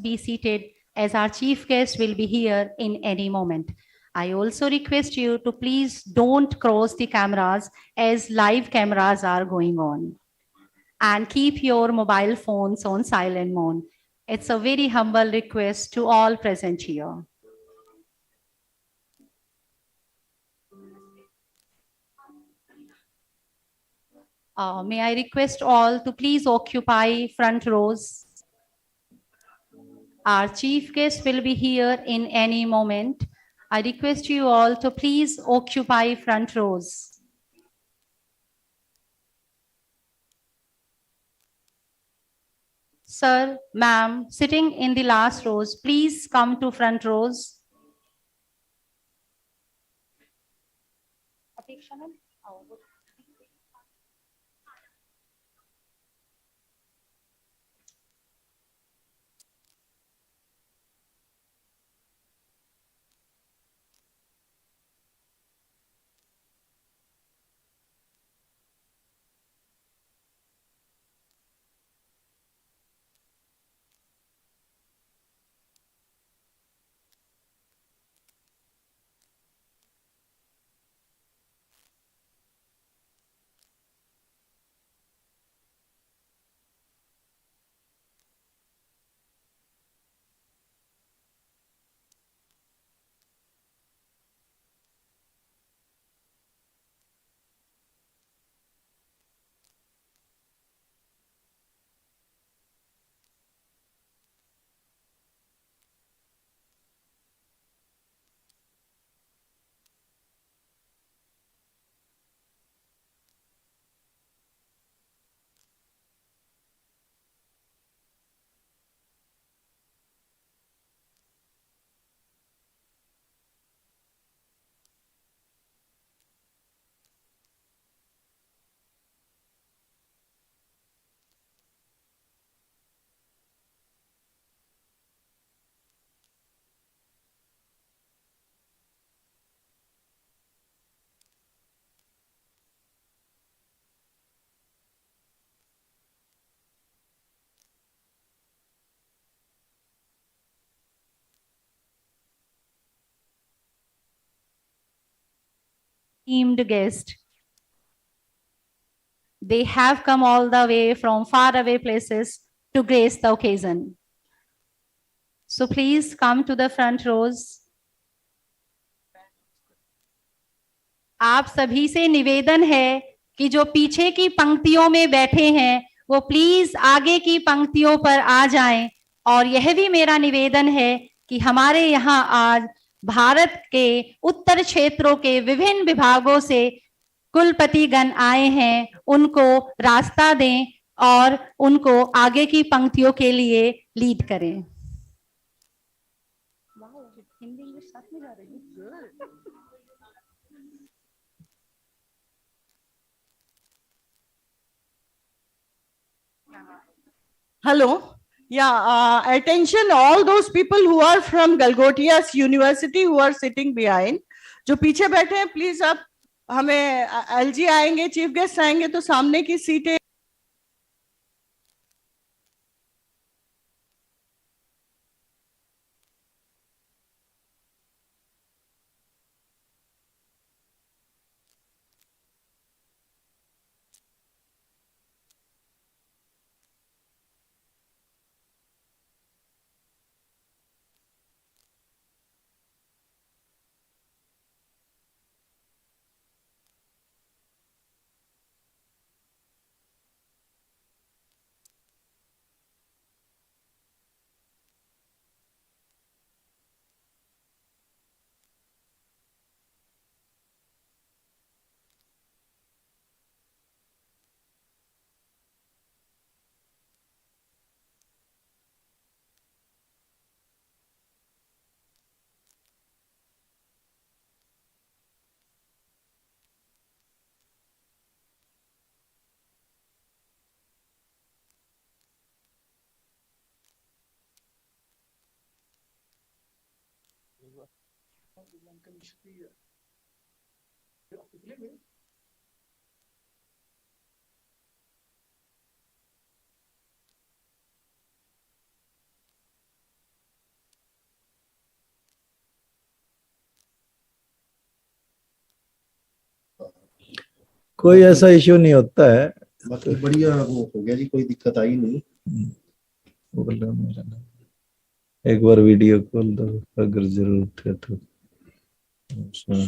be seated as our chief guest will be here in any moment. I also request you to please don't cross the cameras as live cameras are going on, and keep your mobile phones on silent mode. It's a very humble request to all present here. May I request all to please occupy front rows. Our chief guest will be here in any moment. I request you all to please occupy front rows. Sir, ma'am, sitting in the last rows, please come to front rows. Esteemed guest, they have come all the way from faraway places to grace the occasion. So please come to the front rows. आप सभी से निवेदन है कि जो पीछे की पंक्तियों में बैठे हैं वो प्लीज आगे की पंक्तियों पर आ जाएं, और यह भी मेरा निवेदन है कि हमारे यहाँ आज भारत के उत्तर क्षेत्रों के विभिन्न विभागों से कुलपतिगण आए हैं, उनको रास्ता दें और उनको आगे की पंक्तियों के लिए लीड करें। हिंदी इंग्लिश साथ में जा रही है। Hello. Yeah, attention all those people who are from Galgotias University who are sitting behind. जो पीछे बैठे हैं प्लीज आप हमें एलजी आएंगे, चीफ गेस्ट आएंगे तो सामने की सीटें कोई ऐसा इश्यू नहीं होता है। बाकी बढ़िया वो हो गया जी, कोई दिक्कत आई नहीं। बोल रहा हूँ मेरा नाम। एक बार वीडियो कॉल दो अगर जरूरत है तो। अच्छा।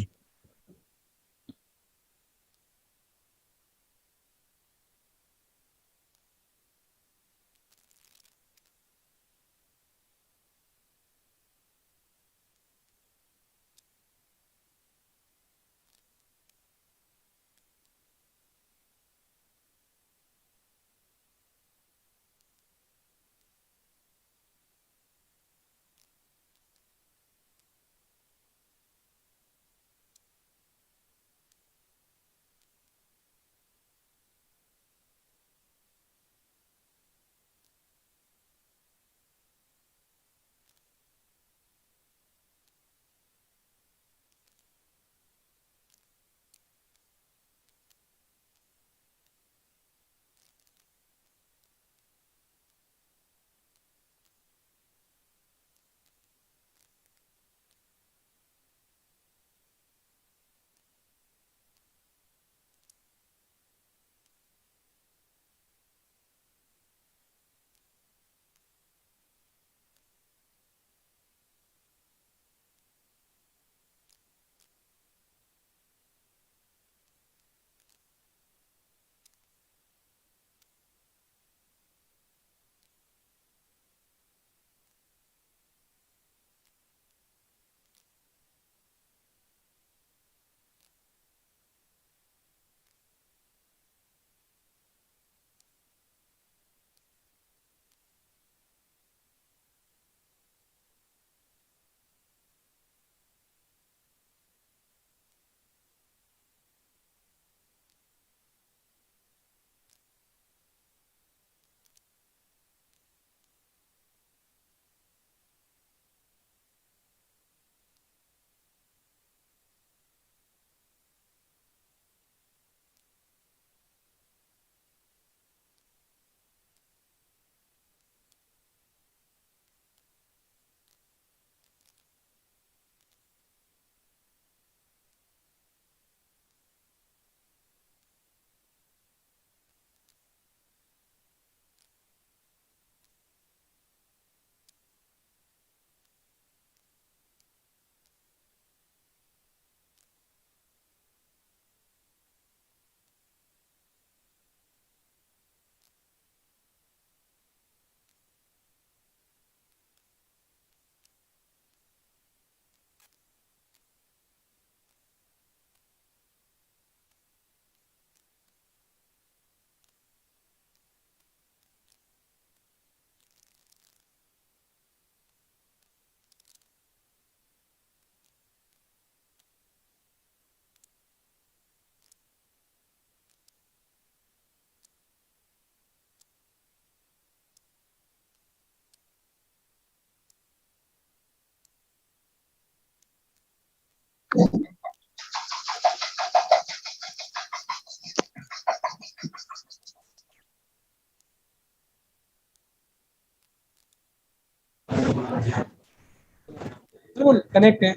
बिल्कुल कनेक्ट है।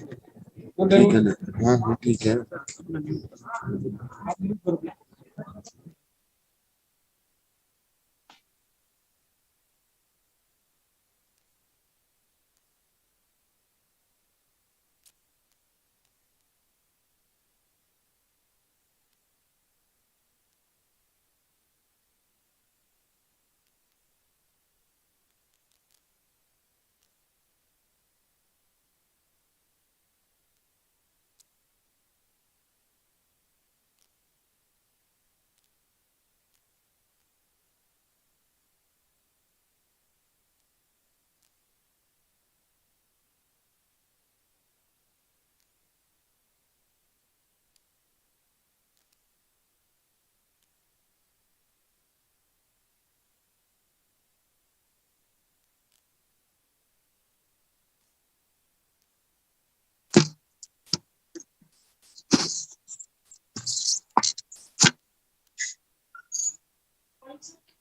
ठीक है ना, हाँ ठीक है।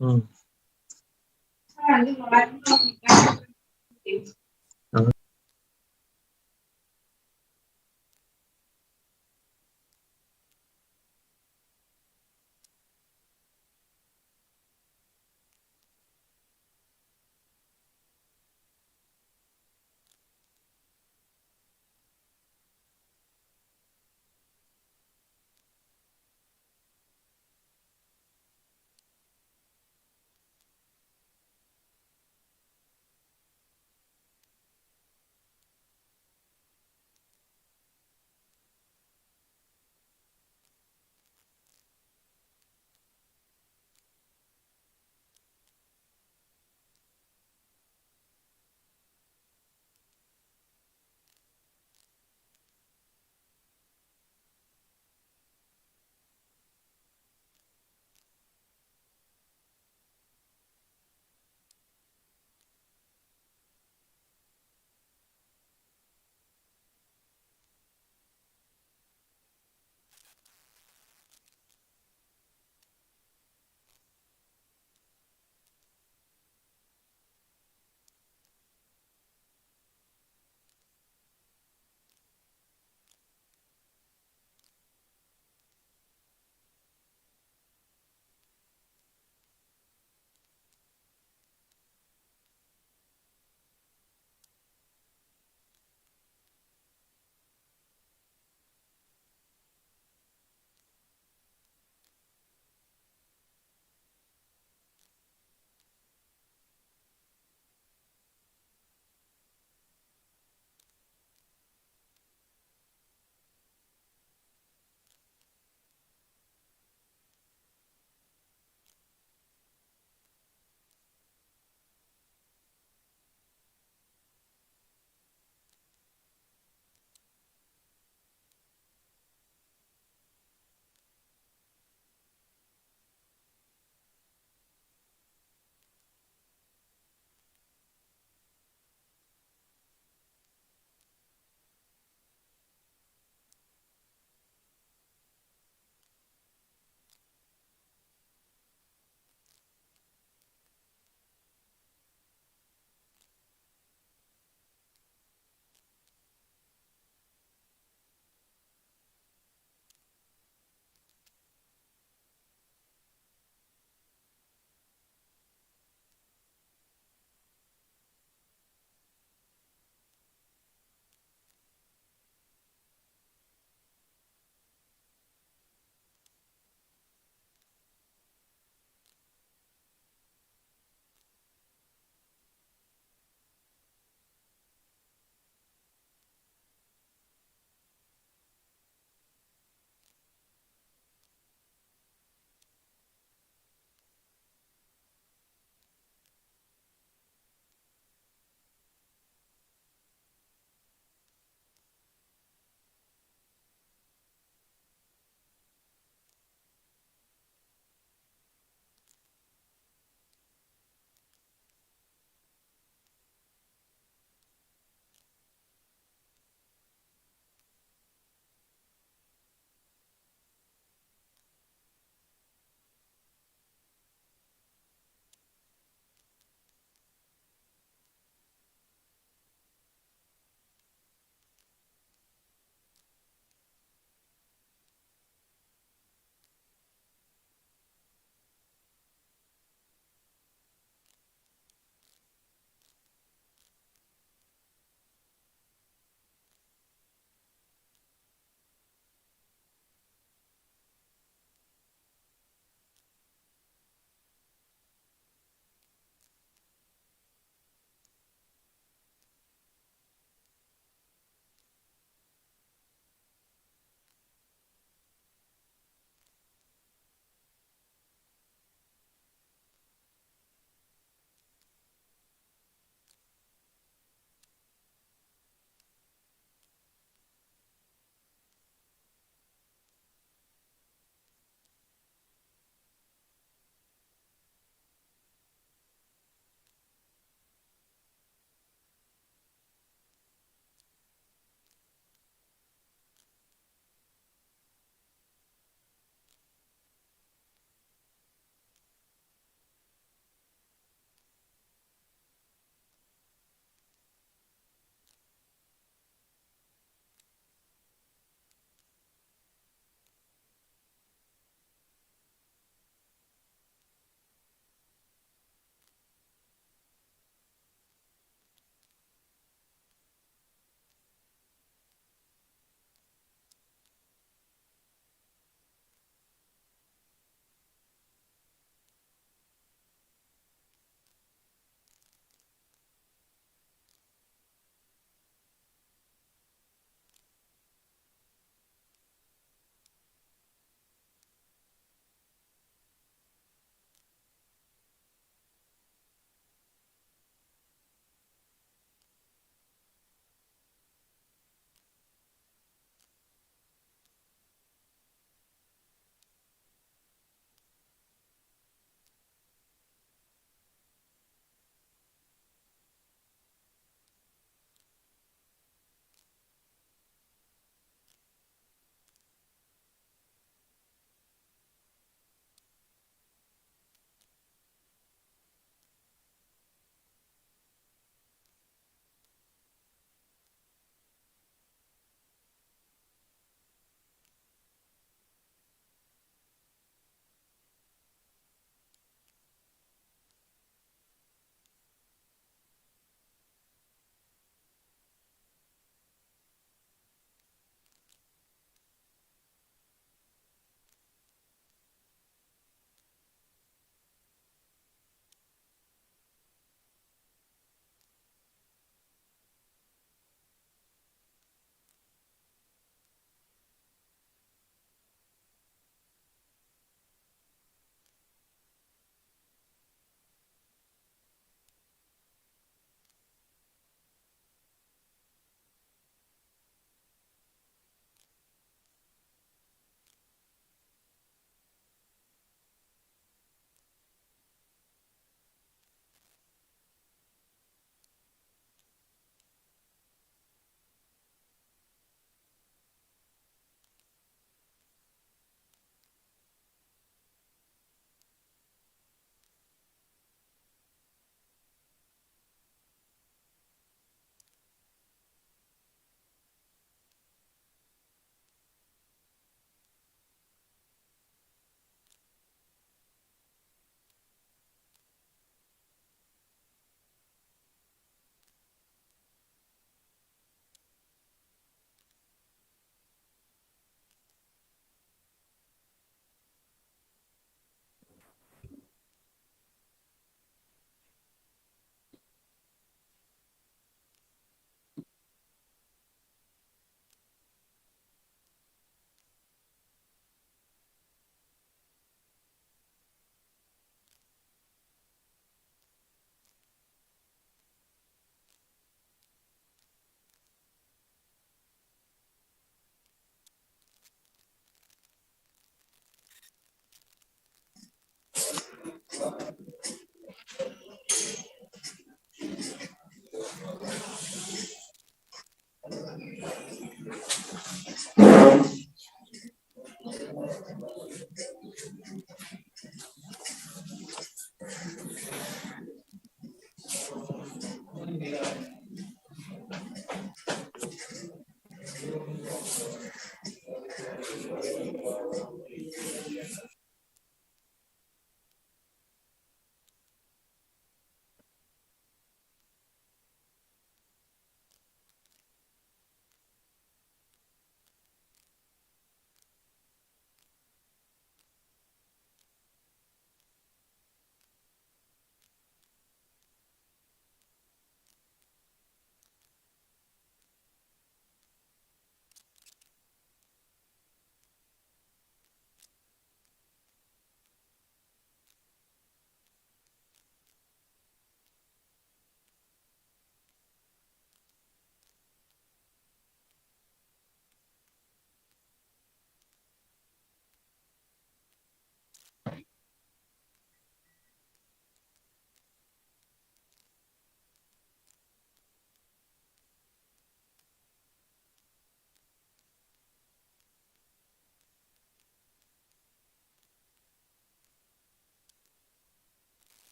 हम्म।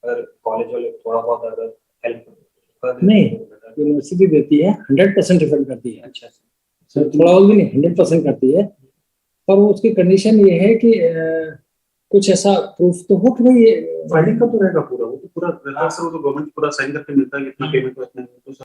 अगर कॉलेज वाले थोड़ा बहुत अगर हेल्प नहीं, यूनिवर्सिटी देती है, 100% रिफंड करती है। अच्छा सर थोड़ा बहुत भी नहीं, 100% करती है। पर वो उसकी कंडीशन ये है कि कुछ ऐसा प्रूफ तो हो कि भाई फाइलिंग का तो रहेगा पूरा, वो तो पूरा रहता है सर, वो तो गवर्नमेंट पूरा साइन करके मिलता है कि इतना पेमेंट हो, इतना तो सर।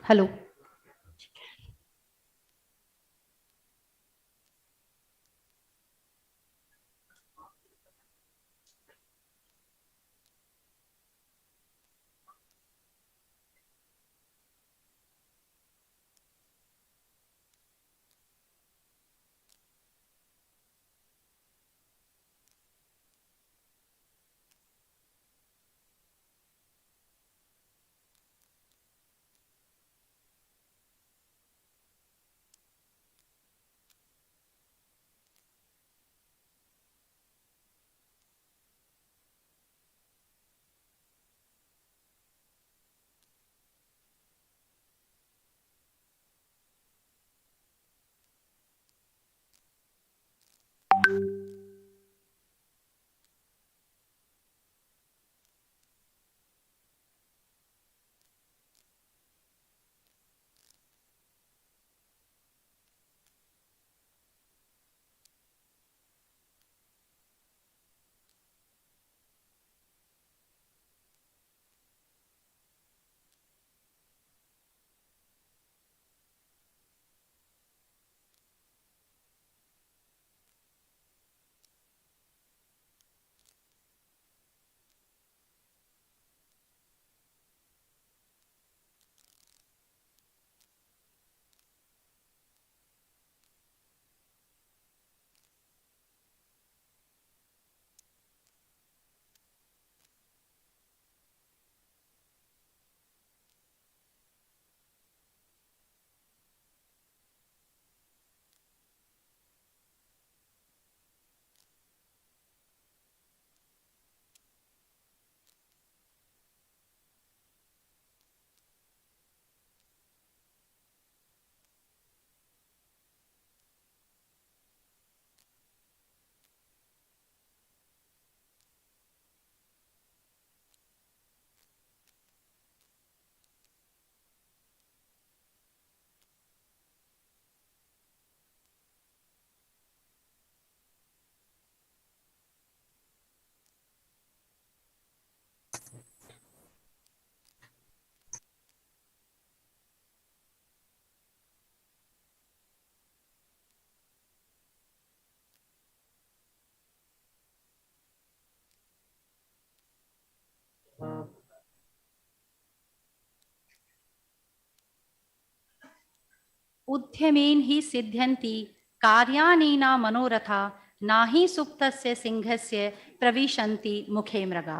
हेलो। उद्यमेन ही सिद्ध्यन्ति कार्यानेन मनोरथा नाहि सुप्तस्य सिंहस्य प्रविशन्ति मुखे मृगा।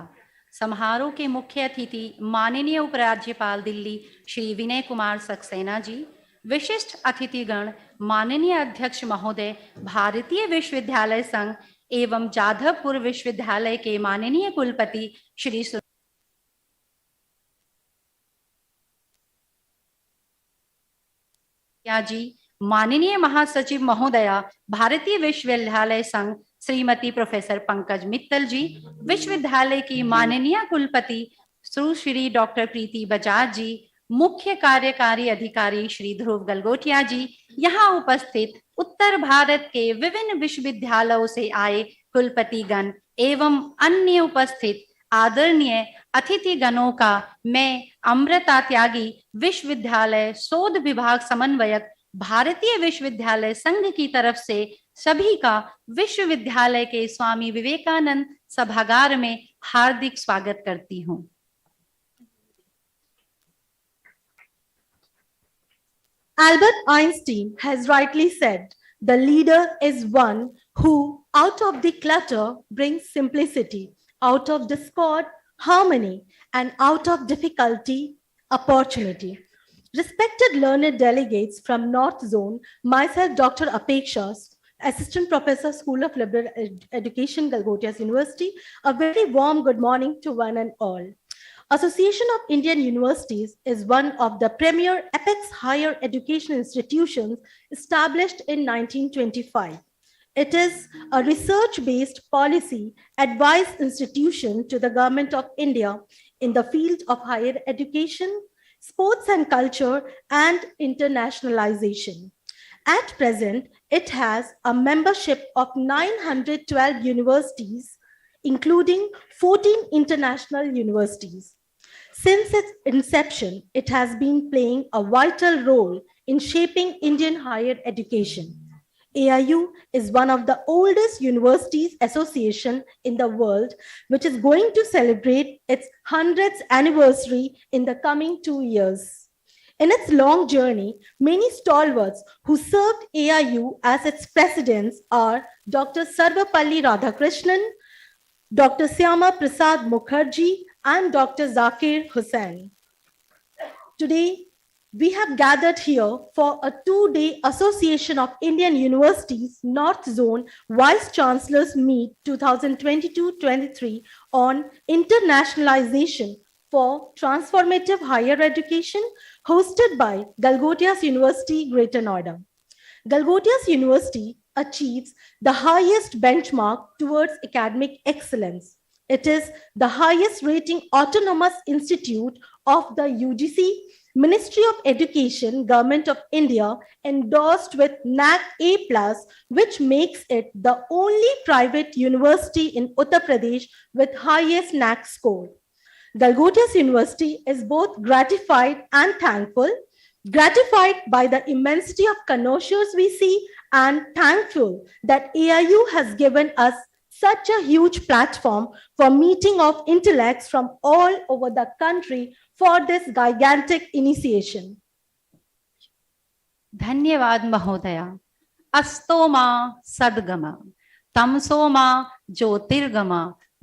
समारोह के मुख्य अतिथि माननीय उपराज्यपाल दिल्ली श्री विनय कुमार सक्सेना जी, विशिष्ट अतिथिगण माननीय अध्यक्ष महोदय भारतीय विश्वविद्यालय संघ एवं जाधवपुर विश्वविद्यालय के माननीय कुलपति श्री जी, माननीय महासचिव महोदया भारतीय विश्वविद्यालय संघ श्रीमती प्रोफेसर पंकज मित्तल जी, विश्वविद्यालय की माननीय कुलपति श्री डॉक्टर प्रीति बजाज जी, मुख्य कार्यकारी अधिकारी श्री ध्रुव गलगोटिया जी, यहाँ उपस्थित उत्तर भारत के विभिन्न विश्वविद्यालयों से आए कुलपतिगण एवं अन्य उपस्थित आदरणीय अतिथिगणों का मैं अमृता त्यागी विश्वविद्यालय शोध विभाग समन्वयक भारतीय विश्वविद्यालय संघ की तरफ से सभी का विश्वविद्यालय के स्वामी विवेकानंद सभागार में हार्दिक स्वागत करती हूं। Albert Einstein has rightly said, the leader is one who, out of the clutter, brings simplicity, out of discord, harmony, and out of difficulty, opportunity. Respected learned delegates from North Zone, myself, Dr. Apeksha, Assistant Professor, School of Liberal Education, Galgotias University, a very warm good morning to one and all. Association of Indian Universities is one of the premier apex higher education institutions established in 1925. It is a research-based policy advice institution to the Government of India in the field of higher education, sports and culture, and internationalization. At present, it has a membership of 912 universities, including 14 international universities. Since its inception, it has been playing a vital role in shaping Indian higher education. AIU is one of the oldest universities association in the world, which is going to celebrate its 100th anniversary in the coming 2 years. In its long journey, many stalwarts who served AIU as its presidents are Dr. Sarvapalli Radhakrishnan, Dr. Syama Prasad Mukherjee, and Dr. Zakir Hussain. Today, we have gathered here for a 2-day Association of Indian Universities North Zone Vice Chancellors Meet 2022-23 on internationalization for transformative higher education, hosted by Galgotias University, Greater Noida. Galgotias University achieves the highest benchmark towards academic excellence. It is the highest rating autonomous institute of the UGC, Ministry of Education, Government of India, endorsed with NAC A+, which makes it the only private university in Uttar Pradesh with highest NAC score. Galgotias University is both gratified and thankful. Gratified by the immensity of connoisseurs we see, and thankful that AIU has given us such a huge platform for meeting of intellects from all over the country for this gigantic initiation. धन्यवाद महोदया। अस्तो मा सद्गम, तमसो मा ज्योतिर्गम,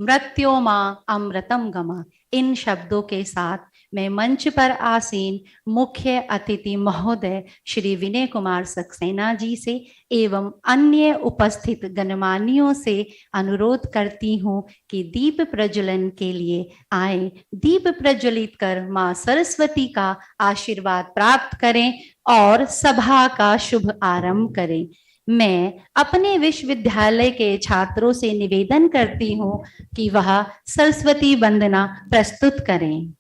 मृत्यो मा अमृतम गम। इन शब्दों के साथ मैं मंच पर आसीन मुख्य अतिथि महोदय श्री विनय कुमार सक्सेना जी से एवं अन्य उपस्थित गणमान्यों से अनुरोध करती हूं कि दीप प्रज्वलन के लिए आए, दीप प्रज्वलित कर मां सरस्वती का आशीर्वाद प्राप्त करें और सभा का शुभ आरंभ करें। मैं अपने विश्वविद्यालय के छात्रों से निवेदन करती हूं कि वह सरस्वती वंदना प्रस्तुत करें।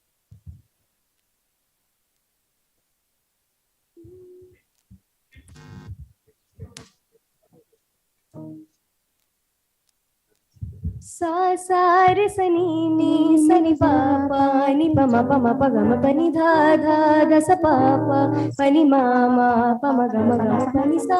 सा सा रे सनी नी सनी पा पा नि प म प म प ग म प नि धा धा ध स पा पा प नि मा मा प म ग म प नि सा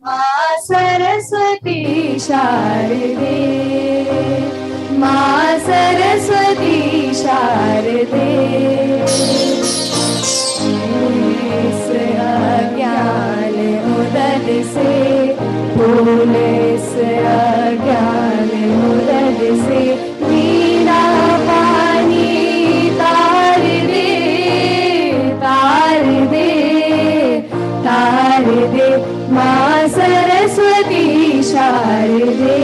माँ सरस्वती शारदे, माँ सरस्वती शारदे, इस अज्ञान उदद से फूल, इस अज्ञान उदद से वीणा पानी तार दे, तार दे, तार दे। माँ सरस्वती शारदे,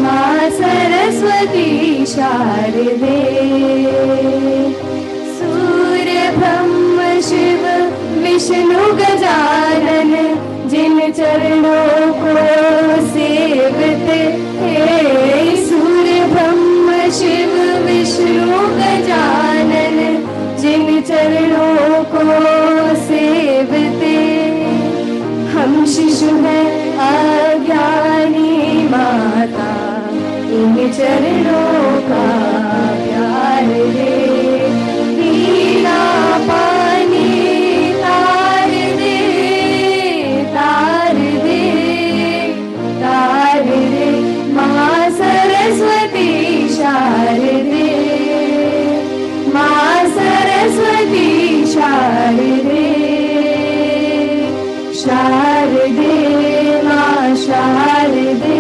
माँ सरस्वती शारदे। सूर्य ब्रह्म शिव विष्णु गजानन, जिन चरणों को सेवते हे। सूर्य ब्रह्म शिव विष्णु गजानन, जिन चरणों को सेवते। हम शिशु हैं अज्ञानी माता, इन चरणों का प्यार दे। वीणा पानी तार दे, तार दे, तार दे। माँ सरस्वती शारदे, माँ सरस्वती शारदे, शारदे माँ शारदे,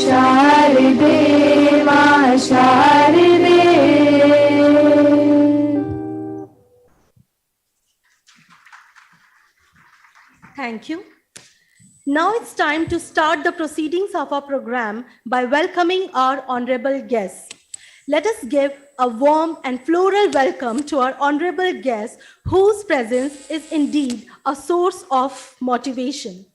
शारदे माँ शारदे। Thank you. Now it's time to start the proceedings of our program by welcoming our honorable guests. Let us give a warm and floral welcome to our honorable guest, whose presence is indeed a source of motivation.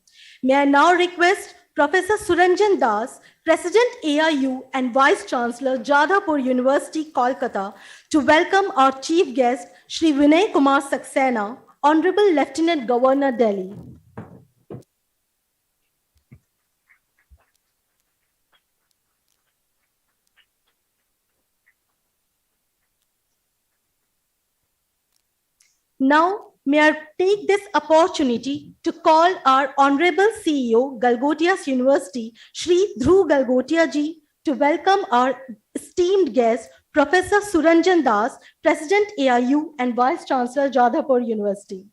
May I now request Professor Suranjan Das, President AIU and Vice Chancellor Jadavpur University, Kolkata, to welcome our chief guest, Shri Vinay Kumar Saxena, Honorable Lieutenant Governor, Delhi. Now, may I take this opportunity to call our Honorable CEO, Galgotias University, Shri Dhruv Galgotia ji, to welcome our esteemed guest, Professor Suranjan Das, President AIU and Vice Chancellor Jadavpur University.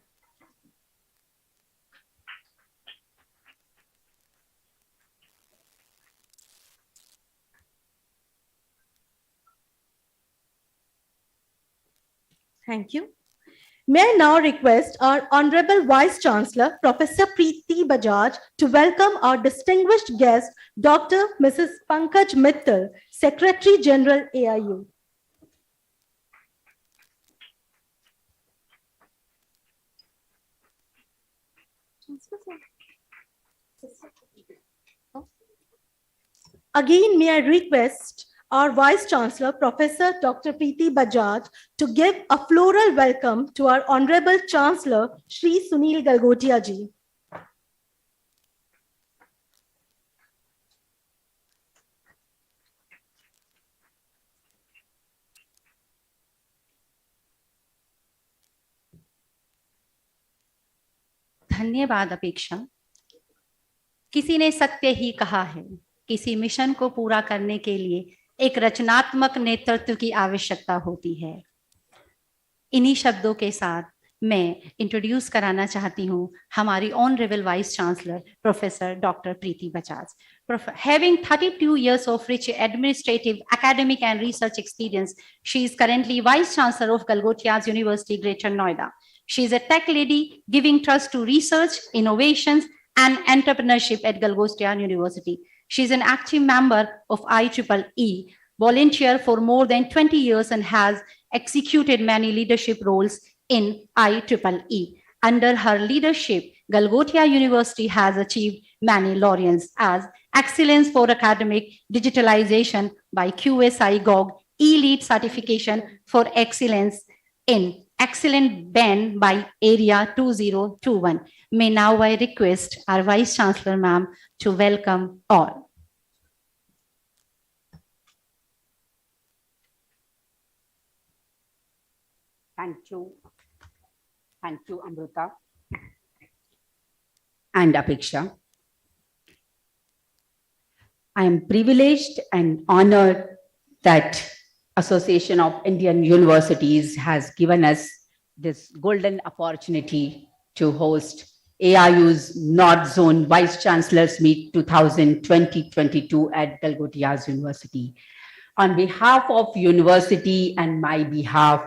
Thank you. May I now request our Honorable Vice Chancellor, Professor Preeti Bajaj, to welcome our distinguished guest, Dr. Mrs. Pankaj Mittal, Secretary General, AIU. Again, may I request our Vice Chancellor, Professor Dr. Preeti Bajaj, to give a floral welcome to our Honorable Chancellor, Shri Sunil Galgotia ji. धन्यवाद अपेक्षा। किसी ने सत्य ही कहा है, किसी mission को पूरा करने के लिए एक रचनात्मक नेतृत्व की आवश्यकता होती है। इन्हीं शब्दों के साथ मैं इंट्रोड्यूस कराना चाहती हूँ हमारी honourable vice chancellor professor doctor Preeti Bajaj. Having 32 years of rich administrative, academic and research experience, she is currently Vice Chancellor of Galgotias University, Greater Noida. She is a tech lady giving trust to research, innovations and entrepreneurship at Galgotias University. She is an active member of IEEE, volunteer for more than 20 years and has executed many leadership roles in IEEE. Under her leadership, Galgotias University has achieved many laureates as Excellence for Academic Digitalization by QSI-GOG, Elite Certification for Excellence in Excellent Band by Area 2021. May now I request our Vice Chancellor ma'am to welcome all. Thank you. Thank you, Amruta and Apeksha. I am privileged and honored that Association of Indian Universities has given us this golden opportunity to host AIU's North Zone Vice Chancellors Meet 2020-22 at Galgotias University. On behalf of university and my behalf,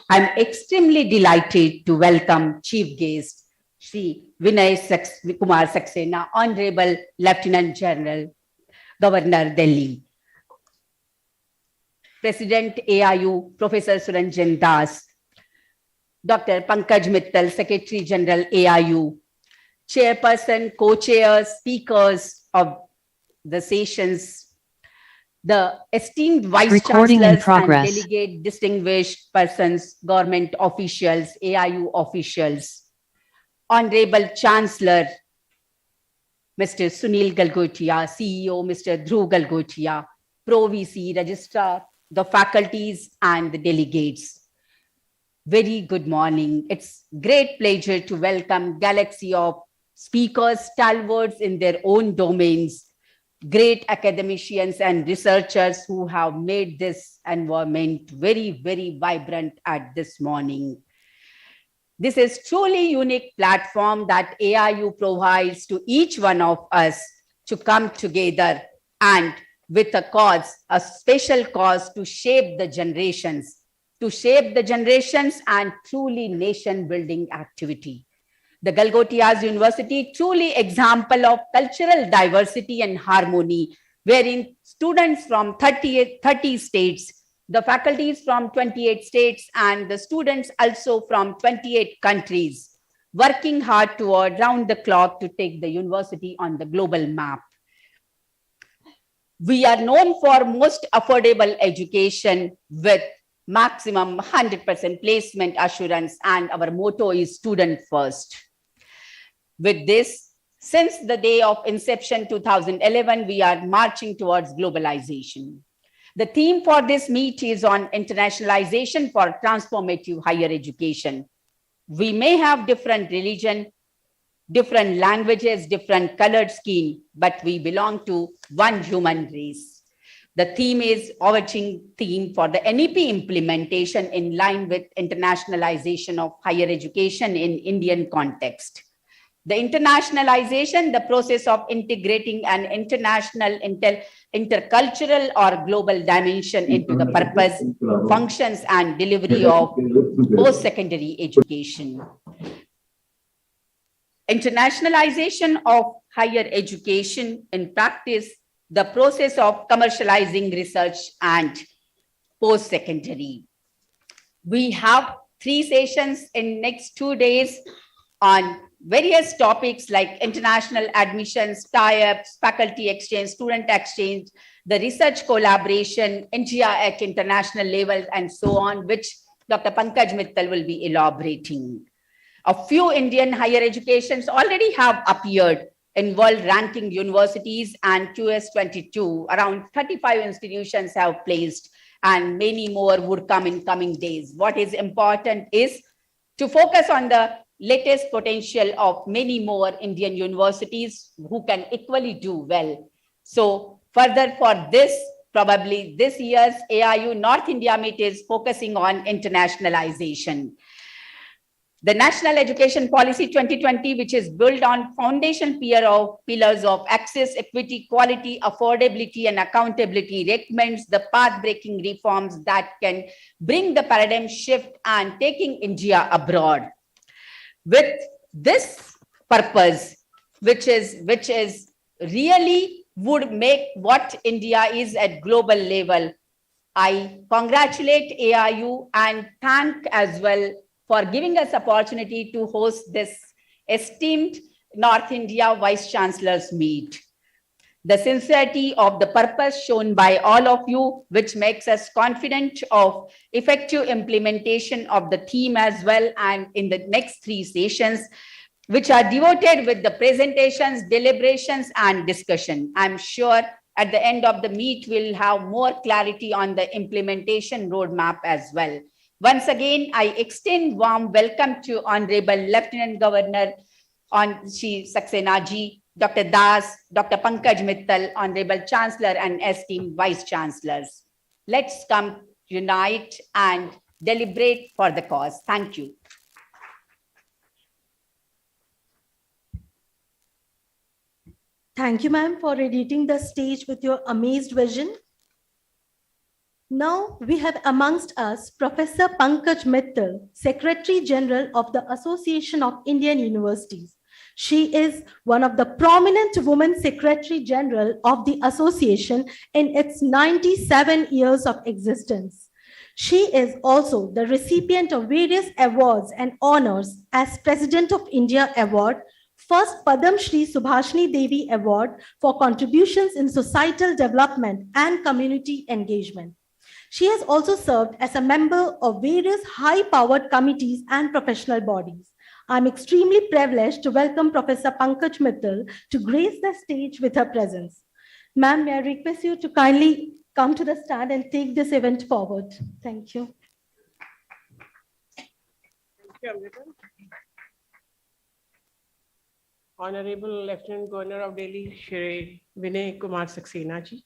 I'm extremely delighted to welcome Chief Guest, Shri Vinay Kumar Saxena, Honorable Lieutenant General, Governor, Delhi. President AIU, Professor Suranjan Das, Dr. Pankaj Mittal, Secretary General AIU, Chairperson, co-chairs, speakers of the sessions, the esteemed Vice Chancellors and delegate distinguished persons, government officials, AIU officials, Honorable Chancellor, Mr. Sunil Galgotia, CEO, Mr. Dhruv Galgotia, Pro-VC, Registrar, the faculties and the delegates. Very good morning. It's great pleasure to welcome galaxy of speakers, stalwarts in their own domains, great academicians and researchers who have made this environment very, very vibrant at this morning. This is truly unique platform that AIU provides to each one of us to come together and with a cause, a special cause to shape the generations and truly nation building activity. The Galgotias University, truly example of cultural diversity and harmony, wherein students from 30 states, the faculties from 28 states, and the students also from 28 countries, working hard toward round the clock to take the university on the global map. We are known for most affordable education with maximum 100% placement assurance, and our motto is student first. With this, since the day of inception 2011, we are marching towards globalization. The theme for this meet is on internationalization for transformative higher education. We may have different religion, different languages, different colored skin, but we belong to one human race. The theme is overarching theme for the NEP implementation in line with internationalization of higher education in Indian context. The internationalization, the process of integrating an international, intercultural or global dimension into the purpose, functions, and delivery of post-secondary education. Internationalization of higher education in practice, the process of commercializing research and post-secondary. We have 3 sessions in next 2 days on various topics like international admissions, tie-ups, faculty exchange, student exchange, the research collaboration, India at international levels, and so on, which Dr. Pankaj Mittal will be elaborating. A few Indian higher educations already have appeared in world ranking universities and QS22. Around 35 institutions have placed, and many more would come in coming days. What is important is to focus on the latest potential of many more Indian universities who can equally do well. So further for this, probably this year's AIU North India Meet is focusing on internationalization. The National Education Policy 2020, which is built on foundation pillars of access, equity, quality, affordability, and accountability, recommends the path-breaking reforms that can bring the paradigm shift and taking India abroad. With this purpose, which is really would make what India is at global level, I congratulate AIU and thank as well for giving us opportunity to host this esteemed North India Vice Chancellor's meet. The sincerity of the purpose shown by all of you, which makes us confident of effective implementation of the theme as well, and in the next 3 sessions, which are devoted with the presentations, deliberations, and discussion. I'm sure at the end of the meet, we'll have more clarity on the implementation roadmap as well. Once again, I extend warm welcome to Honorable Lieutenant Governor Shri Saxena Ji, Dr. Das, Dr. Pankaj Mittal, Honorable Chancellor, and esteemed Vice Chancellors. Let's come unite and deliberate for the cause. Thank you. Thank you, ma'am, for radiating the stage with your amazed vision. Now we have amongst us Professor Pankaj Mittal, Secretary General of the Association of Indian Universities. She is one of the prominent women Secretary General of the association in its 97 years of existence. She is also the recipient of various awards and honors as President of India Award, First Padam Shri Subhashini Devi Award for contributions in societal development and community engagement. She has also served as a member of various high-powered committees and professional bodies. I'm extremely privileged to welcome Professor Pankaj Mittal to grace the stage with her presence. Ma'am, may I request you to kindly come to the stand and take this event forward. Thank you. Thank you, Amrita. Honorable Lieutenant Governor of Delhi, Shri Vinay Kumar Saxena Ji.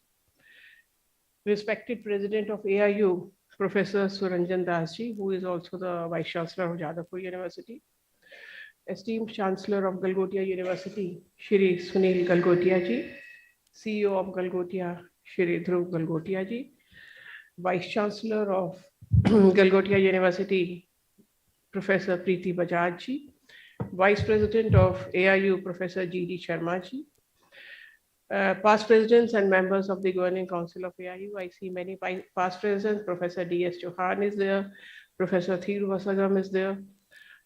Respected President of AIU, Professor Suranjan Das Ji, who is also the Vice Chancellor of Jadavpur University. Esteemed Chancellor of Galgotias University, Shri Sunil Galgotia Ji. CEO of Galgotia, Shri Dhruv Galgotia Ji. Vice Chancellor of Galgotias University, Professor Preeti Bajaj Ji. Vice President of AIU, Professor G.D. Sharma Ji. Past presidents and members of the Governing Council of AIU. I see many past presidents. Professor D.S. Chauhan is there. Professor Thiru Vasagam is there.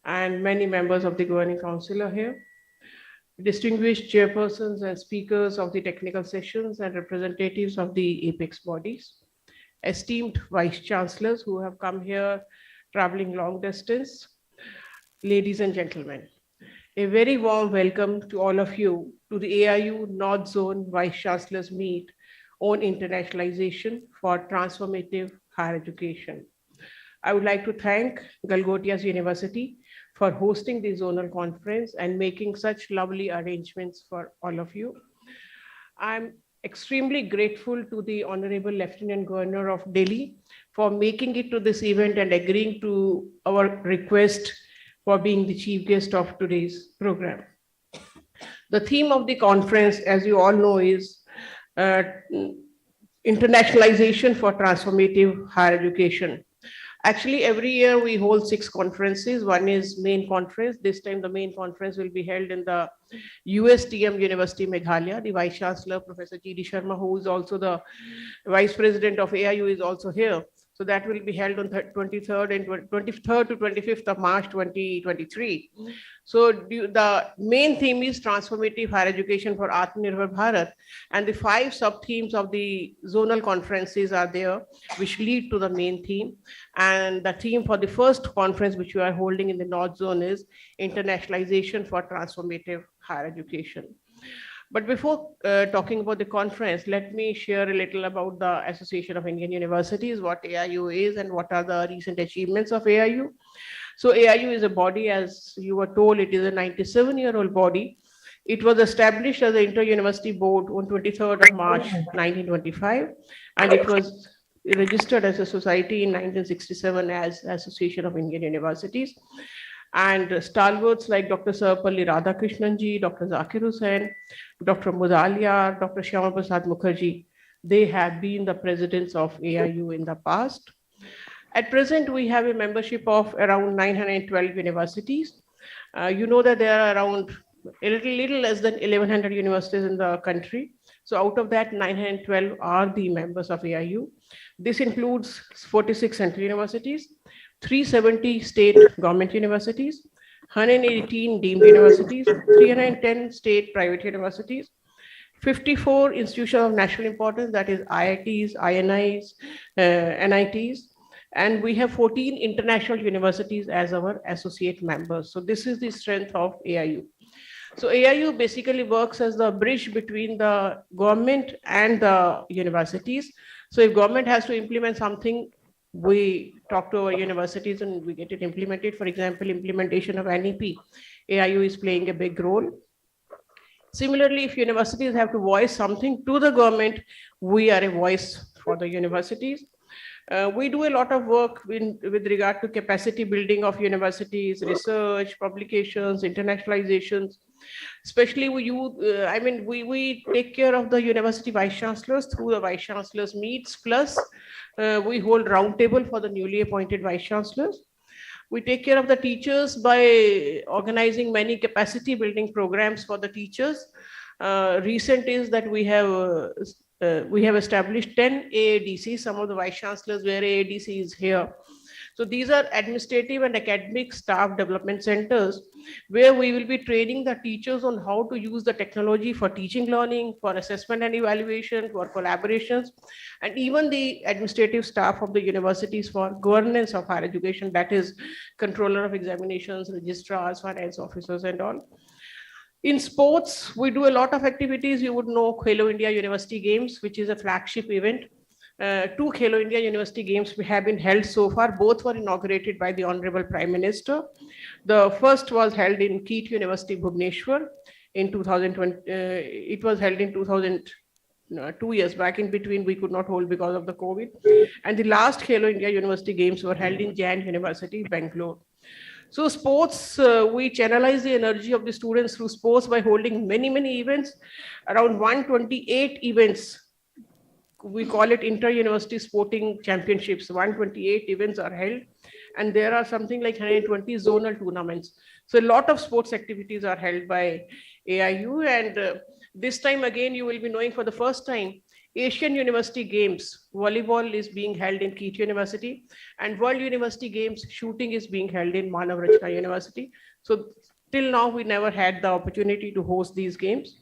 And many members of the Governing Council are here. distinguished chairpersons and speakers of the technical sessions and representatives of the apex bodies, esteemed vice chancellors who have come here traveling long distance, ladies and gentlemen, a very warm welcome to all of you to the AIU North Zone Vice Chancellors Meet on Internationalization for Transformative Higher Education. I would like to thank Galgotias University for hosting the zonal conference and making such lovely arrangements for all of you. I'm extremely grateful to the Honorable Lieutenant Governor of Delhi for making it to this event and agreeing to our request for being the chief guest of today's program. The theme of the conference, as you all know, is internationalization for transformative higher education. Actually, every year we hold 6 conferences. One is main conference. This time the main conference will be held in the USTM University, Meghalaya. The Vice Chancellor, Professor G.D. Sharma, who is also the Vice President of AIU, is also here. So that will be held on 23rd to 25th of March 2023. So the main theme is transformative higher education for Atmanirbhar Bharat, and the 5 sub-themes of the zonal conferences are there, which lead to the main theme. And the theme for the first conference, which we are holding in the North Zone, is internationalization for transformative higher education. But before talking about the conference, let me share a little about the Association of Indian Universities, what AIU is and what are the recent achievements of AIU. So AIU is a body, as you were told, it is a 97-year-old body. It was established as an inter-university board on 23rd of March 1925, and it was registered as a society in 1967 as Association of Indian Universities. And stalwarts like Dr. Sarvapalli Radhakrishnan ji, Dr. Zakir Hussain, Dr. Mudalia, Dr. Shyama Prasad Mukherjee, they have been the presidents of AIU in the past. At present, we have a membership of around 912 universities. You know that there are around a little less than 1,100 universities in the country. So out of that, 912 are the members of AIU. This includes 46 central universities, 370 state government universities, 118 deemed universities, 310 state private universities, 54 institutions of national importance, that is IITs, INIs, NITs, and we have 14 international universities as our associate members. So this is the strength of AIU. So AIU basically works as the bridge between the government and the universities. So if government has to implement something, we talk to our universities and we get it implemented. For example, implementation of NEP, AIU is playing a big role. Similarly, if universities have to voice something to the government, we are a voice for the universities. We do a lot of work with regard to capacity building of universities, research, publications, internationalizations. Especially we take care of the university vice chancellors through the vice chancellors meets, plus we hold roundtable for the newly appointed vice chancellors. We take care of the teachers by organizing many capacity building programs for the teachers. Recent is that we have established 10 AADCs. Some of the vice chancellors were AADCs here. So these are administrative and academic staff development centers where we will be training the teachers on how to use the technology for teaching, learning, for assessment and evaluation, for collaborations, and even the administrative staff of the universities for governance of higher education, that is controller of examinations, registrars, finance officers and all. In sports, we do a lot of activities. You would know Khelo India University Games, which is a flagship event. 2 Khelo India University Games have been held so far. Both were inaugurated by the Honorable Prime Minister. The first was held in KEET University, Bhubaneswar in 2020. It was held in 2 years back. In between, we could not hold because of the COVID. And the last Khelo India University Games were held in Jain University, Bangalore. So sports, we channelize the energy of the students through sports by holding many, many events, around 128 events. We call it inter-university sporting championships. 128 events are held, and there are something like 120 zonal tournaments. So a lot of sports activities are held by AIU, and this time again, you will be knowing for the first time, Asian University Games, volleyball is being held in KEET University, and World University Games, shooting is being held in Manav Rachna University. So till now we never had the opportunity to host these games.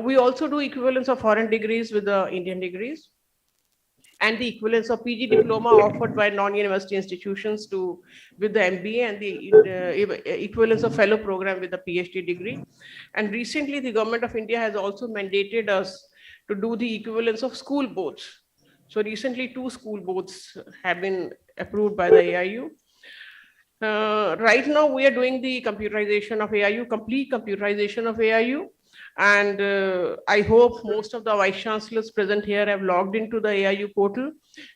We also do equivalence of foreign degrees with the Indian degrees, and the equivalence of PG diploma offered by non-university institutions with the MBA, and the equivalence of fellow program with the PhD degree. And recently the government of India has also mandated us to do the equivalence of school boards. So recently 2 school boards have been approved by the AIU. Right now we are doing the computerization of AIU, complete computerization of AIU. And I hope most of the vice chancellors present here have logged into the AIU portal.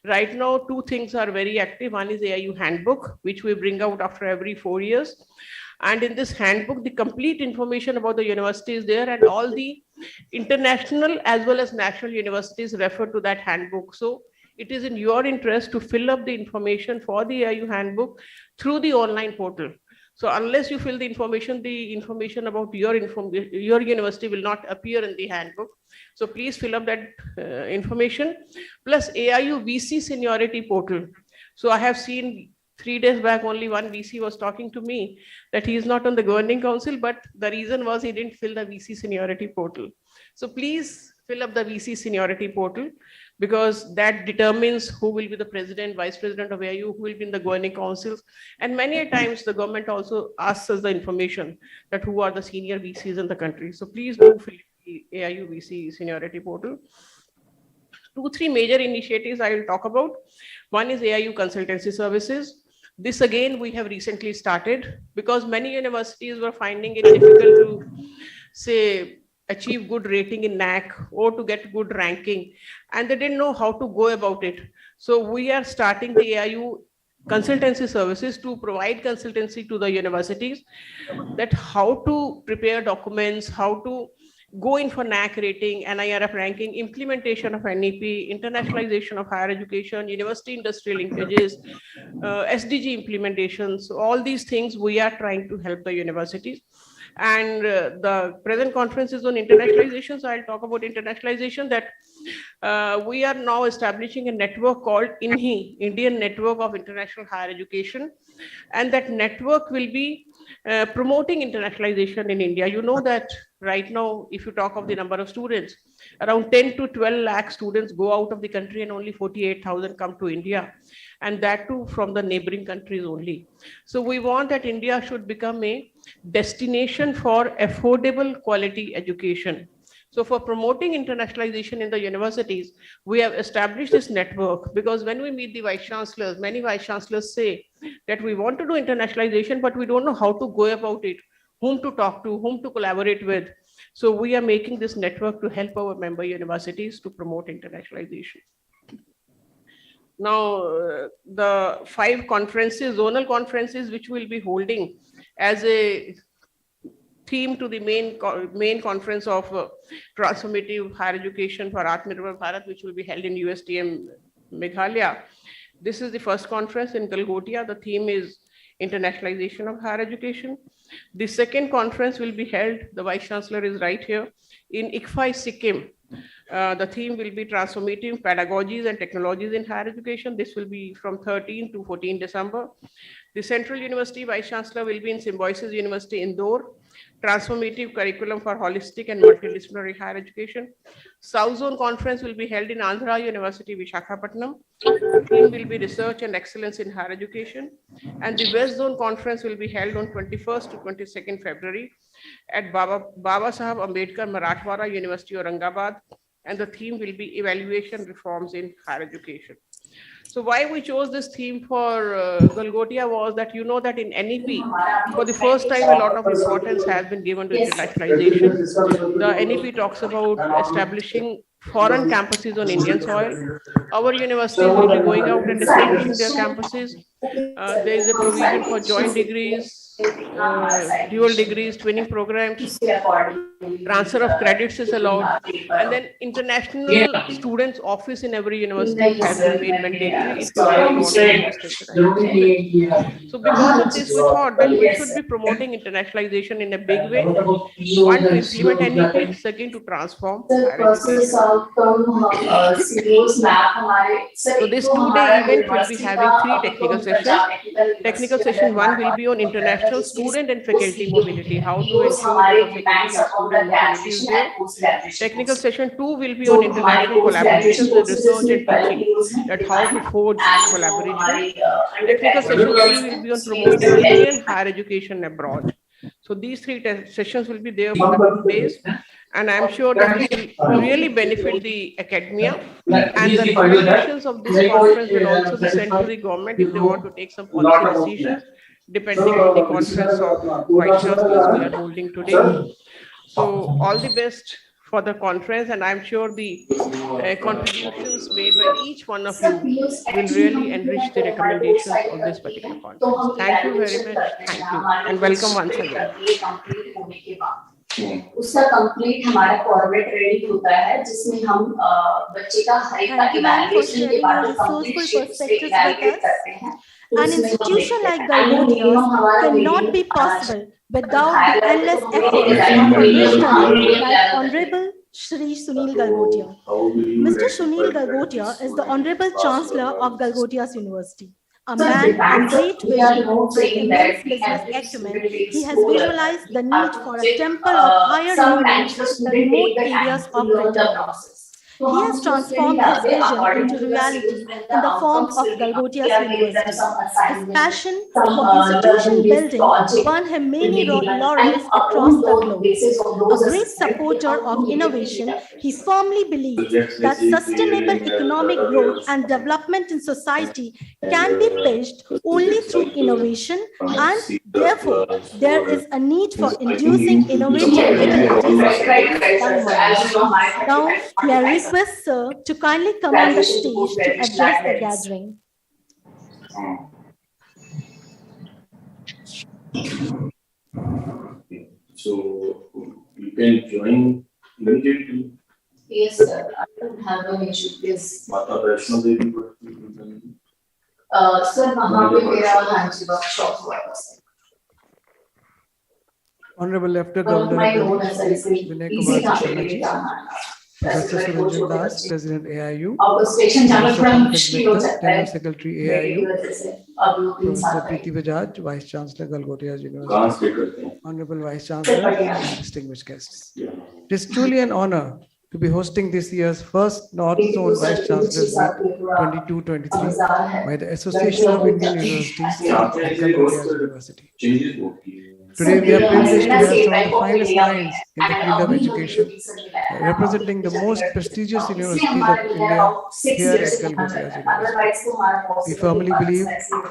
Right now, 2 things are very active. One is AIU handbook, which we bring out after every 4 years. And in this handbook, the complete information about the university is there, and all the international as well as national universities refer to that handbook. So it is in your interest to fill up the information for the AIU handbook through the online portal. So unless you fill the information about your university will not appear in the handbook. So please fill up that information. Plus AIU VC seniority portal. So I have seen 3 days back, only one VC was talking to me that he is not on the governing council, but the reason was he didn't fill the VC seniority portal. So please fill up the VC seniority portal, because that determines who will be the president, vice president of AIU, who will be in the governing councils. And many times the government also asks us the information that who are the senior VCs in the country. So please do fill the AIU VC seniority portal. 2-3 major initiatives I will talk about. One is AIU consultancy services. This again, we have recently started because many universities were finding it difficult to say, achieve good rating in NAC or to get good ranking, and they didn't know how to go about it. So we are starting the AIU consultancy services to provide consultancy to the universities, that how to prepare documents, how to go in for NAC rating, NIRF ranking, implementation of NEP, internationalization of higher education, university industrial linkages, SDG implementations. All these things we are trying to help the universities. And the present conference is on internationalization. So I'll talk about internationalization, that we are now establishing a network called INHI, Indian Network of International Higher Education. And that network will be promoting internationalization in India. You know that right now, if you talk of the number of students, around 10 to 12 lakh students go out of the country and only 48,000 come to India. And that too from the neighboring countries only. So we want that India should become a destination for affordable quality education. So for promoting internationalization in the universities, we have established this network, because when we meet the vice chancellors, many vice chancellors say that we want to do internationalization, but we don't know how to go about it, whom to talk to, whom to collaborate with. So we are making this network to help our member universities to promote internationalization. Now, the 5 conferences, zonal conferences, which we'll be holding as a theme to the main conference of transformative higher education for Atmanirbhar Bharat, which will be held in USTM Meghalaya. This is the first conference in Galgotia. The theme is internationalization of higher education. The second conference will be held, the Vice Chancellor is right here, in ICFAI, Sikkim. The theme will be transformative pedagogies and technologies in higher education. This will be from 13 to 14 December. The Central University Vice Chancellor will be in Symbiosis University, Indore. Transformative curriculum for holistic and multidisciplinary higher education. South Zone Conference will be held in Andhra University, Visakhapatnam. The theme will be research and excellence in higher education. And the West Zone Conference will be held on 21st to 22nd February at Baba Saheb Ambedkar Marathwada University, Aurangabad. And the theme will be evaluation reforms in higher education. So why we chose this theme for Galgotia was that you know that in NEP, for the first time, a lot of importance has been given to internationalization. The NEP talks about establishing foreign campuses on Indian soil. Our universities will be going out and establishing their campuses. There is a provision for joint degrees, dual degrees, twinning programs, transfer of credits is allowed, and then international students' office in every university has been made mandatory. So because of this, we thought that we should be promoting internationalization in a big way. One, to implement NEP, second, to transform higher education. So this 2-day event will be having 3 technical sessions. Technical session 1 will be on international international student and faculty mobility, how to ensure that the faculty and student mobility is there. Technical session 2 will be on international collaborations in research and teaching, that how to forge collaboration. Technical session 3 will be on promoting Indian higher education abroad. So these 3 sessions will be there for the 2 days. And I'm sure that it will really benefit the academia, and the recommendations of this conference will also be sent to the government if they want to take some policy decisions, depending on the conference of Vice Chancellors we are holding today. So all the best for the conference, and I'm sure the contributions made by each one of you will really enrich the recommendations of this particular conference. Thank you very much. Thank you, and welcome once again. उसका complete हमारा format ready होता है जिसमें हम बच्चे का हर एक का इवैल्यूएशन के बाद कंप्लीट शेप इवैल्यूएट करते हैं. An institution like Galgotias cannot be possible without the endless efforts of a visionary like Honorable Shri Sunil Galgotia. Mr. Sunil Galgotia is the Honorable Chancellor of Galgotias University. A man of great vision with immense business acumen, he has visualized the need for a temple of higher learning in the remote areas of Greater Noida. He has transformed his vision into reality in the form of Galgotias University. His passion for institution building won him many laurels across the globe. A great supporter of innovation, he firmly believes that sustainable economic growth and development in society can be pitched only through innovation, and therefore there is a need for inducing innovative abilities among minds. Now, we are request Sir to kindly come on the stage to address the gathering. So you can join immediately. Yes, sir. I don't have an issue. Yes. Mata Vaishno Devi. Sir, वहाँ पे मेरा हांजी workshop हुआ है. Honorable Lieutenant Governor Vinay Kumar Saksena, Professor Suranjan Das, President AIU, station जाना थोड़ा मुश्किल हो Mittal, जाता है. General Secretary AIU, Professor Preeti Bajaj, Vice Chancellor Galgotias University, Honorable Vice Chancellor, and distinguished guests. It is truly an honor to be hosting this year's first North Zone Vice Chancellors Meet 22-23 by the Association of Indian Universities and Galgotias University. Today we are privileged to have some of the finest minds in the field of education, representing the most prestigious universities of India here at Galgotias University. We firmly believe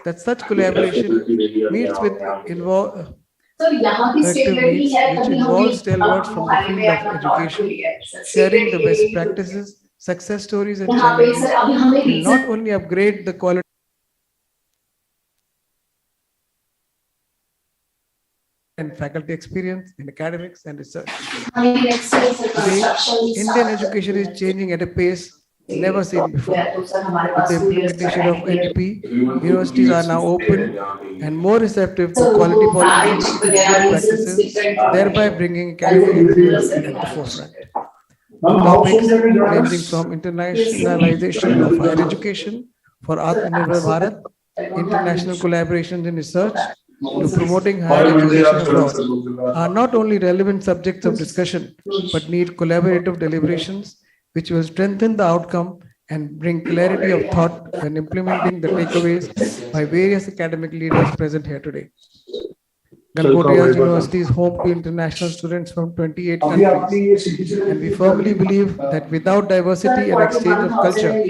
that such collaboration meets with collective needs, which involves stalwarts from the field of education, sharing the best practices, success stories and challenges, will not only upgrade the quality and faculty experience in academics and research. Today, Indian education is changing at a pace never seen before. With the implementation of NEP, universities are now open and more receptive to quality policies and good practices, thereby bringing academic excellence at the forefront. Topics ranging from internationalization of higher education for Atmanirbhar Bharat, international collaborations in research, to promoting higher education abroad are not only relevant subjects of discussion, but need collaborative deliberations which will strengthen the outcome and bring clarity of thought when implementing the takeaways by various academic leaders present here today. Galgotias University is home to international students from 28 countries, and we firmly believe that without diversity and exchange of culture,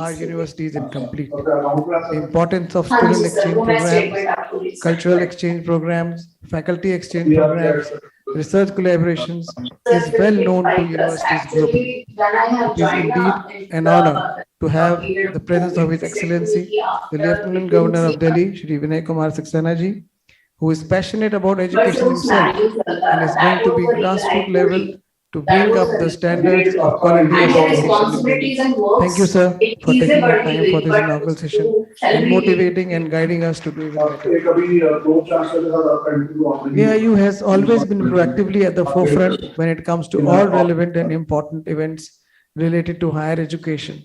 our university is incomplete. The importance of student exchange programs, cultural exchange programs, faculty exchange programs, research collaborations is well known to universities globally. It is indeed an honor to have the presence of His Excellency, the Lieutenant Governor of Delhi, Shri Vinay Kumar Saksena ji, who is passionate about education himself and is going to be grassroots level to bring up the standards of quality of education. Thank you, sir, for taking the time for this inaugural session and motivating and guiding us to do even better. AIU has always been proactively at the forefront when it comes to all relevant and important events related to higher education.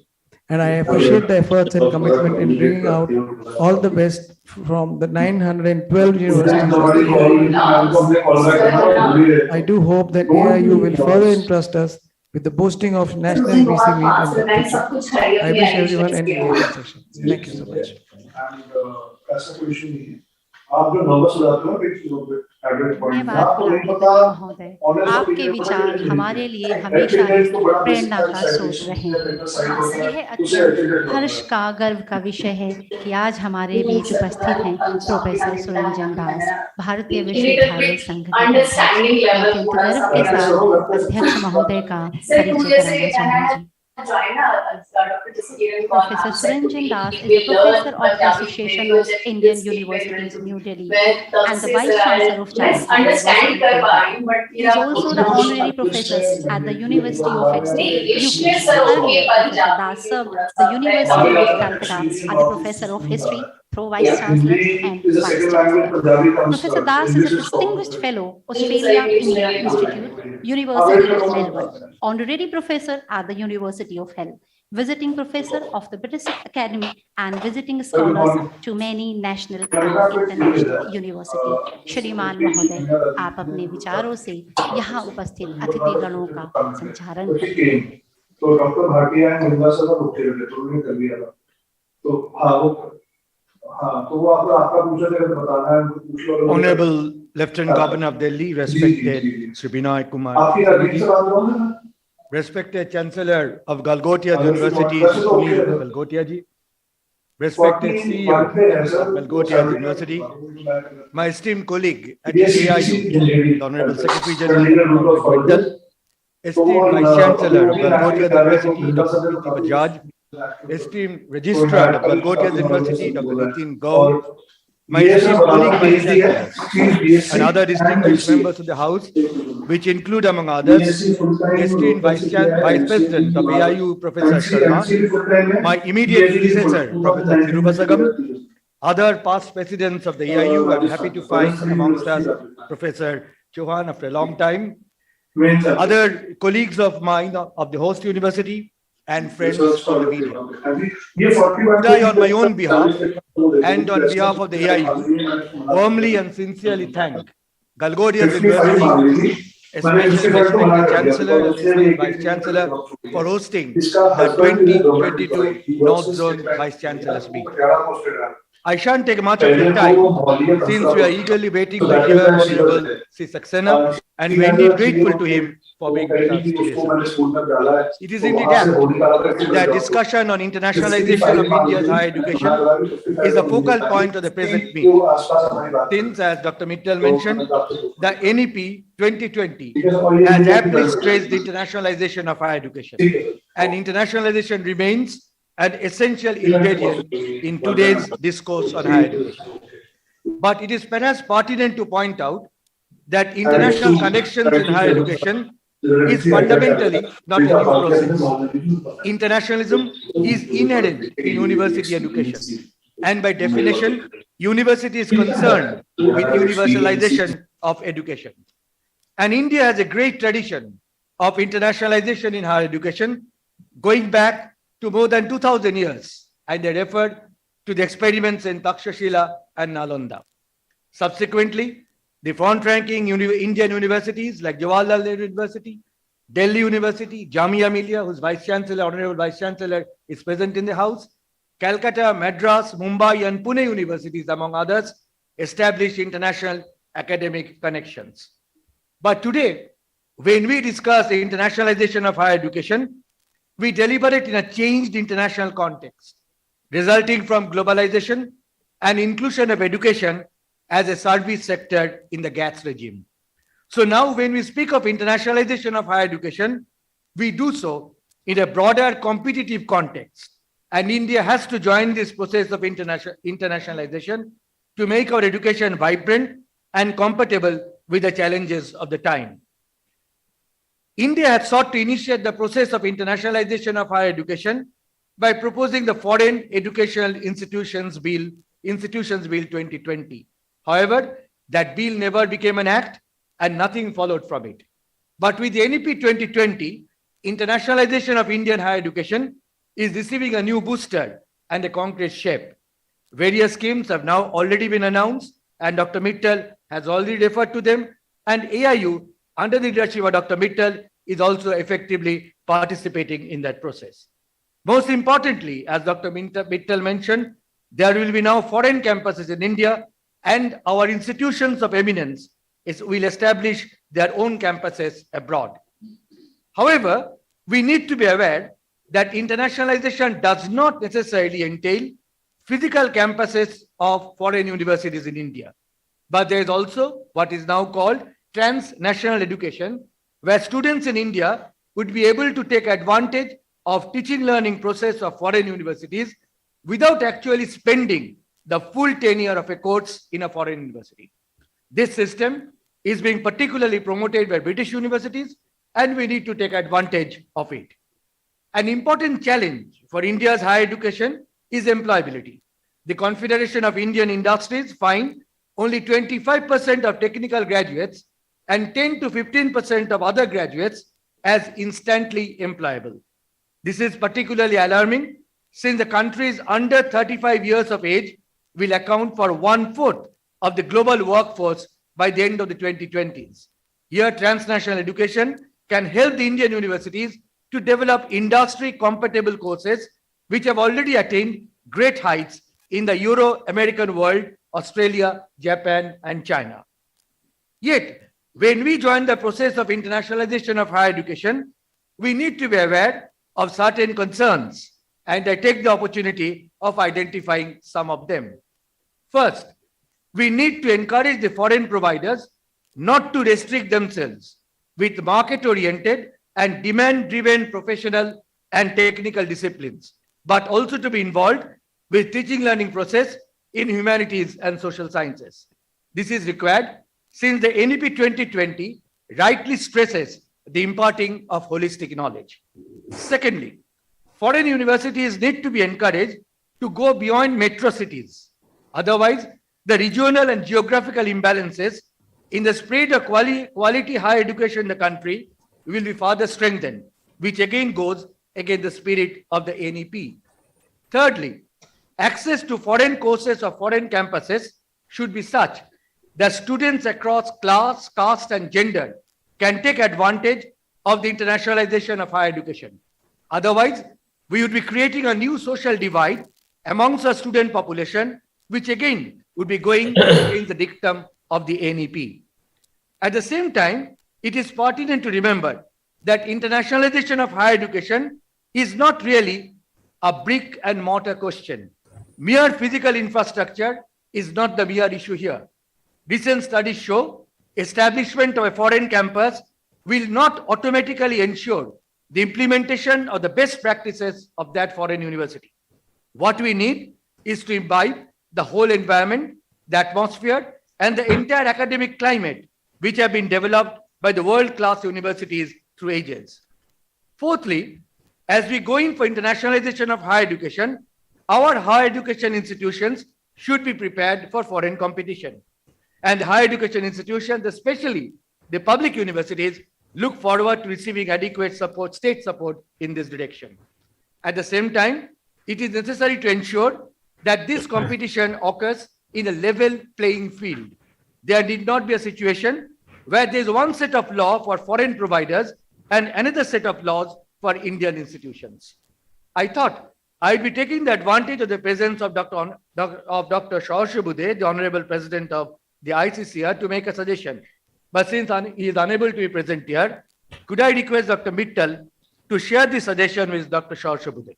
and I appreciate the efforts and commitment in bringing out all the best from the 912 universities of the AIU. I do hope that AIU will further entrust us with the boasting of National BC Meet in the future. I wish everyone an engaging session. Thank you so much. ऐसा कोई issue नहीं है आप जो numbers लगाते हो धन्यवाद महोदय, आपके विचार हमारे लिए हमेशा प्रेरणा का स्रोत रहे। यह अत्यंत हर्ष का, गर्व का विषय है कि आज हमारे बीच उपस्थित हैं प्रोफेसर सुरंजन दास, भारतीय विश्वविद्यालय संघ के अध्यक्ष। अत्यंत गर्व के साथ अध्यक्ष महोदय का परिचय कराना चाहूंगी। Professor Suranjan Das is a professor of the Association of Indian Universities, New Delhi, and the Vice Chancellor of Chandra University. He is also the honorary professor at the University of Exeter, UK. Earlier, Professor Das served the University of Calcutta as a professor of history, Pro-Vice Chancellor and Vice Chancellor. Professor Das is a distinguished fellow, Australia-India Institute, University of Melbourne, honorary professor at the University of Hull, visiting professor of the British Academy and visiting scholars to many national and international universities. श्रीमान महोदय, आप अपने विचारों से यहाँ उपस्थित अतिथिगणों का संचालन करें। तो डॉक्टर भाटिया है, निंदा से तो रुके हुए तो उन्होंने कर लिया था। तो वो आपका पूछा था, बताना है उनको पूछ लो। Honorable Lieutenant Governor of Delhi, respected Sri Vinay Kumar, respected Chancellor of Galgotias University, Galgotia ji, respected CEO of Galgotias University, my esteemed colleague at the AIU, the Honorable Secretary General, esteemed Vice Chancellor of Galgotias University, Dr. Preeti Bajaj, esteemed Registrar of Galgotias University, Dr. Nitin Gaur, my esteemed colleague Vice Chancellors, and other distinguished members of the House, which include, among others, esteemed Vice President of AIU, Professor Sharma, my immediate predecessor, Professor Thirubasagam, other past presidents of the AIU. I'm happy to find amongst us Professor Chauhan after a long time, other colleagues of mine of the host university, and friends from the media. Today, on my own behalf and on behalf of the AIU, warmly and sincerely thank Galgotias University, especially respected Chancellor and Vice Chancellor, for hosting the 2022 North Zone Vice Chancellor's meet. I shan't take much of your time since we are eagerly waiting to hear Honorable Sri Saxena, and we are indeed grateful to him for being with us today. It is indeed apt that discussion on internationalization of India's higher education is the focal point of the present meet. Since, as Dr. Mittal mentioned, the NEP 2020 has aptly stressed the internationalization of higher education, and internationalization remains an essential ingredient in today's discourse on higher education. But it is perhaps pertinent to point out that international connections in higher education is fundamentally not a new process. Internationalism is inherent in university education, and by definition, university is concerned with universalization of education. And India has a great tradition of internationalization in higher education, going back to more than 2000 years, and they referred to the experiments in Takshashila and Nalanda. Subsequently, the front-ranking Indian universities like Jawaharlal University, Delhi University, Jamia Millia, whose Vice Chancellor, Honorable Vice Chancellor, is present in the House, Calcutta, Madras, Mumbai, and Pune universities, among others, established international academic connections. But today, when we discuss the internationalization of higher education, we deliberate in a changed international context, resulting from globalization and inclusion of education as a service sector in the GATS regime. So now when we speak of internationalization of higher education, we do so in a broader competitive context. And India has to join this process of internationalization to make our education vibrant and compatible with the challenges of the time. India has sought to initiate the process of internationalization of higher education by proposing the Foreign Educational Institutions Bill 2020. However, that bill never became an act and nothing followed from it. But with the NEP 2020, internationalization of Indian higher education is receiving a new booster and a concrete shape. Various schemes have now already been announced, and Dr. Mittal has already referred to them, and AIU, under the leadership of Dr. Mittal, is also effectively participating in that process. Most importantly, as Dr. Mittal mentioned, there will be now foreign campuses in India, and our institutions of eminence will establish their own campuses abroad. However, we need to be aware that internationalization does not necessarily entail physical campuses of foreign universities in India. But there is also what is now called transnational education, where students in India would be able to take advantage of teaching learning process of foreign universities without actually spending the full tenure of a course in a foreign university. This system is being particularly promoted by British universities, and we need to take advantage of it. An important challenge for India's higher education is employability. The Confederation of Indian Industries find only 25% of technical graduates and 10 to 15% of other graduates as instantly employable. This is particularly alarming since the countries under 35 years of age will account for 1/4 of the global workforce by the end of the 2020s. Here, transnational education can help the Indian universities to develop industry-compatible courses which have already attained great heights in the Euro-American world, Australia, Japan, and China. Yet, when we join the process of internationalization of higher education, we need to be aware of certain concerns, and I take the opportunity of identifying some of them. First, we need to encourage the foreign providers not to restrict themselves with market-oriented and demand-driven professional and technical disciplines, but also to be involved with teaching learning process in humanities and social sciences. This is required since the NEP 2020 rightly stresses the imparting of holistic knowledge. Secondly, foreign universities need to be encouraged to go beyond metro cities. Otherwise, the regional and geographical imbalances in the spread of quality higher education in the country will be further strengthened, which again goes against the spirit of the NEP. Thirdly, access to foreign courses or foreign campuses should be such that students across class, caste, and gender can take advantage of the internationalization of higher education. Otherwise, we would be creating a new social divide amongst our student population, which again would be going against the dictum of the NEP. At the same time, it is pertinent to remember that internationalization of higher education is not really a brick and mortar question. Mere physical infrastructure is not the mere issue here. Recent studies show establishment of a foreign campus will not automatically ensure the implementation of the best practices of that foreign university. What we need is to imbibe the whole environment, the atmosphere, and the entire academic climate which have been developed by the world-class universities through ages. Fourthly, as we go in for internationalization of higher education, our higher education institutions should be prepared for foreign competition. And higher education institutions, especially the public universities, look forward to receiving adequate support, state support in this direction. At the same time, it is necessary to ensure that this competition occurs in a level playing field. There need not be a situation where there is one set of law for foreign providers and another set of laws for Indian institutions. I thought I'd be taking the advantage of the presence of Dr. Saurabh Bude, the Honorable President of the ICCR, to make a suggestion. But since he is unable to be present here, could I request Dr. Mittal to share this suggestion with Dr. Saurabh Bude?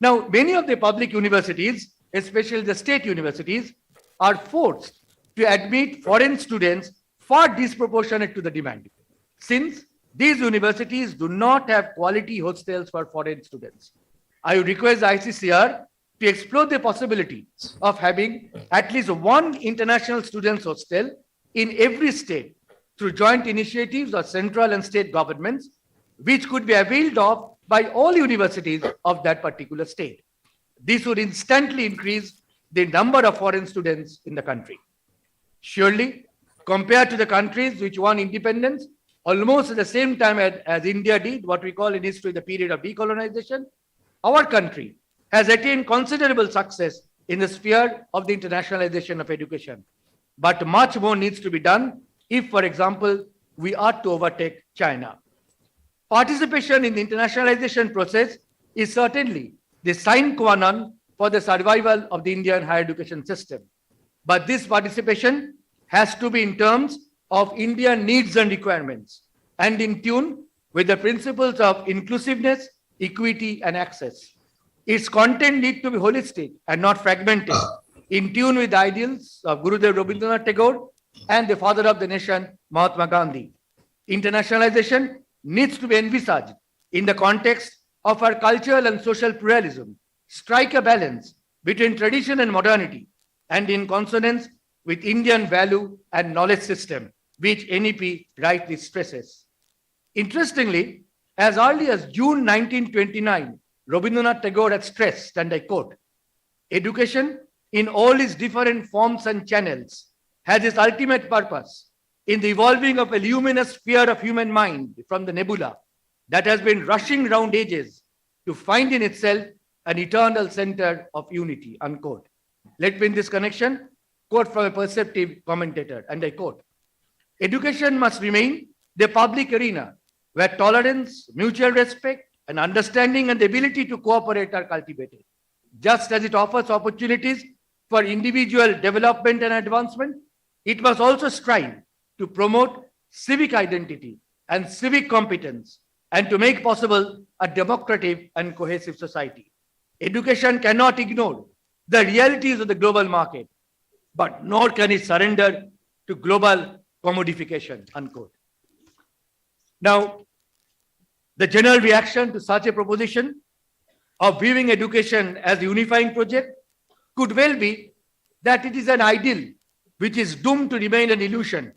Now, many of the public universities, especially the state universities, are forced to admit foreign students far disproportionate to the demand, since these universities do not have quality hostels for foreign students. I would request the ICCR to explore the possibility of having at least one international students hostel in every state through joint initiatives of central and state governments, which could be availed of by all universities of that particular state. This would instantly increase the number of foreign students in the country. Surely, compared to the countries which won independence almost at the same time as India did, what we call in history the period of decolonization, our country has attained considerable success in the sphere of the internationalization of education. But much more needs to be done if, for example, we are to overtake China. Participation in the internationalization process is certainly the sine qua non for the survival of the Indian higher education system. But this participation has to be in terms of Indian needs and requirements and in tune with the principles of inclusiveness, equity, and access. Its content needs to be holistic and not fragmented, in tune with the ideals of Gurudev Rabindranath Tagore and the father of the nation, Mahatma Gandhi. Internationalization needs to be envisaged in the context of our cultural and social pluralism, strike a balance between tradition and modernity, and in consonance with Indian value and knowledge system, which NEP rightly stresses. Interestingly, as early as June 1929, Rabindranath Tagore had stressed, and I quote, "Education in all its different forms and channels has its ultimate purpose in the evolving of a luminous sphere of human mind from the nebula that has been rushing round ages to find in itself an eternal center of unity," unquote. Let me in this connection quote from a perceptive commentator, and I quote, "Education must remain the public arena where tolerance, mutual respect, and understanding and the ability to cooperate are cultivated. Just as it offers opportunities for individual development and advancement, it must also strive to promote civic identity and civic competence and to make possible a democratic and cohesive society. Education cannot ignore the realities of the global market, but nor can it surrender to global commodification," unquote. Now, the general reaction to such a proposition of viewing education as a unifying project could well be that it is an ideal which is doomed to remain an illusion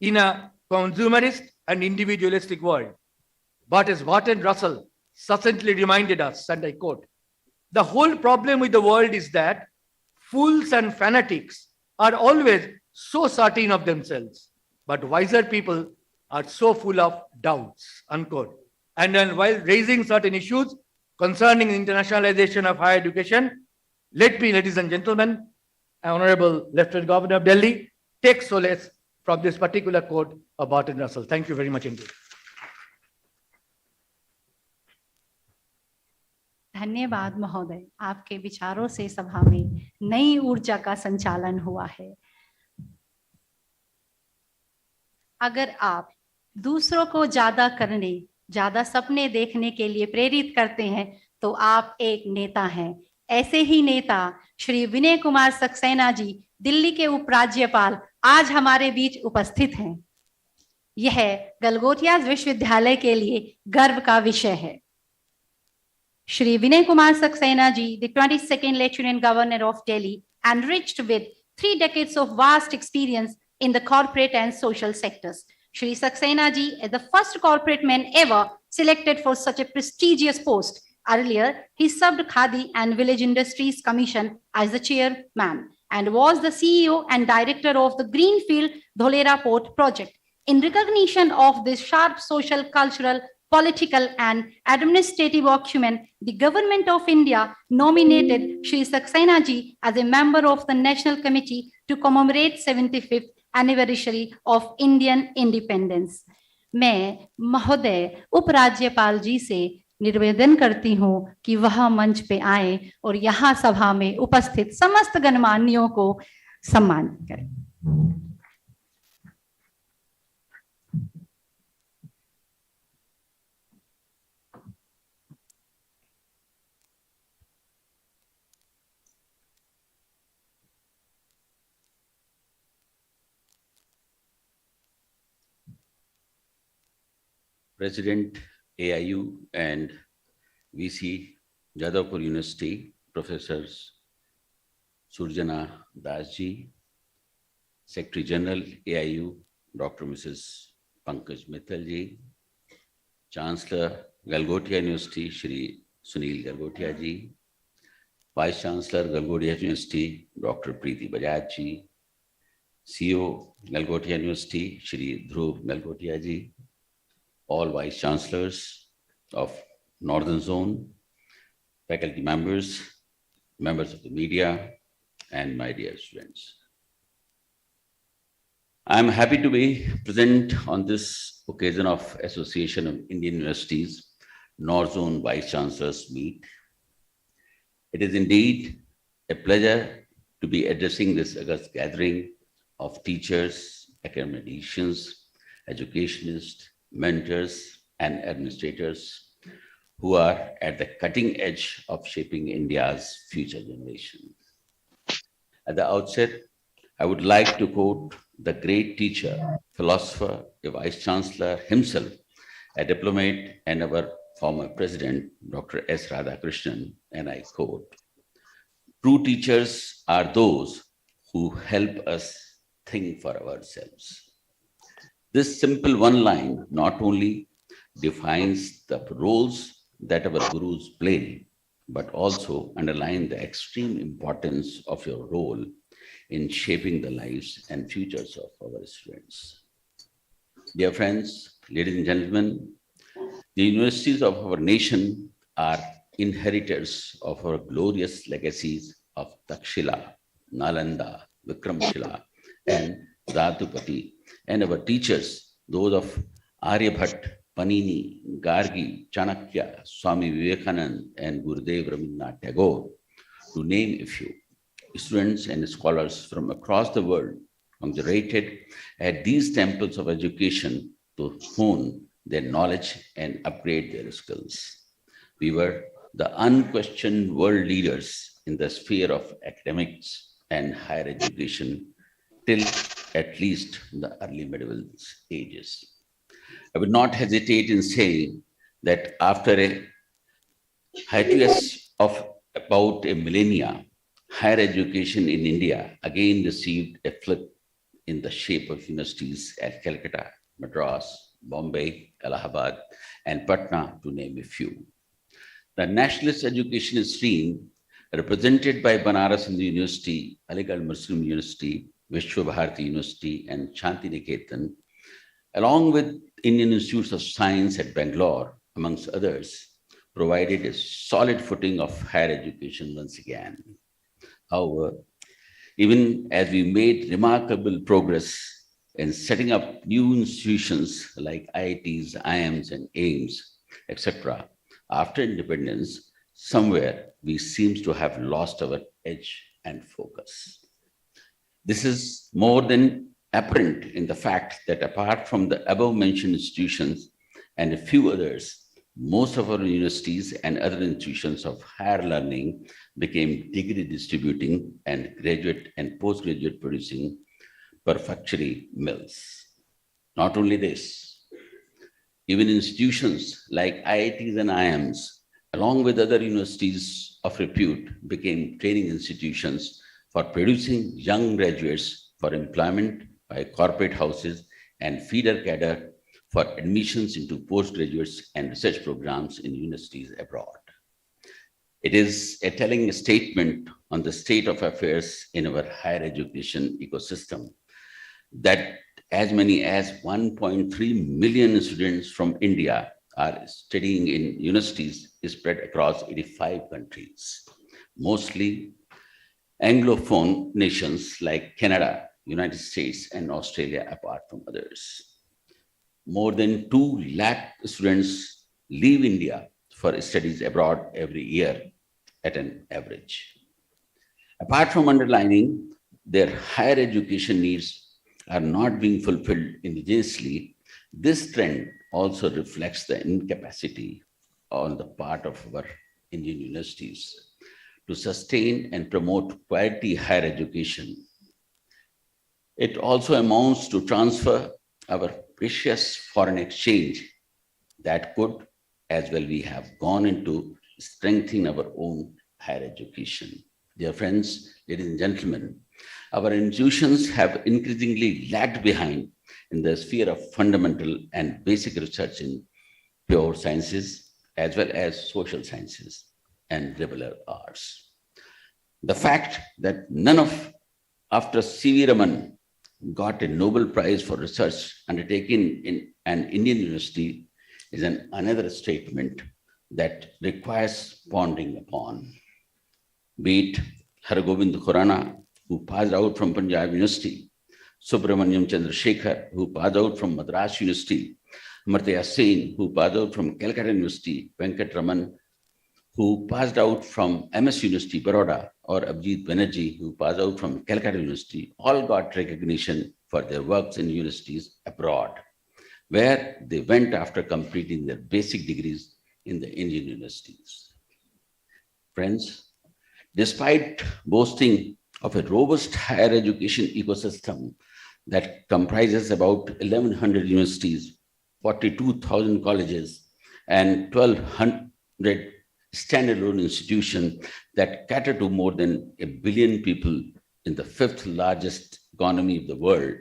in a consumerist and individualistic world. But as Barton Russell succinctly reminded us, and I quote, "The whole problem with the world is that fools and fanatics are always so certain of themselves, but wiser people are so full of doubts," unquote. And then while raising certain issues concerning the internationalization of higher education, let me, ladies and gentlemen, Honorable Lieutenant Governor of Delhi, take solace from this particular quote of Barton Russell. Thank you very much indeed. धन्यवाद महोदय, आपके विचारों से सभा में नई ऊर्जा का संचालन हुआ है। अगर आप दूसरों को ज्यादा करने, ज्यादा सपने देखने के लिए प्रेरित करते हैं तो आप एक नेता हैं। ऐसे ही नेता श्री विनय कुमार सक्सेना जी, दिल्ली के उपराज्यपाल, आज हमारे बीच उपस्थित हैं। यह गलगोटियास विश्वविद्यालय के लिए गर्व का विषय है। Shri Vinay Kumar Saxena ji, the 22nd Lieutenant Governor of Delhi, enriched with 3 decades of vast experience in the corporate and social sectors. Shri Saxena ji is the first corporate man ever selected for such a prestigious post. Earlier, he served Khadi and Village Industries Commission as the chairman and was the CEO and director of the Greenfield Dholera Port project. In recognition of this sharp social, cultural, political and administrative acumen, the Government of India nominated Shri Saxena ji as a member of the National Committee to commemorate 75th anniversary of Indian independence. मैं महोदय उपराज्यपाल जी से निवेदन करती हूं कि वह मंच पे आए और यहाँ सभा में उपस्थित समस्त गणमान्यों को सम्मानित करें। President AIU and VC Jadavpur University, Professors Surjana Das ji, Secretary General AIU, Dr. Mrs. Pankaj Mittal ji, Chancellor Galgotias University, Shri Sunil Galgotias ji, Vice Chancellor Galgotias University, Dr. Preeti Bajaj ji, CEO Galgotias University, Shri Dhruv Galgotias ji, all Vice Chancellors of Northern Zone, faculty members, members of the media, and my dear students. I'm happy to be present on this occasion of Association of Indian Universities North Zone Vice Chancellors Meet. It is indeed a pleasure to be addressing this august gathering of teachers, academicians, educationists, mentors, and administrators who are at the cutting edge of shaping India's future generation. At the outset, I would like to quote the great teacher, philosopher, a vice chancellor himself, a diplomat, and our former president, Dr. S. Radhakrishnan, and I quote, "True teachers are those who help us think for ourselves." This simple one line not only defines the roles that our gurus play, but also underlines the extreme importance of your role in shaping the lives and futures of our students. Dear friends, ladies and gentlemen, the universities of our nation are inheritors of our glorious legacies of Takshila, Nalanda, Vikramshila, and Dhatupati, and our teachers, those of Aryabhat, Panini, Gargi, Chanakya, Swami Vivekanand, and Gurudev Rabindranath Tagore, to name a few. Students and scholars from across the world congregated at these temples of education to hone their knowledge and upgrade their skills. We were the unquestioned world leaders in the sphere of academics and higher education till at least the early medieval ages. I would not hesitate in saying that after a hiatus of about a millennia, higher education in India again received a flip in the shape of universities at Calcutta, Madras, Bombay, Allahabad, and Patna, to name a few. The nationalist education stream, represented by Banaras Hindu University, Aligarh Muslim University, Vishwa Bharati University, and Shanti Niketan, along with Indian Institutes of Science at Bangalore, amongst others, provided a solid footing of higher education once again. However, even as we made remarkable progress in setting up new institutions like IITs, IIMs, and AIMS, etc., after independence, somewhere we seem to have lost our edge and focus. This is more than apparent in the fact that apart from the above-mentioned institutions and a few others, most of our universities and other institutions of higher learning became degree distributing and graduate and postgraduate producing perfectionary mills. Not only this, even institutions like IITs and IIMs, along with other universities of repute, became training institutions for producing young graduates for employment by corporate houses and feeder cadre for admissions into postgraduates and research programs in universities abroad. It is a telling statement on the state of affairs in our higher education ecosystem that as many as 1.3 million students from India are studying in universities spread across 85 countries, mostly Anglophone nations like Canada, United States, and Australia, apart from others. More than 2 lakh students leave India for studies abroad every year at an average. Apart from underlining their higher education needs are not being fulfilled indigenously, this trend also reflects the incapacity on the part of our Indian universities to sustain and promote quality higher education. It also amounts to transfer our precious foreign exchange that could, as well we have gone into strengthening our own higher education. Dear friends, ladies and gentlemen, our institutions have increasingly lagged behind in the sphere of fundamental and basic research in pure sciences, as well as social sciences and liberal arts. The fact that none of, after C.V. Raman got a Nobel Prize for research undertaken in an Indian university is another statement that requires pondering upon. Be it Hargobind Khurana, who passed out from Punjab University, Subramaniam Chandrasekhar, who passed out from Madras University, Amartya Sen, who passed out from Calcutta University, Venkat Raman, who passed out from MS University, Baroda, or Abhijit Banerjee, who passed out from Calcutta University, all got recognition for their works in universities abroad, where they went after completing their basic degrees in the Indian universities. Friends, despite boasting of a robust higher education ecosystem that comprises about 1,100 universities, 42,000 colleges, and 1,200 standalone institutions that cater to more than 1 billion people in the 5th largest economy of the world,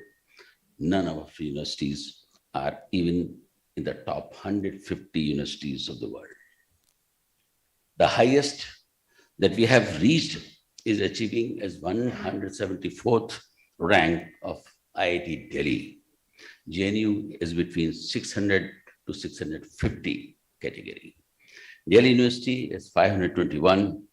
none of our universities are even in the top 150 universities of the world. The highest that we have reached is achieving as 174th rank of IIT Delhi. JNU is between 600 to 650 category. Delhi University is 521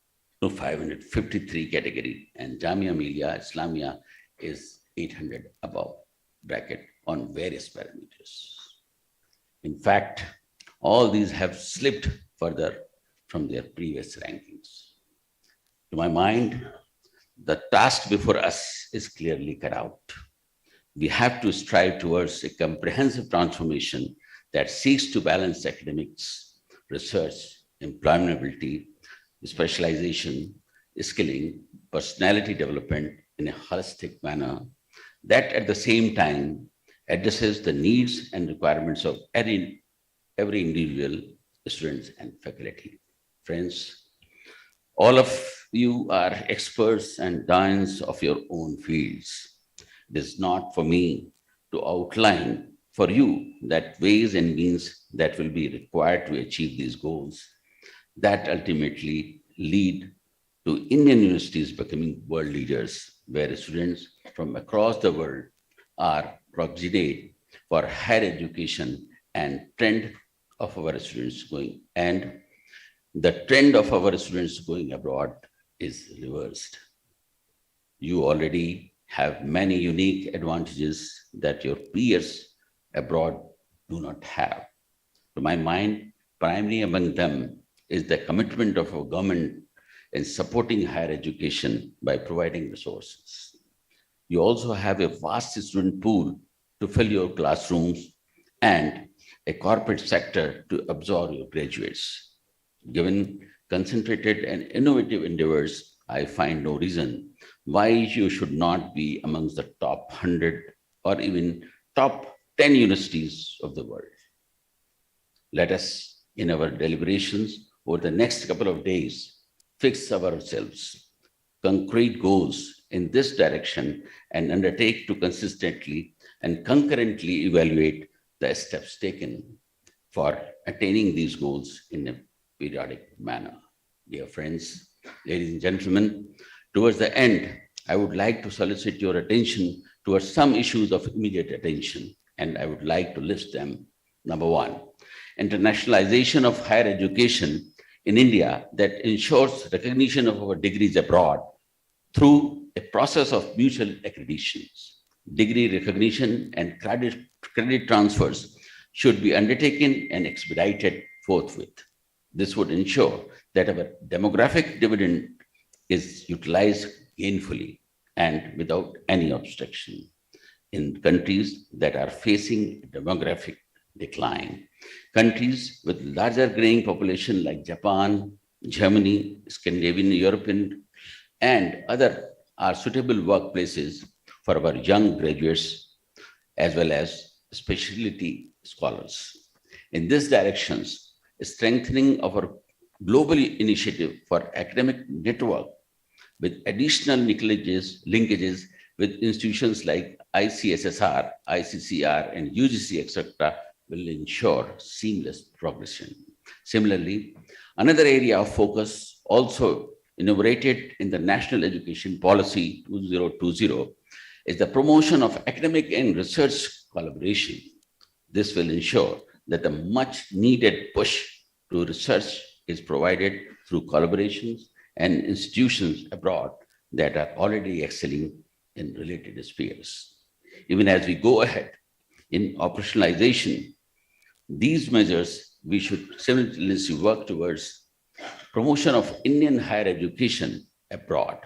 to 553 category, and Jamia Millia Islamia is 800 above bracket on various parameters. In fact, all these have slipped further from their previous rankings. To my mind, the task before us is clearly cut out. We have to strive towards a comprehensive transformation that seeks to balance academics, research, employability, specialization, skilling, personality development in a holistic manner that at the same time addresses the needs and requirements of every individual, students and faculty. Friends, all of you are experts and doyens of your own fields. It is not for me to outline for you that ways and means that will be required to achieve these goals that ultimately lead to Indian universities becoming world leaders, where students from across the world are proximate for higher education and trend of our students going, and the trend of our students going abroad is reversed. You already have many unique advantages that your peers abroad do not have. To my mind, primary among them is the commitment of our government in supporting higher education by providing resources. You also have a vast student pool to fill your classrooms and a corporate sector to absorb your graduates. Given concentrated and innovative endeavors, I find no reason why you should not be amongst the top 100 or even top 10 universities of the world. Let us, in our deliberations over the next couple of days, fix ourselves concrete goals in this direction and undertake to consistently and concurrently evaluate the steps taken for attaining these goals in a periodic manner. Dear friends, ladies and gentlemen, towards the end, I would like to solicit your attention towards some issues of immediate attention, and I would like to list them. Number one, internationalization of higher education in India that ensures recognition of our degrees abroad through a process of mutual accreditations. Degree recognition and credit transfers should be undertaken and expedited forthwith. This would ensure that our demographic dividend is utilized gainfully and without any obstruction. In countries that are facing demographic decline, countries with larger graying population like Japan, Germany, Scandinavian, European, and other are suitable workplaces for our young graduates as well as specialty scholars. In these directions, strengthening of our global initiative for academic network with additional linkages with institutions like ICSSR, ICCR, and UGC, etc., will ensure seamless progression. Similarly, another area of focus also enumerated in the National Education Policy 2020 is the promotion of academic and research collaboration. This will ensure that the much needed push to research is provided through collaborations and institutions abroad that are already excelling in related spheres. Even as we go ahead in operationalization, these measures, we should simultaneously work towards promotion of Indian higher education abroad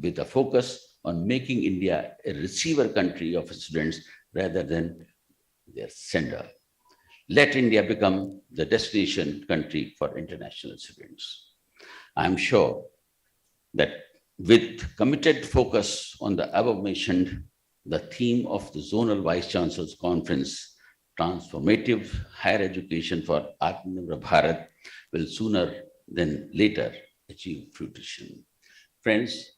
with a focus on making India a receiver country of students rather than their sender. Let India become the destination country for international students. I'm sure that with committed focus on the above mentioned, the theme of the Zonal Vice Chancellors Conference, Transformative Higher Education for Atmanirbhar Bharat, will sooner than later achieve fruition. Friends,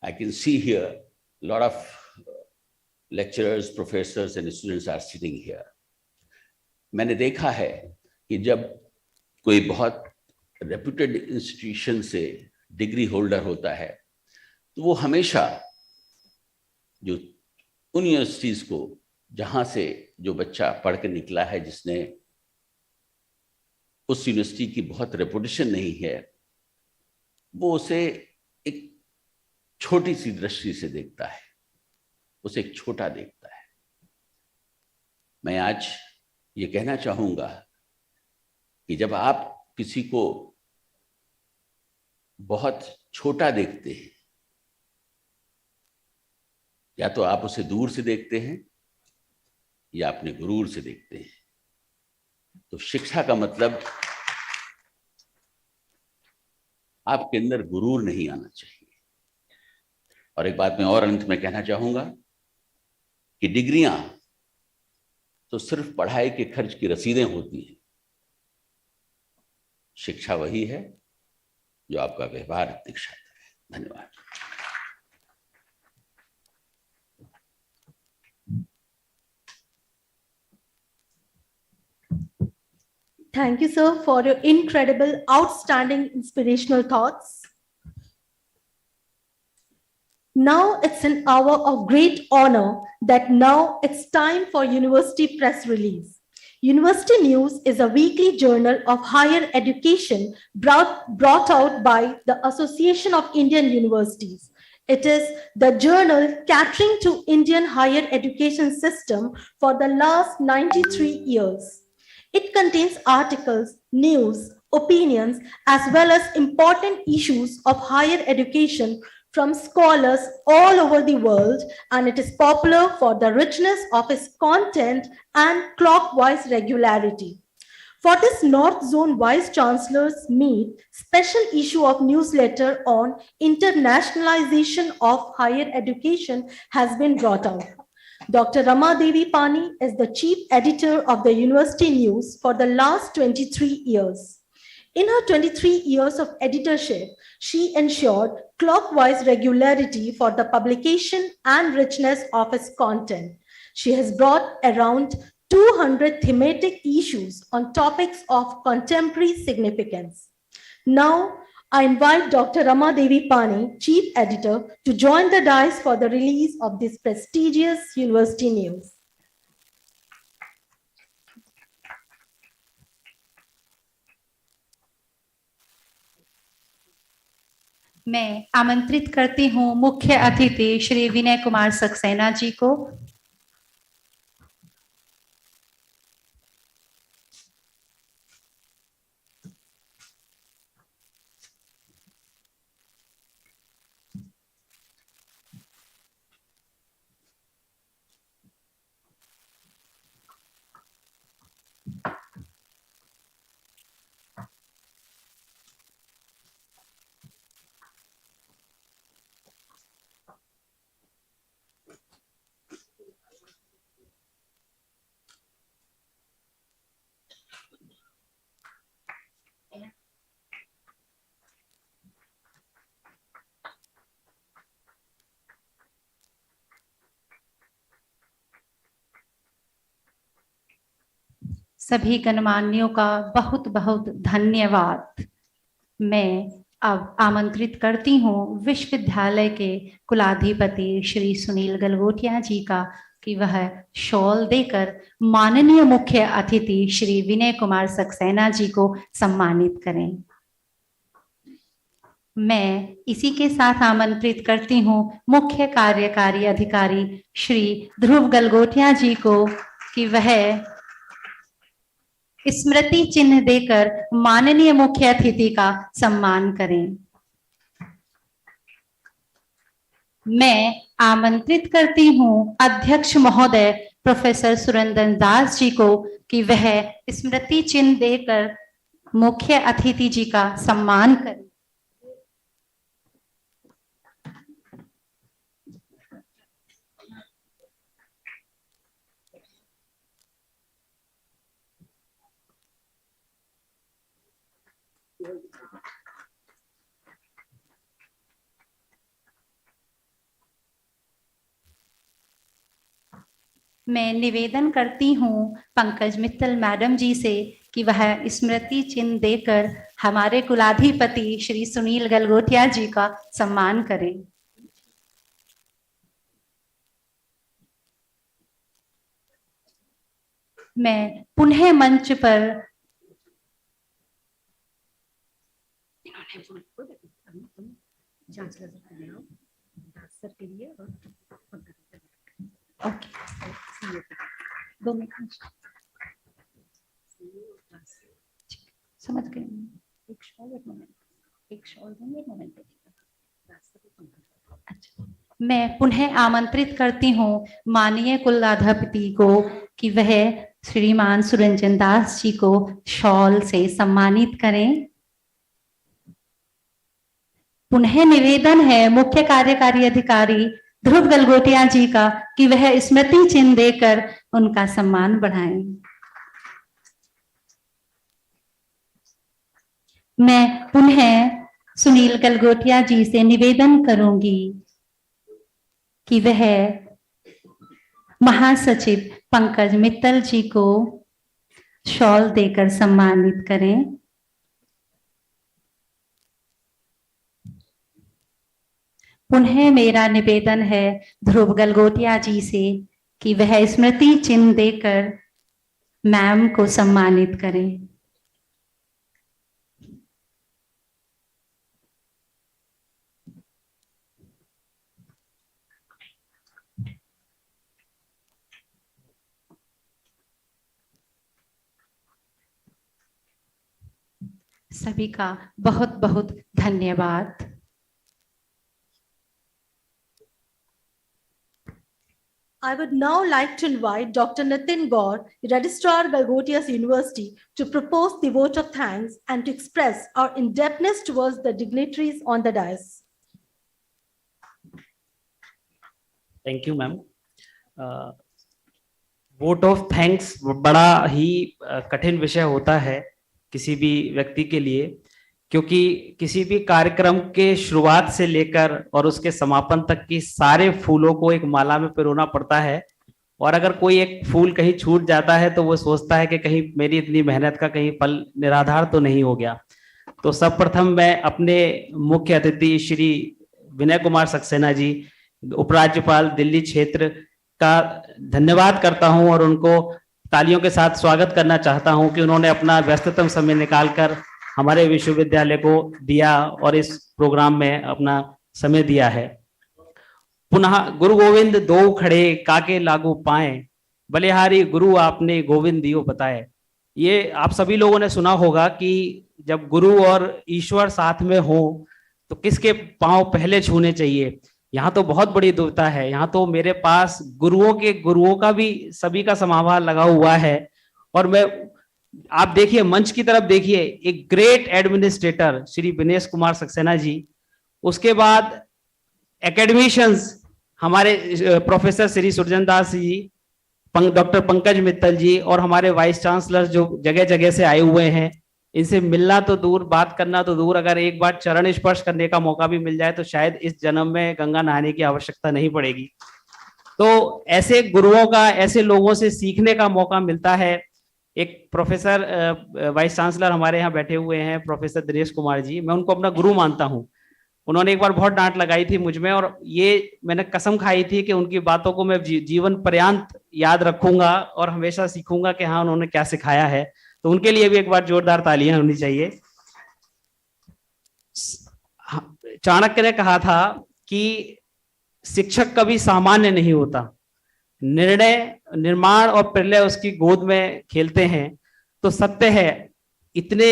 I can see here a lot of lecturers, professors, and students are sitting here. मैंने देखा है कि जब कोई बहुत reputed institution से degree holder होता है तो वो हमेशा जो उन यूनिवर्सिटीज को जहां से जो बच्चा पढ़ के निकला है, जिसने उस यूनिवर्सिटी की बहुत रेपुटेशन नहीं है, वो उसे एक छोटी सी दृष्टि से देखता है, उसे एक छोटा देखता है। मैं आज ये कहना चाहूंगा कि जब आप किसी को बहुत छोटा देखते हैं, या तो आप उसे दूर से देखते हैं या अपने गुरूर से देखते हैं। तो शिक्षा का मतलब आपके अंदर गुरूर नहीं आना चाहिए। और एक बात मैं और अंत में कहना चाहूंगा कि डिग्रियां तो सिर्फ पढ़ाई के खर्च की रसीदें होती हैं। शिक्षा वही है जो आपका व्यवहार दिखाता है। धन्यवाद। Thank you, sir, for your incredible, outstanding, inspirational thoughts. Now it's an hour of great honor that now it's time for University Press Release. University News is a weekly journal of higher education brought out by the Association of Indian Universities. It is the journal catering to Indian higher education system for the last 93 years. It contains articles, news, opinions, as well as important issues of higher education from scholars all over the world, and it is popular for the richness of its content and clockwise regularity. For this North Zone Vice Chancellors Meet, special issue of newsletter on internationalization of higher education has been brought out. Dr. Rama Devi Pani is the chief editor of the University News for the last 23 years. In her 23 years of editorship, she ensured clockwise regularity for the publication and richness of its content. She has brought around 200 thematic issues on topics of contemporary significance. Now, I invite Dr. Rama Devi Pani, Chief Editor, to join the dais for the release of this prestigious University News. मैं आमंत्रित करती हूं मुख्य अतिथि श्री विनय कुमार सक्सेना जी को। सभी गणमान्यों का बहुत बहुत धन्यवाद। मैं अब आमंत्रित करती हूं विश्वविद्यालय के कुलाधिपति श्री सुनील गलगोटिया जी का कि वह शॉल देकर माननीय मुख्य अतिथि श्री विनय कुमार सक्सेना जी को सम्मानित करें। मैं इसी के साथ आमंत्रित करती हूँ मुख्य कार्यकारी अधिकारी श्री ध्रुव गलगोटिया जी को कि वह स्मृति चिन्ह देकर माननीय मुख्य अतिथि का सम्मान करें। मैं आमंत्रित करती हूँ अध्यक्ष महोदय प्रोफेसर सुरंजन दास जी को कि वह स्मृति चिन्ह देकर मुख्य अतिथि जी का सम्मान करें। मैं निवेदन करती हूँ पंकज मित्तल मैडम जी से कि वह स्मृति चिन्ह देकर हमारे कुलाधिपति श्री सुनील गलगोटिया जी का सम्मान करें। मैं पुनः मंच पर समझ गए। अच्छा, मैं पुनः आमंत्रित करती हूँ माननीय कुलाधिपति को कि वह श्रीमान सुरंजन दास जी को शॉल से सम्मानित करें। पुनः निवेदन है मुख्य कार्यकारी अधिकारी ध्रुव गलगोटिया जी का कि वह स्मृति चिन्ह देकर उनका सम्मान बढ़ाएं। मैं पुनः सुनील गलगोटिया जी से निवेदन करूंगी कि वह महासचिव पंकज मित्तल जी को शॉल देकर सम्मानित करें। पुनः मेरा निवेदन है ध्रुव गलगोटिया जी से कि वह स्मृति चिन्ह देकर मैम को सम्मानित करें। सभी का बहुत बहुत धन्यवाद। I would now like to invite Dr. Nitin Gaur, Registrar Galgotias University, to propose the vote of thanks and to express our indebtedness towards the dignitaries on the dais. Thank you, ma'am. Vote of thanks बड़ा ही कठिन विषय होता है किसी भी व्यक्ति के लिए, क्योंकि किसी भी कार्यक्रम के शुरुआत से लेकर और उसके समापन तक की सारे फूलों को एक माला में पिरोना पड़ता है, और अगर कोई एक फूल कहीं छूट जाता है तो वो सोचता है कि कहीं मेरी इतनी मेहनत का कहीं फल निराधार तो नहीं हो गया। तो सर्वप्रथम मैं अपने मुख्य अतिथि श्री विनय कुमार सक्सेना जी, उपराज्यपाल दिल्ली क्षेत्र का धन्यवाद करता हूं और उनको तालियों के साथ स्वागत करना चाहता हूं कि उन्होंने अपना व्यस्ततम समय निकालकर हमारे विश्वविद्यालय को दिया और इस प्रोग्राम में अपना समय दिया है। पुनः गुरु गोविंद दो खड़े काके लागू पाए, बलिहारी गुरु आपने गोविंद दियो बताए। ये आप सभी लोगों ने सुना होगा कि जब गुरु और ईश्वर साथ में हो तो किसके पांव पहले छूने चाहिए। यहाँ तो बहुत बड़ी दुविधा है। यहाँ तो मेरे पास गुरुओं का भी सभी का समावार लगा हुआ है, और मैं आप देखिए मंच की तरफ देखिए, एक ग्रेट एडमिनिस्ट्रेटर श्री विनय कुमार सक्सेना जी, उसके बाद एकेडमिशियंस हमारे प्रोफेसर श्री सुरजन दास जी, डॉक्टर पंकज मित्तल जी, और हमारे वाइस चांसलर जो जगह जगह से आए हुए हैं। इनसे मिलना तो दूर, बात करना तो दूर, अगर एक बार चरण स्पर्श करने का मौका भी मिल जाए तो शायद इस जन्म में गंगा नहाने की आवश्यकता नहीं पड़ेगी। तो ऐसे गुरुओं का, ऐसे लोगों से सीखने का मौका मिलता है। एक प्रोफेसर वाइस चांसलर हमारे यहाँ बैठे हुए हैं, प्रोफेसर दिनेश कुमार जी, मैं उनको अपना गुरु मानता हूँ। उन्होंने एक बार बहुत डांट लगाई थी मुझ में, और ये मैंने कसम खाई थी कि उनकी बातों को मैं जीवन पर्यंत याद रखूंगा और हमेशा सीखूंगा कि हाँ उन्होंने क्या सिखाया है। तो उनके लिए भी एक बार जोरदार तालियां होनी चाहिए। चाणक्य ने कहा था कि शिक्षक कभी सामान्य नहीं होता, निर्णय, निर्माण और प्रलय उसकी गोद में खेलते हैं। तो सत्य है, इतने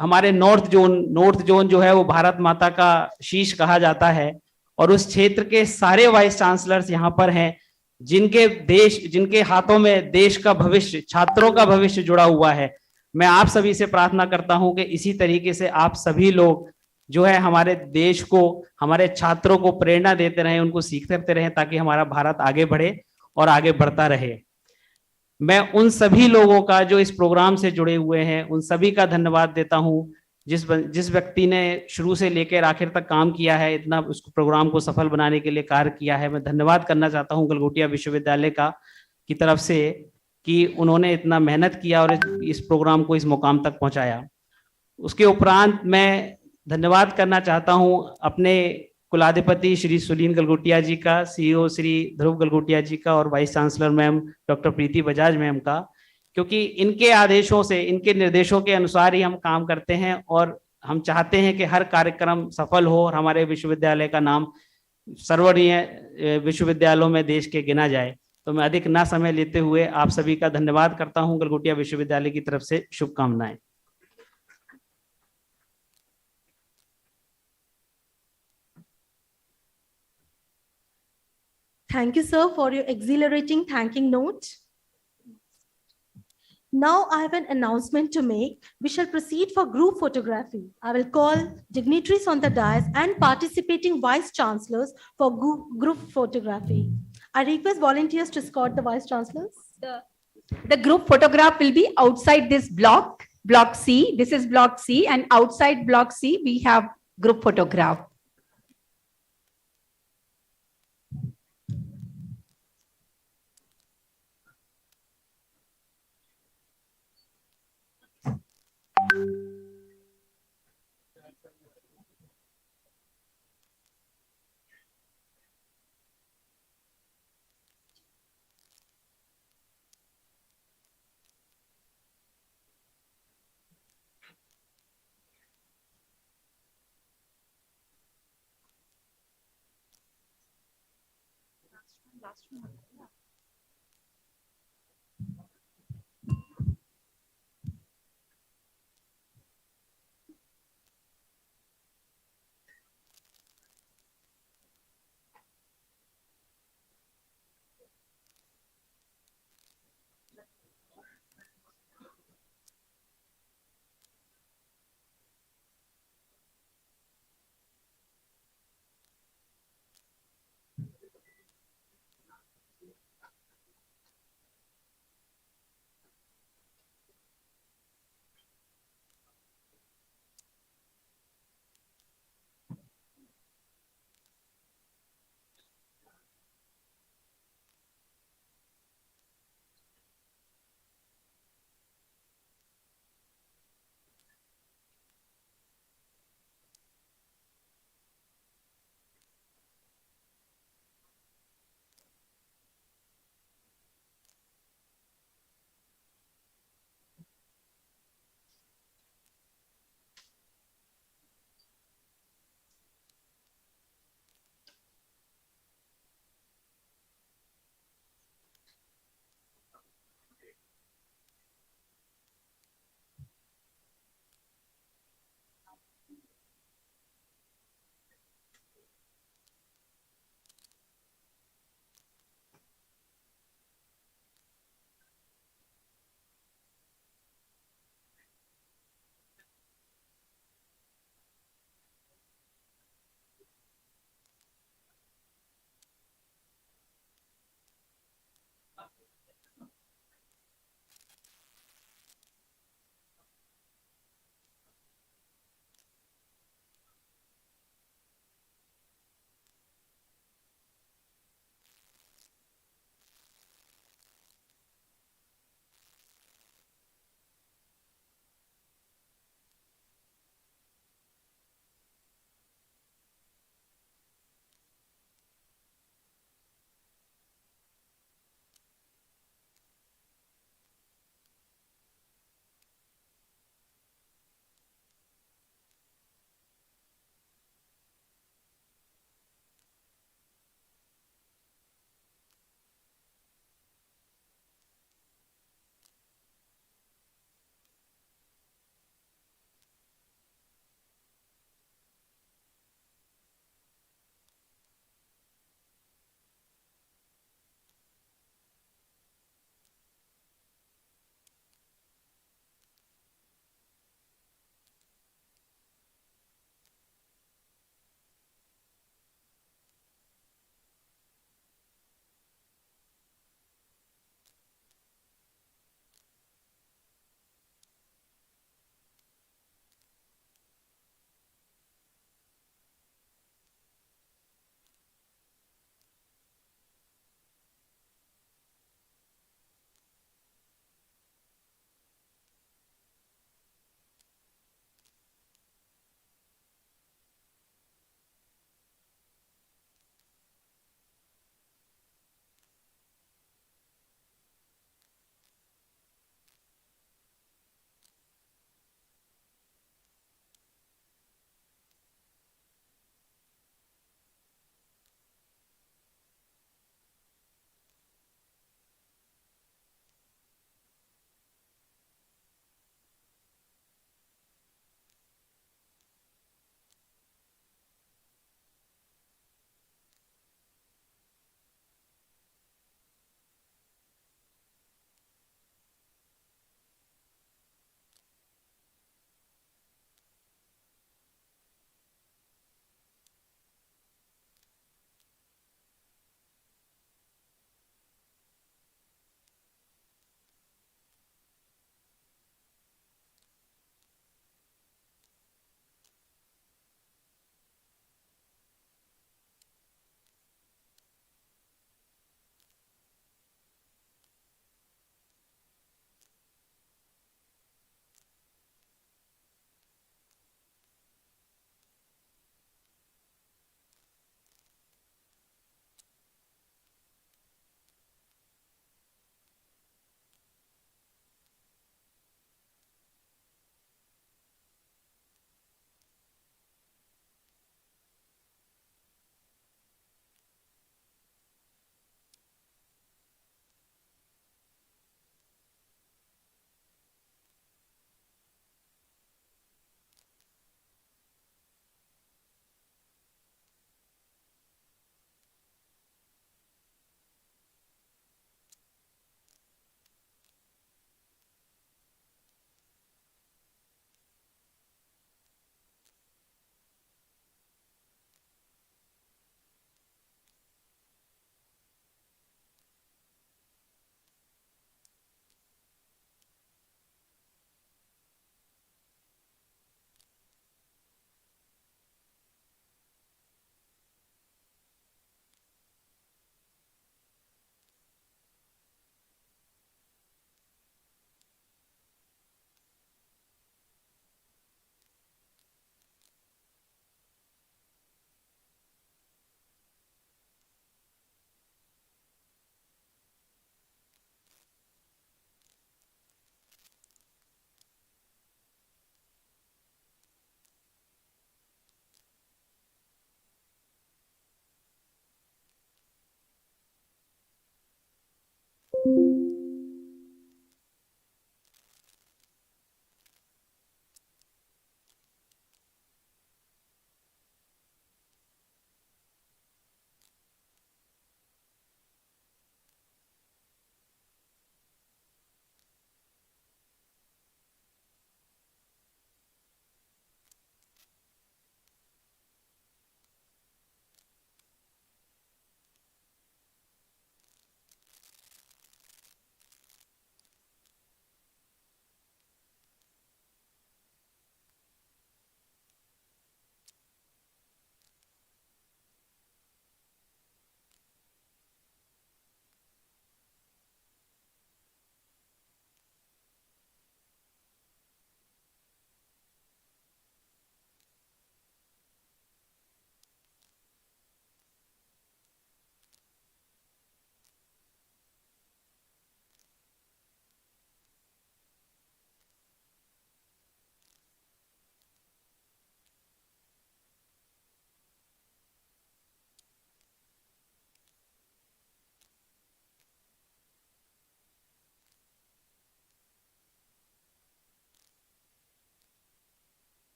हमारे नॉर्थ जोन जो है वो भारत माता का शीश कहा जाता है, और उस क्षेत्र के सारे वाइस चांसलर्स यहाँ पर हैं जिनके हाथों में देश का भविष्य, छात्रों का भविष्य जुड़ा हुआ है। मैं आप सभी से प्रार्थना करता हूं कि इसी तरीके से आप सभी लोग जो है हमारे देश को, हमारे छात्रों को प्रेरणा देते रहें, उनको सीखते रहें, ताकि हमारा भारत आगे बढ़े और आगे बढ़ता रहे। मैं उन सभी लोगों का जो इस प्रोग्राम से जुड़े हुए हैं, उन सभी का धन्यवाद देता हूं, जिस व्यक्ति ने शुरू से लेकर आखिर तक काम किया है, इतना उस प्रोग्राम को सफल बनाने के लिए कार्य किया है। मैं धन्यवाद करना चाहता हूं गलगोटिया विश्वविद्यालय की तरफ से कि उन्होंने इतना मेहनत किया और इस प्रोग्राम को इस मुकाम तक पहुंचाया। उसके उपरांत मैं धन्यवाद करना चाहता हूं अपने कुलाधिपति श्री सुनील गलगोटिया जी का, सीईओ श्री ध्रुव गलगोटिया जी का, और vice chancellor ma'am doctor Preeti Bajaj ma'am का, क्योंकि इनके आदेशों से, इनके निर्देशों के अनुसार ही हम काम करते हैं, और हम चाहते हैं कि हर कार्यक्रम सफल हो और हमारे विश्वविद्यालय का नाम सर्वरणीय विश्वविद्यालयों में देश के गिना जाए। तो मैं अधिक ना समय लेते हुए आप सभी का धन्यवाद करता हूं। गलगोटिया विश्वविद्यालय की तरफ से शुभकामनाएं। Thank you, sir, for your exhilarating thanking note. Now I have an announcement to make. We shall proceed for group photography. I will call dignitaries on the dais and participating vice chancellors for group photography. I request volunteers to escort the vice chancellors. The group photograph will be outside this block C. This is block C, and outside block C we have group photograph. Last one.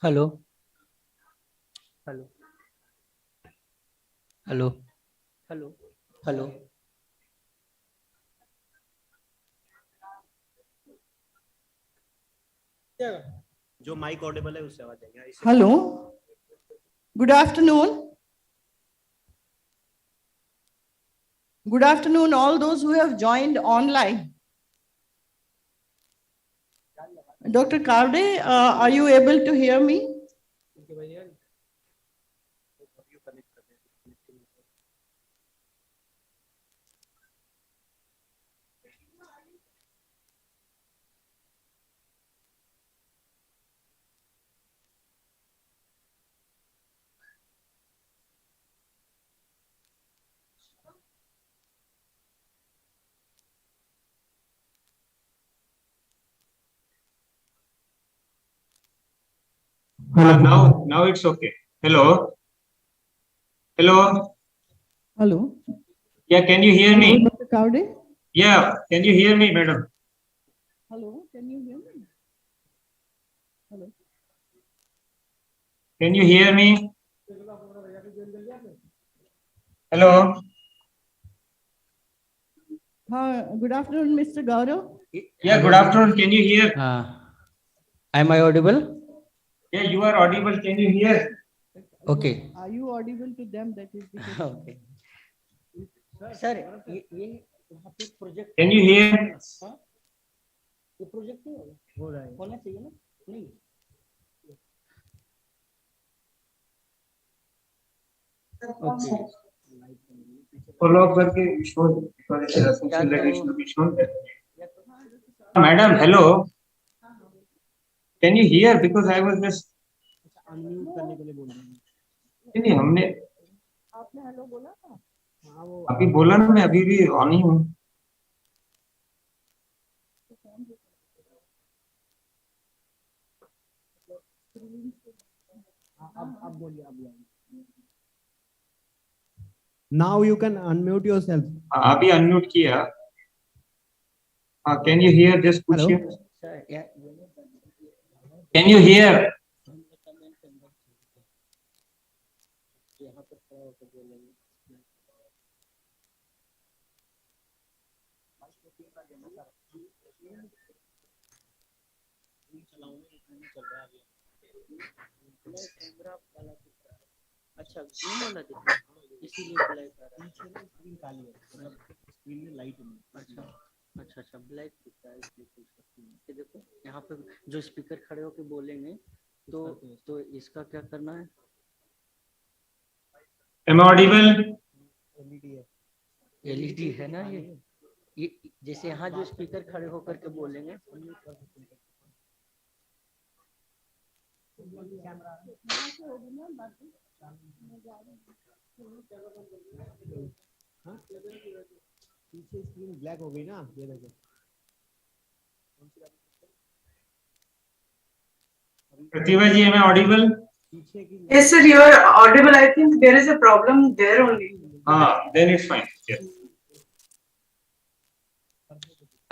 Hello hello hello hello hello जो mic Audible है उससे आवाज आएगी। Hello. Good afternoon. Good afternoon, all those who have joined online. Dr. Karde, are you able to hear me? Now it's okay. Hello. Hello. Hello. Yeah, can you hear me? Dr. Karde? Yeah, can you hear me, madam? Hello, can you hear me? Hello. Can you hear me? Hello. Good afternoon, Mr. Gaurav. Yeah, good afternoon. Can you hear? Am I audible? Yeah, you are audible. Can you hear? Okay. Are you audible to them? That is the question. Okay. Sir ये यहाँ पे project Can you hear? ये project नहीं हो रहा है होना चाहिए ना नहीं ओके Follow up करके show Madam, hello. Can you hear? Because I was just. Unmute करने के लिए बोल रहे हैं। नहीं हमने आपने हेलो बोला था? अभी बोला ना, मैं अभी भी ऑन ही हूँ। अब बोलिए अब Now you can unmute yourself. अभी अनम्यूट किया। हाँ, can you hear? Just पूछिए। Can you hear? अच्छा ग्रीन वाला दिख रहा है इसीलिए ब्लैक आ रहा है स्क्रीन काली है स्क्रीन में लाइट नहीं अच्छा अच्छा अच्छा ब्लैक दिख रहा है इसलिए पूछ सकती हूँ कि देखो यहाँ पे जो स्पीकर खड़े होके बोलेंगे तो इसका क्या करना है Am I audible? एलईडी है ना ये जैसे यहाँ जो स्पीकर खड़े होकर के बोलेंगे पीछे स्क्रीन ब्लैक हो गई ना ये देखो Pratibha ji, am I audible? Yes, sir, you are audible. I think there is a problem there only. Then it's fine. Yes.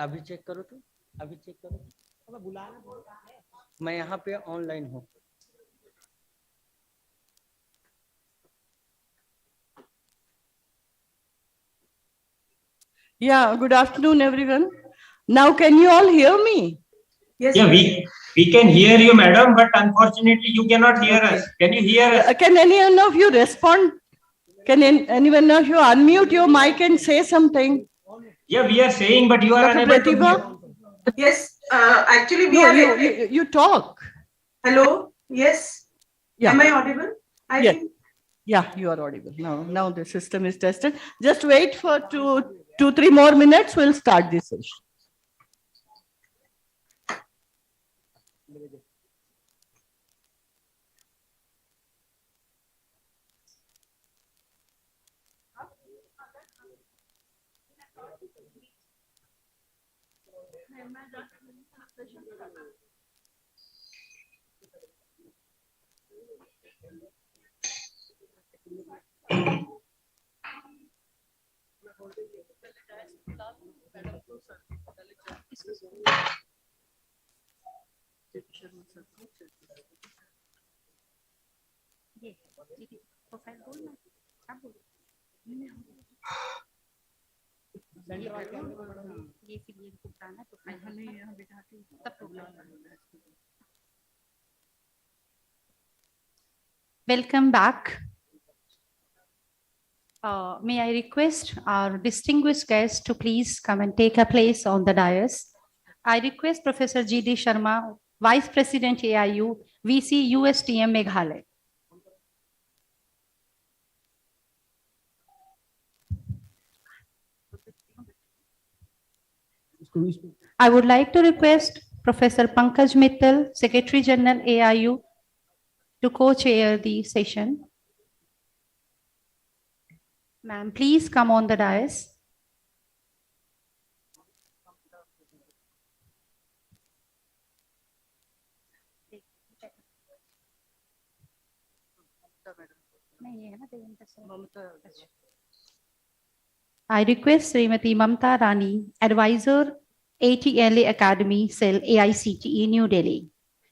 अभी चेक करो तो अभी चेक करो मैं यहाँ पे ऑनलाइन हूँ Yeah, good afternoon, everyone. Now, can you all hear me? Yes. Yeah, we can hear you, madam, but unfortunately you cannot hear us. Can you hear us? Can anyone of you respond? Can anyone of you unmute your mic and say something? Yeah, we are saying, but you are Dr. unable to Pratibha? hear. Yes, actually we No, are. you talk. Hello. Yes. Yeah. Am I audible? I Yes. think. Yeah, you are audible. Now the system is tested. Just wait for 2-3 more minutes. We'll start this session. Welcome back. May I request our distinguished guests to please come and take a place on the dais. I request Professor G.D. Sharma, Vice President AIU, VC USTM Meghalaya. I would like to request Professor Pankaj Mittal, Secretary General AIU, to co-chair the session. Ma'am, please come on the dais. I request Srimati Mamta Rani, Advisor, ATLA Academy, Cell AICTE, New Delhi.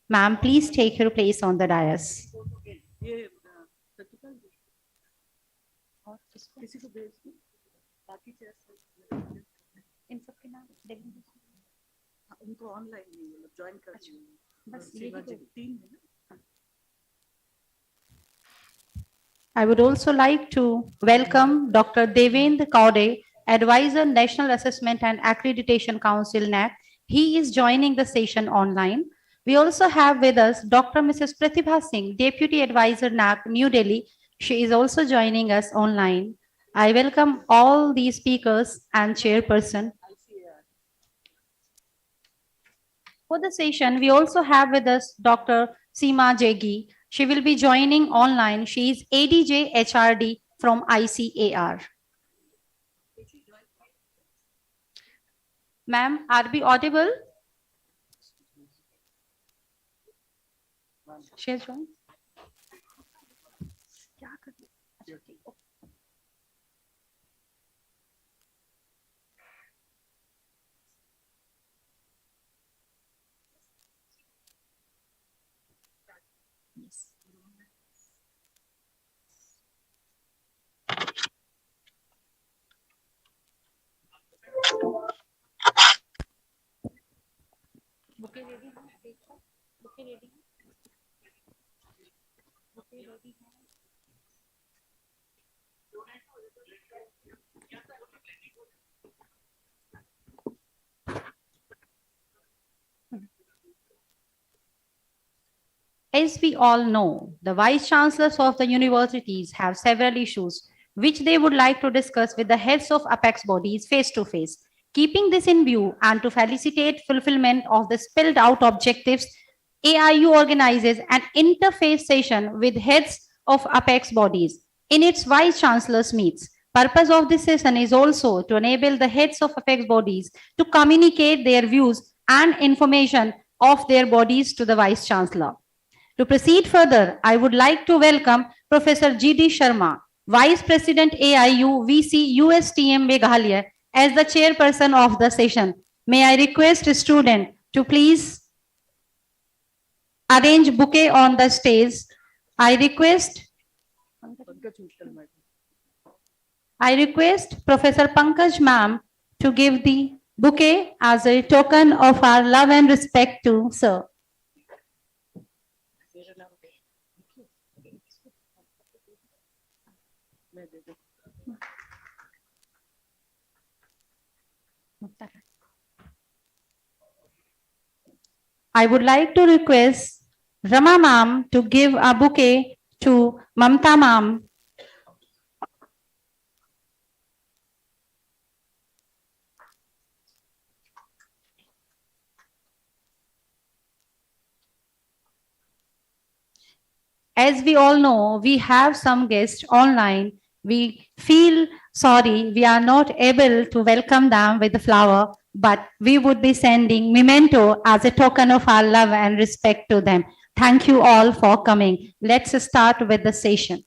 Ma'am, please take your place on the dais. उनको online नहीं मतलब join कर बस ये 3 है ना। I would also like to welcome Dr. Devendra Kaude, Advisor, National Assessment and Accreditation Council, NAC. He is joining the session online. We also have with us Dr. Mrs. Pratibha Singh, Deputy Advisor, NAC, New Delhi. She is also joining us online. I welcome all these speakers and chairperson. For the session, we also have with us Dr. Seema Jegi. She will be joining online. She is ADJ HRD from ICAR. Ma'am, are we audible? She has joined. Bouquet ready है देखो bouquet ready है bouquet ready है As we all know, the vice chancellors of the universities have several issues which they would like to discuss with the heads of apex bodies face to face. Keeping this in view and to facilitate fulfillment of the spelled out objectives, AIU organizes an interface session with heads of apex bodies in its vice chancellors meets. Purpose of this session is also to enable the heads of apex bodies to communicate their views and information of their bodies to the vice chancellor. To proceed further, I would like to welcome Professor G.D. Sharma, Vice President AIU VC USTM Meghalaya, as the chairperson of the session. May I request a student to please arrange bouquet on the stage. I request Professor Pankaj ma'am to give the bouquet as a token of our love and respect to sir. I would like to request Rama ma'am to give a bouquet to Mamta ma'am. As we all know, we have some guests online. We feel sorry we are not able to welcome them with the flower, but we would be sending memento as a token of our love and respect to them. Thank you all for coming. Let's start with the session.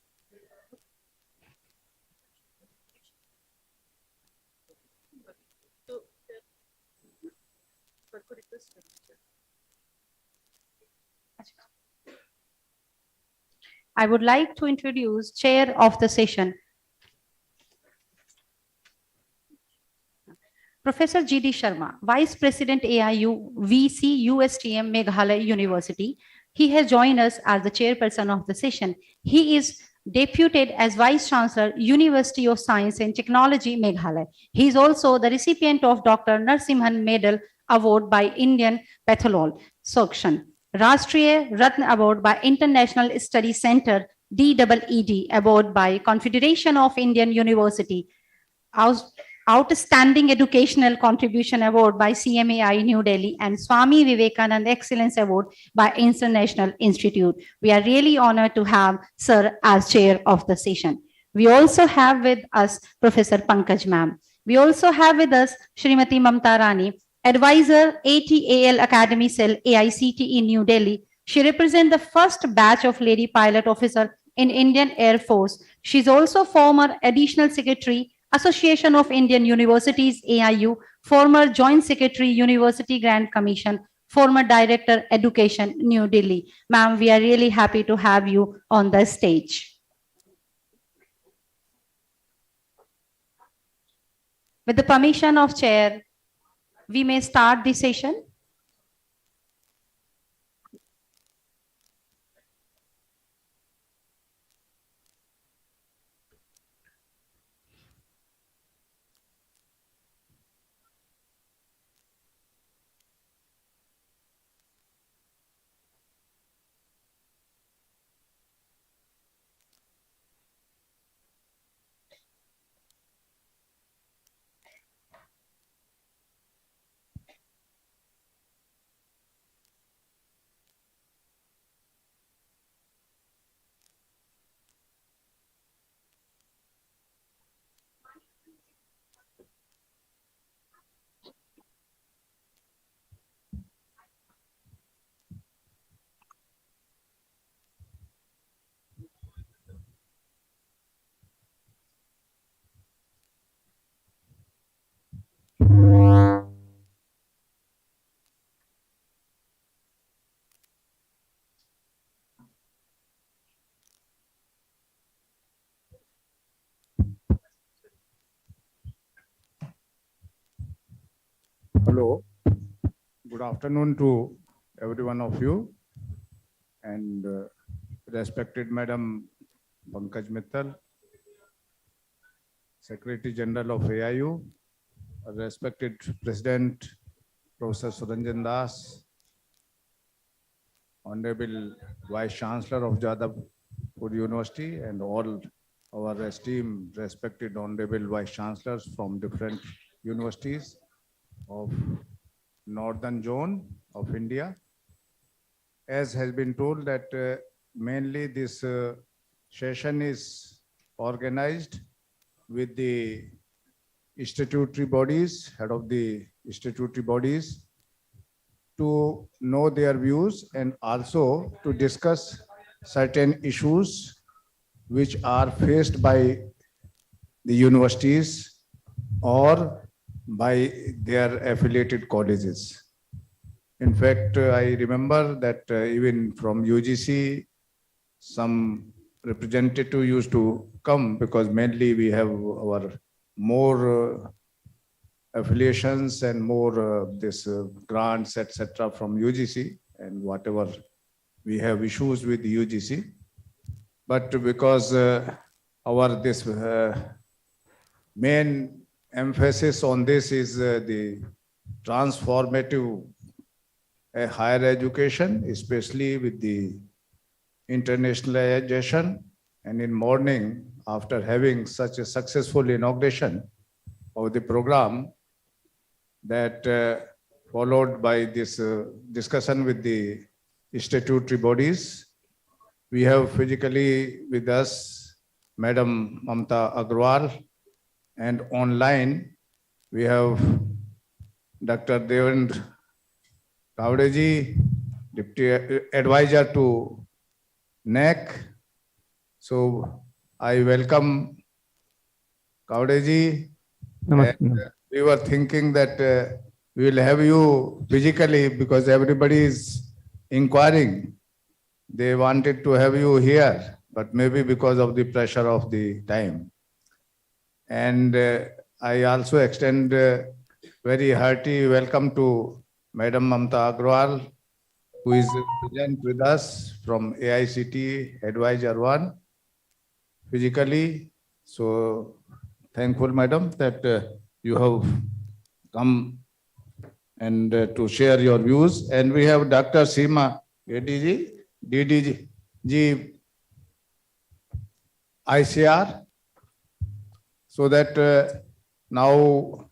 I would like to introduce chair of the session, Professor G.D. Sharma, Vice President AIU VC USTM Meghalaya University. He has joined us as the chairperson of the session. He is deputed as Vice Chancellor, University of Science and Technology, Meghalaya. He is also the recipient of Dr. Narasimhan Medal Award by Indian Pathologist Association, Rashtriya Ratna Award by International Study Center, DEED Award by Confederation of Indian University, Outstanding Educational Contribution Award by CMAI New Delhi, and Swami Vivekananda Excellence Award by International Institute. We are really honored to have Sir as chair of the session. We also have with us Professor Pankaj ma'am. We also have with us Srimati Mamta Rani, advisor ATAL Academy Cell AICTE New Delhi. She represents the first batch of lady pilot officer in Indian Air Force. She is also former additional secretary, Association of Indian Universities, AIU, former Joint Secretary, University Grant Commission, former Director, Education, New Delhi. Ma'am, we are really happy to have you on the stage. With the permission of Chair, we may start the session. Hello, good afternoon to every one of you, and respected Madam Pankaj Mittal, Secretary General of AIU, respected President Professor Suranjan Das, Honorable Vice Chancellor of Jadavpur University, and all our esteemed respected Honorable Vice Chancellors from different universities of Northern Zone of India. As has been told that mainly this session is organized with the statutory bodies, head of the statutory bodies, to know their views and also to discuss certain issues which are faced by the universities or by their affiliated colleges. In fact, I remember that even from UGC, some representative used to come because mainly we have our more affiliations and more this grants, etc. from UGC, and whatever we have issues with the UGC. But because our this main emphasis on this is the transformative higher education, especially with the internationalization. And in morning, after having such a successful inauguration of the program, that followed by this discussion with the statutory bodies, we have physically with us Madam Mamta Agrawal, and online we have Dr. Devendra Kavdeji, Deputy Advisor to NEC. So I welcome Kavdeji. We were thinking that we will have you physically because everybody is inquiring. They wanted to have you here, but maybe because of the pressure of the time. And I also extend very hearty welcome to Madam Mamta Agrawal, who is present with us from AICT Advisor 1 physically. So thankful, Madam, that you have come and to share your views. And we have Dr. Seema DDG ICR, so that now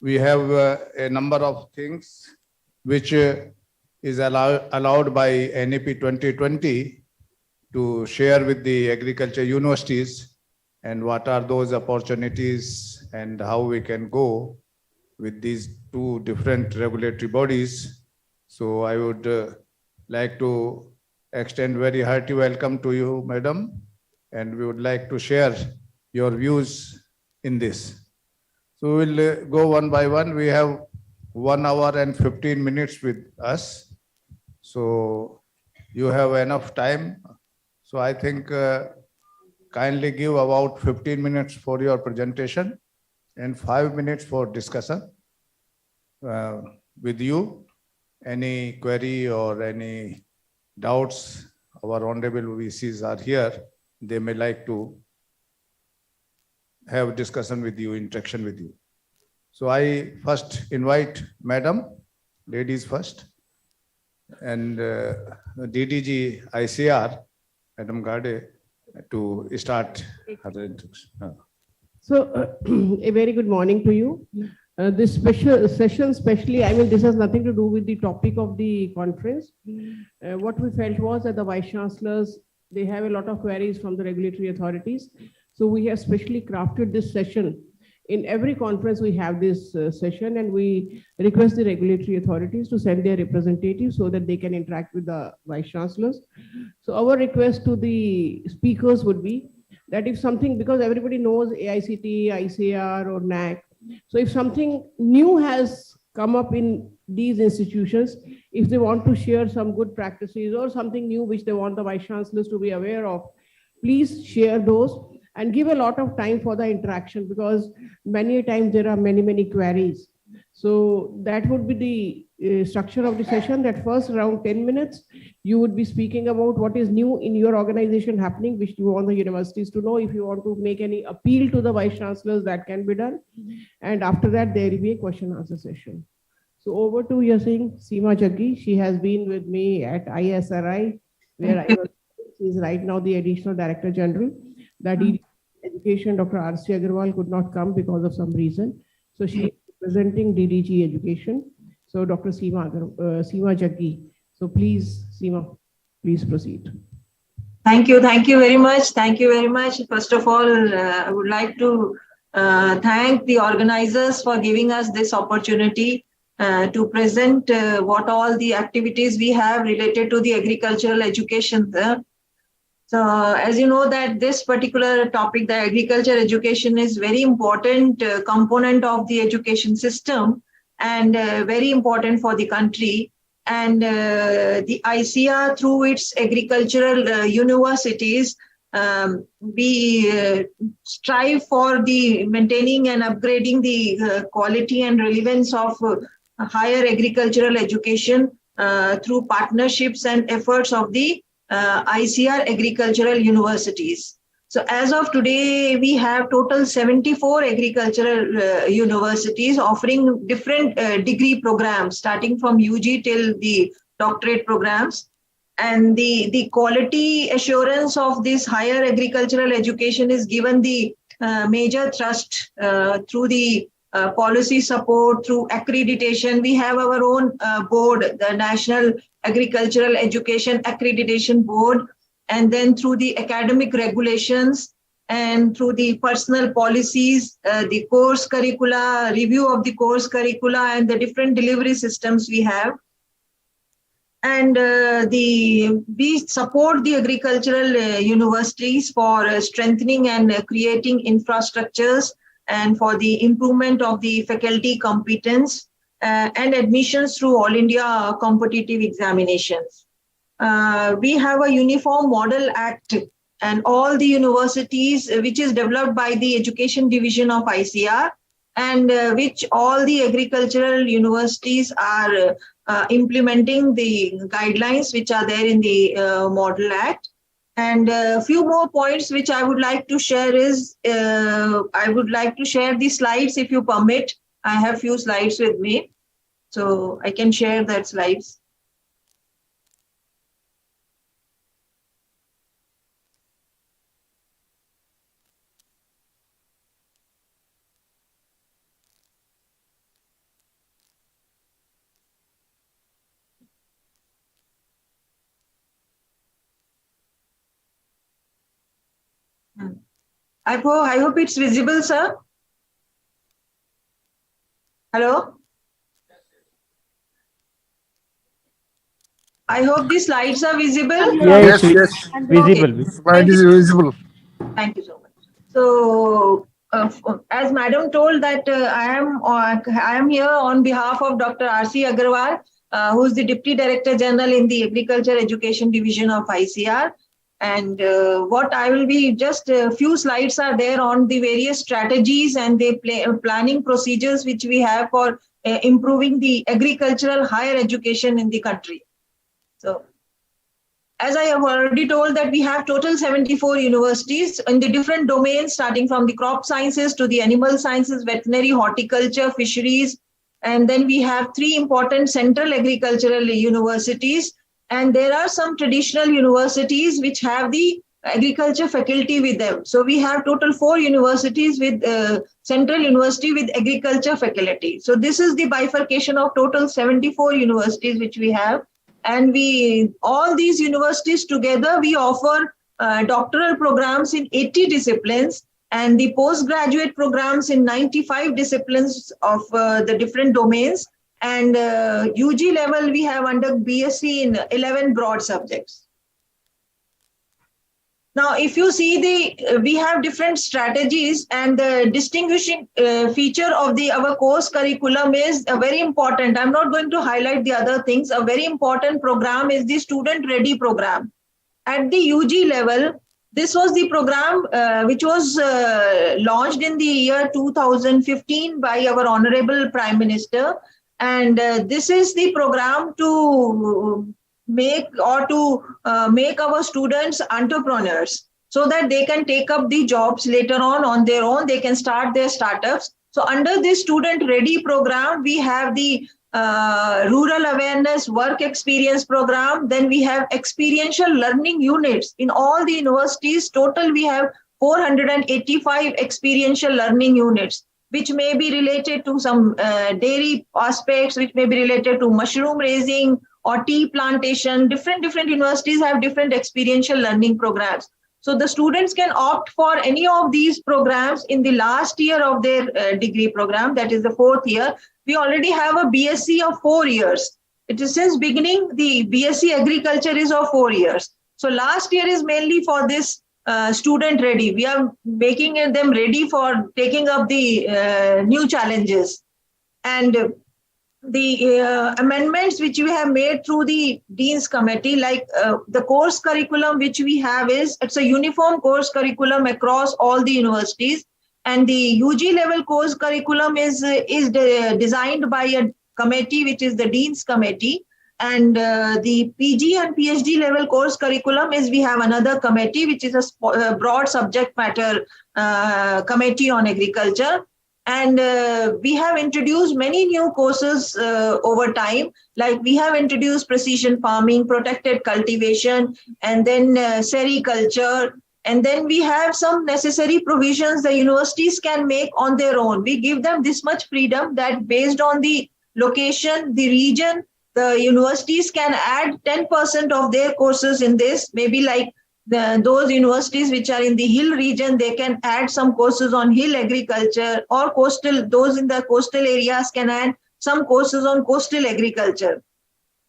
we have a number of things which is allowed by NEP 2020 to share with the agriculture universities, and what are those opportunities and how we can go with these two different regulatory bodies. So I would like to extend very hearty welcome to you, Madam, and we would like to share your views in this. So we'll go one by one. We have 1 hour and 15 minutes with us. So you have enough time. So I think kindly give about 15 minutes for your presentation and 5 minutes for discussion with you. Any query or any doubts, our honorable VCs are here. They may like to have discussion with you, interaction with you. So I first invite Madam, ladies first, and DDG ICR, Madam Gade, to start her introduction. So, a very good morning to you. This special session, especially, I mean, this has nothing to do with the topic of the conference. What we felt was that the Vice Chancellors, they have a lot of queries from the regulatory authorities. So we have specially crafted this session. In every conference, we have this session, and we request the regulatory authorities to send their representatives so that they can interact with the Vice Chancellors. So our request to the speakers would be that if something, because everybody knows AICT, ICAR or NAC, so if something new has come up in these institutions, if they want to share some good practices or something new which they want the Vice Chancellors to be aware of, please share those and give a lot of time for the interaction, because many times there are many queries. So that would be the structure of the session, that first around 10 minutes, you would be speaking about what is new in your organization happening, which you want the universities to know. If you want to make any appeal to the Vice Chancellors, that can be done. And after that, there will be a question and answer session. So over to you're saying Seema Jaggi. She has been with me at ISRI, where I was, she's right now the Additional Director General. That Education, Dr. R.C. Agrawal could not come because of some reason. So she is representing DDG Education. So Dr. Seema Jaggi. So please, Seema, please proceed. Thank you very much. Thank you very much. First of all, I would like to thank the organizers for giving us this opportunity to present what all the activities we have related to the agricultural education. So as you know that this particular topic, the agriculture education, is very important component of the education system and very important for the country. And the ICR, through its agricultural universities, we strive for the maintaining and upgrading the quality and relevance of higher agricultural education through partnerships and efforts of the ICR agricultural universities. So as of today, we have total 74 agricultural universities offering different degree programs, starting from UG till the doctorate programs. And the quality assurance of this higher agricultural education is given the major thrust through the policy support, through accreditation. We have our own board, the National Agricultural Education Accreditation Board, and then through the academic regulations and through the personal policies, the course curricula, review of the course curricula, and the different delivery systems we have. And we support the agricultural universities for strengthening and creating infrastructures and for the improvement of the faculty competence and admissions through All India competitive examinations. we have a Uniform Model Act, and all the universities, which is developed by the Education Division of ICR, and which all the agricultural universities are implementing the guidelines which are there in the Model Act. And a few more points which I would like to share is, I would like to share the slides if you permit. I have few slides with me, so I can share that slides. I hope it's visible, sir. Hello? I hope the slides are visible. Yes, yes. Visible. Slide is visible. Thank you so much. So, as Madam told that I am here on behalf of Dr. R.C. Agarwal, who is the Deputy Director General in the Agriculture Education Division of ICR. And what I will be, just a few slides are there on the various strategies and the planning procedures which we have for improving the agricultural higher education in the country. So, as I have already told that we have total 74 universities in the different domains, starting from the crop sciences to the animal sciences, veterinary, horticulture, fisheries. And then we have 3 important central agricultural universities. And there are some traditional universities which have the agriculture faculty with them. So we have total 4 universities with Central University with agriculture faculty. So this is the bifurcation of total 74 universities which we have. And all these universities together, we offer doctoral programs in 80 disciplines and the postgraduate programs in 95 disciplines of the different domains. And UG level, we have under BSc in 11 broad subjects. Now, if you see we have different strategies, and the distinguishing feature of our course curriculum is very important. I'm not going to highlight the other things. A very important program is the Student Ready program. At the UG level, this was the program which was launched in the year 2015 by our Honorable Prime Minister. And this is the program to make our students entrepreneurs so that they can take up the jobs later on their own. They can start their startups. So under this Student Ready program, we have the Rural Awareness Work Experience program. Then we have experiential learning units in all the universities. Total, we have 485 experiential learning units, which may be related to some dairy aspects, which may be related to mushroom raising or tea plantation. Different universities have different experiential learning programs. So the students can opt for any of these programs in the last year of their degree program, that is the 4th year. We already have a BSc of 4 years. It is since beginning, the BSc Agriculture is of 4 years. So last year is mainly for this student ready. We are making them ready for taking up the new challenges. And the amendments which we have made through the Dean's Committee, like the course curriculum which we have it's a uniform course curriculum across all the universities. And the UG level course curriculum is designed by a committee, which is the Dean's Committee. And the PG and PhD level course curriculum we have another committee, which is a broad subject matter committee on agriculture. And we have introduced many new courses over time, like we have introduced precision farming, protected cultivation, and then sericulture. And then we have some necessary provisions the universities can make on their own. We give them this much freedom that based on the location, the region, the universities can add 10% of their courses in this. Maybe like those universities which are in the hill region, they can add some courses on hill agriculture, or those in the coastal areas can add some courses on coastal agriculture.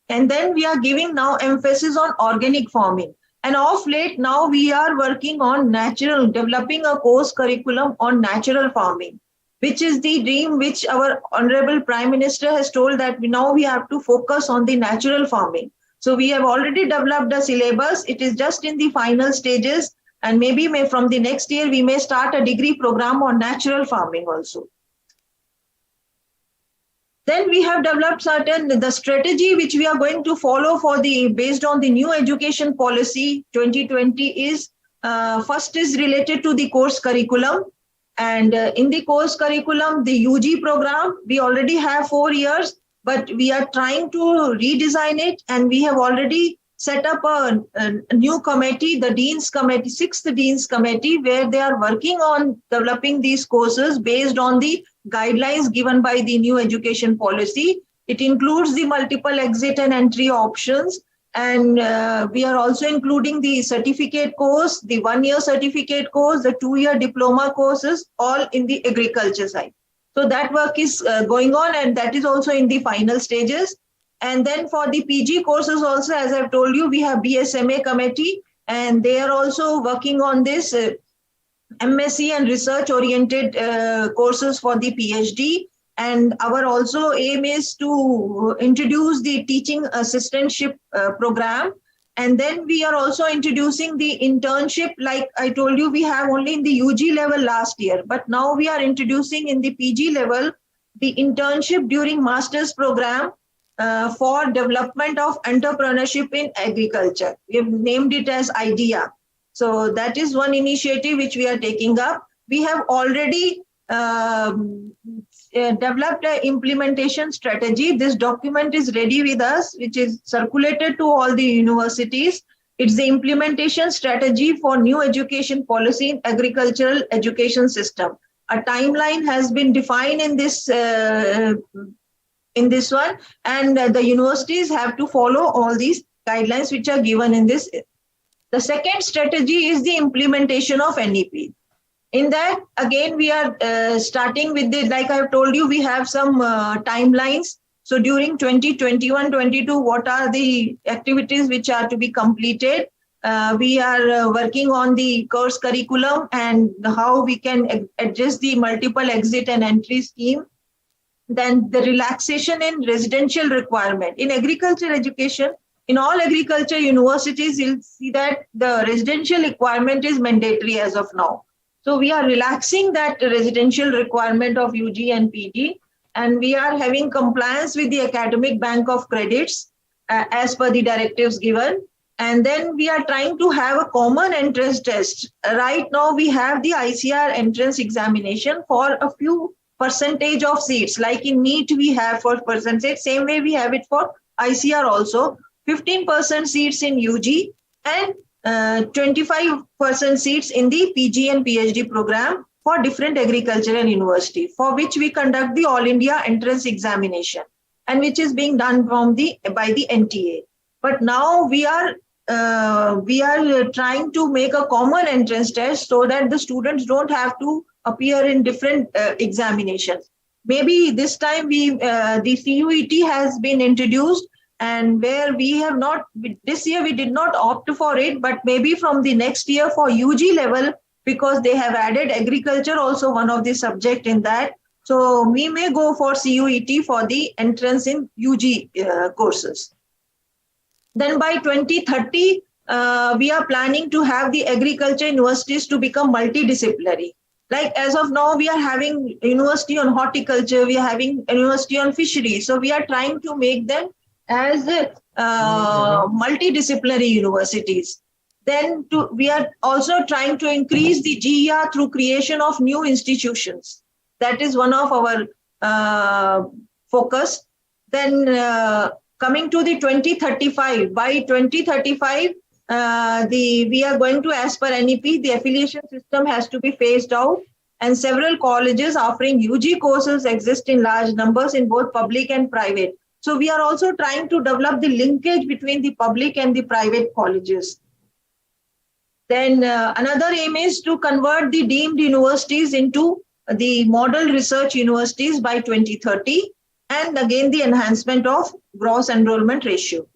And then we are giving now emphasis on organic farming. And of late, now we are working on developing a course curriculum on natural farming, which is the dream which our Honorable Prime Minister has told that now we have to focus on the natural farming. So we have already developed a syllabus. It is just in the final stages, and maybe from the next year, we may start a degree program on natural farming also. Then we have developed the strategy which we are going to follow based on the new education policy 2020 is, first is related to the course curriculum. And in the course curriculum, the UG program, we already have 4 years, but we are trying to redesign it. And we have already set up a new committee, the Dean's Committee, 6th Dean's Committee, where they are working on developing these courses based on the guidelines given by the new education policy. It includes the multiple exit and entry options. And we are also including the certificate course, the 1-year certificate course, the 2-year diploma courses, all in the agriculture side. So that work is going on, and that is also in the final stages. And then for the PG courses also, as I've told you, we have BSMA committee, and they are also working on this MSc and research oriented courses for the PhD. And our also aim is to introduce the teaching assistantship program. And then we are also introducing the internship. Like I told you, we have only in the UG level last year, but now we are introducing in the PG level the internship during master's program for development of entrepreneurship in agriculture. We have named it as IDEA. So that is one initiative which we are taking up. We have already developed an implementation strategy. This document is ready with us, which is circulated to all the universities. It's the implementation strategy for new education policy in agricultural education system. A timeline has been defined in this one, and the universities have to follow all these guidelines which are given in this. The second strategy is the implementation of NEP. In that, again, we are starting with the, like I've told you, we have some timelines. So during 2021-22, what are the activities which are to be completed? We are working on the course curriculum and how we can address the multiple exit and entry scheme. Then the relaxation in residential requirement. In agriculture education, in all agriculture universities, you'll see that the residential requirement is mandatory as of now. So we are relaxing that residential requirement of UG and PG, and we are having compliance with the academic bank of credits as per the directives given. And then we are trying to have a common entrance test. Right now we have the ICR entrance examination for a few percentage of seats, like in NEET we have for percentage, same way we have it for ICR also. 15% seats in UG and 25% seats in the PG and PhD program for different agricultural university, for which we conduct the All India entrance examination, and which is being done by the NTA. But now we are trying to make a common entrance test so that the students don't have to appear in different examinations. Maybe this time the CUET has been introduced, and where we have not, this year we did not opt for it, but maybe from the next year for UG level, because they have added agriculture also one of the subject in that. So we may go for CUET for the entrance in UG courses. Then by 2030, we are planning to have the agriculture universities to become multidisciplinary. Like as of now, we are having university on horticulture, we are having university on fishery. So we are trying to make them as multidisciplinary universities. Then we are also trying to increase the GER through creation of new institutions. That is one of our focus. Then coming to the 2035, by 2035, we are going to, as per NEP, the affiliation system has to be phased out, and several colleges offering UG courses exist in large numbers in both public and private. So we are also trying to develop the linkage between the public and the private colleges. Then another aim is to convert the deemed universities into the model research universities by 2030, and again the enhancement of gross enrollment ratio.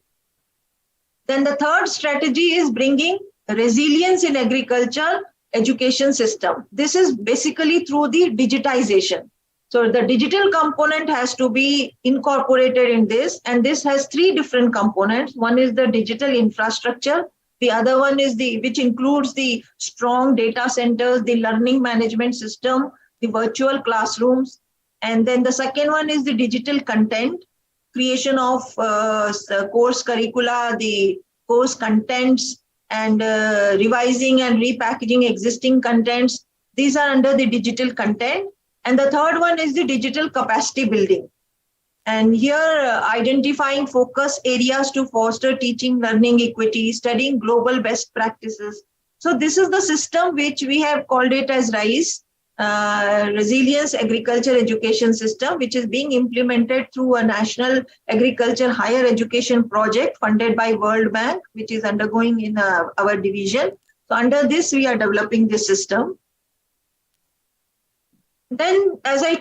Then the third strategy is bringing resilience in agriculture education system. This is basically through the digitization. So the digital component has to be incorporated in this, and this has three different components. One is the digital infrastructure. The other one is which includes the strong data centers, the learning management system, the virtual classrooms. And then the second one is the digital content, creation of course curricula, the course contents, and revising and repackaging existing contents. These are under the digital content. And the third one is the digital capacity building. And here identifying focus areas to foster teaching, learning equity, studying global best practices. So this is the system which we have called it as RISE, Resilience Agriculture Education System, which is being implemented through a National Agriculture Higher Education project funded by World Bank, which is undergoing in our division. So under this, we are developing this system. Then, as I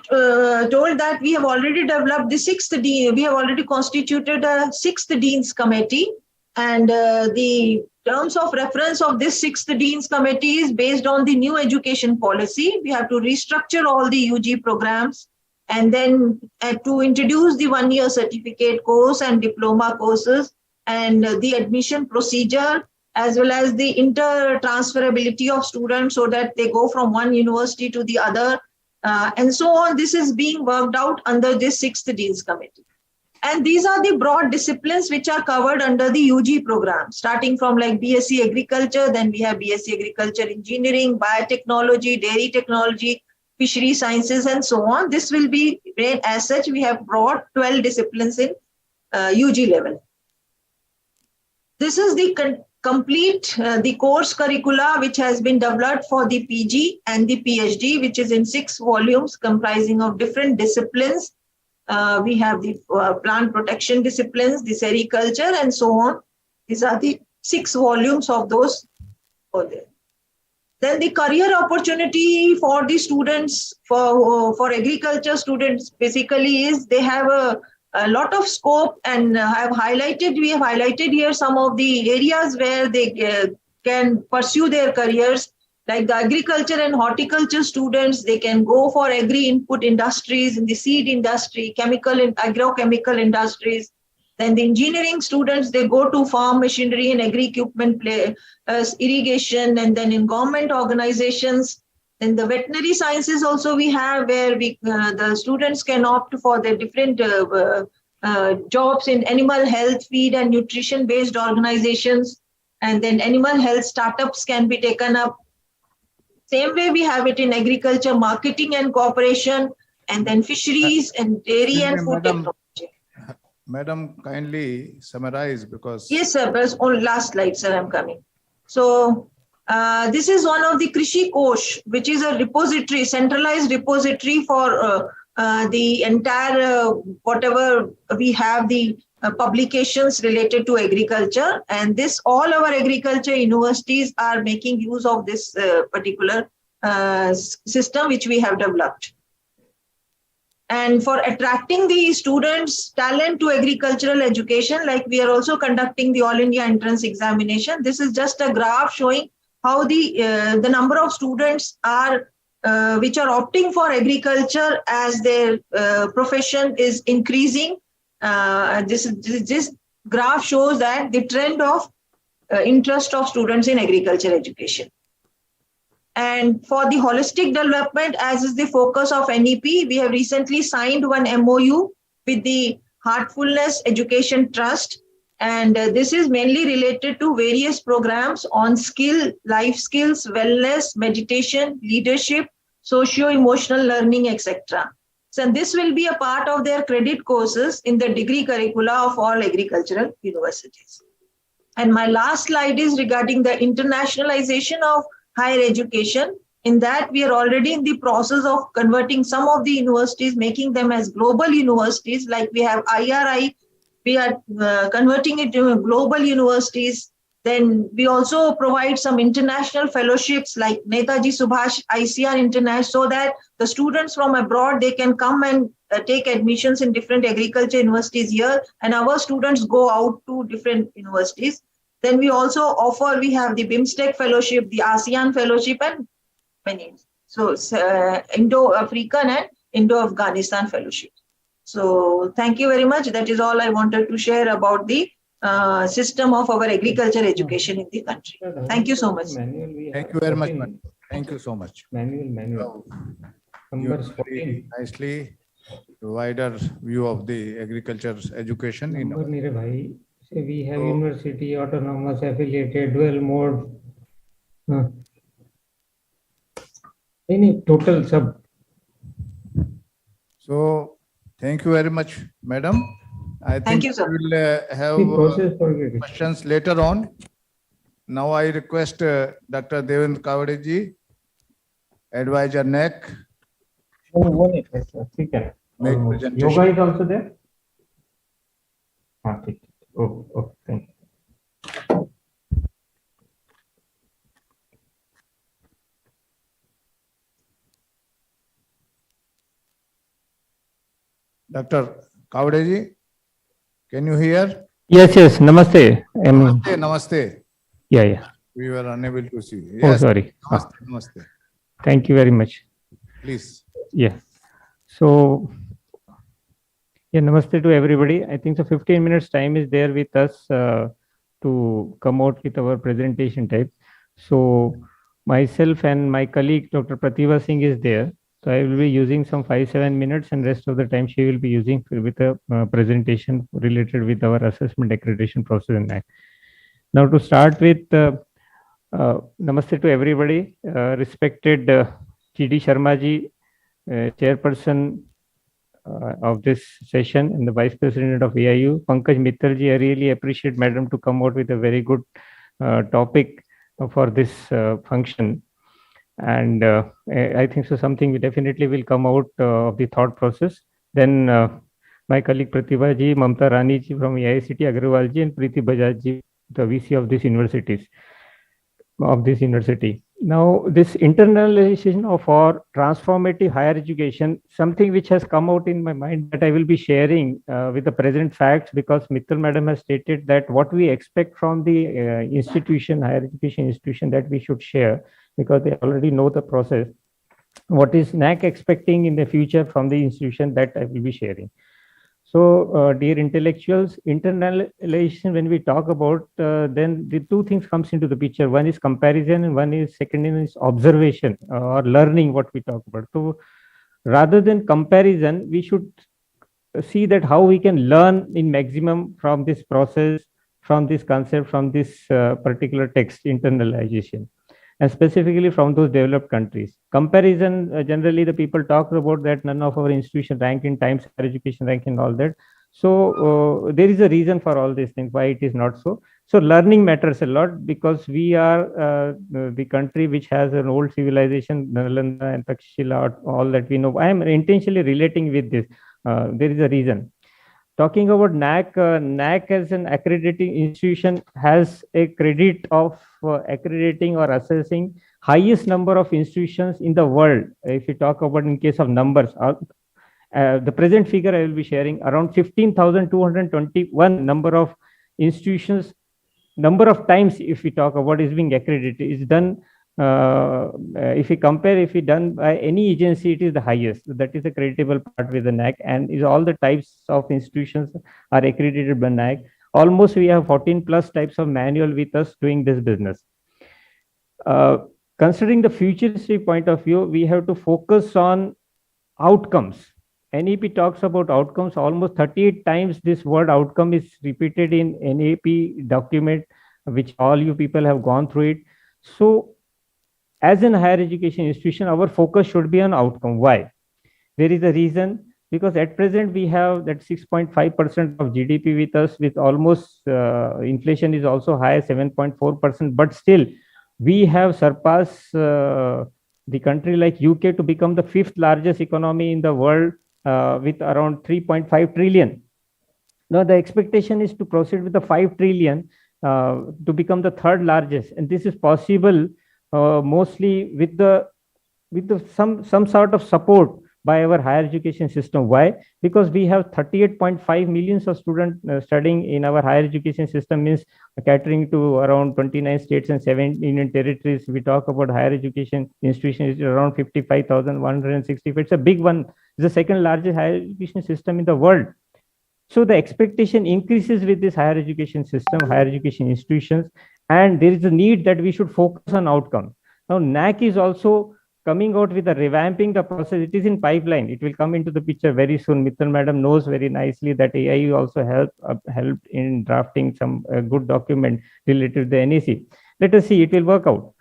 told that we have already developed the sixth dean, we have already constituted a sixth Dean's Committee, and the terms of reference of this sixth Dean's Committee is based on the new education policy. We have to restructure all the UG programs, and then to introduce the one-year certificate course and diploma courses, and the admission procedure, as well as the inter-transferability of students so that they go from one university to the other. And so on. This is being worked out under this sixth Dean's Committee. And these are the broad disciplines which are covered under the UG program, starting from like BSc Agriculture, then we have BSc Agriculture Engineering, Biotechnology, Dairy Technology, Fishery Sciences, and so on. This will be, as such, we have brought 12 disciplines in UG level. This is the complete the course curricula which has been developed for the PG and the PhD, which is in 6 volumes comprising of different disciplines. We have the plant protection disciplines, the sericulture, and so on. These are the 6 volumes of those over there. Then the career opportunity for the students, for agriculture students, basically is they have a lot of scope, and we have highlighted here some of the areas where they can pursue their careers. Like the agriculture and horticulture students, they can go for agri-input industries in the seed industry, chemical and agrochemical industries. Then the engineering students, they go to farm machinery and agri-equipment, irrigation, and then in government organizations. In the veterinary sciences also we have where the students can opt for the different jobs in animal health, feed and nutrition based organizations. And then animal health startups can be taken up. Same way we have it in agriculture, marketing and cooperation, and then fisheries and dairy and food technology. Madam, kindly summarize because... Yes, sir. But on last slide, sir, I'm coming. So this is one of the Krishi Kosh, which is a repository, centralized repository for the entire, whatever we have, the publications related to agriculture. And this, all our agriculture universities are making use of this particular system which we have developed. And for attracting the students' talent to agricultural education, like we are also conducting the All India Entrance Examination. This is just a graph showing how the number of students are which are opting for agriculture as their profession is increasing. This graph shows that the trend of interest of students in agriculture education. And for the holistic development, as is the focus of NEP, we have recently signed one MOU with the Heartfulness Education Trust. And this is mainly related to various programs on skill, life skills, wellness, meditation, leadership, socio-emotional learning, etc. So this will be a part of their credit courses in the degree curricula of all agricultural universities. And my last slide is regarding the internationalization of higher education. In that, we are already in the process of converting some of the universities, making them as global universities, like we have IRI, we are converting it to global universities. Then we also provide some international fellowships like Netaji Subhash ICR International, so that the students from abroad, they can come and take admissions in different agriculture universities here, and our students go out to different universities. Then we also offer, we have the BIMSTEC fellowship, the ASEAN fellowship, and many. So Indo-African and Indo-Afghanistan Fellowship. So thank you very much. That is all I wanted to share about the system of our agriculture education in the country. Thank you so much. Thank you very much, madam. Thank you so much. Manual. You Numbers very nicely wider view of the agriculture education in Number नहीं रे भाई. Say we have So- university, autonomous, affiliated, dual mode. नहीं total सब. So, thank you very much, madam. I think you, sir. we will have The process for it. questions later on. Now I request Dr. Devendra Kavade, advisor NEC, वो नहीं ऐसा ठीक है. make Yoga presentation. is also there. हाँ ठीक. Oh, thank you. Dr. Kavade, can you hear? Yes. Namaste. Namaste, namaste. Yeah. We were unable to see. Oh, sorry. Namaste, namaste. Thank you very much. Please. Yeah. So, namaste to everybody. I think so 15 minutes time is there with us to come out with our presentation type. So, myself and my colleague, Dr. Pratibha Singh is there. So, I will be using some 5-7 minutes and rest of the time she will be using with a presentation related with our assessment accreditation process and that. Now, to start with, namaste to everybody. Respected G.D. Sharma ji, chairperson of this session and the vice president of AIU, Pankaj Mittal ji, I really appreciate madam to come out with a very good topic for this function. And I think so something definitely will come out of the thought process. Then my colleague Pratibha ji, Mamta Rani ji from AICT Agrawal ji, and Preeti Bajaj ji, the VC of this university. Now, this internalization of our transformative higher education, something which has come out in my mind that I will be sharing with the present facts, because Mittal madam has stated that what we expect from the institution, higher education institution, that we should share, because they already know the process. What is NAC expecting in the future from the institution, that I will be sharing. So, dear intellectuals, internalization, when we talk about, then the two things comes into the picture. One is comparison and one is second is observation or learning, what we talk about. So, rather than comparison, we should see that how we can learn in maximum from this process, from this concept, from this particular text, internalization, and specifically from those developed countries. Comparison, generally the people talk about that none of our institution rank in Times Higher Education rank and all that. So there is a reason for all these things, why it is not so. So learning matters a lot, because we are the country which has an old civilization, Nalanda and Takshila, all that we know. I am intentionally relating with this. There is a reason. Talking about NAC, NAC as an accrediting institution has a credit of accrediting or assessing highest number of institutions in the world. If you talk about in case of numbers, the present figure I will be sharing, around 15,221 number of institutions, number of times if we talk about is being accredited, is done. If we compare, if we done by any agency, it is the highest. That is a creditable part with the NAC, and is all the types of institutions are accredited by NAC. Almost we have 14 plus types of manual with us doing this business. Considering the futuristic point of view, we have to focus on outcomes. NEP talks about outcomes. Almost 38 times this word outcome is repeated in NEP document, which all you people have gone through it. So, as in higher education institution, our focus should be on outcome. Why? There is a reason, because at present we have that 6.5% of GDP with us, with almost inflation is also high, 7.4%, but still we have surpassed the country like UK to become the 5th largest economy in the world with around 3.5 trillion. Now the expectation is to proceed with the 5 trillion to become the 3rd largest, and this is possible mostly with some sort of support by our higher education system. Why? Because we have 38.5 millions of students studying in our higher education system, means catering to around 29 states and 7 union territories. We talk about higher education institutions, it's around 55,165. It's a big one. It's the second largest higher education system in the world. So the expectation increases with this higher education system, higher education institutions, and there is a need that we should focus on outcome. Now, NAC is also coming out with a revamping the process. It is in pipeline. It will come into the picture very soon. Mittal madam knows very nicely that AIU also helped in drafting some good document related to the NEC. Let us see, it will work out.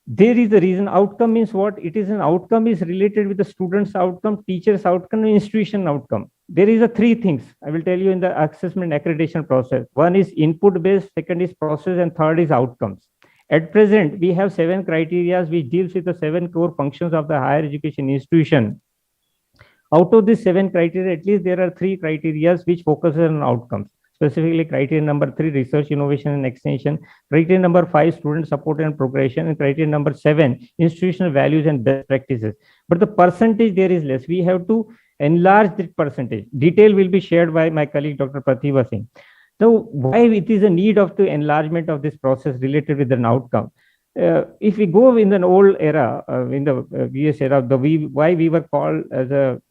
There is a reason. Outcome means what? It is an outcome is related with the student's outcome, teacher's outcome, and institution outcome. There is a three things I will tell you in the assessment accreditation process. One is input based, second is process, and third is outcomes. At present, we have 7 criteria which deals with the 7 core functions of the higher education institution. Out of these 7 criteria, at least there are 3 criteria which focus on outcomes. Specifically, criteria number 3, research, innovation, and extension. Criteria number 5, student support and progression. And criteria number 7, institutional values and best practices. But the percentage there is less. We have to enlarge that percentage. Detail will be shared by my colleague, Dr. Pratibha Singh. So why it is a need of the enlargement of this process related with an outcome? If we go in an old era, in the VS era, why we were called as the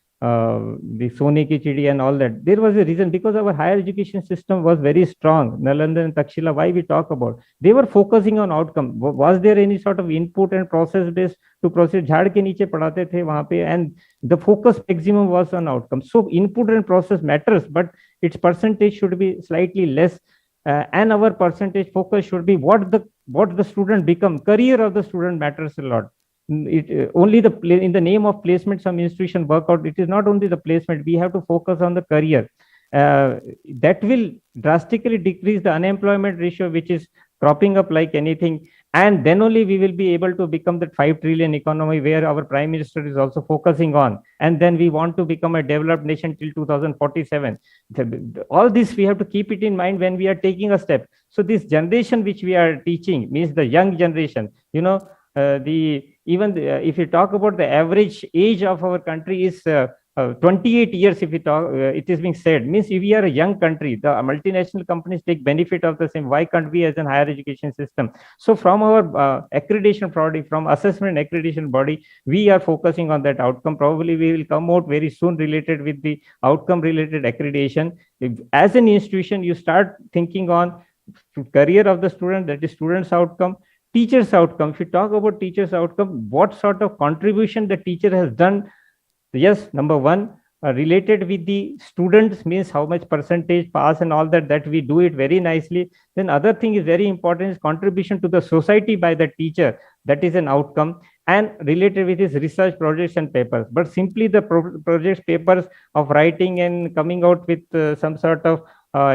Sone Ki Chidi and all that, there was a reason, because our higher education system was very strong. Nalanda and Takshila, why we talk about, they were focusing on outcome. Was there any sort of input and process based to process? Jhad ke niche padhate the wahan pe, and the focus maximum was on outcome. So input and process matters, but its percentage should be slightly less, and our percentage focus should be what the student become. Career of the student matters a lot. Only in the name of placement some institution work out. It is not only the placement. We have to focus on the career. That will drastically decrease the unemployment ratio, which is cropping up like anything, and then only we will be able to become that 5 trillion economy where our prime minister is also focusing on, and then we want to become a developed nation till 2047. All this we have to keep it in mind when we are taking a step. So this generation which we are teaching means the young generation, if you talk about the average age of our country is 28 years, if we talk, it is being said, means if we are a young country, the multinational companies take benefit of the same. Why can't we as a higher education system? So from our accreditation body, from assessment accreditation body, we are focusing on that outcome. Probably we will come out very soon related with the outcome related accreditation. If, as an institution, you start thinking on career of the student, that is student's outcome, teacher's outcome. If you talk about teacher's outcome, what sort of contribution the teacher has done? Yes, number one, related with the students means how much percentage pass and all that we do it very nicely. Then other thing is very important is contribution to the society by the teacher. That is an outcome, and related with his research projects and papers. But simply the projects, papers of writing and coming out with some sort of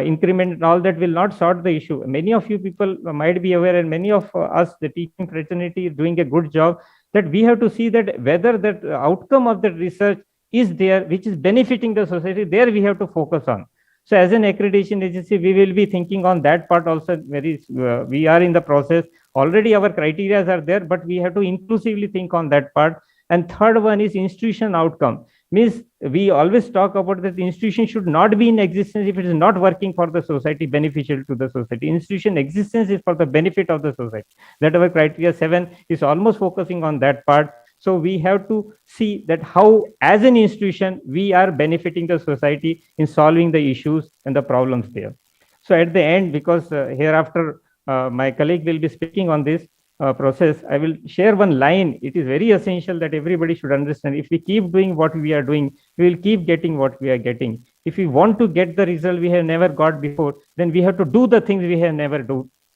increment and all that will not sort the issue. Many of you people might be aware, and many of us, the teaching fraternity, is doing a good job, that we have to see that whether that outcome of the research is there, which is benefiting the society, there we have to focus on. So as an accreditation agency, we will be thinking on that part also. We are in the process. Already our criteria are there, but we have to inclusively think on that part. And third one is institution outcome. Means we always talk about that the institution should not be in existence if it is not working for the society, beneficial to the society. Institution existence is for the benefit of the society. That our criteria 7 is almost focusing on that part. So we have to see that how, as an institution, we are benefiting the society in solving the issues and the problems there. So at the end, because hereafter my colleague will be speaking on this process, I will share one line. It is very essential that everybody should understand. If we keep doing what we are doing, we will keep getting what we are getting. If we want to get the result we have never got before, then we have to do the things we have never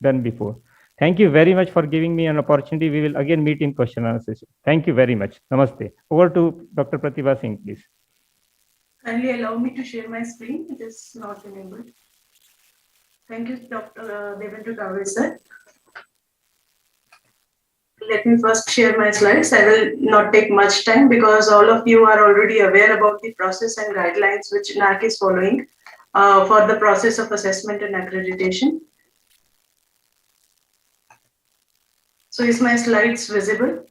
done before. Thank you very much for giving me an opportunity. We will again meet in question and answer session. Thank you very much. Namaste. Over to Dr. Pratibha Singh, please. Kindly allow me to share my screen. It is not enabled. Thank you, Dr. Devendra Kavre, sir. Let me first share my slides. I will not take much time because all of you are already aware about the process and guidelines which NAC is following for the process of assessment and accreditation. So is my slides visible?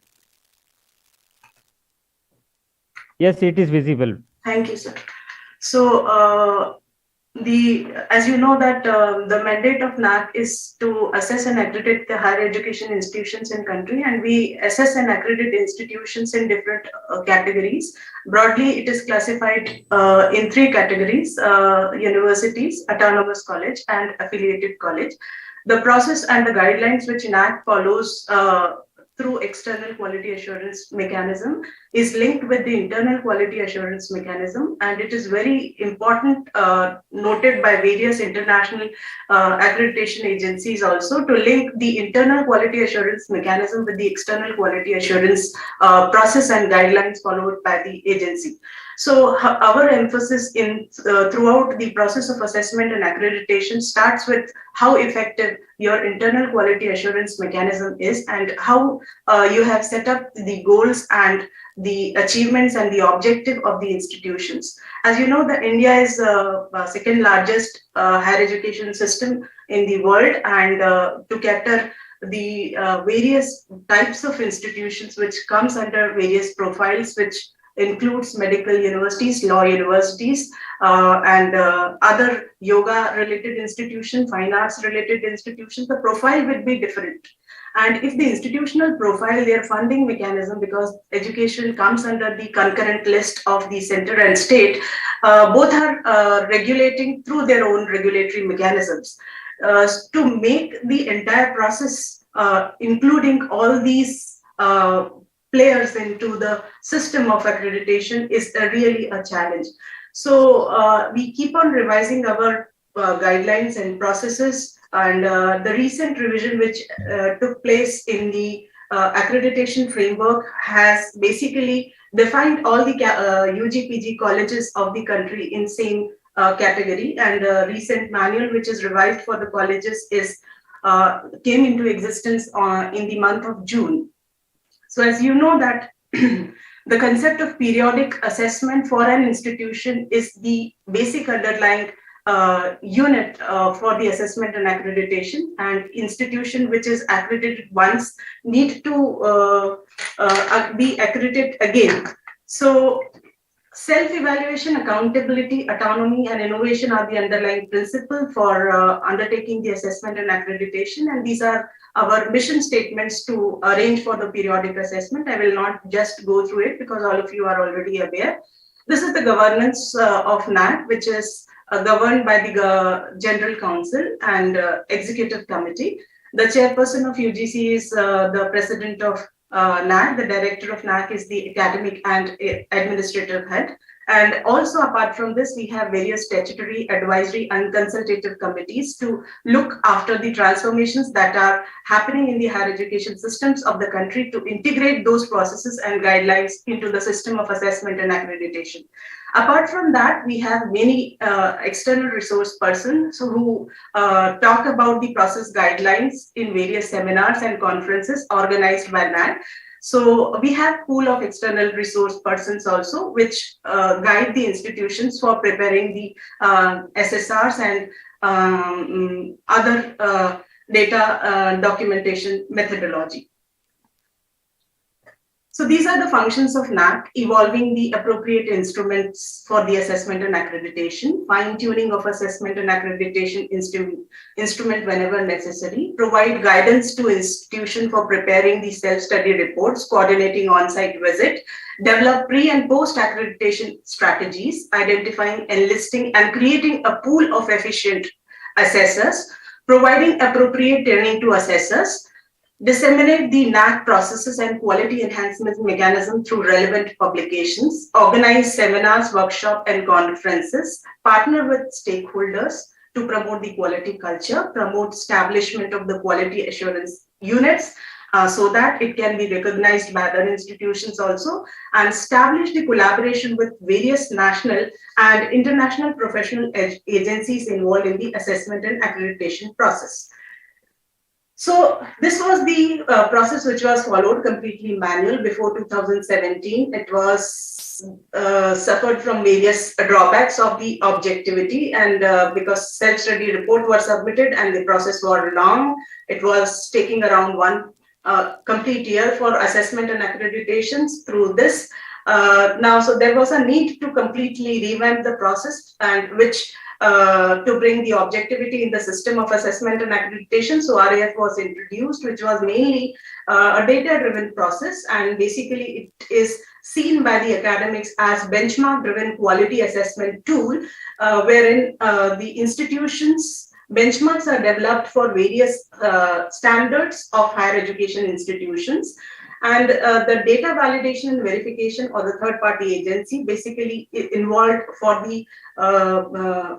Yes, it is visible. Thank you, sir. So, as you know that the mandate of NAC is to assess and accredit the higher education institutions in country, and we assess and accredit institutions in different categories. Broadly, it is classified in 3 categories: universities, autonomous college, and affiliated college. The process and the guidelines which NAC follows through external quality assurance mechanism is linked with the internal quality assurance mechanism, and it is very important, noted by various international accreditation agencies also, to link the internal quality assurance mechanism with the external quality assurance process and guidelines followed by the agency. So our emphasis in throughout the process of assessment and accreditation starts with how effective your internal quality assurance mechanism is, and how you have set up the goals and the achievements and the objective of the institutions. As you know, that India is the second largest higher education system in the world, and to cater the various types of institutions which comes under various profiles, which includes medical universities, law universities, and other yoga related institutions, fine arts related institutions, the profile will be different. And if the institutional profile, their funding mechanism, because education comes under the concurrent list of the center and state, both are regulating through their own regulatory mechanisms. To make the entire process, including all these players into the system of accreditation, is really a challenge. So we keep on revising our guidelines and processes, and the recent revision which took place in the accreditation framework has basically defined all the UG/PG colleges of the country in same category, and a recent manual which is revised for the colleges is came into existence in the month of June. So as you know that the concept of periodic assessment for an institution is the basic underlying unit for the assessment and accreditation, and institution which is accredited once need to be accredited again. So self-evaluation, accountability, autonomy, and innovation are the underlying principle for undertaking the assessment and accreditation, and these are our mission statements to arrange for the periodic assessment. I will not just go through it because all of you are already aware. This is the governance of NAC, which is governed by the General Council and Executive Committee. The chairperson of UGC is the president of NAC. The director of NAC is the academic and administrative head. And also, apart from this, we have various statutory, advisory, and consultative committees to look after the transformations that are happening in the higher education systems of the country, to integrate those processes and guidelines into the system of assessment and accreditation. Apart from that, we have many external resource persons who talk about the process guidelines in various seminars and conferences organized by NAC. So we have pool of external resource persons also, which guide the institutions for preparing the SSRs and other data documentation methodology. So these are the functions of NAC: evolving the appropriate instruments for the assessment and accreditation, fine-tuning of assessment and accreditation instrument whenever necessary, provide guidance to institution for preparing the self-study reports, coordinating on-site visit, develop pre- and post-accreditation strategies, identifying, enlisting, and creating a pool of efficient assessors, providing appropriate training to assessors, disseminate the NAC processes and quality enhancement mechanism through relevant publications, organize seminars, workshops, and conferences, partner with stakeholders to promote the quality culture, promote establishment of the quality assurance units so that it can be recognized by other institutions also, and establish the collaboration with various national and international professional agencies involved in the assessment and accreditation process. So this was the process which was followed completely manual before 2017. It was suffered from various drawbacks of the objectivity, and because self-study report were submitted and the process was long, it was taking around one complete year for assessment and accreditations. Through this, So there was a need to completely revamp the process and which to bring the objectivity in the system of assessment and accreditation. So RAF was introduced, which was mainly a data-driven process, and basically it is seen by the academics as benchmark-driven quality assessment tool, wherein the institutions benchmarks are developed for various standards of higher education institutions. And the data validation and verification or the third-party agency basically involved for the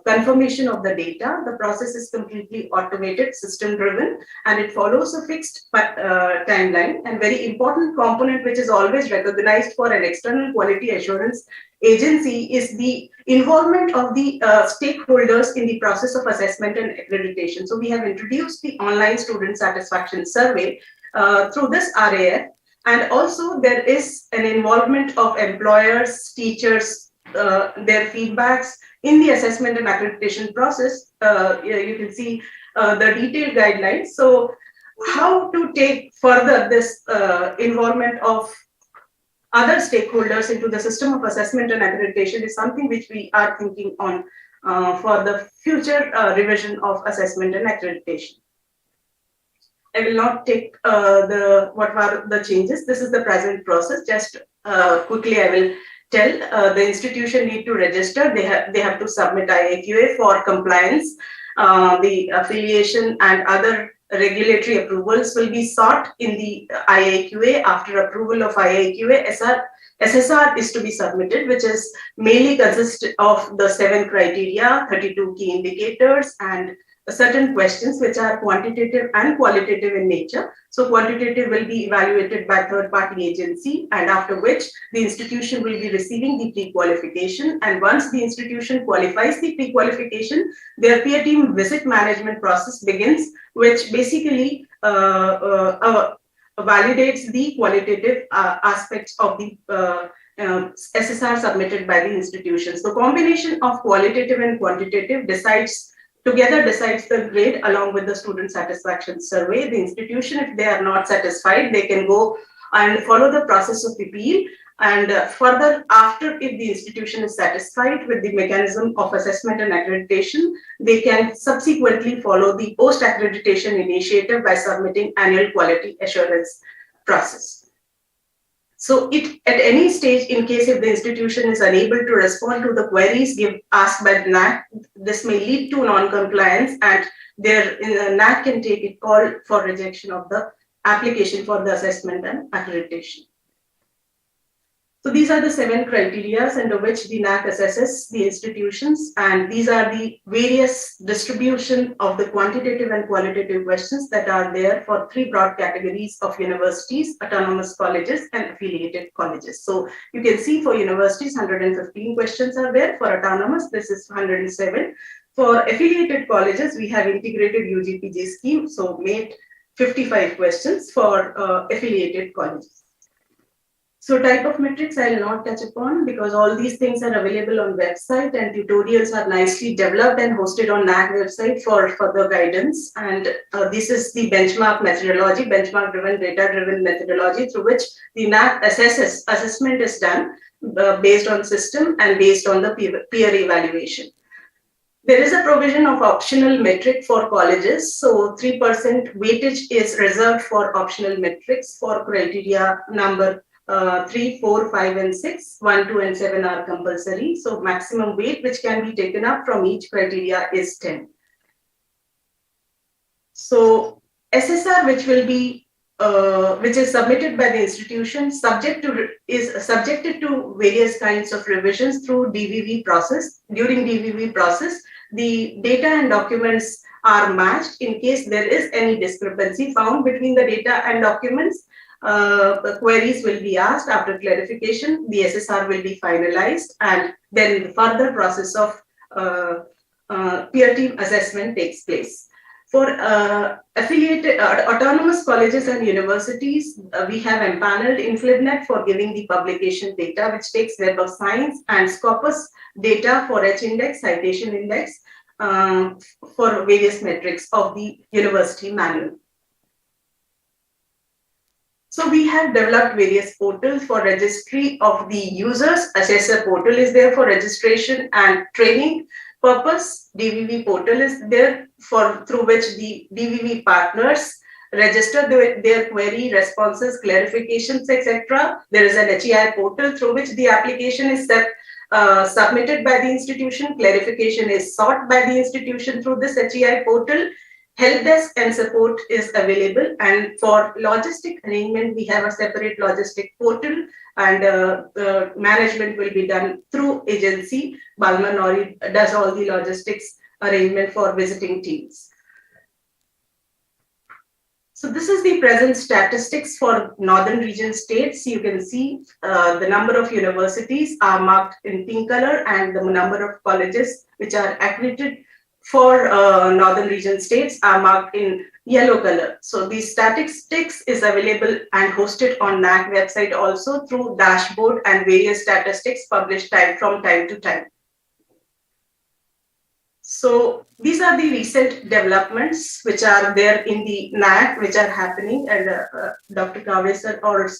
confirmation of the data. The process is completely automated, system-driven, and it follows a fixed timeline. And very important component which is always recognized for an external quality assurance agency is the involvement of the stakeholders in the process of assessment and accreditation. So we have introduced the online student satisfaction survey through this RAF. And also there is an involvement of employers, teachers, their feedbacks in the assessment and accreditation process. You can see the detailed guidelines. So how to take further this involvement of other stakeholders into the system of assessment and accreditation is something which we are thinking on for the future revision of assessment and accreditation. I will not take what were the changes. This is the present process. Just quickly, I will tell the institution need to register. They have to submit IAQA for compliance. The affiliation and other regulatory approvals will be sought in the IAQA. After approval of IAQA, SSR is to be submitted, which is mainly consists of the 7 criteria, 32 key indicators, and certain questions which are quantitative and qualitative in nature. So quantitative will be evaluated by third-party agency, and after which the institution will be receiving the pre-qualification. And once the institution qualifies the pre-qualification, their peer team visit management process begins, which basically validates the qualitative aspects of the SSR submitted by the institution. So combination of qualitative and quantitative decides the grade along with the student satisfaction survey. The institution, if they are not satisfied, they can go and follow the process of appeal. And further, after, if the institution is satisfied with the mechanism of assessment and accreditation, they can subsequently follow the post-accreditation initiative by submitting annual quality assurance process. So at any stage, in case if the institution is unable to respond to the queries asked by the NAC, this may lead to non-compliance, and their NAC can take a call for rejection of the application for the assessment and accreditation. So these are the 7 criteria under which the NAC assesses the institutions, and these are the various distribution of the quantitative and qualitative questions that are there for 3 broad categories of universities, autonomous colleges, and affiliated colleges. So you can see for universities, 115 questions are there. For autonomous, this is 107. For affiliated colleges, we have integrated UGPG scheme, so made 55 questions for affiliated colleges. So type of metrics I will not touch upon because all these things are available on website, and tutorials are nicely developed and hosted on NAC website for further guidance. And this is the benchmark methodology, benchmark driven, data driven methodology through which the NAC assessment is done based on system and based on the peer evaluation. There is a provision of optional metric for colleges. So 3% weightage is reserved for optional metrics for criteria number 3, 4, 5, and 6. 1, 2, and 7 are compulsory. So maximum weight which can be taken up from each criteria is 10. So SSR, which will be which is submitted by the institution, is subjected to various kinds of revisions through DVV process. During DVV process, the data and documents are matched. In case there is any discrepancy found between the data and documents, the queries will be asked. After clarification, the SSR will be finalized, and then the further process of peer team assessment takes place. For affiliated autonomous colleges and universities, we have empaneled InflibNet for giving the publication data, which takes Web of Science and Scopus data for H-index, citation index, for various metrics of the university manual. So we have developed various portals for registry of the users. Assessor portal is there for registration and training purpose. DVV portal is there through which the DVV partners register their query, responses, clarifications, etc. There is an HEI portal through which the application is submitted by the institution. Clarification is sought by the institution through this HEI portal. Help desk and support is available, and for logistic arrangement, we have a separate logistic portal, and management will be done through agency. Balma Nori does all the logistics arrangement for visiting teams. So this is the present statistics for northern region states. You can see the number of universities are marked in pink color, and the number of colleges which are accredited for northern region states are marked in yellow color. So these statistics is available and hosted on NAC website also through dashboard and various statistics published from time to time. So these are the recent developments which are there in the NAC, which are happening, and Dr. Kaveh sir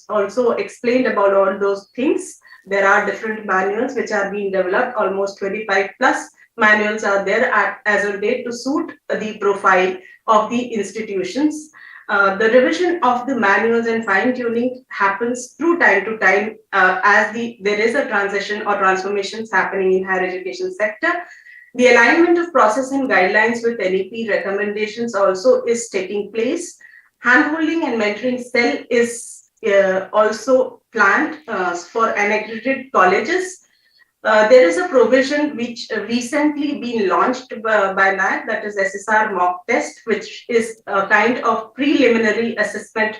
also explained about all those things. There are different manuals which are being developed, almost 25 plus manuals are there as of date to suit the profile of the institutions. The revision of the manuals and fine tuning happens through time to time as there is a transition or transformations happening in higher education sector. The alignment of process and guidelines with NEP recommendations also is taking place. Handholding and mentoring cell is also planned for unaccredited colleges. There is a provision which recently been launched by NAC, that is SSR mock test, which is a kind of preliminary assessment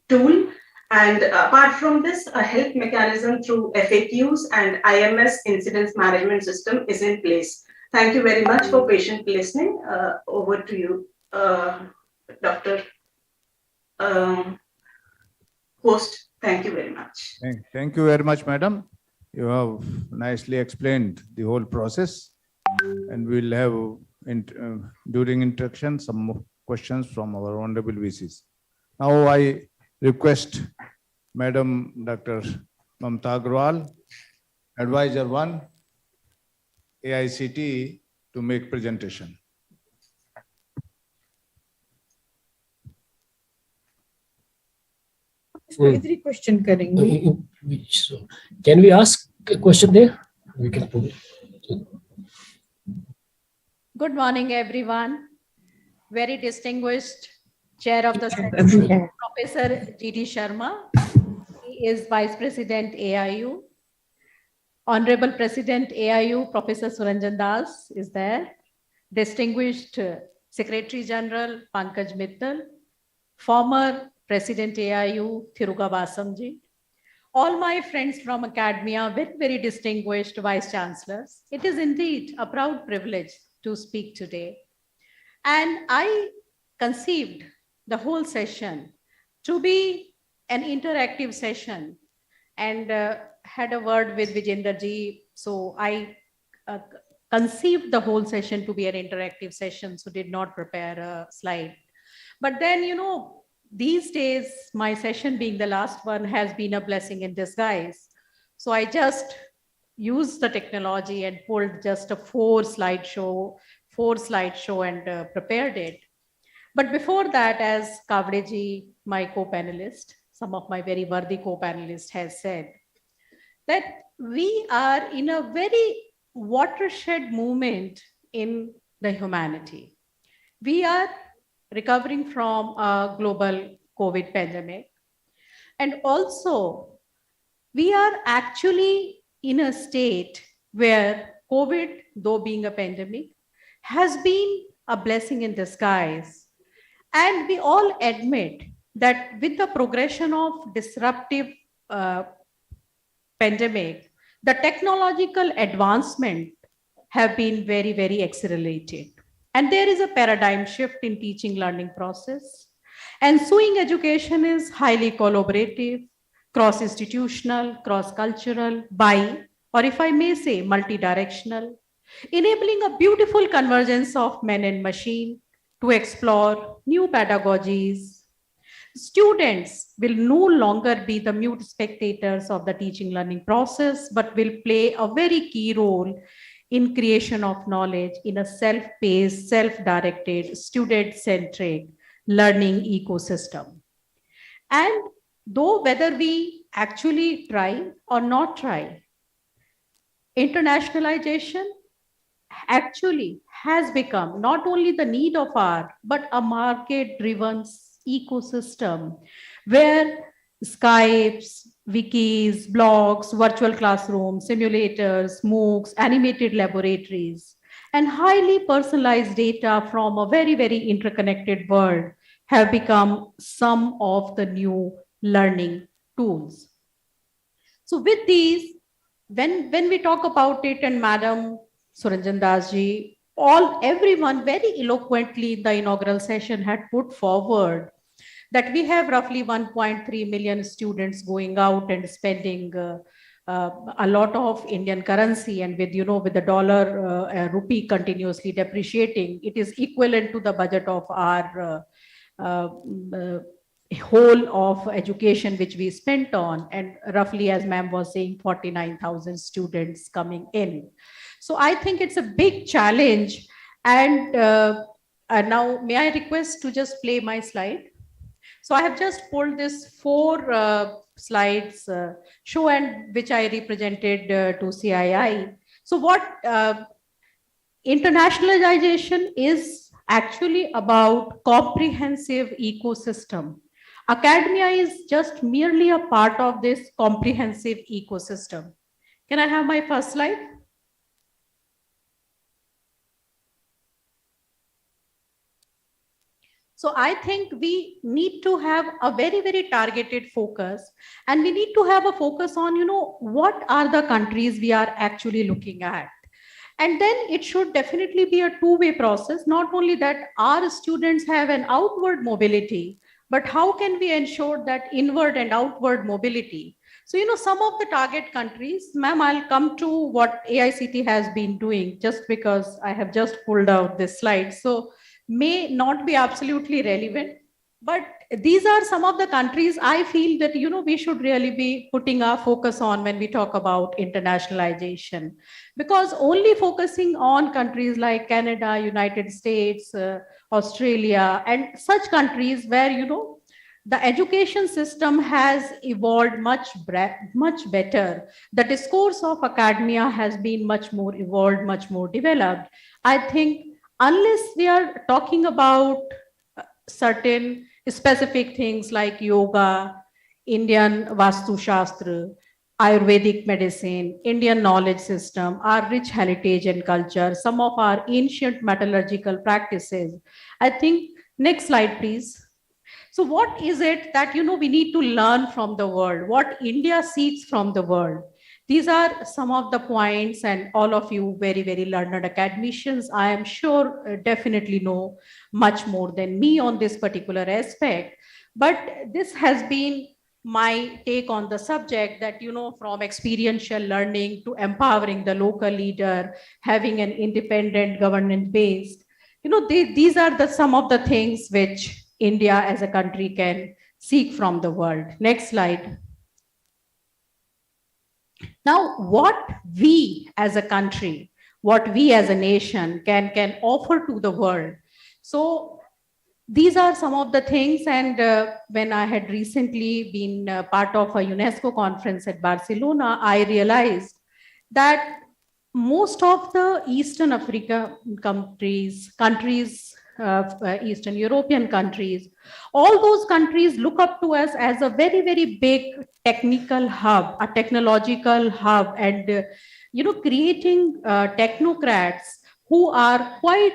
tool. And apart from this, a help mechanism through FAQs and IMS incidents management system is in place. Thank you very much for patient listening. Over to you, Dr. Host. Thank you very much. Thank you very much, madam. You have nicely explained the whole process, and we'll have during interaction some more questions from our honorable VCs. Now I request Madam Dr. Mamta Agrawal, Advisor 1, AICTE, to make presentation. Every question can we ask a question there? We can put it. Good morning, everyone. Very distinguished Chair of the session, Professor G.D. Sharma. He is Vice President AIU. Honorable President AIU, Professor Suranjan Das is there. Distinguished Secretary General Pankaj Mittal. Former President AIU, Thiruga Vasamji. All my friends from academia, very, very distinguished Vice Chancellors. It is indeed a proud privilege to speak today. And I conceived the whole session to be an interactive session, and had a word with Vijender ji. So I conceived the whole session to be an interactive session, so did not prepare a slide. But then, you know, these days, my session being the last one has been a blessing in disguise. So I just used the technology and pulled just a four slide show and prepared it. But before that, as Kavdeji, my co-panelist, some of my very worthy co-panelists has said, that we are in a very watershed moment in the humanity. We are recovering from a global COVID pandemic. And also, we are actually in a state where COVID, though being a pandemic, has been a blessing in disguise. And we all admit that with the progression of disruptive pandemic, the technological advancement have been very, very accelerated. And there is a paradigm shift in teaching learning process. Ensuing education is highly collaborative, cross-institutional, cross-cultural, or if I may say, multi-directional, enabling a beautiful convergence of man and machine to explore new pedagogies. Students will no longer be the mute spectators of the teaching learning process, but will play a very key role in creation of knowledge in a self-paced, self-directed, student-centric learning ecosystem. And though whether we actually try or not try, internationalization actually has become not only the need of our, but a market-driven ecosystem where Skypes, wikis, blogs, virtual classrooms, simulators, MOOCs, animated laboratories, and highly personalized data from a very, very interconnected world have become some of the new learning tools. So with these, when we talk about it, and Madam Suranjan Das ji, everyone very eloquently in the inaugural session had put forward that we have roughly 1.3 million students going out and spending a lot of Indian currency, and with with the dollar rupee continuously depreciating, it is equivalent to the budget of our whole of education which we spent on, and roughly, as ma'am was saying, 49,000 students coming in. So I think it's a big challenge. And now may I request to just play my slide? So I have just pulled this 4 slides show and which I represented to CII. So what internationalization is actually about comprehensive ecosystem. Academia is just merely a part of this comprehensive ecosystem. Can I have my first slide? So I think we need to have a very, very targeted focus, and we need to have a focus on, what are the countries we are actually looking at. And then it should definitely be a two-way process. Not only that our students have an outward mobility, but how can we ensure that inward and outward mobility? So, some of the target countries, ma'am, I'll come to what AICT has been doing just because I have just pulled out this slide. So may not be absolutely relevant, but these are some of the countries I feel that, we should really be putting our focus on when we talk about internationalization, because only focusing on countries like Canada, United States, Australia, and such countries where, the education system has evolved much better. The discourse of academia has been much more evolved, much more developed. I think unless we are talking about certain specific things like yoga, Indian Vastu Shastra, Ayurvedic medicine, Indian knowledge system, our rich heritage and culture, some of our ancient metallurgical practices. I think, next slide, please. So what is it that, we need to learn from the world? What India seeks from the world? These are some of the points, and all of you very, very learned academicians, I am sure definitely know much more than me on this particular aspect. But this has been my take on the subject that, from experiential learning to empowering the local leader, having an independent governance based, these are some of the things which India as a country can seek from the world. Next slide. Now, what we as a country, what we as a nation can offer to the world. So these are some of the things. And when I had recently been part of a UNESCO conference at Barcelona, I realized that most of the Eastern Africa countries, Eastern European countries, all those countries look up to us as a very, very big technical hub, a technological hub, and creating technocrats who are quite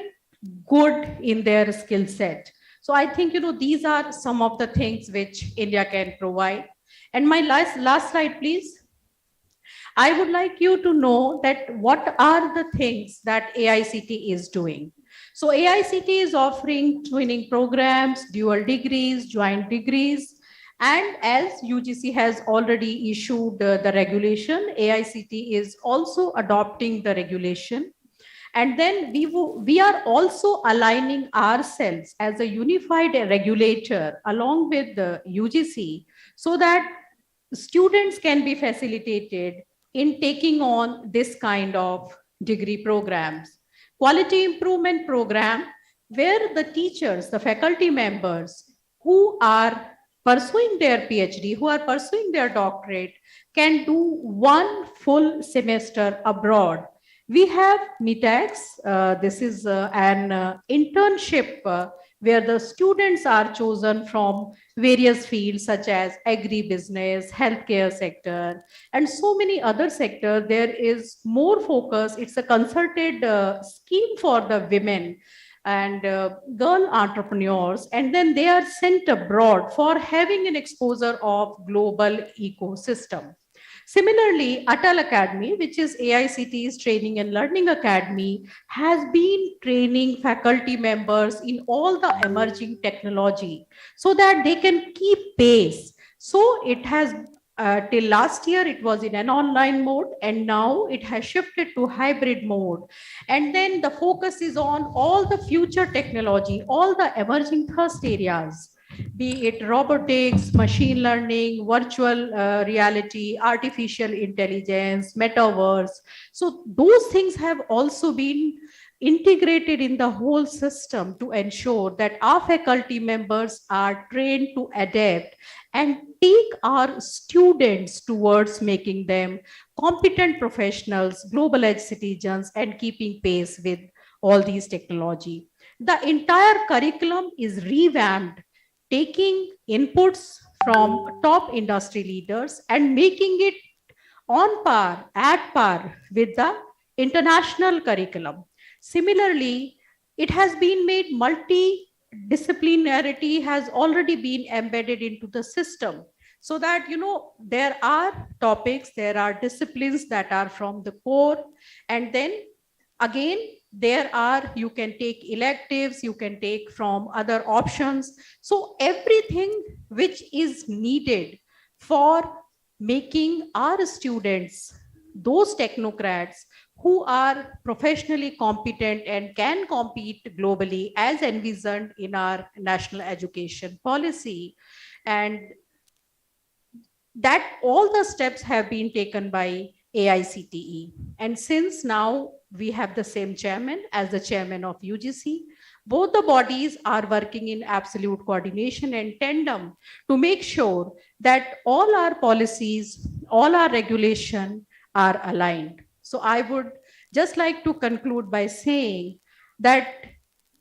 good in their skill set. So I think these are some of the things which India can provide. And my last slide, please. I would like you to know that what are the things that AICT is doing. So AICT is offering twinning programs, dual degrees, joint degrees, and as UGC has already issued the regulation, AICT is also adopting the regulation. And then we are also aligning ourselves as a unified regulator along with the UGC so that students can be facilitated in taking on this kind of degree programs. Quality improvement program where the teachers, the faculty members who are pursuing their PhD, who are pursuing their doctorate, can do one full semester abroad. We have MITEX. This is an internship where the students are chosen from various fields such as agribusiness, healthcare sector, and so many other sectors. There is more focus. It's a concerted scheme for the women and girl entrepreneurs, and then they are sent abroad for having an exposure of global ecosystem. Similarly, Atal Academy, which is AICTE's Training and Learning Academy, has been training faculty members in all the emerging technology so that they can keep pace. So it has till last year, it was in an online mode, and now it has shifted to hybrid mode. And then the focus is on all the future technology, all the emerging thrust areas, be it robotics, machine learning, virtual reality, artificial intelligence, metaverse. So those things have also been integrated in the whole system to ensure that our faculty members are trained to adapt and take our students towards making them competent professionals, global edge citizens, and keeping pace with all these technology. The entire curriculum is revamped, taking inputs from top industry leaders and making it on par, at par with the international curriculum. Similarly, it has been made multidisciplinarity has already been embedded into the system so that, there are topics, there are disciplines that are from the core, and then again, you can take electives, you can take from other options. So everything which is needed for making our students those technocrats who are professionally competent and can compete globally as envisioned in our national education policy. And that all the steps have been taken by AICTE. And since now we have the same chairman as the chairman of UGC, both the bodies are working in absolute coordination and tandem to make sure that all our policies, all our regulation are aligned. So I would just like to conclude by saying that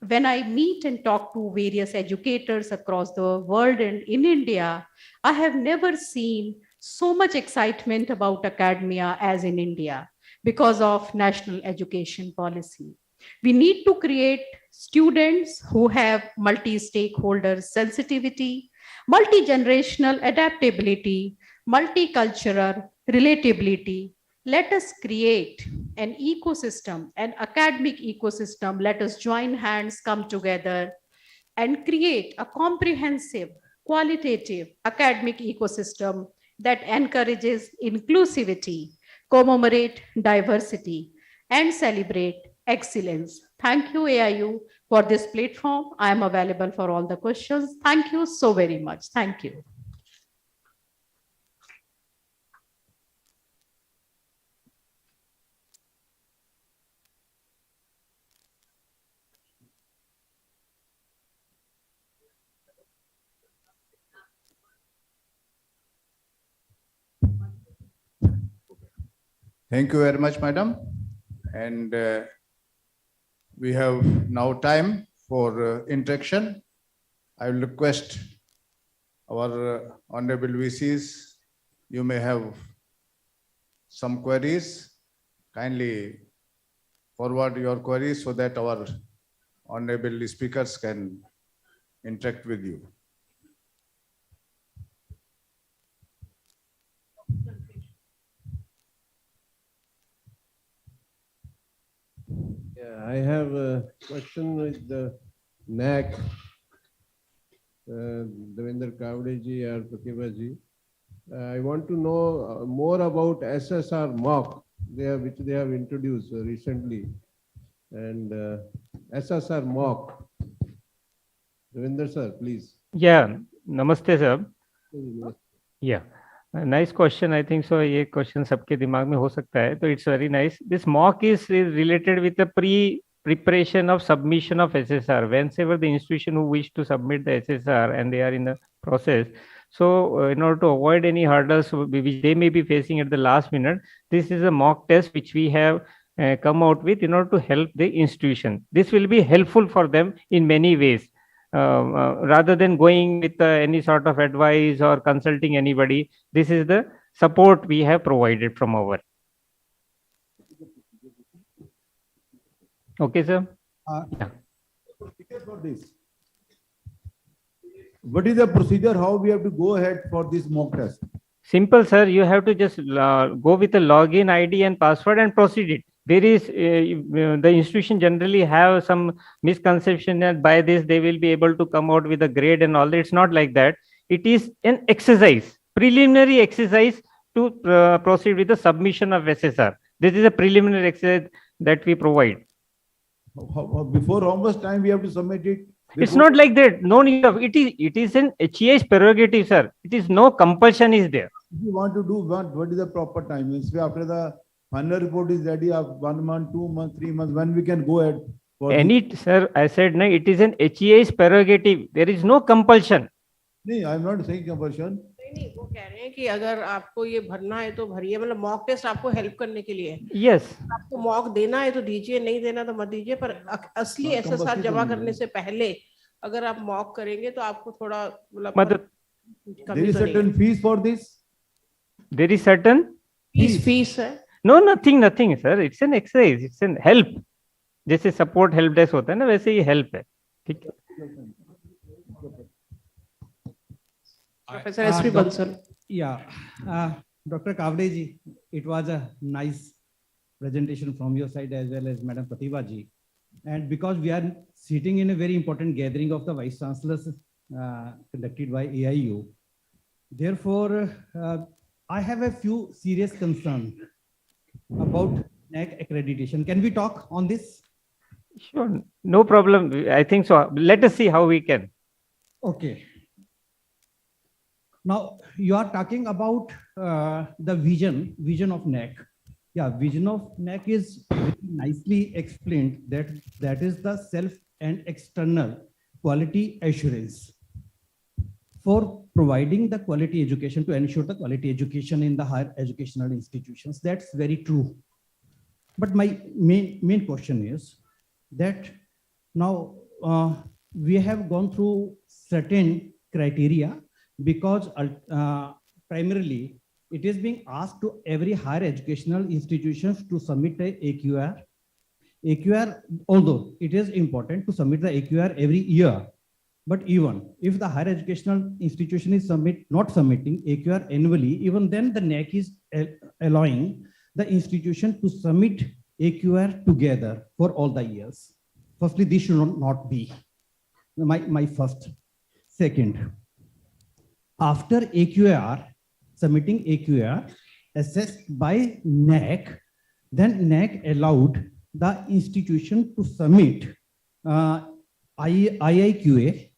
when I meet and talk to various educators across the world and in India, I have never seen so much excitement about academia as in India because of national education policy. We need to create students who have multi-stakeholder sensitivity, multi-generational adaptability, multicultural relatability. Let us create an ecosystem, an academic ecosystem. Let us join hands, come together, and create a comprehensive, qualitative academic ecosystem that encourages inclusivity, commemorate diversity, and celebrate excellence. Thank you, AIU, for this platform. I am available for all the questions. Thank you so very much. Thank you. Thank you very much, madam. And we have now time for interaction. I will request our honorable VCs, you may have some queries. Kindly forward your queries so that our honorable speakers can interact with you. Yeah, I have a question with the NAC, Devendra Kavade ji or Pratibha ji. I want to know more about SSR mock which they have introduced recently. and SSR mock. Ravinder sir, please. Yeah, namaste sir. Yeah, nice question. I think so. ये question सबके दिमाग में हो सकता है. So it's very nice. This mock is related with the preparation of submission of SSR. Whenever the institution who wish to submit the SSR and they are in the process. So in order to avoid any hurdles which they may be facing at the last minute, this is a mock test which we have come out with in order to help the institution. This will be helpful for them in many ways. Rather than going with any sort of advice or consulting anybody, this is the support we have provided from our. Okay, sir. Yeah. For this, what is the procedure? How we have to go ahead for this mock test? Simple, sir. You have to just go with a login ID and password and proceed it. There is the institution generally have some misconception that by this they will be able to come out with a grade and all that. It's not like that. It is an exercise, preliminary exercise to proceed with the submission of SSR. This is a preliminary exercise that we provide. Before how much time we have to submit it? It's not like that. No need of it. It is an HEI's prerogative, sir. It is no compulsion is there. If you want to do what is the proper time? Means after the final report is ready of 1 month, 2 months, 3 months, when we can go ahead? Sir, I said no, it is an HEI's prerogative. There is no compulsion. No, I am not saying compulsion. नहीं, वो कह रहे हैं कि अगर आपको ये भरना है तो भरिए, मतलब मॉक टेस्ट आपको हेल्प करने के लिए है. Yes. आपको मॉक देना है तो दीजिए, नहीं देना तो मत दीजिए, पर असली एसएसआर जमा करने से पहले अगर आप मॉक करेंगे तो आपको थोड़ा मतलब there is certain fees for this. There is certain fees है. No, nothing, sir. It's an exercise. It's an help. जैसे support help desk होता है ना, वैसे ये help है. ठीक है. Professor S.P. Bansal. Yeah, Dr. Kavde ji, it was a nice presentation from your side as well as Madam Pratibha ji. And because we are sitting in a very important gathering of the Vice Chancellors conducted by AIU, therefore, I have a few serious concerns about NAC accreditation. Can we talk on this? Sure, no problem. I think so. Let us see how we can. Okay. Now you are talking about the vision of NAC. Yeah, vision of NAC is very nicely explained that is the self and external quality assurance for providing the quality education, to ensure the quality education in the higher educational institutions. That's very true. But my main question is that now we have gone through certain criteria, because primarily it is being asked to every higher educational institutions to submit a AQR. AQR, although it is important to submit the AQR every year, but even if the higher educational institution is not submitting AQR annually, even then the NAC is allowing the institution to submit AQR together for all the years. Firstly, this should not be my first. Second, after AQR, submitting AQR assessed by NAC, then NAC allowed the institution to submit IIQA,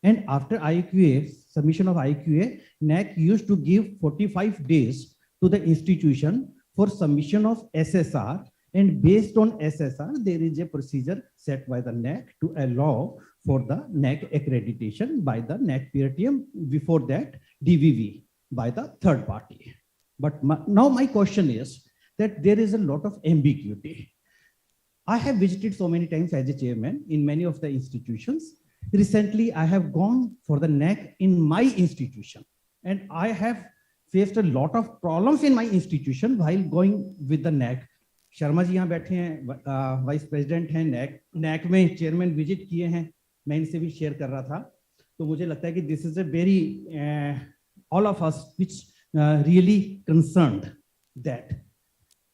and after IIQA, submission of IIQA, NAC used to give 45 days to the institution for submission of SSR, and based on SSR, there is a procedure set by the NAC to allow for the NAC accreditation by the NAC peer team, before that DVV by the third party. But now my question is that there is a lot of ambiguity. I have visited so many times as a chairman in many of the institutions. Recently, I have gone for the NAC in my institution, and I have faced a lot of problems in my institution while going with the NAC. Sharma ji यहाँ बैठे हैं, vice president हैं NAC में, chairman visit किए हैं, मैं इनसे भी शेयर कर रहा था. तो मुझे लगता है कि this is a very all of us which really concerned that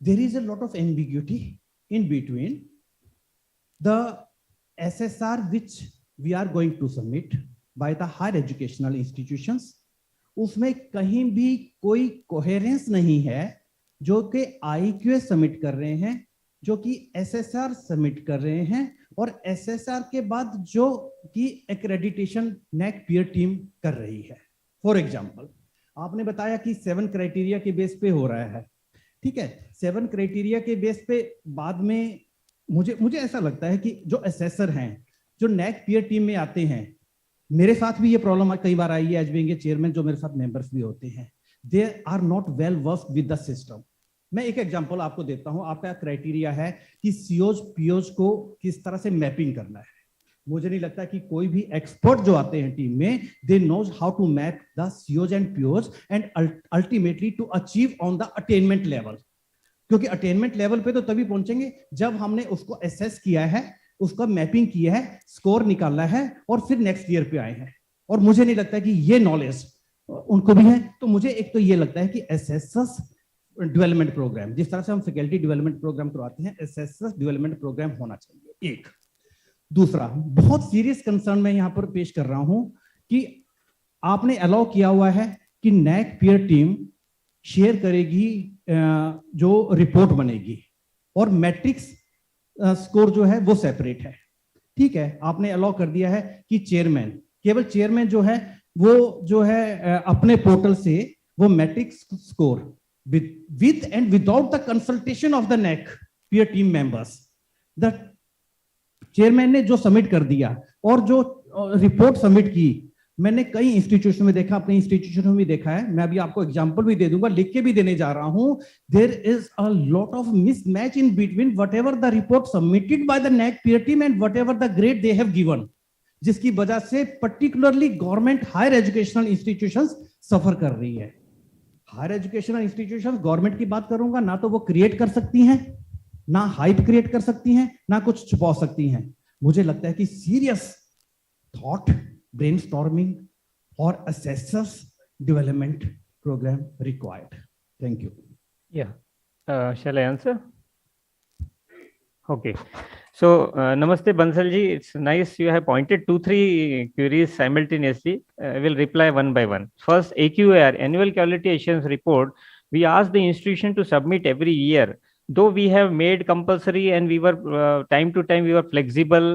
there is a lot of ambiguity in between the SSR which we are going to submit by the higher educational institutions. उसमें कहीं भी कोई coherence नहीं है जो कि IQA submit कर रहे हैं जो कि SSR सबमिट कर रहे हैं और SSR के बाद जो कि एक्रेडिटेशन नेक पीयर टीम कर रही है। फॉर एग्जांपल, आपने बताया कि 7 क्राइटेरिया के बेस पे हो रहा है, ठीक है। 7 क्राइटेरिया के बेस पे बाद में मुझे ऐसा लगता है कि जो असेसर हैं, जो नेक पीयर टीम में आते हैं, मेरे साथ भी ये प्रॉब्लम कई बार आई है एज बीइंग ए चेयरमैन, जो मेरे साथ मेंबर्स भी होते हैं, they are not well versed with the system. मैं एक एग्जांपल आपको देता हूं। आपका क्राइटेरिया है कि सीओज पीओज को किस तरह से मैपिंग करना है। मुझे नहीं लगता कि कोई भी एक्सपर्ट जो आते हैं टीम में, they knows how to map the COs and POs and ultimately to achieve on the attainment level. क्योंकि अटेनमेंट लेवल पे तो तभी पहुंचेंगे जब हमने उसको एसेस किया है, उसका मैपिंग किया है, स्कोर निकाला है और फिर नेक्स्ट ईयर पे आए हैं। और मुझे नहीं लगता कि ये नॉलेज उनको भी है। तो मुझे एक तो ये लगता है कि एसेसस डेवलपमेंट प्रोग्राम, जिस तरह से हम फैकल्टी डेवलपमेंट प्रोग्राम करवाते हैं, एसेसस डेवलपमेंट प्रोग्राम होना चाहिए। एक दूसरा बहुत सीरियस कंसर्न मैं यहां पर पेश कर रहा हूं कि आपने अलाउ किया हुआ है कि नेक पीयर टीम शेयर करेगी जो रिपोर्ट बनेगी और मैट्रिक्स स्कोर जो है वो सेपरेट है, ठीक है। आपने अलाउ कर दिया है कि केवल चेयरमैन जो है वो जो है अपने पोर्टल से वो matrix score with and without the consultation of the NEC peer team members, the chairman ने जो सबमिट कर दिया और जो रिपोर्ट सबमिट की, मैंने कई इंस्टीट्यूशन में देखा, अपने इंस्टीट्यूशन में भी देखा है। मैं अभी आपको एग्जांपल भी दे दूंगा, लिख के भी देने जा रहा हूं। There is a lot of mismatch in between whatever the report submitted by the NAAC peer team and whatever the grade they have given, जिसकी वजह से particularly government higher educational institutions suffer कर रही है। हायर एजुकेशनल इंस्टीट्यूशंस, गवर्नमेंट की बात करूंगा, ना तो वो क्रिएट कर सकती हैं, ना हाइप क्रिएट कर सकती हैं, ना कुछ छुपा सकती हैं। मुझे लगता है कि सीरियस थॉट, ब्रेनस्टॉर्मिंग और assessors development program required. Thank you. Yeah. Shall I answer? Okay. So, Namaste Bansal ji. It's nice you have pointed 2-3 queries simultaneously. I will reply one by one. First, AQAR, Annual Quality Assurance Report. We ask the institution to submit every year. Though we have made compulsory and we were time to time we were flexible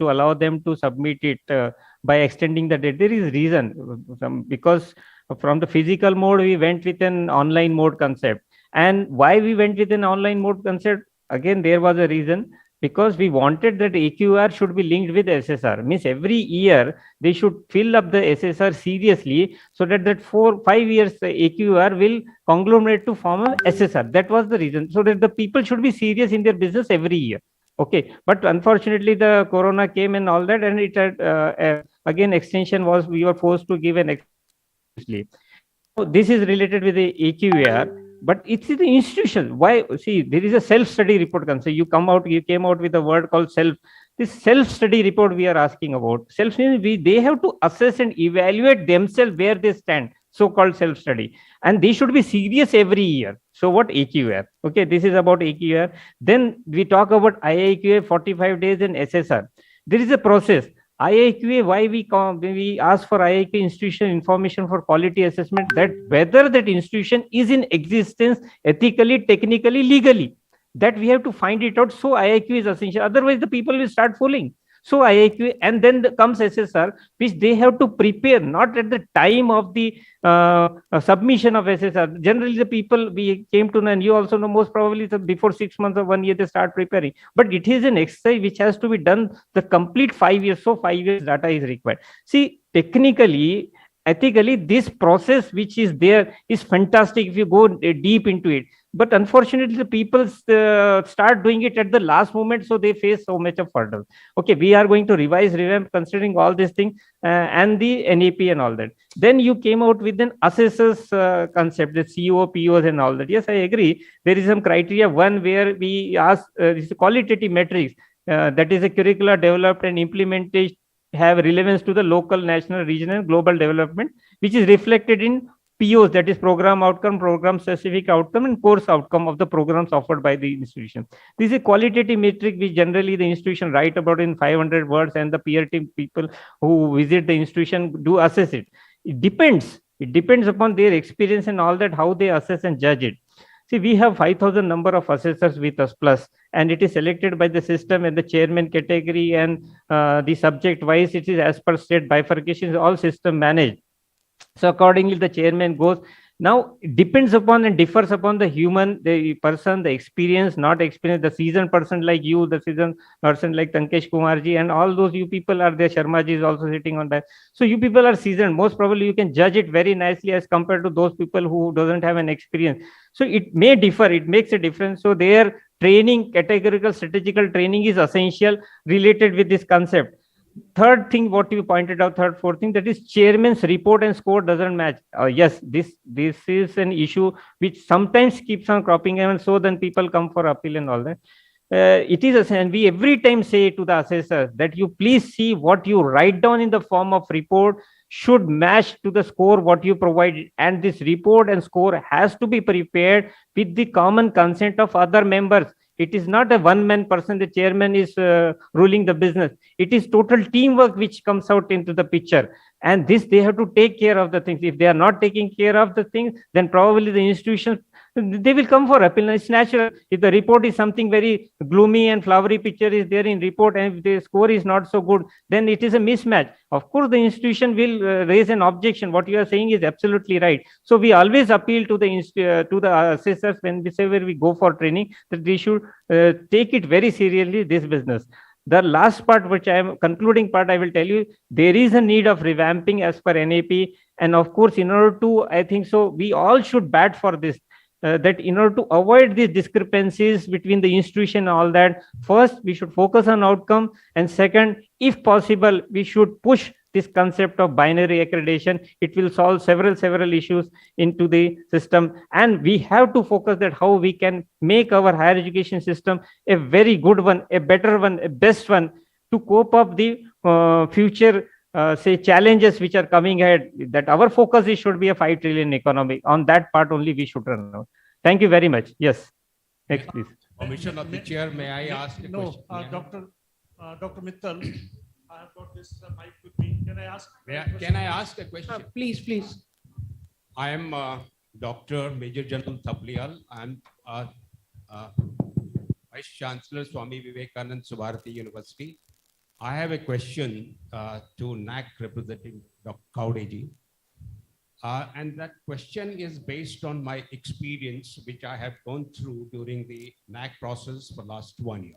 to allow them to submit it by extending the date. There is reason because from the physical mode we went with an online mode concept. And why we went with an online mode concept? Again, there was a reason, because we wanted that AQR should be linked with SSR. Means every year they should fill up the SSR seriously, so that 4-5 years AQR will conglomerate to form a SSR. That was the reason, so that the people should be serious in their business every year. Okay, but unfortunately the corona came and all that, and it had again extension was, we were forced to give an extension. So this is related with the AQAR. But it's the institution. Why? See, there is a self-study report concept. You came out with a word called self. This self-study report we are asking about. Self means they have to assess and evaluate themselves where they stand. So-called self-study, and they should be serious every year. So what AQR? Okay, this is about AQR. Then we talk about IIQA 45 days and SSR. There is a process. IIQA, why we ask for IIQA institution information for quality assessment, that whether that institution is in existence ethically, technically, legally, that we have to find it out. So IIQA is essential. Otherwise, the people will start fooling. So IIQA, and then comes SSR, which they have to prepare, not at the time of the submission of SSR. Generally, the people we came to know, and you also know, most probably before 6 months or 1 year, they start preparing. But it is an exercise which has to be done the complete 5 years. So 5 years data is required. See, technically, ethically, this process which is there is fantastic if you go deep into it. But unfortunately, the people start doing it at the last moment, so they face so much of hurdle. Okay, we are going to revamp, considering all these things and the NAP and all that. Then you came out with an assessors concept, the CO, POs and all that. Yes, I agree. There is some criteria. One where we ask this qualitative metrics, that is a curricula developed and implemented, have relevance to the local, national, regional, global development, which is reflected in POs, that is program outcome, program specific outcome, and course outcome of the programs offered by the institution. This is a qualitative metric which generally the institution write about in 500 words, and the peer team people who visit the institution do assess it. It depends upon their experience and all that, how they assess and judge it. See, we have 5,000 number of assessors with us plus, and it is selected by the system and the chairman category and the subject wise, it is as per state bifurcation, all system managed. So accordingly, the chairman goes. Now, it depends upon and differs upon the human, the person, the experience, not experience, the seasoned person like you, the seasoned person like Tankesh Kumarji, and all those you people are there. Sharmaji is also sitting on that. So you people are seasoned. Most probably you can judge it very nicely as compared to those people who doesn't have an experience. So it may differ. It makes a difference. So their training, categorical, strategical training is essential related with this concept. Third thing, what you pointed out, third, fourth thing, that is chairman's report and score doesn't match. Yes, this is an issue which sometimes keeps on cropping, and so then people come for appeal and all that. It is, and we every time say to the assessors that you please see what you write down in the form of report should match to the score what you provide, and this report and score has to be prepared with the common consent of other members. It is not a one-man person, the chairman is ruling the business. It is total teamwork which comes out into the picture. And this, they have to take care of the things. If they are not taking care of the things, then probably the institutions, they will come for appeal. It's natural. If the report is something very gloomy and flowery picture is there in report, and if the score is not so good, then it is a mismatch. Of course, the institution will raise an objection. What you are saying is absolutely right. So we always appeal to the assessors when we say where we go for training, that they should take it very seriously, this business. The last part, which I am concluding part, I will tell you, there is a need of revamping as per NAP. And of course, in order to, I think so, we all should bat for this. That in order to avoid these discrepancies between the institution and all that, first, we should focus on outcome. And second, if possible, we should push this concept of binary accreditation. It will solve several issues into the system. And we have to focus that how we can make our higher education system a very good one, a better one, a best one to cope up the future say challenges which are coming ahead, that our focus is should be a 5 trillion economy. On that part only we should run out. Thank you very much. Yes. Next, please. Permission of the chair, may I ask a question? Dr. Mittal, I have got this mic with me. Can I ask? Can I ask a question? Please, please. I am Dr. Major General Thapliyal. I am Vice Chancellor Swami Vivekanand Subharati University. I have a question to NAC representative Dr. Kaudeji. And that question is based on my experience, which I have gone through during the NAC process for last 1 year.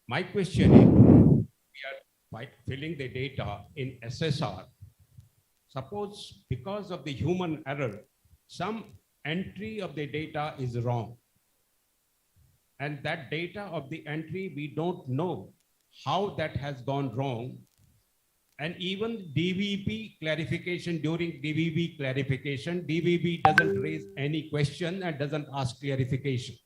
My question is, we are by filling the data in SSR. Suppose because of the human error, some entry of the data is wrong. And that data of the entry, we don't know how that has gone wrong. And even DVB clarification, during DVB clarification, DVB doesn't raise any question and doesn't ask clarifications.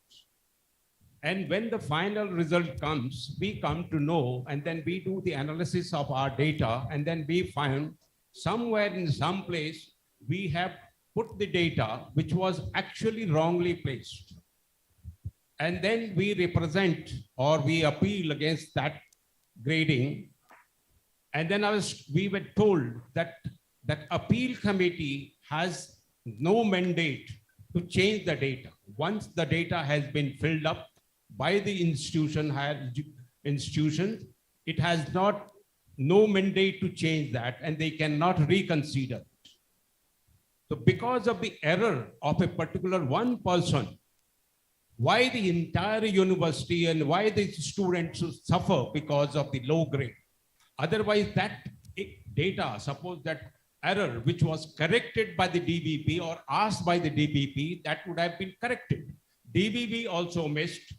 And when the final result comes, we come to know, and then we do the analysis of our data, and then we find somewhere in some place, we have put the data which was actually wrongly placed. And then we represent or we appeal against that grading. And then we were told that that appeal committee has no mandate to change the data. Once the data has been filled up by the institution, it has no mandate to change that, and they cannot reconsider it. So because of the error of a particular one person, why the entire university and why the students suffer because of the low grade? Otherwise, that data, suppose that error which was corrected by the DBP or asked by the DBP, that would have been corrected. DBP also missed,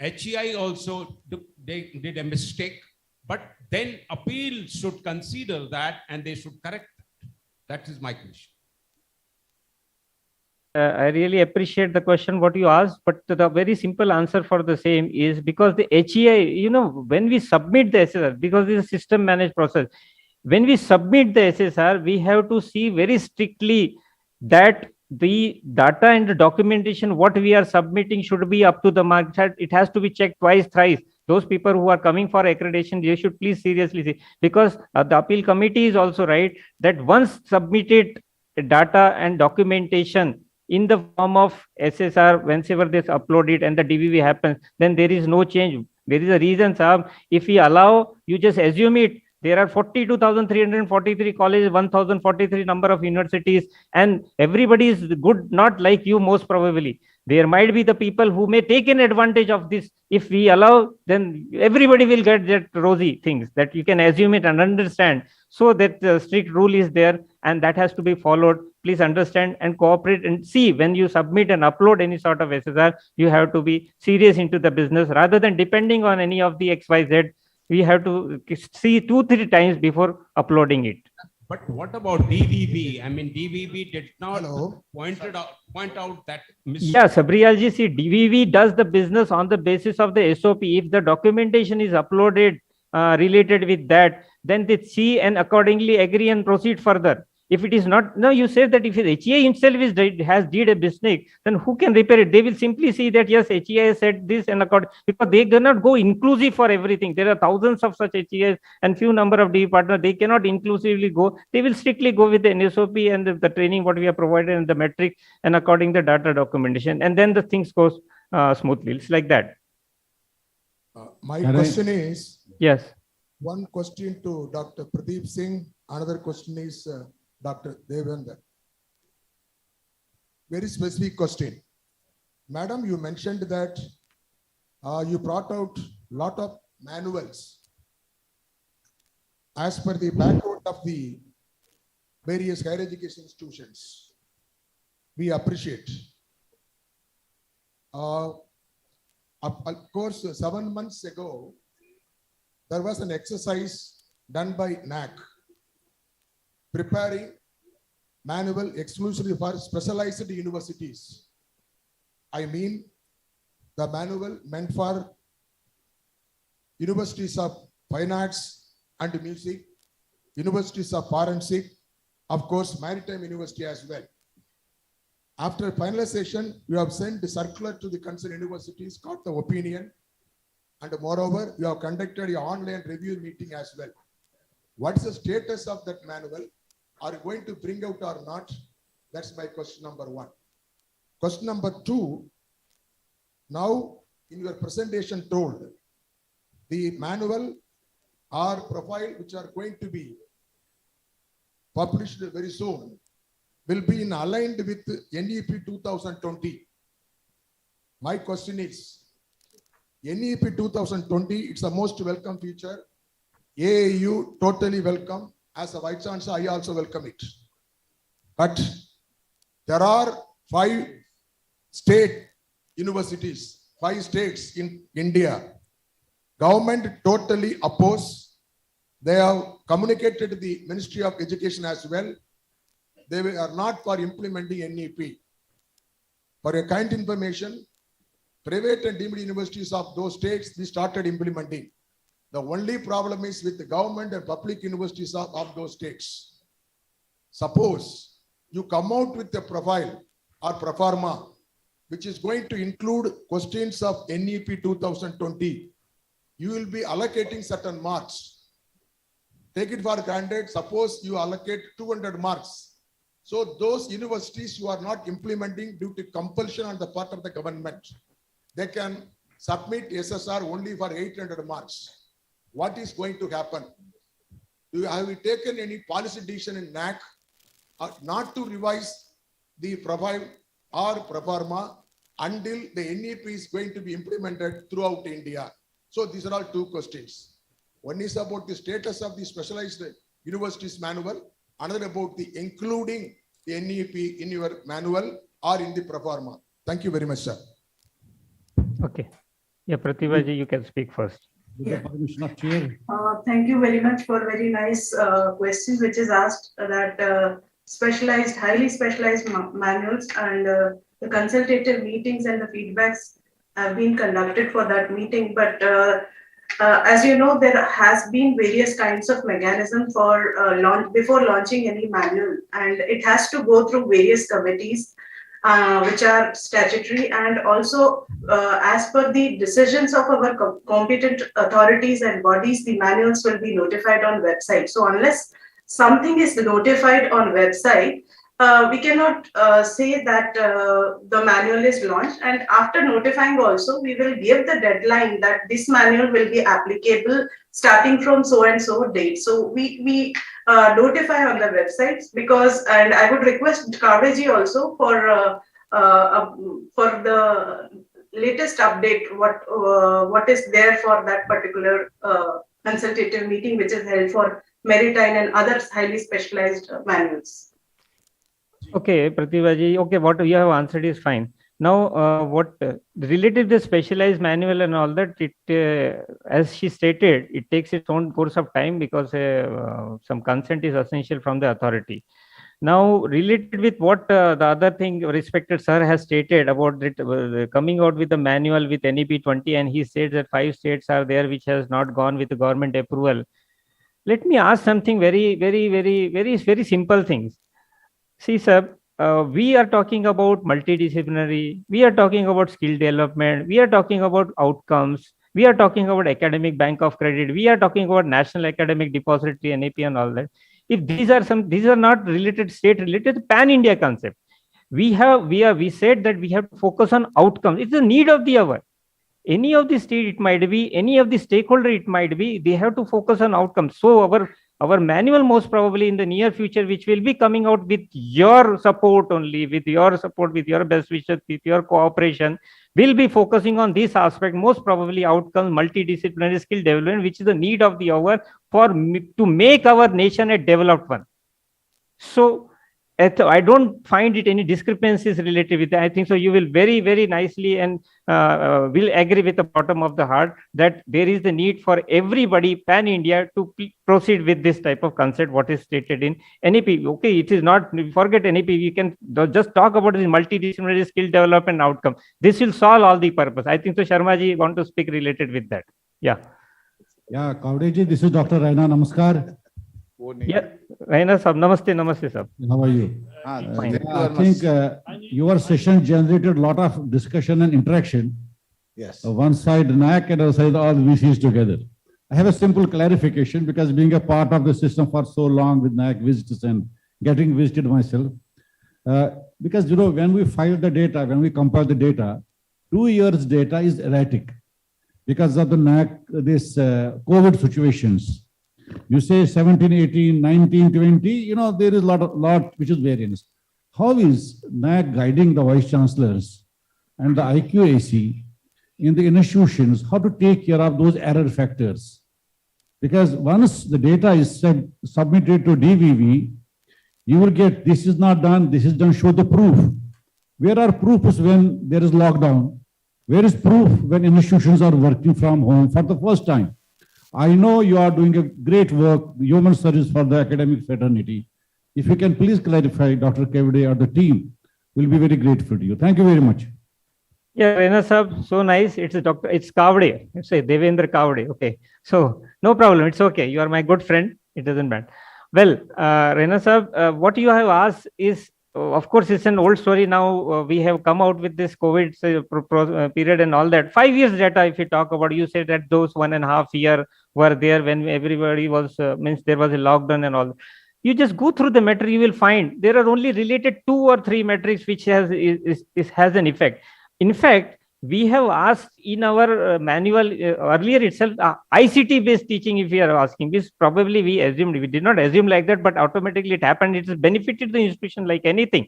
HEI also they did a mistake, but then appeal should consider that and they should correct that. That is my question. I really appreciate the question what you asked, but the very simple answer for the same is because the HEI, when we submit the SSR, because it's a system managed process, when we submit the SSR, we have to see very strictly that the data and the documentation, what we are submitting should be up to the mark. It has to be checked twice, thrice. Those people who are coming for accreditation, they should please seriously see, because the appeal committee is also right that once submitted data and documentation in the form of SSR, whenever this upload it and the DVV happens, then there is no change. There is a reason, sir. If we allow, you just assume it. There are 42,343 colleges, 1,043 number of universities, and everybody is good, not like you most probably. There might be the people who may take an advantage of this. If we allow, then everybody will get that rosy things that you can assume it and understand. So that strict rule is there and that has to be followed. Please understand and cooperate and see when you submit and upload any sort of SSR, you have to be serious into the business rather than depending on any of the XYZ. We have to see 2-3 times before uploading it. But what about DVB? I mean, DVB did not point out that. Yeah, Sabriyalji, see, DVV does the business on the basis of the SOP. If the documentation is uploaded related with that, then they see and accordingly agree and proceed further. If it is not, no, you say that if HEI himself has did a mistake, then who can repair it? They will simply see that yes, HEI said this and according, because they cannot go inclusive for everything. There are thousands of such HEIs and few number of DV partners. They cannot inclusively go. They will strictly go with the NSOP and the training what we have provided and the metric and according the data documentation, and then the things goes smoothly. It's like that. My question is, yes. One question to Dr. Pradeep Singh. Another question is Dr. Devendra. Very specific question. Madam, you mentioned that you brought out a lot of manuals as per the background of the various higher education institutions. We appreciate. Of course, 7 months ago, there was an exercise done by NAC preparing manual exclusively for specialized universities. I mean, the manual meant for universities of fine arts and music, universities of forensic, of course, Maritime University as well. After finalization, you have sent the circular to the concerned universities, got the opinion, and moreover, you have conducted your online review meeting as well. What is the status of that manual? Are you going to bring out or not? That's my question number one. Question number two, now in your presentation told, the manual or profile which are going to be published very soon will be aligned with NEP 2020. My question is, NEP 2020, it's the most welcome feature. AIU totally welcome. As a Vice Chancellor, I also welcome it. But there are 5 state universities, 5 states in India. Government totally opposed. They have communicated to the Ministry of Education as well. They are not for implementing NEP. For your kind information, private and deemed universities of those states, they started implementing. The only problem is with the government and public universities of those states. Suppose you come out with a profile or proforma, which is going to include questions of NEP 2020, you will be allocating certain marks. Take it for granted, suppose you allocate 200 marks. So those universities who are not implementing due to compulsion on the part of the government, they can submit SSR only for 800 marks. What is going to happen? Have you taken any policy decision in NAC not to revise the profile or proforma until the NEP is going to be implemented throughout India? So these are all 2 questions. One is about the status of the specialized universities manual, another about the including the NEP in your manual or in the proforma. Thank you very much, sir. Okay. Yeah, Pratibha ji, you can speak first. Yeah. Thank you very much for very nice question which is asked that specialized, highly specialized manuals and the consultative meetings and the feedbacks have been conducted for that meeting. But as you know, there has been various kinds of mechanism for before launching any manual, and it has to go through various committees which are statutory, and also as per the decisions of our competent authorities and bodies, the manuals will be notified on website. So unless something is notified on website, we cannot say that the manual is launched, and after notifying also, we will give the deadline that this manual will be applicable starting from so and so date. So we notify on the websites, because, and I would request Kavreji also for the latest update, what is there for that particular consultative meeting which is held for maritime and other highly specialized manuals. Okay, Pratibha ji. Okay, what you have answered is fine. Now, what related to the specialized manual and all that, it as she stated, it takes its own course of time because some consent is essential from the authority. Now, related with what the other thing respected sir has stated about it, coming out with the manual with NEP 20, and he said that 5 states are there which has not gone with the government approval. Let me ask something very simple things. See, sir, we are talking about multidisciplinary, we are talking about skill development, we are talking about outcomes, we are talking about academic bank of credit, we are talking about national academic depository, NAP and all that. If these are not related, state related, pan India concept. We said that we have to focus on outcomes. It's the need of the hour. Any of the state it might be, any of the stakeholder it might be, they have to focus on outcomes. So our manual most probably in the near future, which will be coming out with your support only, with your support, with your best wishes, with your cooperation, will be focusing on this aspect, most probably outcomes, multidisciplinary skill development, which is the need of the hour to make our nation a developed one. So I don't find it any discrepancies related with that. I think so you will very nicely and will agree with the bottom of the heart that there is the need for everybody pan India to proceed with this type of concept what is stated in NEP. Okay, it is not, forget NEP, we can just talk about the multidisciplinary skill development outcome. This will solve all the purpose. I think so Sharma ji want to speak related with that. Yeah, Kavde ji, this is Dr. Raina. Namaskar. Yeah, Raina sab, namaste sab. How are you? I think your session generated a lot of discussion and interaction. Yes. One side NAC and other side all VCs together. I have a simple clarification because being a part of the system for so long with NAC visits and getting visited myself, because when we file the data, when we compile the data, 2 years data is erratic because of the NAC, this COVID situations. You say 17, 18, 19, 20, there is a lot which is variance. How is NAC guiding the vice chancellors and the IQAC in the institutions, how to take care of those error factors? Because once the data is submitted to DVV, you will get, this is not done, this is done, show the proof. Where are proofs when there is lockdown? Where is proof when institutions are working from home for the first time? I know you are doing a great work, human service for the academic fraternity. If you can please clarify, Dr. Kavde or the team, we'll be very grateful to you. Thank you very much. Yeah, Raina sab, so nice. It's Kavde. It's a Devendra Kavde. Okay. So no problem. It's okay. You are my good friend. It doesn't matter. Well, Raina sab, what you have asked is, of course, it's an old story now. We have come out with this COVID period and all that. 5 years data, if you talk about, you said that those 1.5 years were there when everybody was, means there was a lockdown and all. You just go through the metric, you will find there are only related 2 or 3 metrics which has an effect. In fact, we have asked in our manual earlier itself, ICT based teaching, if we are asking this, probably we assumed, we did not assume like that, but automatically it happened. It has benefited the institution like anything.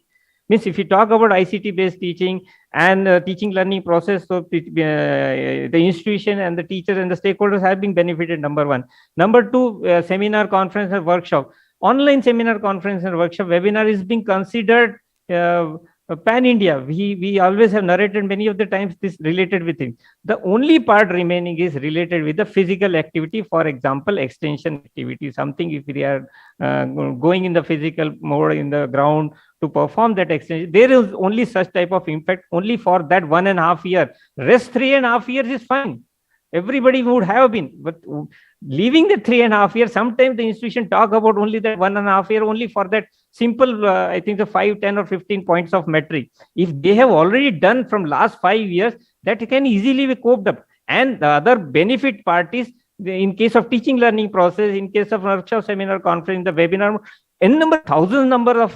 Means if you talk about ICT based teaching and teaching learning process, so the institution and the teachers and the stakeholders have been benefited, number one. Number two, seminar, conference and workshop. Online seminar, conference and workshop webinar is being considered pan India. We always have narrated many of the times this related with it. The only part remaining is related with the physical activity. For example, extension activity, something if we are going in the physical mode in the ground to perform that extension, there is only such type of impact only for that 1.5 years. Rest 3.5 years is fine. Everybody would have been, but leaving the 3.5 years, sometimes the institution talk about only that 1.5 year only for that simple, I think the 5, 10 or 15 points of metric. If they have already done from last 5 years, that can easily be coped up. And the other benefit part is in case of teaching learning process, in case of workshop, seminar, conference, the webinar, thousands number of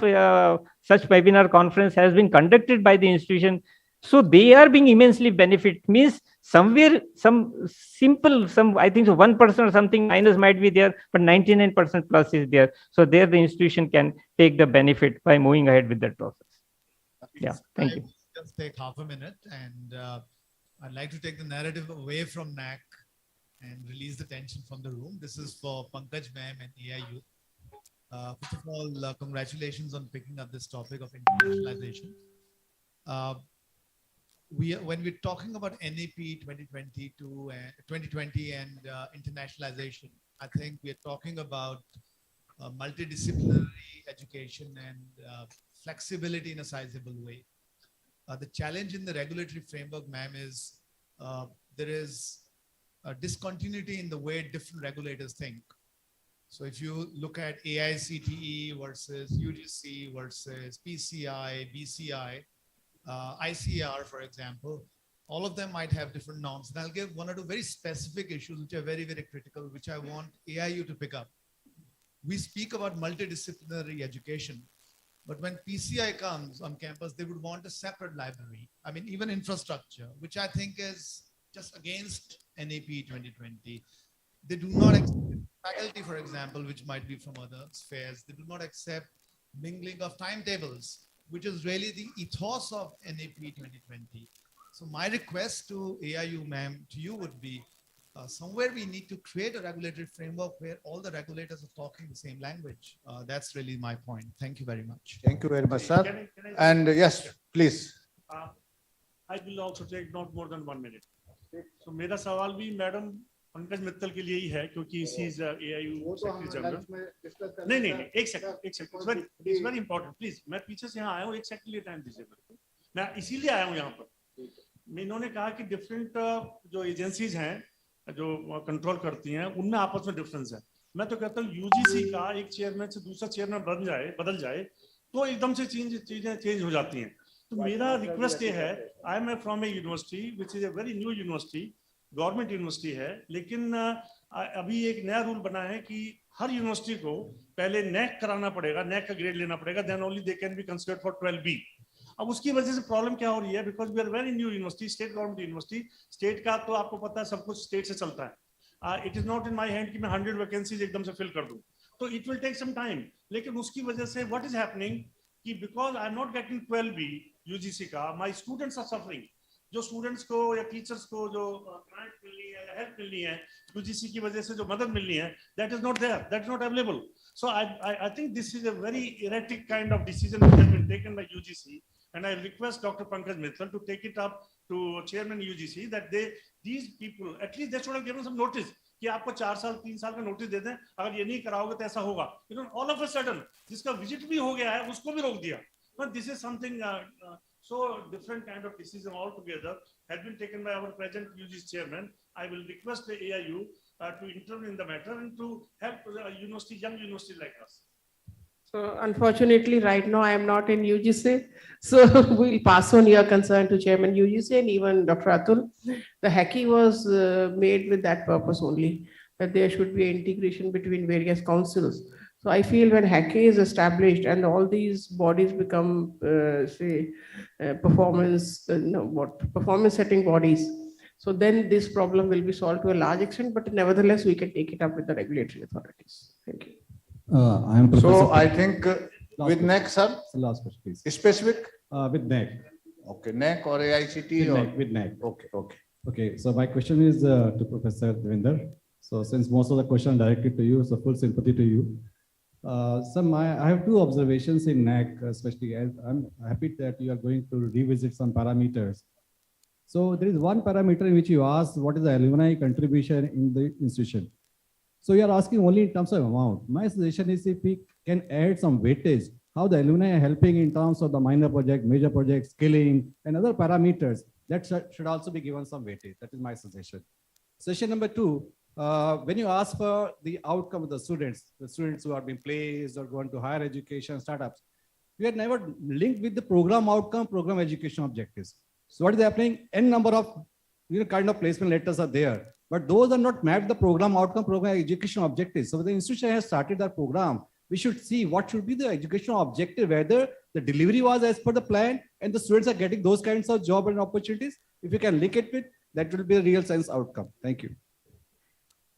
such webinar conference has been conducted by the institution. So they are being immensely benefit. Means somewhere some simple, I think so 1% or something minus might be there, but 99% plus is there. So there the institution can take the benefit by moving ahead with that process. Yeah, thank you. Just take half a minute, and I'd like to take the narrative away from NAC and release the tension from the room. This is for Pankaj Ma'am and AIU. First of all, congratulations on picking up this topic of internationalization. When we're talking about NAP 2020 and internationalization, I think we're talking about multidisciplinary education and flexibility in a sizable way. The challenge in the regulatory framework, ma'am, is there is a discontinuity in the way different regulators think. So if you look at AICTE versus UGC versus PCI, BCI, ICR, for example, all of them might have different norms. And I'll give one or two very specific issues which are very, very critical, which I want AIU to pick up. We speak about multidisciplinary education, but when PCI comes on campus, they would want a separate library. I mean, even infrastructure, which I think is just against NAP 2020. They do not accept faculty, for example, which might be from other spheres. They do not accept mingling of timetables, which is really the ethos of NAP 2020. So my request to AIU, ma'am, to you would be, somewhere we need to create a regulatory framework where all the regulators are talking the same language. That's really my point. Thank you very much. Thank you very much, sir. And yes, please. I will also take not more than 1 minute. So मेरा सवाल भी madam Pankaj Mittal के लिए ही है, क्योंकि इसी AIU secretary general. नहीं, एक second, it's very important. Please, मैं पीछे से यहाँ आया हूँ, एक सेकंड के लिए टाइम दीजिए मेरे को। मैं इसीलिए आया हूँ यहाँ पर। इन्होंने कहा कि डिफरेंट जो एजेंसीज हैं जो कंट्रोल करती हैं, उनमें आपस में डिफरेंस है। मैं तो कहता हूँ यूजीसी का एक चेयरमैन से दूसरा चेयरमैन बदल जाए तो एकदम से चीजें चेंज हो जाती हैं। तो मेरा रिक्वेस्ट ये है, I am from A university which is a very new university, government university है, लेकिन अभी एक नया रूल बना है कि हर यूनिवर्सिटी को पहले नैक कराना पड़ेगा, नैक का ग्रेड लेना पड़ेगा, then only they can be considered for 12B। अब उसकी वजह से प्रॉब्लम क्या हो रही है, because we are very new university, state government university, state का तो आपको पता है सब कुछ स्टेट से चलता है। It is not in my hand कि मैं 100 वैकेंसीज एकदम से फिल कर दूं, तो it will take some time. लेकिन उसकी वजह से व्हाट इज हैपनिंग कि because I am not getting 12B UGC का, माय स्टूडेंट्स आर सफरिंग। जो स्टूडेंट्स को या टीचर्स को जो ग्रांट मिलनी है या हेल्प मिलनी है यूजीसी की वजह से, जो मदद मिलनी है, that is not there, that is not available. So I think this is a very erratic kind of decision which has been taken by UGC, and I request Dr. Pankaj Mittal to take it up to Chairman UGC that these people at least they should have given some notice कि आपको 4 साल 3 साल का notice दे दें, अगर ये नहीं कराओगे तो ऐसा होगा। You know, all of a sudden जिसका विजिट भी हो गया है उसको भी रोक दिया। But this is something so different kind of decision altogether has been taken by our present UGC chairman. I will request the AIU to intervene in the matter and to help university, young universities like us. So unfortunately, right now I am not in UGC, so we'll pass on your concern to Chairman UGC and even Dr. Atul. The HACI was made with that purpose only, that there should be integration between various councils. So I feel when HACI is established and all these bodies become, performance setting bodies, so then this problem will be solved to a large extent, but nevertheless we can take it up with the regulatory authorities. Thank you. So I think with NEC, sir. Last question, please. Specific? With NEC. Okay, NEC or AICT? With NEC. Okay. Okay, so my question is to Professor Devinder. So since most of the questions are directed to you, so full sympathy to you. I have two observations in NEC, especially as I'm happy that you are going to revisit some parameters. So there is one parameter in which you asked what is the alumni contribution in the institution. So you are asking only in terms of amount. My suggestion is if we can add some weightage, how the alumni are helping in terms of the minor project, major project, skilling, and other parameters, that should also be given some weightage. That is my suggestion. Suggestion number 2, when you ask for the outcome of the students who are being placed or going to higher education startups, we are never linked with the program outcome, program education objectives. So what is happening? N number of kind of placement letters are there, but those are not mapped the program outcome, program education objectives. So the institution has started that program, we should see what should be the educational objective, whether the delivery was as per the plan and the students are getting those kinds of job and opportunities. If you can link it with, that will be a real science outcome. Thank you.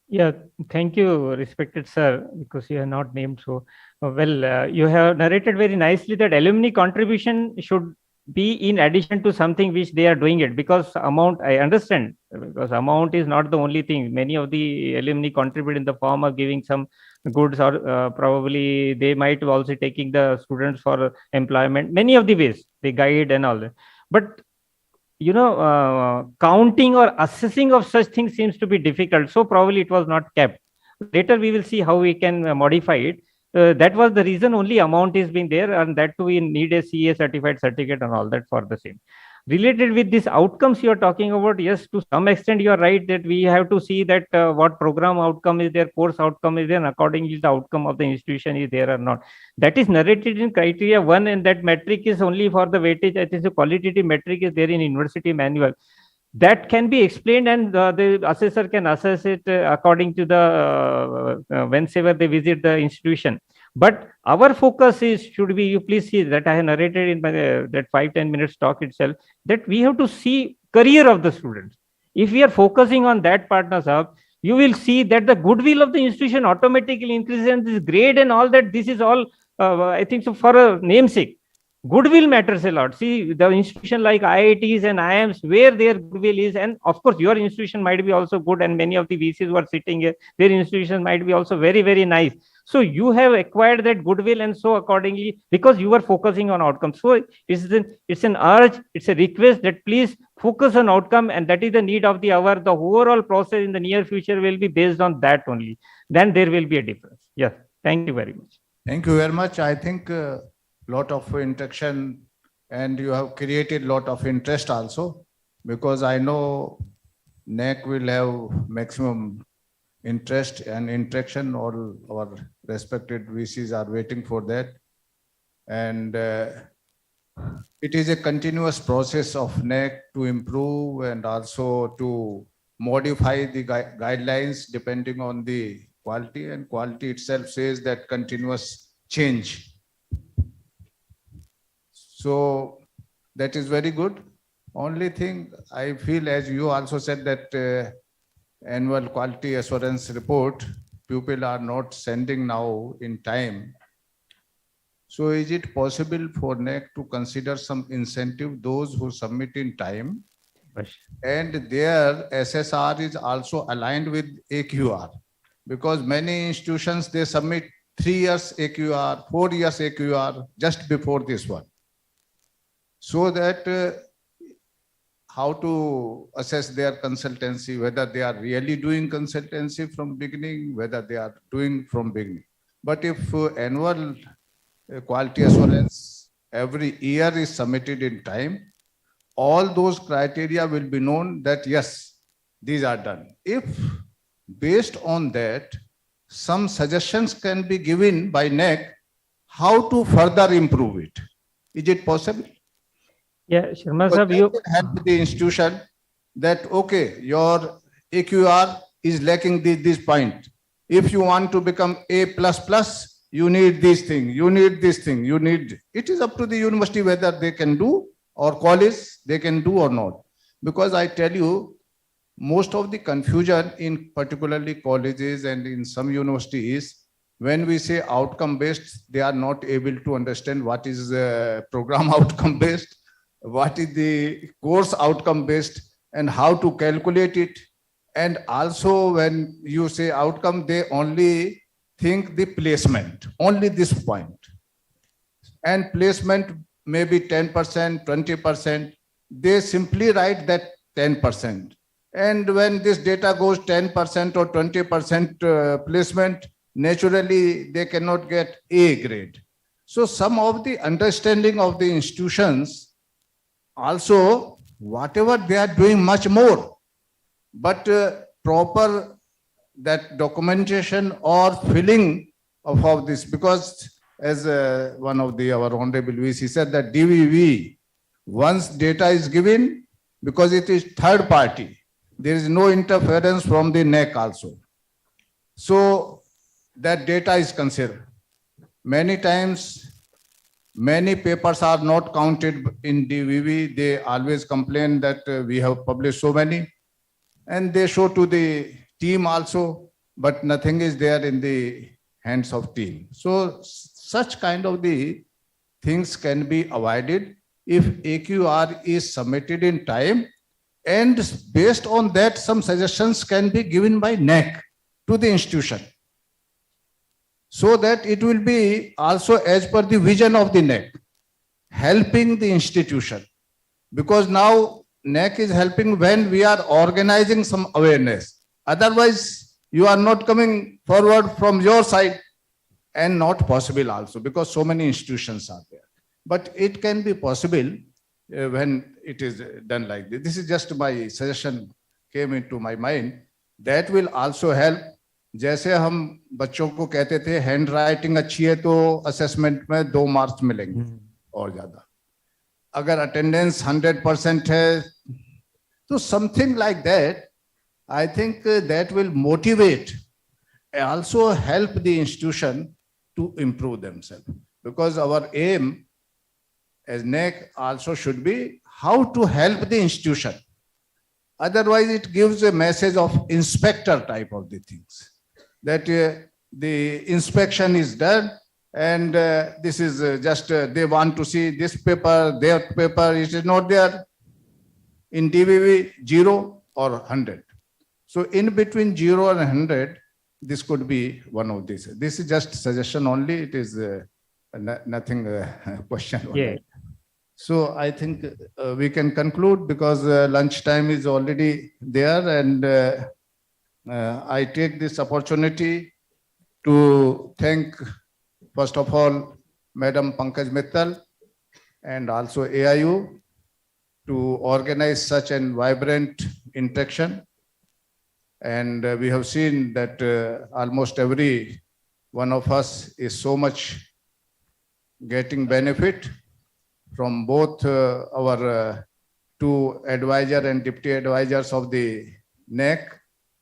Yeah, thank you, respected sir, because you are not named. So, you have narrated very nicely that alumni contribution should be in addition to something which they are doing it, because amount, I understand, because amount is not the only thing. Many of the alumni contribute in the form of giving some goods, or probably they might be also taking the students for employment. Many of the ways they guide and all that. But counting or assessing of such things seems to be difficult. So probably it was not kept. Later we will see how we can modify it. That was the reason only amount is being there, and that too we need a CA certified certificate and all that for the same. Related with these outcomes you are talking about, yes, to some extent you are right that we have to see that what program outcome is there, course outcome is there, and accordingly the outcome of the institution is there or not. That is narrated in criteria 1, and that metric is only for the weightage. I think the qualitative metric is there in university manual. That can be explained, and the assessor can assess it according to the whenever they visit the institution. But our focus is, should be, you please see that I have narrated in my that 5-10 minutes talk itself, that we have to see career of the students. If we are focusing on that partners up, you will see that the goodwill of the institution automatically increases, and this grade and all that, this is all I think so for a namesake. Goodwill matters a lot. See, the institution like IITs and IIMs, where their goodwill is, and of course your institution might be also good, and many of the VCs who are sitting here, their institution might be also very, very nice. So you have acquired that goodwill, and so accordingly, because you are focusing on outcomes. So it's an urge, it's a request that please focus on outcome, and that is the need of the hour. The overall process in the near future will be based on that only. Then there will be a difference. Yes, thank you very much. Thank you very much. I think lot of interaction, and you have created lot of interest also, because I know NAC will have maximum interest and interaction. All our respected VCs are waiting for that. And it is a continuous process of NAC to improve and also to modify the guidelines depending on the quality, and quality itself says that continuous change. So that is very good. Only thing I feel, as you also said, that annual quality assurance report, people are not sending now in time. So is it possible for NAC to consider some incentive those who submit in time? And their SSR is also aligned with AQR, because many institutions, they submit 3 years AQR, 4 years AQR just before this one. So that how to assess their consultancy, whether they are really doing consultancy from beginning, whether they are doing from beginning. But if annual quality assurance every year is submitted in time, all those criteria will be known that yes, these are done. If based on that, some suggestions can be given by NAC how to further improve it. Is it possible? Yeah, Sharma sir, you help the institution that, okay, your AQR is lacking this point. If you want to become A++, you need this thing, you need this thing, you need, it is up to the university whether they can do, or college they can do or not. Because I tell you, most of the confusion in particularly colleges and in some universities, when we say outcome based, they are not able to understand what is program outcome based, what is the course outcome based, and how to calculate it. And also when you say outcome, they only think the placement, only this point. And placement may be 10%, 20%. They simply write that 10%. And when this data goes 10% or 20% placement, naturally they cannot get A grade. So some of the understanding of the institutions, also whatever they are doing much more, but proper that documentation or filling of this, because as one of our honorable VC said that DVV, once data is given, because it is third party, there is no interference from the NAC also. So that data is considered. Many times, many papers are not counted in DVV. They always complain that we have published so many, and they show to the team also, but nothing is there in the hands of team. So such kind of the things can be avoided if AQR is submitted in time, and based on that, some suggestions can be given by NAC to the institution, so that it will be also as per the vision of the NAC, helping the institution. Because now NAC is helping when we are organizing some awareness. Otherwise, you are not coming forward from your side, and not possible also, because so many institutions are there. But it can be possible when it is done like this. This is just my suggestion came into my mind. That will also help. जैसे हम बच्चों को कहते थे hand writing अच्छी है तो assessment में 2 मार्क्स मिलेंगे और ज्यादा, अगर अटेंडेंस 100% है तो something like that, I think that will motivate, also help the institution to improve themselves. Because our aim as NAC also should be how to help the institution. Otherwise, it gives a message of inspector type of the things, that the inspection is done, and this is just they want to see this paper, their paper. It is not there. In DVV, 0 or 100. So in between 0 and 100, this could be one of these. This is just suggestion only. It is nothing question. Yeah. So I think we can conclude, because lunch time is already there, and I take this opportunity to thank, first of all, Madam Pankaj Mittal and also AIU to organize such a vibrant interaction. And we have seen that almost every one of us is so much getting benefit from both our two advisor and deputy advisors of the NAC.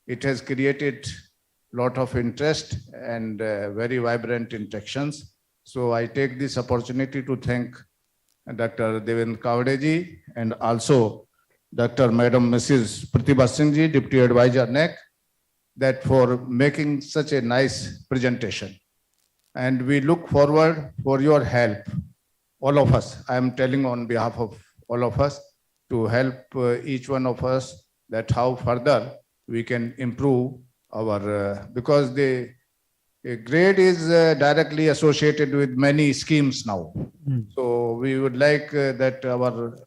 It has created a lot of interest and very vibrant interactions. So I take this opportunity to thank Dr. Devendra Kavade and also Dr. Madam Mrs. Pratibha Singh ji, Deputy Advisor NAC, that for making such a nice presentation. And we look forward for your help, all of us. I am telling on behalf of all of us to help each one of us that how further we can improve our, because the grade is directly associated with many schemes now. So we would like that our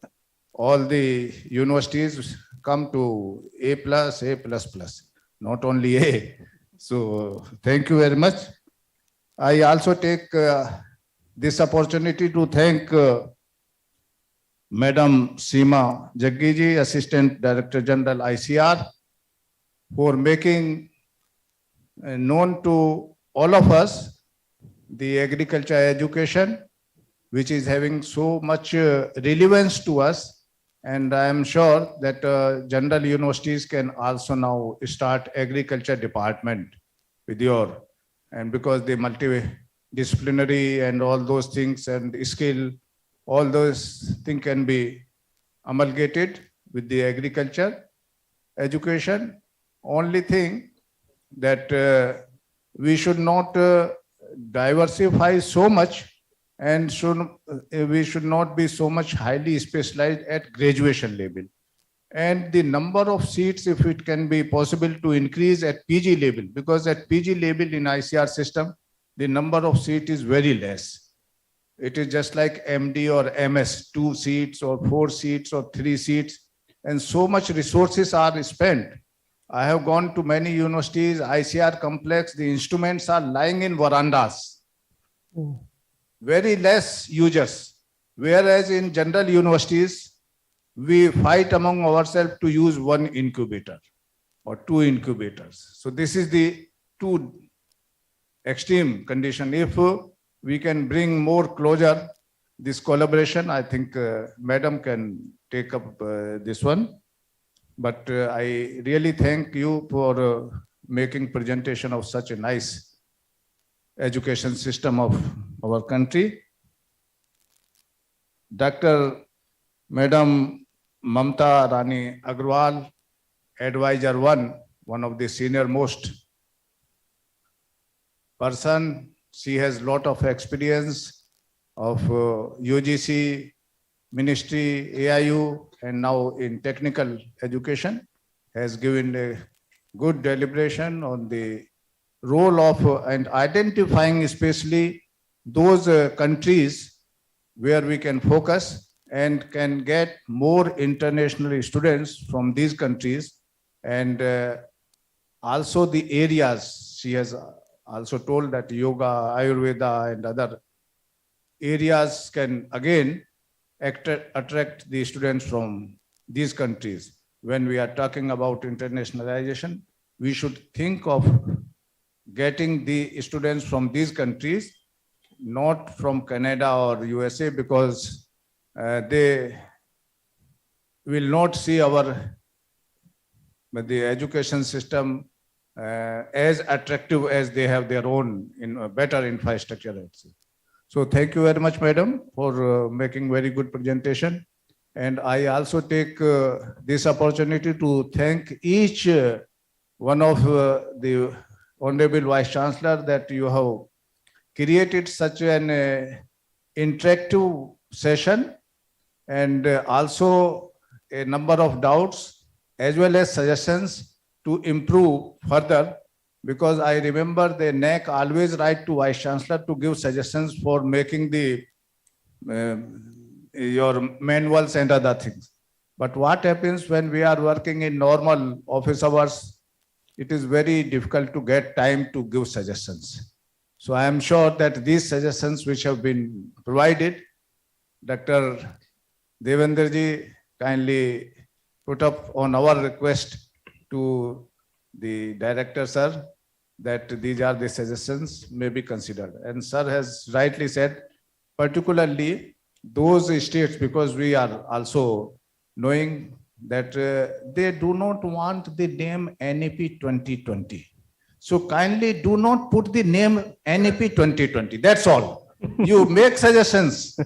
all the universities come to A+, not only A. So thank you very much. I also take this opportunity to thank Madam Seema Jaggiji, Assistant Director General ICR, for making known to all of us the agriculture education, which is having so much relevance to us. And I am sure that general universities can also now start agriculture department with your, and because the multidisciplinary and all those things and skill, all those things can be amalgamated with the agriculture education. Only thing that we should not diversify so much, and we should not be so much highly specialized at graduation level. And the number of seats, if it can be possible to increase at PG level, because at PG level in ICR system, the number of seats is very less. It is just like MD or MS, 2 seats or 4 seats or 3 seats, and so much resources are spent. I have gone to many universities, ICR complex, the instruments are lying in verandas. Very less users. Whereas in general universities, we fight among ourselves to use 1 incubator or 2 incubators. So this is the 2 extreme condition. If we can bring more closer this collaboration, I think Madam can take up this one. But I really thank you for making presentation of such a nice education system of our country. Dr. Madam Mamta Rani Agrawal, Advisor 1, one of the senior most person. She has lot of experience of UGC, Ministry, AIU, and now in technical education, has given a good deliberation on the role of and identifying especially those countries where we can focus and can get more international students from these countries, and also the areas. She has also told that yoga, Ayurveda, and other areas can again attract the students from these countries. When we are talking about internationalization, we should think of getting the students from these countries, not from Canada or USA, because they will not see the education system as attractive as they have their own better infrastructure. So thank you very much, madam, for making very good presentation. And I also take this opportunity to thank each one of the Honorable Vice Chancellor that you have created such an interactive session, and also a number of doubts as well as suggestions to improve further, because I remember the NAC always write to Vice Chancellor to give suggestions for making the your manuals and other things. But what happens when we are working in normal office hours, it is very difficult to get time to give suggestions. So I am sure that these suggestions which have been provided, Dr. Devendra ji kindly put up on our request to the director, sir, that these are the suggestions may be considered. And sir has rightly said, particularly those states, because we are also knowing that they do not want the name NEP 2020. So kindly do not put the name NEP 2020. That's all. You make suggestions,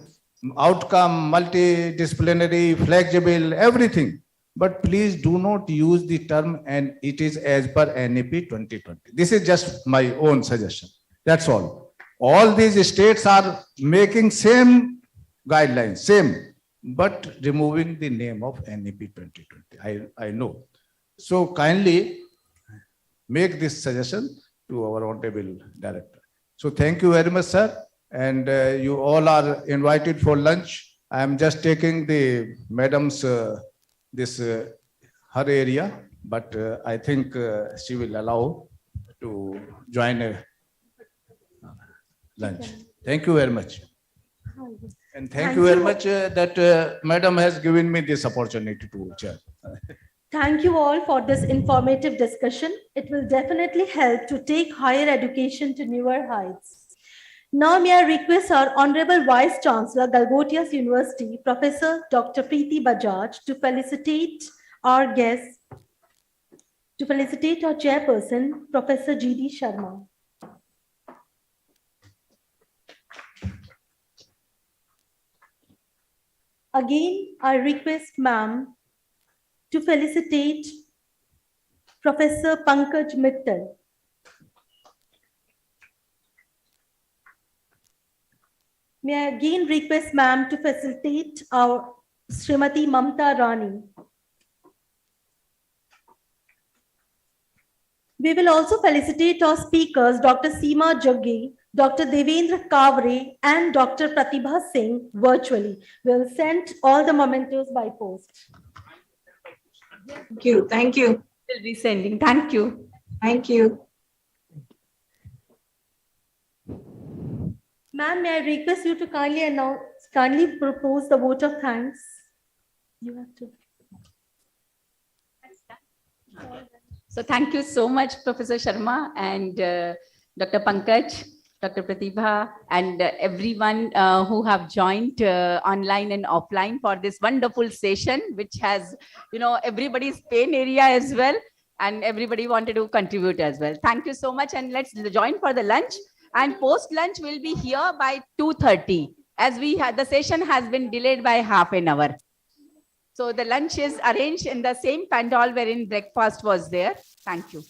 outcome, multidisciplinary, flexible, everything. But please do not use the term and it is as per NEP 2020. This is just my own suggestion. That's all. All these states are making same guidelines, same, but removing the name of NEP 2020. I know. So kindly make this suggestion to our Honorable Director. So thank you very much, sir. And you all are invited for lunch. I am just taking the madam's her area, but I think she will allow to join a lunch. Thank you very much. And thank you very much that madam has given me this opportunity to chair. Thank you all for this informative discussion. It will definitely help to take higher education to newer heights. Now may I request our Honorable Vice Chancellor, Galgotias University, Professor Dr. Preeti Bajaj, to felicitate our guest, to felicitate our chairperson, Professor G.D. Sharma. Again, I request ma'am to felicitate Professor Pankaj Mittal. May I again request ma'am to facilitate our Srimati Mamta Rani. We will also felicitate our speakers, Dr. Seema Jaggi, Dr. Devendra Kavre, and Dr. Pratibha Singh virtually. We will send all the mementos by post. Thank you. Thank you. We'll be sending. Thank you. Thank you. Ma'am, may I request you to kindly propose the vote of thanks? You have to. So thank you so much, Professor Sharma and Dr. Pankaj, Dr. Pratibha, and everyone who have joined online and offline for this wonderful session, which has, everybody's pain area as well, and everybody wanted to contribute as well. Thank you so much, and let's join for the lunch. And post lunch will be here by 2:30, as the session has been delayed by half an hour. So the lunch is arranged in the same pandal wherein breakfast was there. Thank you.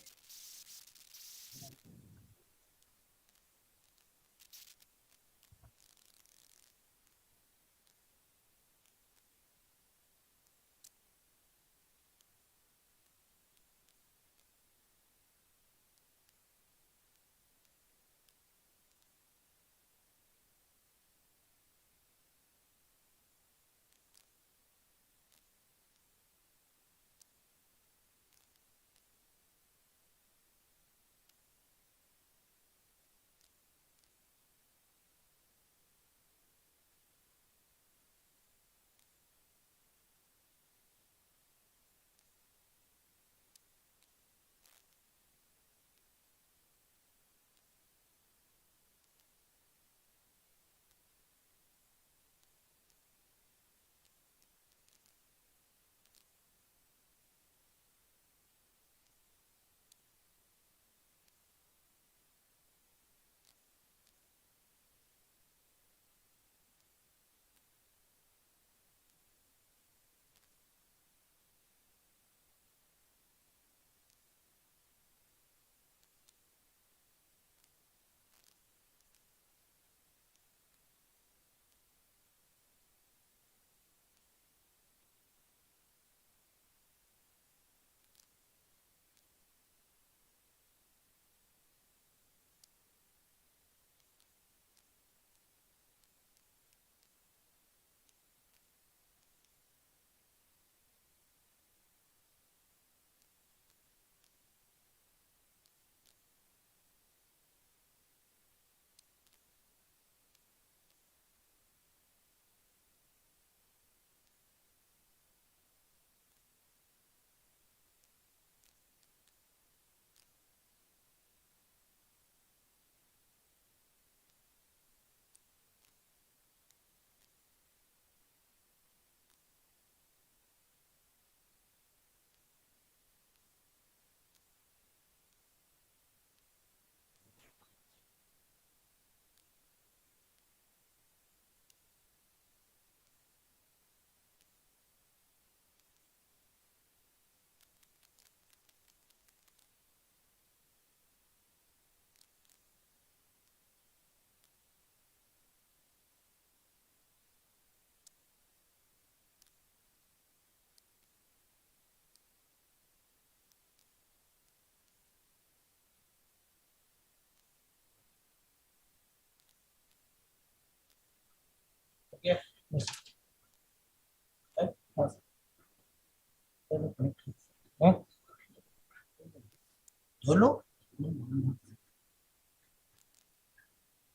बोलो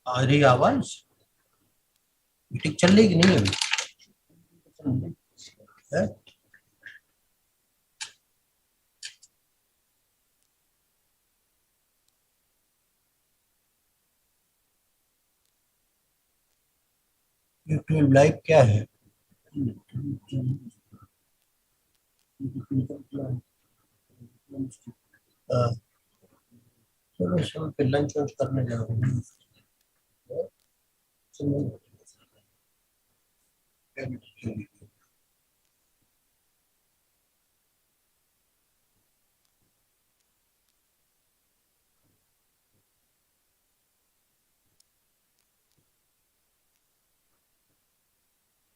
आ रही आवाज meeting चल रही कि नहीं अभी है? YouTube live क्या है? चलो सब फिर लंच वंच करने जा रहे हैं।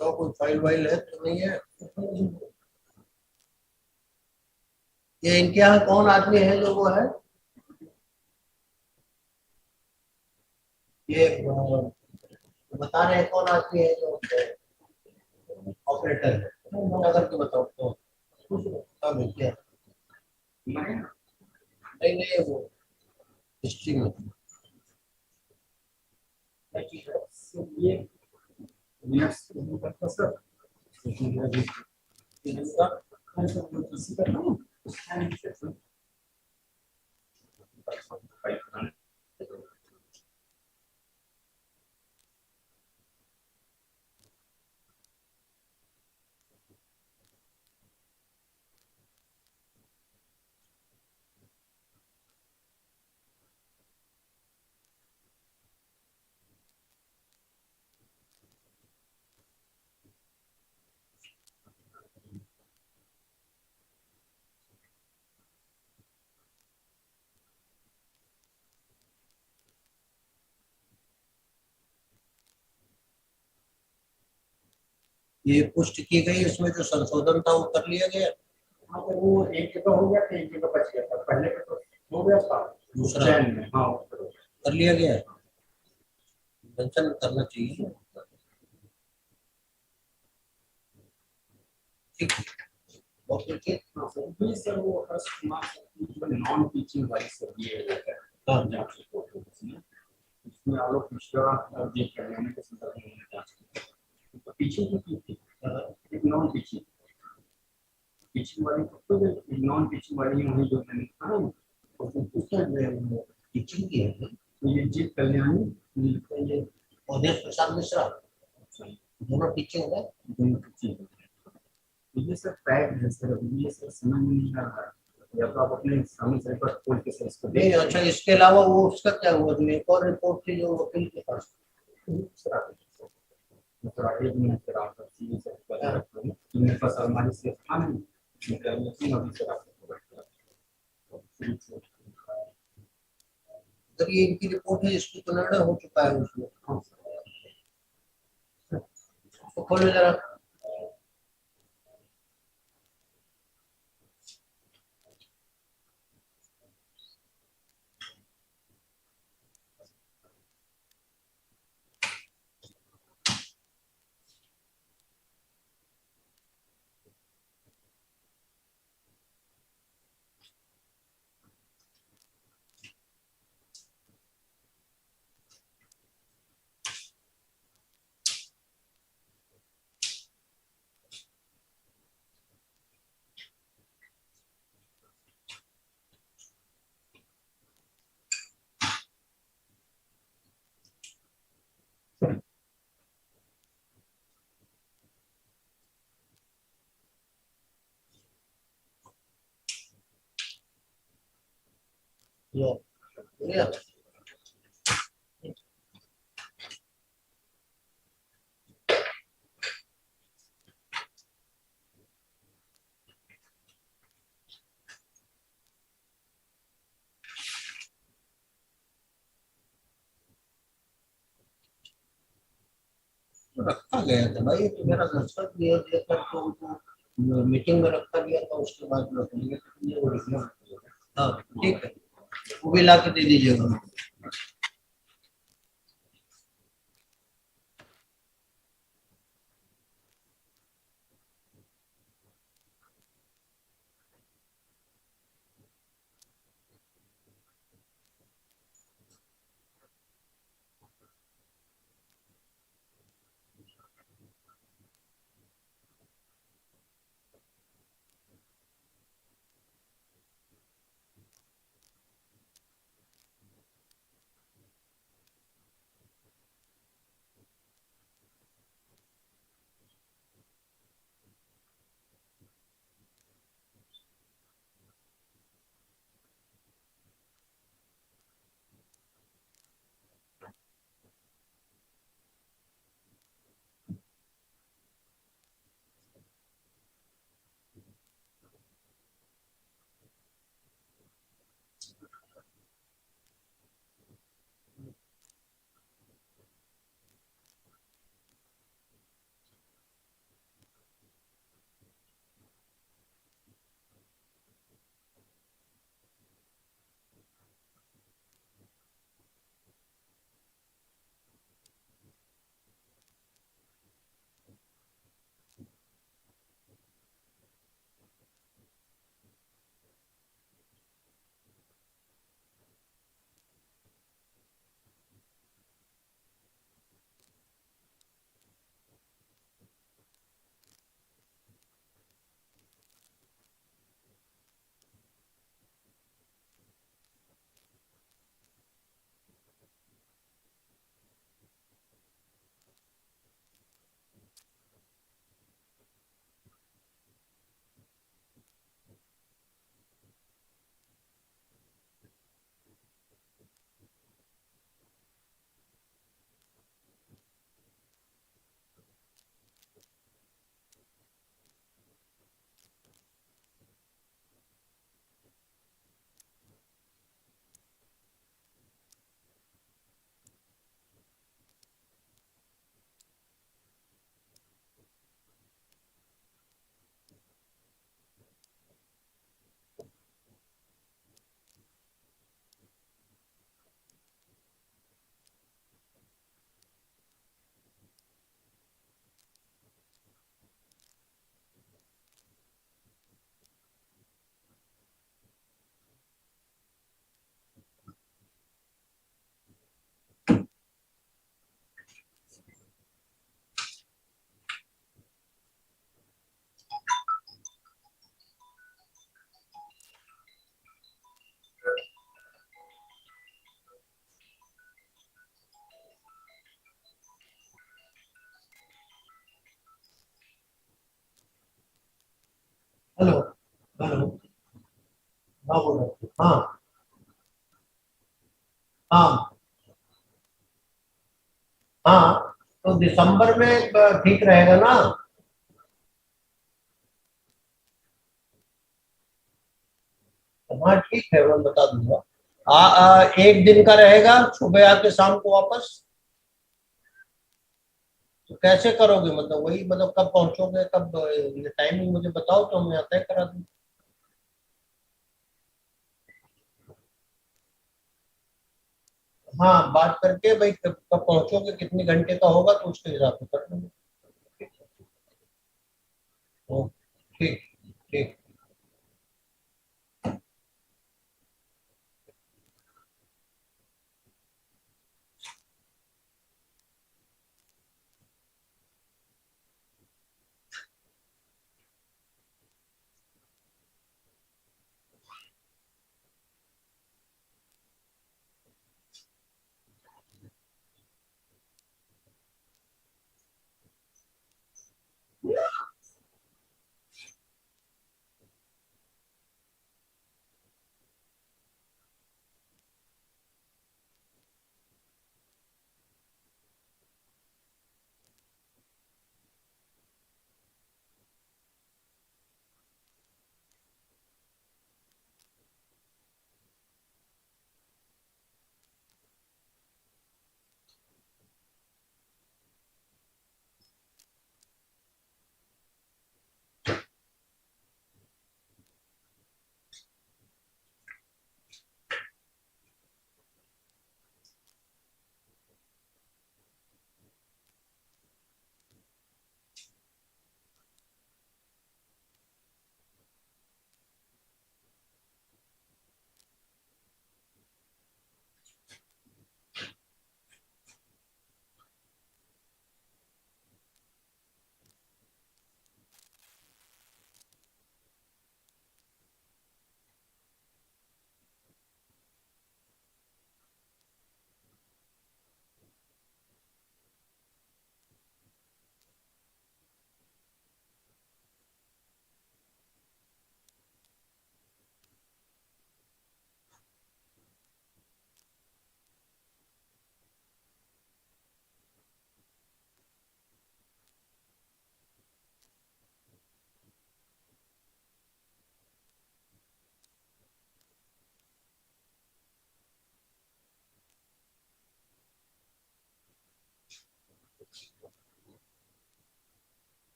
तो कोई फाइल वाइल है तो नहीं है? ये इनके यहाँ कौन आदमी है जो वो है ये बता रहे हैं कौन आदमी है जो ऑपरेटर है अगर तो बताओ तो कब है क्या नहीं नहीं वो हिस्ट्री में ये पुष्टि की गई, इसमें जो संशोधन था वो कर लिया गया। हाँ तो वो एक जगह हो गया था, एक जगह बच गया था, पहले का तो हो गया था दूसरा चयन में। हाँ कर लिया गया है, मेंशन करना चाहिए। ठीक, ओके ठीक। हाँ सर, ये सर वो नॉन टीचिंग वाली सब ये हाँ जांच रिपोर्ट है उसमें आलोक मिश्रा और जे कल्याण के संदर्भ में उन्होंने जांच की। तो टीचिंग की थी, एक नॉन टीचिंग टीचिंग वाली तो नॉन टीचिंग वाली वही जो मैंने कहा ना, उसका टीचिंग की है तो ये जे कल्याणी, ये अवधेश प्रसाद मिश्रा, दोनों टीचिंग है। दोनों टीचिंग है। ये सर पैक है सर, ये सर समझ में नहीं आ रहा है, या तो आप अपने सामने से पर खोल के सर इसको नहीं, अच्छा इसके अलावा वो उसका क्या हुआ, जो एक और रिपोर्ट थी जो वकील के पास। सर आप मतलब आगे भी मैं सर आपका सीधे से बता रखता हूँ कि मेरे पास अलमारी से था नहीं, मैं लेकिन अभी सर आपको बैठा जब ये इनकी रिपोर्ट है, इसको तो निर्णय हो चुका है उसमें। तो खोलो जरा। Yeah. रखा गया था भाई, तो मेरा दस्तखत दिया था तो उनको मीटिंग में रखा गया था, उसके बाद ये ओरिजिनल। हाँ ठीक है, वो भी ला के दे दीजिएगा। हाँ बोलो हाँ हाँ हाँ, तो दिसंबर में ठीक रहेगा ना? हाँ ठीक है, मैं बता दूंगा। एक दिन का रहेगा, सुबह आके शाम को वापस। तो कैसे करोगे, मतलब वही, मतलब कब पहुंचोगे, कब, ये टाइमिंग मुझे बताओ तो मैं तय करा दूँ। हाँ, बात करके भाई कब कब पहुंचोगे, कितने घंटे का होगा तो उसके हिसाब से कर लेंगे। ओ, ठीक ठीक।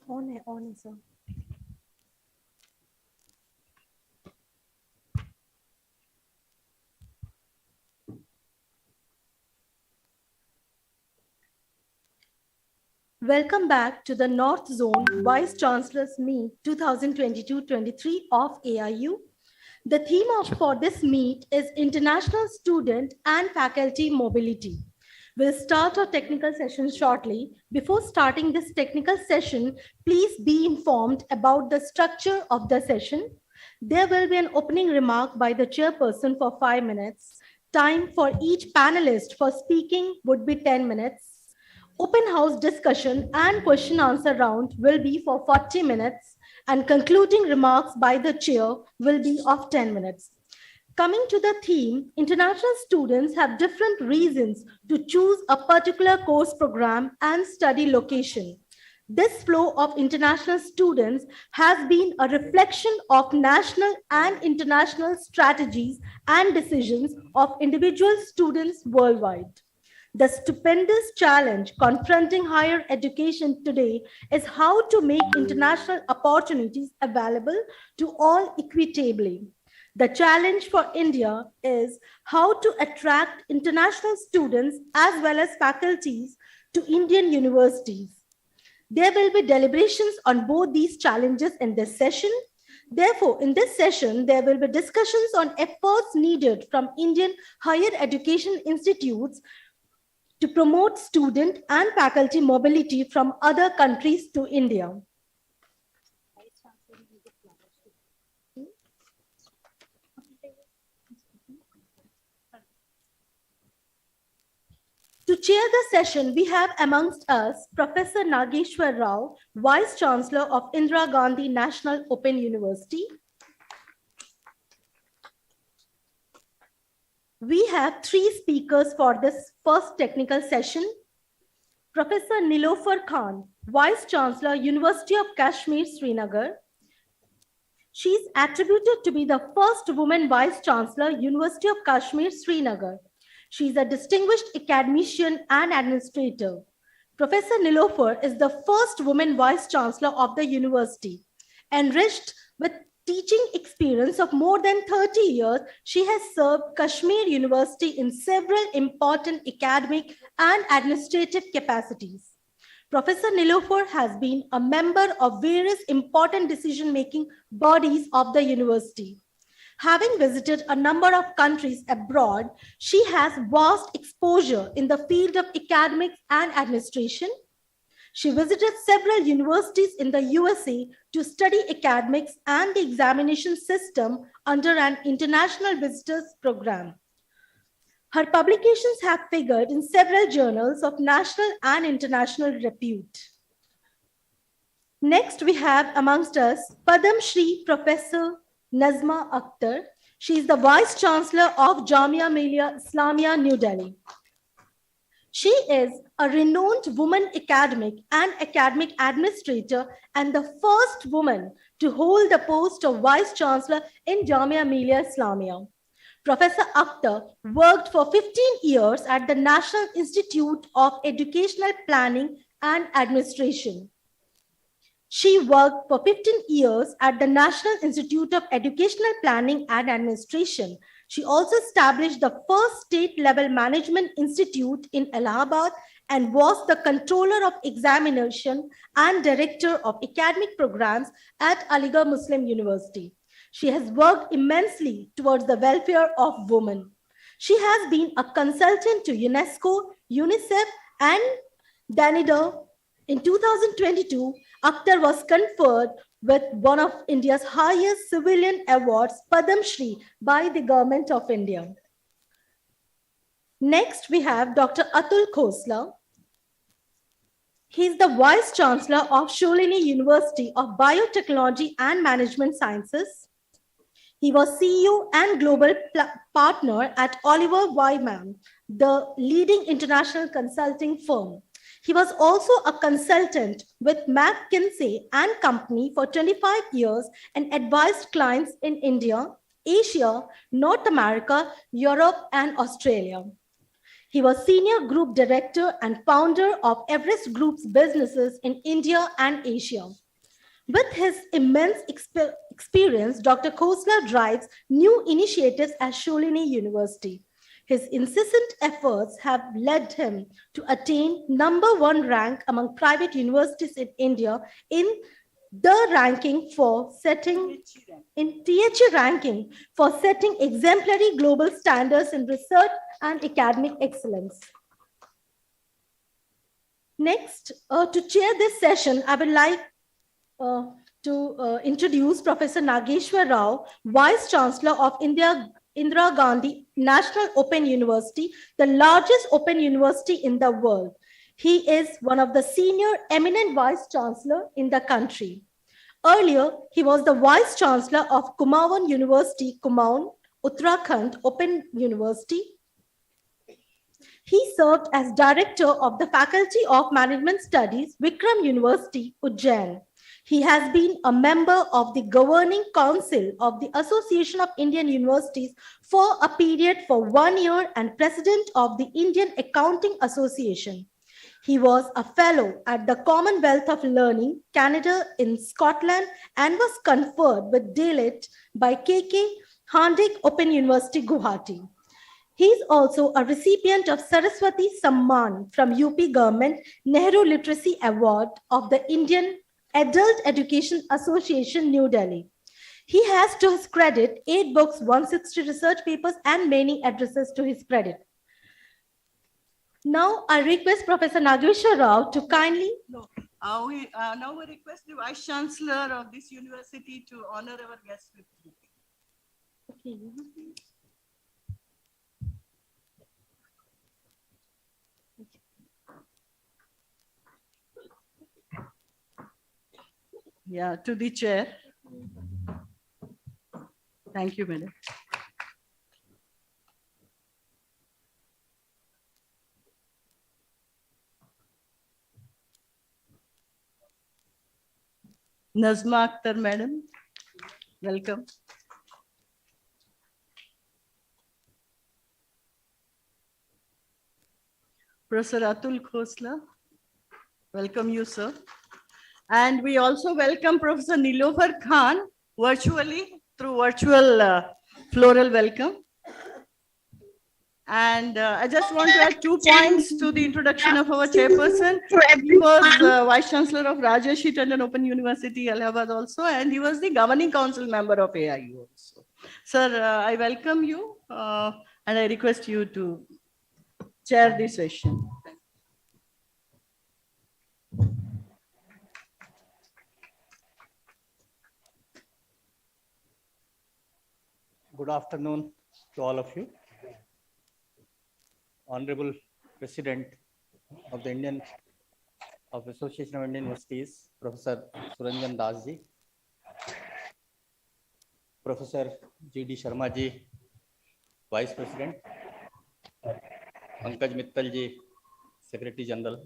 On है sir. Welcome back to the North Zone Vice Chancellor's Meet 2022-23 of AIU. The theme for this meet is International Student and Faculty Mobility. We'll start our technical session shortly. Before starting this technical session, please be informed about the structure of the session. There will be an opening remark by the chairperson for 5 minutes. Time for each panelist for speaking would be 10 minutes. Open house discussion and question answer round will be for 40 minutes and concluding remarks by the chair will be of 10 minutes. Coming to the theme, international students have different reasons to choose a particular course program and study location. This flow of international students has been a reflection of national and international strategies and decisions of individual students worldwide. The stupendous challenge confronting higher education today is how to make international opportunities available to all equitably. The challenge for India is how to attract international students as well as faculties to Indian universities. There will be deliberations on both these challenges in this session. Therefore, in this session, there will be discussions on efforts needed from Indian higher education institutes to promote student and faculty mobility from other countries to India. To chair the session, we have amongst us Professor Nageshwar Rao, Vice Chancellor of Indira Gandhi National Open University. We have 3 speakers for this first technical session. Professor Nilofer Khan, Vice Chancellor, University of Kashmir, Srinagar. She is attributed to be the first woman Vice Chancellor, University of Kashmir, Srinagar. She is a distinguished academician and administrator. Professor Nilofer is the first woman Vice Chancellor of the university. Enriched with teaching experience of more than 30 years, she has served Kashmir University in several important academic and administrative capacities. Professor Nilofer has been a member of various important decision-making bodies of the university. Having visited a number of countries abroad, she has vast exposure in the field of academics and administration. She visited several universities in the USA to study academics and the examination system under an international visitors program. Her publications have figured in several journals of national and international repute. Next, we have amongst us Padam Shri Professor Nazma Akhtar. She is the Vice Chancellor of Jamia Millia Islamia, New Delhi. She is a renowned woman academic and academic administrator and the first woman to hold the post of Vice Chancellor in Jamia Millia Islamia. Professor Akhtar worked for 15 years at the National Institute of Educational Planning and Administration. She worked for 15 years at the National Institute of Educational Planning and Administration. She also established the first state-level management institute in Allahabad and was the controller of examination and director of academic programs at Aligarh Muslim University. She has worked immensely towards the welfare of women. She has been a consultant to UNESCO, UNICEF, and DANIDA. In 2022, Akhtar was conferred with one of India's highest civilian awards, Padam Shri, by the Government of India. Next, we have Dr. Atul Khosla. He is the Vice Chancellor of Sholini University of Biotechnology and Management Sciences. He was CEO and global partner at Oliver Wyman, the leading international consulting firm. He was also a consultant with McKinsey and Company for 25 years and advised clients in India, Asia, North America, Europe, and Australia. He was Senior Group Director and founder of Everest Group's businesses in India and Asia. With his immense experience, Dr. Khosla drives new initiatives at Sholini University. His incessant efforts have led him to attain #1 rank among private universities in India in the ranking for setting exemplary global standards in research and academic excellence. Next, to chair this session, I would like to introduce Professor Nageshwar Rao, Vice Chancellor of Indira Gandhi National Open University, the largest open university in the world. He is one of the senior eminent Vice Chancellor in the country. Earlier, he was the Vice Chancellor of Kumaon University, Kumaon, Uttarakhand Open University. He served as Director of the Faculty of Management Studies, Vikram University, Ujjain. He has been a member of the Governing Council of the Association of Indian Universities for a period for 1 year and President of the Indian Accounting Association. He was a fellow at the Commonwealth of Learning, Canada in Scotland, and was conferred with D.Litt by K.K. Handik Open University, Guwahati. He is also a recipient of Saraswati Samman from UP Government Nehru Literacy Award of the Indian Adult Education Association, New Delhi. He has to his credit 8 books, 160 research papers, and many addresses to his credit. Now I request Professor Nageshwar Rao to kindly. Now we request the Vice Chancellor of this university to honor our guest with greeting. Okay. Yeah, to the chair. Thank you, madam. Nazma Akhtar, madam. Welcome. Professor Atul Khosla. Welcome you, sir. And we also welcome Professor Nilofer Khan virtually through virtual floral welcome. And I just want to add 2 points to the introduction of our chairperson. He was Vice Chancellor of Rajarshi Tandon Open University, Allahabad also, and he was the governing council member of AIU also. Sir, I welcome you and I request you to chair the session. Good afternoon to all of you. Honorable President of the Association of Indian Universities, Professor Suranjan Das ji, Professor G.D. Sharma ji, Vice President, Pankaj Mittal ji, Secretary General,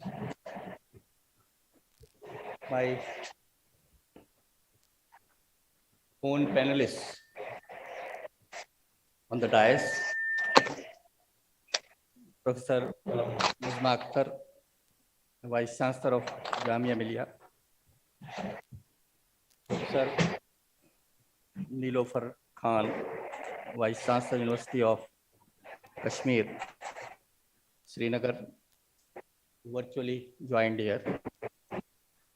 my own panelists on the dais, Professor Nazma Akhtar, Vice Chancellor of Jamia Millia, Professor Nilofer Khan, Vice Chancellor, University of Kashmir, Srinagar, virtually joined here,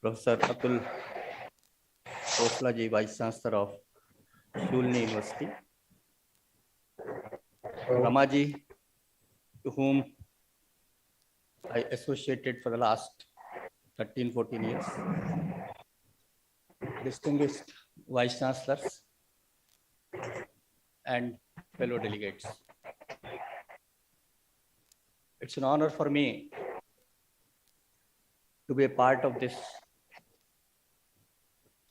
Professor Atul Khosla ji, Vice Chancellor of Shulni University, Ramaji, to whom I associated for the last 13-14 years, distinguished Vice Chancellors and fellow delegates. It's an honor for me to be a part of this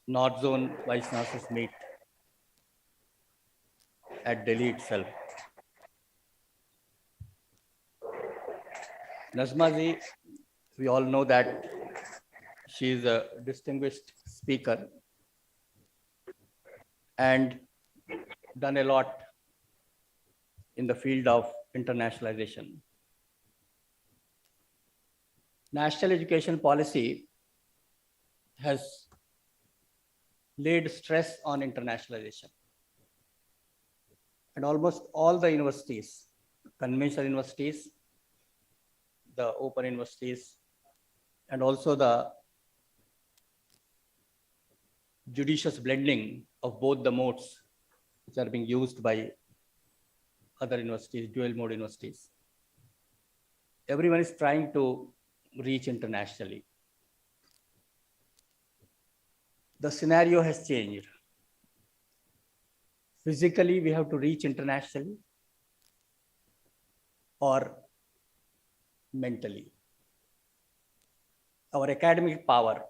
North Zone Vice Chancellors meet at Delhi itself. Nazma ji, we all know that she is a distinguished speaker and done a lot in the field of internationalization. National education policy has laid stress on internationalization. And almost all the universities, conventional universities, the open universities, and also the judicious blending of both the modes which are being used by other universities, dual mode universities. Everyone is trying to reach internationally. The scenario has changed. Physically, we have to reach internationally, or mentally. Our academic power,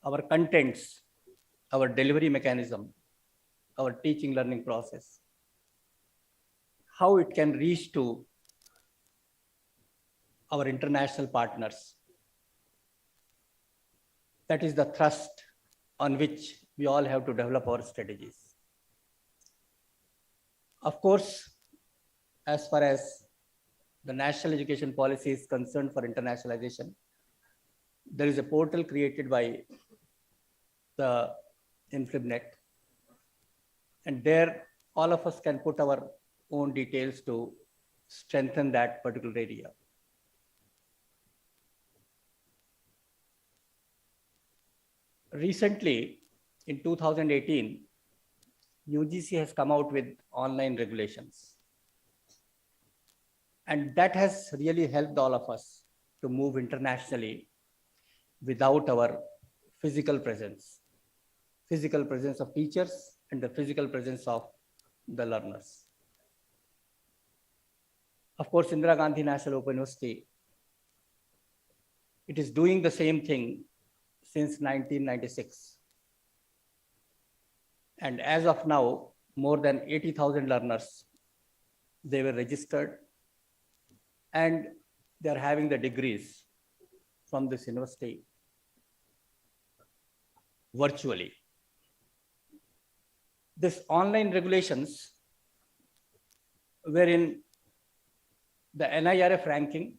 our contents, our delivery mechanism, our teaching learning process, how it can reach to our international partners. That is the thrust on which we all have to develop our strategies. Of course, as far as the national education policy is concerned for internationalization, there is a portal created by the InflibNet, and there all of us can put our own details to strengthen that particular area. Recently, in 2018, UGC has come out with online regulations. And that has really helped all of us to move internationally without our physical presence of teachers and the physical presence of the learners. Of course, Indira Gandhi National Open University, it is doing the same thing since 1996. And as of now, more than 80,000 learners, they were registered and they are having the degrees from this university virtually. This online regulations wherein the NIRF ranking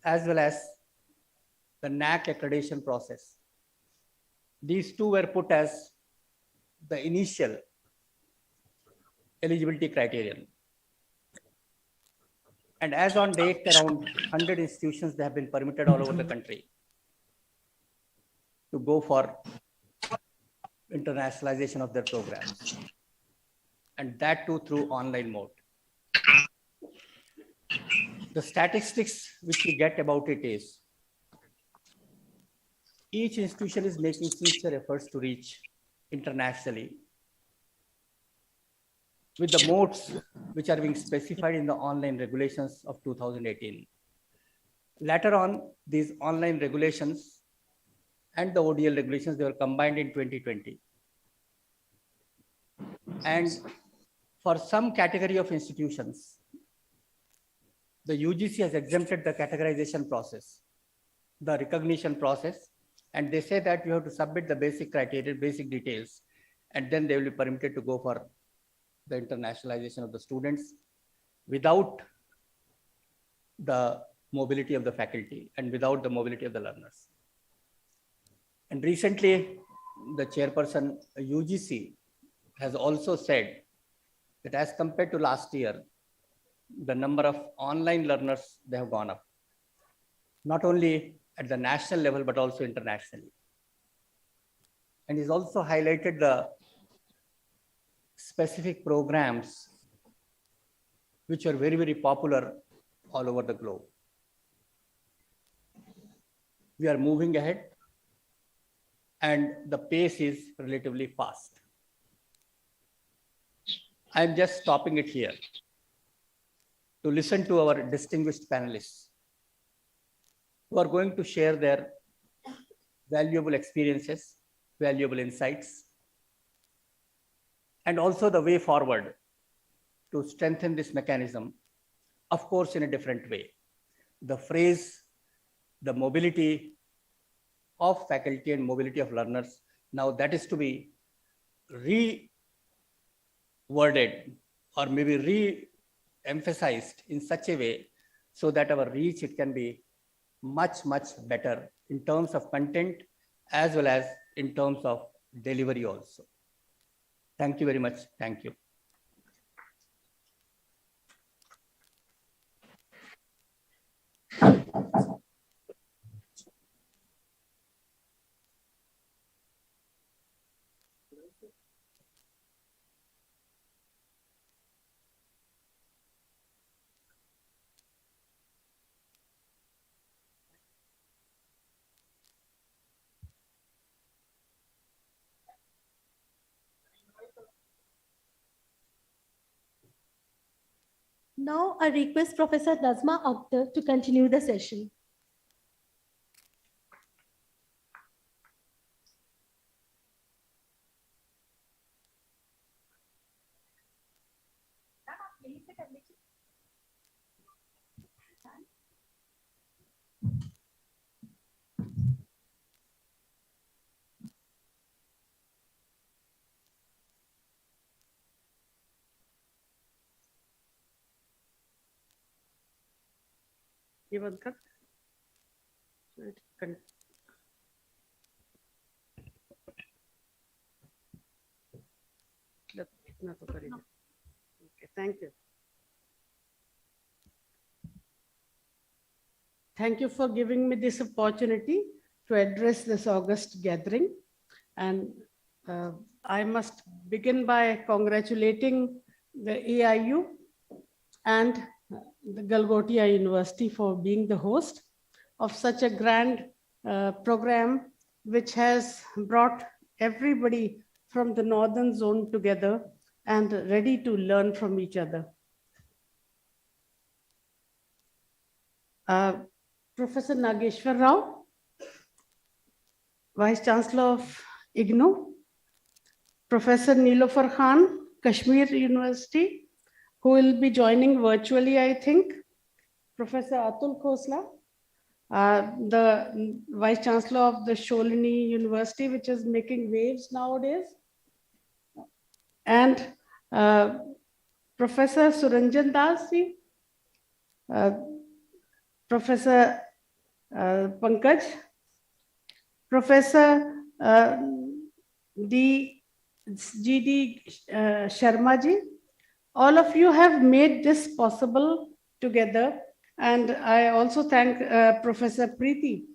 as well as the NAC accreditation process. These two were put as the initial eligibility criterion. And as on date, around 100 institutions that have been permitted all over the country to go for internationalization of their programs. And that too through online mode. The statistics which we get about it is, each institution is making sincere efforts to reach internationally with the modes which are being specified in the online regulations of 2018. Later on, these online regulations and the ODL regulations, they were combined in 2020. And for some category of institutions, the UGC has exempted the categorization process, the recognition process, and they say that you have to submit the basic criteria, basic details, and then they will be permitted to go for the internationalization of the students without the mobility of the faculty and without the mobility of the learners. And recently, the chairperson UGC has also said that as compared to last year, the number of online learners, they have gone up, not only at the national level, but also internationally. And he's also highlighted the specific programs which are very, very popular all over the globe. We are moving ahead and the pace is relatively fast. I'm just stopping it here to listen to our distinguished panelists who are going to share their valuable experiences, valuable insights, and also the way forward to strengthen this mechanism, of course, in a different way. The phrase, the mobility of faculty and mobility of learners, now that is to be re-worded or maybe re-emphasized in such a way so that our reach, it can be much, much better in terms of content as well as in terms of delivery also. Thank you very much. Thank you. Now I request Professor Nazma Akhtar to continue the session. ये बंद कर इतना तो करेगा. Okay, thank you. Thank you for giving me this opportunity to address this August gathering. And I must begin by congratulating the AIU and the Galgotias University for being the host of such a grand program, which has brought everybody from the northern zone together and ready to learn from each other. Professor Nageshwar Rao, Vice Chancellor of IGNOU, Professor Nilofer Khan, Kashmir University, who will be joining virtually, I think. Professor Atul Khosla, the Vice Chancellor of the Sholini University, which is making waves nowadays. And Professor Suranjan Das, Professor Pankaj, Professor G.D. Sharma ji, all of you have made this possible together. And I also thank Professor Preeti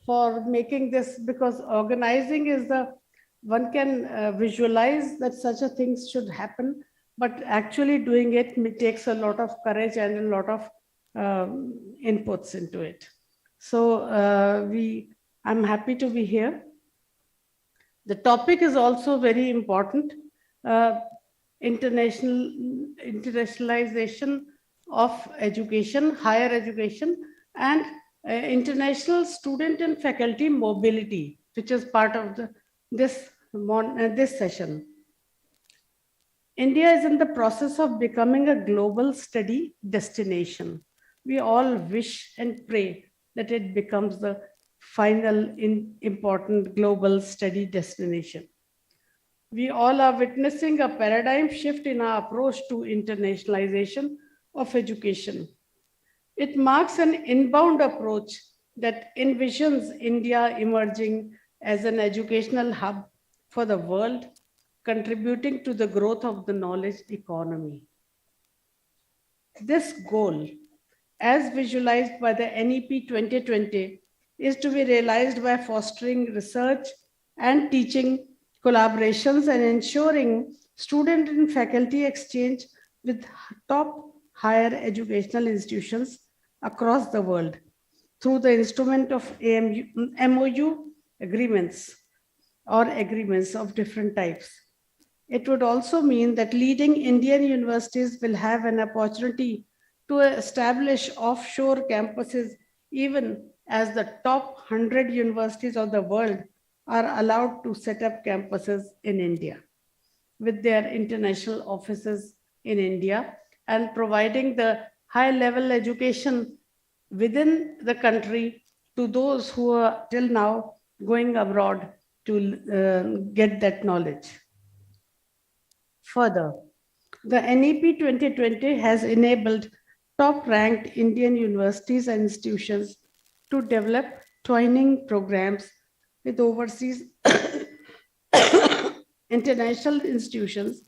for making this, because organizing is one can visualize that such a thing should happen, but actually doing it takes a lot of courage and a lot of inputs into it. So I'm happy to be here. The topic is also very important, internationalization of education, higher education, and international student and faculty mobility, which is part of this session. India is in the process of becoming a global study destination. We all wish and pray that it becomes the final important global study destination. We all are witnessing a paradigm shift in our approach to internationalization of education. It marks an inbound approach that envisions India emerging as an educational hub for the world, contributing to the growth of the knowledge economy. This goal, as visualized by the NEP 2020, is to be realized by fostering research and teaching collaborations and ensuring student and faculty exchange with top higher educational institutions across the world through the instrument of MOU agreements or agreements of different types. It would also mean that leading Indian universities will have an opportunity to establish offshore campuses, even as the top 100 universities of the world are allowed to set up campuses in India with their international offices in India and providing the high-level education within the country to those who are till now going abroad to get that knowledge. Further, the NEP 2020 has enabled top-ranked Indian universities and institutions to develop twinning programs with overseas international institutions,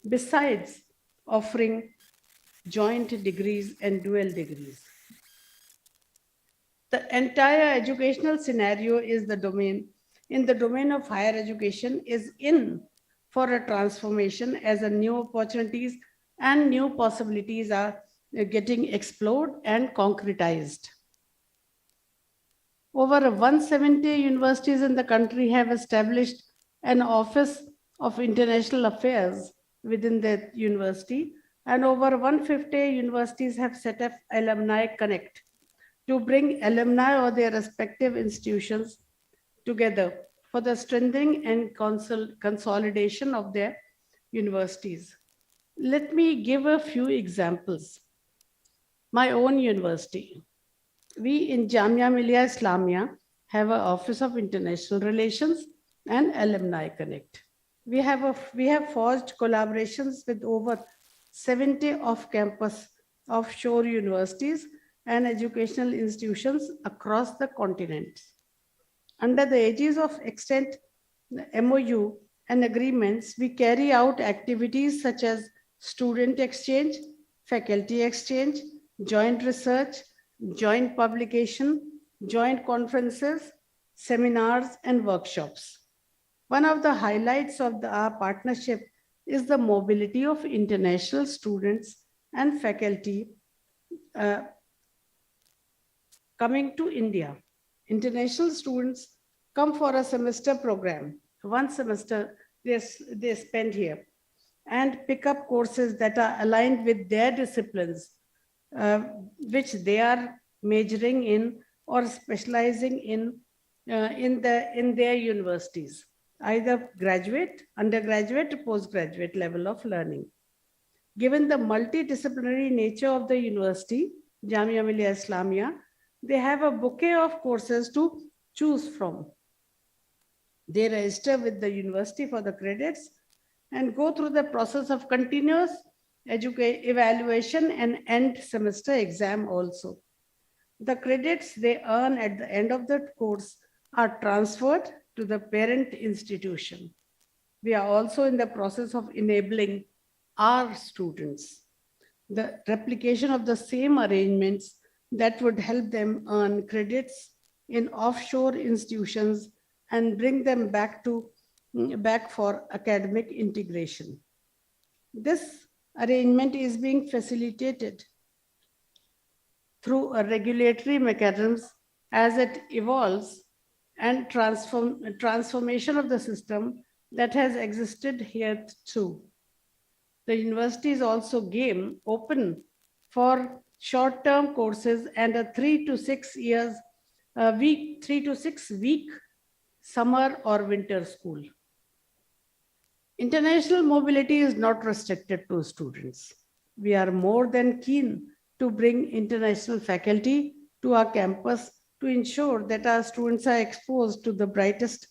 besides offering joint degrees and dual degrees. The entire educational scenario is in the domain of higher education is in for a transformation as a new opportunities and new possibilities are getting explored and concretized. Over 170 universities in the country have established an Office of International Affairs within the university, and over 150 universities have set up Alumni Connect to bring alumni or their respective institutions together for the strengthening and consolidation of their universities. Let me give a few examples. My own university. We in Jamia Millia Islamia have an Office of International Relations and Alumni Connect. We have forged collaborations with over 70 off-campus offshore universities and educational institutions across the continent. Under the aegis of extant MOU and agreements, we carry out activities such as student exchange, faculty exchange, joint research, joint publication, joint conferences, seminars, and workshops. One of the highlights of our partnership is the mobility of international students and faculty coming to India. International students come for a semester program. One semester they spend here and pick up courses that are aligned with their disciplines, which they are majoring in or specializing in in their universities, either graduate, undergraduate, or postgraduate level of learning. Given the multidisciplinary nature of the university, Jamia Millia Islamia, they have a bouquet of courses to choose from. They register with the university for the credits and go through the process of continuous evaluation and end semester exam also. The credits they earn at the end of the course are transferred to the parent institution. We are also in the process of enabling our students the replication of the same arrangements that would help them earn credits in offshore institutions and bring them back for academic integration. This arrangement is being facilitated through a regulatory mechanisms as it evolves and transformation of the system that has existed here too. The university is also game open for short-term courses and a 3 to 6 week summer or winter school. International mobility is not restricted to students. We are more than keen to bring international faculty to our campus to ensure that our students are exposed to the brightest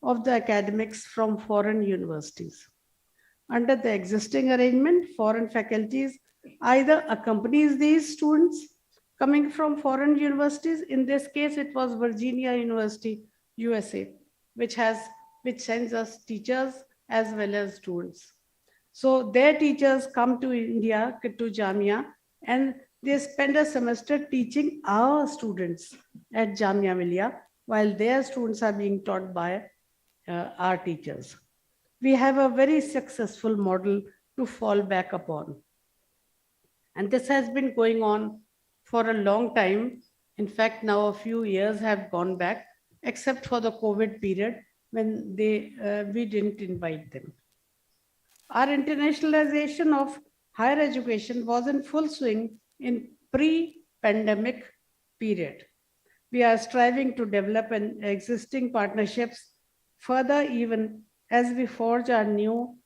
of the academics from foreign universities. Under the existing arrangement, foreign faculties either accompanies these students coming from foreign universities. In this case, it was Virginia University, USA, which sends us teachers as well as students. So their teachers come to India, to Jamia, and they spend a semester teaching our students at Jamia Millia, while their students are being taught by our teachers. We have a very successful model to fall back upon. And this has been going on for a long time. In fact, now a few years have gone back, except for the COVID period when we didn't invite them. Our internationalization of higher education was in full swing in pre-pandemic period. We are striving to develop existing partnerships further even as we forge our new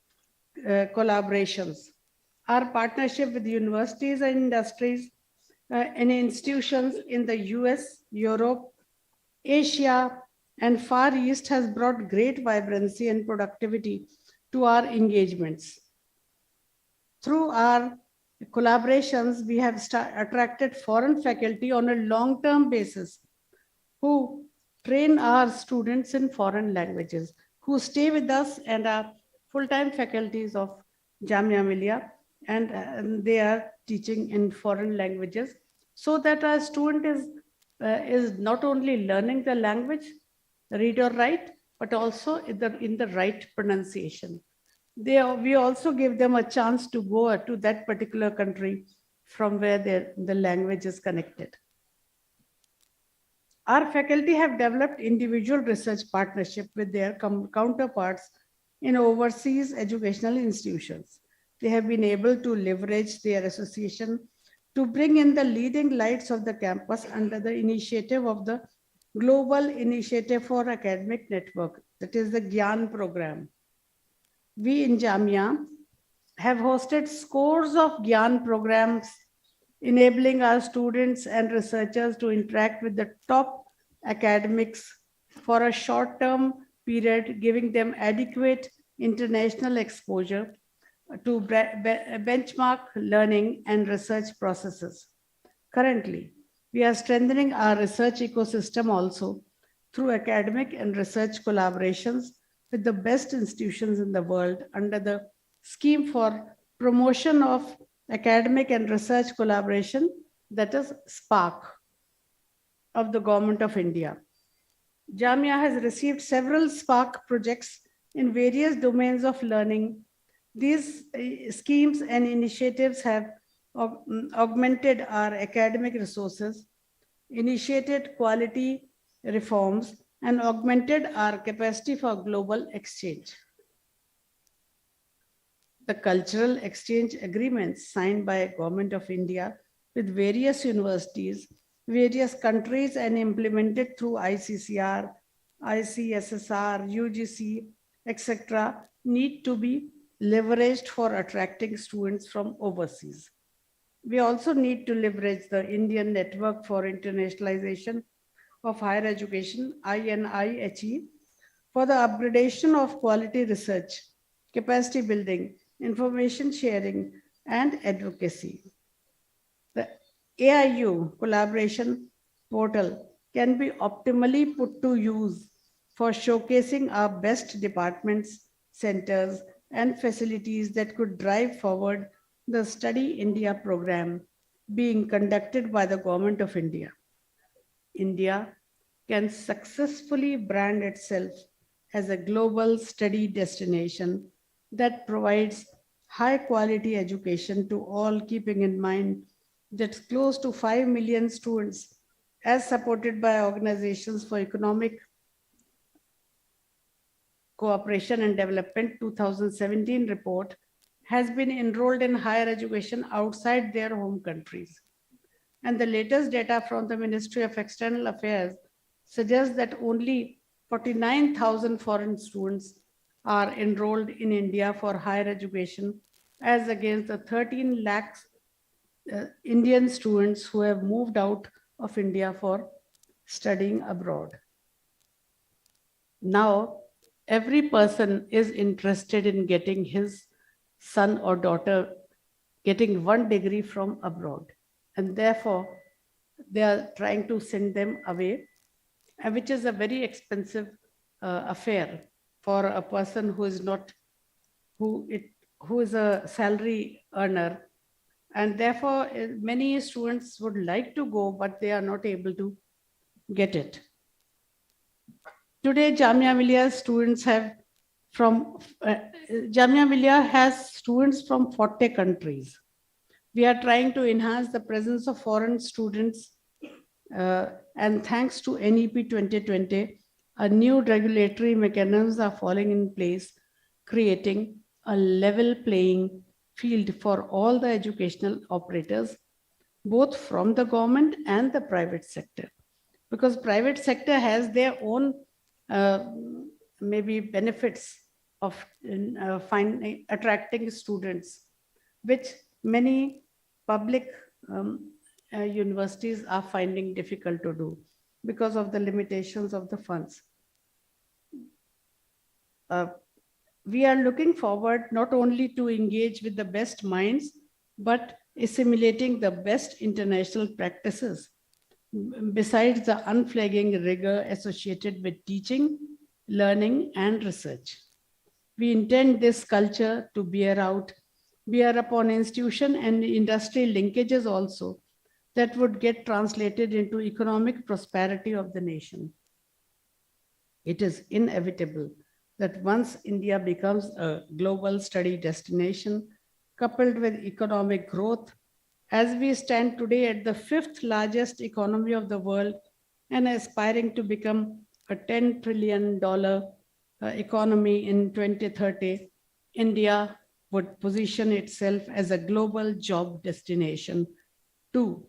collaborations. Our partnership with universities and industries and institutions in the US, Europe, Asia, and Far East has brought great vibrancy and productivity to our engagements. Through our collaborations, we have attracted foreign faculty on a long-term basis who train our students in foreign languages, who stay with us and are full-time faculties of Jamia Millia, and they are teaching in foreign languages so that our student is not only learning the language, read or write, but also in the right pronunciation. We also give them a chance to go to that particular country from where the language is connected. Our faculty have developed individual research partnership with their counterparts in overseas educational institutions. They have been able to leverage their association to bring in the leading lights of the campus under the initiative of the Global Initiative for Academic Network, that is the GYAN program. We in Jamia have hosted scores of GYAN programs, enabling our students and researchers to interact with the top academics for a short-term period, giving them adequate international exposure to benchmark learning and research processes. Currently, we are strengthening our research ecosystem also through academic and research collaborations with the best institutions in the world under the scheme for promotion of academic and research collaboration, that is SPARC, of the Government of India. Jamia has received several SPARC projects in various domains of learning. These schemes and initiatives have augmented our academic resources, initiated quality reforms, and augmented our capacity for global exchange. The cultural exchange agreements signed by Government of India with various universities, various countries, and implemented through ICCR, ICSSR, UGC, etc., need to be leveraged for attracting students from overseas. We also need to leverage the Indian Network for Internationalization of Higher Education, INIHE, for the upgradation of quality research, capacity building, information sharing, and advocacy. The AIU collaboration portal can be optimally put to use for showcasing our best departments, centers, and facilities that could drive forward the Study India program being conducted by the Government of India. India can successfully brand itself as a global study destination that provides high quality education to all, keeping in mind that close to 5 million students, as supported by organizations for economic cooperation and development 2017 report, has been enrolled in higher education outside their home countries. And the latest data from the Ministry of External Affairs suggests that only 49,000 foreign students are enrolled in India for higher education, as against the 13 lakhs Indian students who have moved out of India for studying abroad. Now, every person is interested in getting his son or daughter getting 1 degree from abroad, and therefore they are trying to send them away, which is a very expensive affair for a person who is not who is a salary earner, and therefore many students would like to go, but they are not able to get it. Today, Jamia Millia students have Jamia Millia has students from 40 countries. We are trying to enhance the presence of foreign students, and thanks to NEP 2020, a new regulatory mechanisms are falling in place, creating a level playing field for all the educational operators, both from the government and the private sector. Because private sector has their own maybe benefits of attracting students, which many public universities are finding difficult to do because of the limitations of the funds. We are looking forward not only to engage with the best minds, but assimilating the best international practices, besides the unflagging rigor associated with teaching, learning, and research. We intend this culture to bear upon institution and industry linkages also, that would get translated into economic prosperity of the nation. It is inevitable that once India becomes a global study destination, coupled with economic growth, as we stand today at the 5th largest economy of the world and aspiring to become a $10 trillion economy in 2030, India would position itself as a global job destination to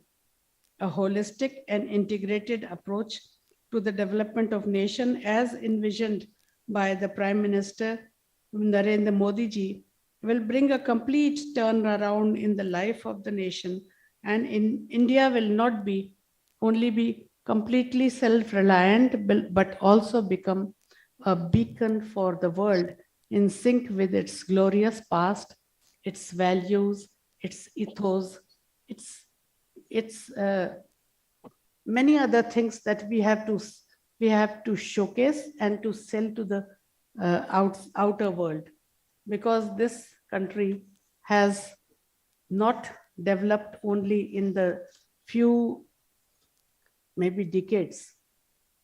a holistic and integrated approach to the development of nation as envisioned by the Prime Minister Narendra Modi ji will bring a complete turnaround in the life of the nation, and in India will not be only be completely self-reliant, but also become a beacon for the world in sync with its glorious past, its values, its ethos, its many other things that we have to showcase and to sell to the outer world, because this country has not developed only in the few maybe decades,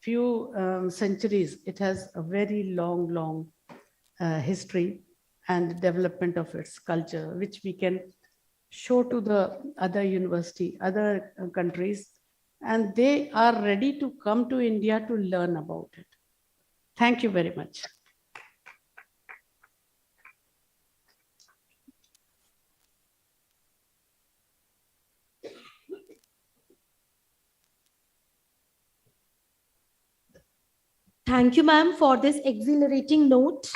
few centuries. It has a very long history and development of its culture, which we can show to the other university, other countries, and they are ready to come to India to learn about it. Thank you very much. Thank you, ma'am, for this exhilarating note.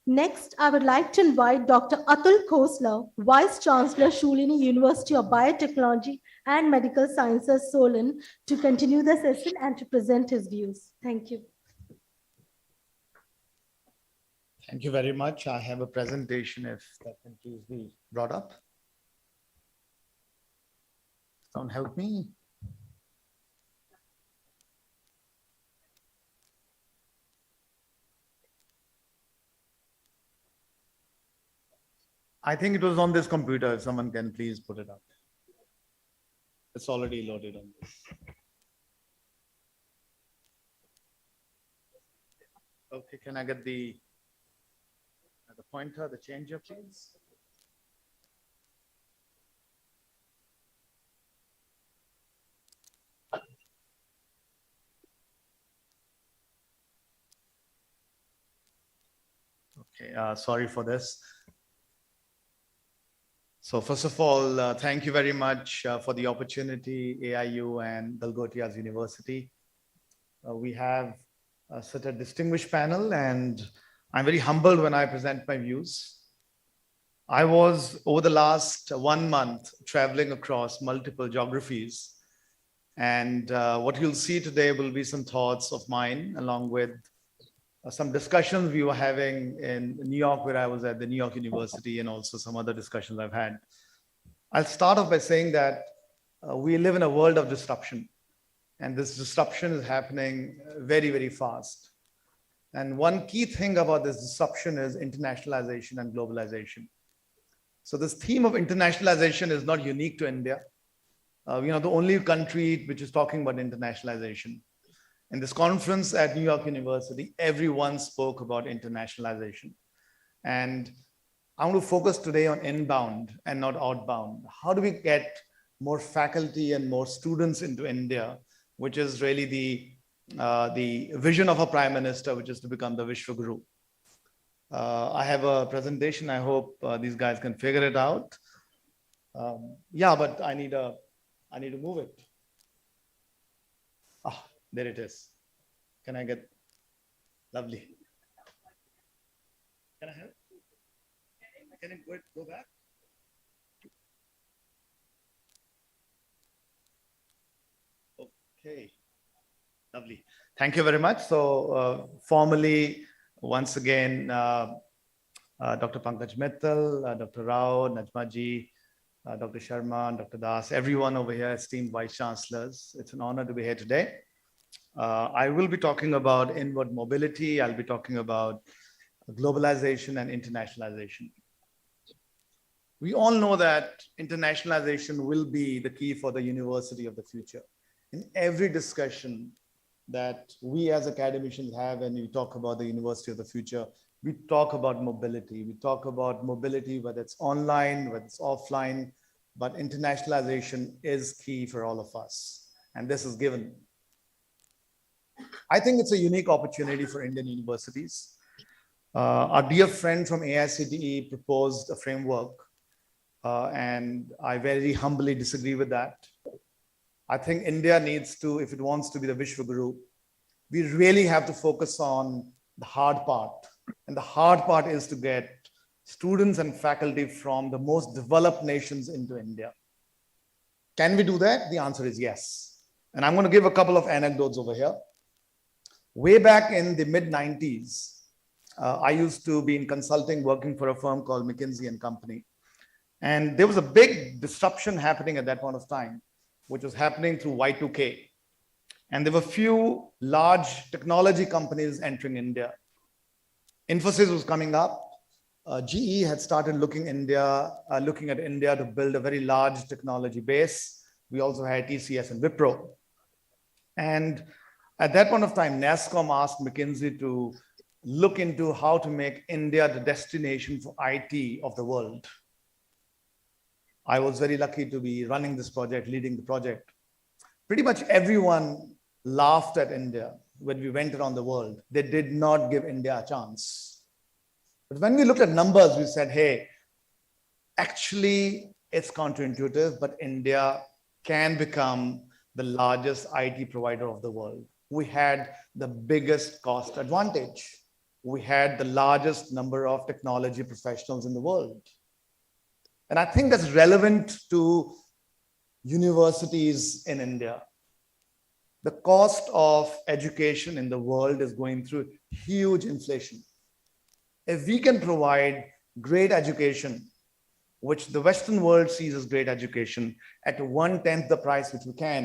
Next, I would like to invite Dr. Atul Khosla, Vice Chancellor, Shulini University of Biotechnology and Medical Sciences, Solon, to continue the session and to present his views. Thank you. Thank you very much. I have a presentation, if that can please be brought up. Don't help me. I think it was on this computer. If someone can please put it up. It's already loaded on this. Okay, can I get the pointer, the changer, please? Okay, sorry for this. So first of all, thank you very much for the opportunity, AIU and Galgotias University. We have such a distinguished panel, and I'm very humbled when I present my views. I was, over the last 1 month, traveling across multiple geographies. And what you'll see today will be some thoughts of mine, along with some discussions we were having in New York, where I was at the New York University, and also some other discussions I've had. I'll start off by saying that we live in a world of disruption, and this disruption is happening very, very fast. And one key thing about this disruption is internationalization and globalization. So this theme of internationalization is not unique to India. We are the only country which is talking about internationalization. In this conference at New York University, everyone spoke about internationalization. And I want to focus today on inbound and not outbound. How do we get more faculty and more students into India, which is really the vision of a prime minister, which is to become the Vishwa Guru. I have a presentation. I hope these guys can figure it out. Yeah, but I need to move it. Ah, there it is. Can I get, lovely. Can I have it? Can it go back? Okay. Lovely. Thank you very much. So formally, once again, Dr. Pankaj Mittal, Dr. Rao, Najmaji, Dr. Sharma, and Dr. Das, everyone over here, esteemed Vice Chancellors. It's an honor to be here today. I will be talking about inward mobility. I'll be talking about globalization and internationalization. We all know that internationalization will be the key for the university of the future. In every discussion that we as academicians have when we talk about the university of the future, we talk about mobility. We talk about mobility, whether it's online, whether it's offline, but internationalization is key for all of us. And this is given. I think it's a unique opportunity for Indian universities. Our dear friend from AICTE proposed a framework, and I very humbly disagree with that. I think India needs to, if it wants to be the Vishwa Guru, we really have to focus on the hard part. And the hard part is to get students and faculty from the most developed nations into India. Can we do that? The answer is yes. And I'm going to give a couple of anecdotes over here. Way back in the mid-90s, I used to be in consulting, working for a firm called McKinsey & Company. And there was a big disruption happening at that point of time, which was happening through Y2K. And there were few large technology companies entering India. Infosys was coming up. GE had started looking at India to build a very large technology base. We also had TCS and Wipro. And at that point of time, NASSCOM asked McKinsey to look into how to make India the destination for IT of the world. I was very lucky to be running this project, leading the project. Pretty much everyone laughed at India when we went around the world. They did not give India a chance. But when we looked at numbers, we said, hey, actually, it's counterintuitive, but India can become the largest IT provider of the world. we had the biggest cost advantage. We had the largest number of technology professionals in the world. And I think that's relevant to universities in India. The cost of education in the world is going through huge inflation. If we can provide great education, which the Western world sees as great education, at 1/10 the price which we can,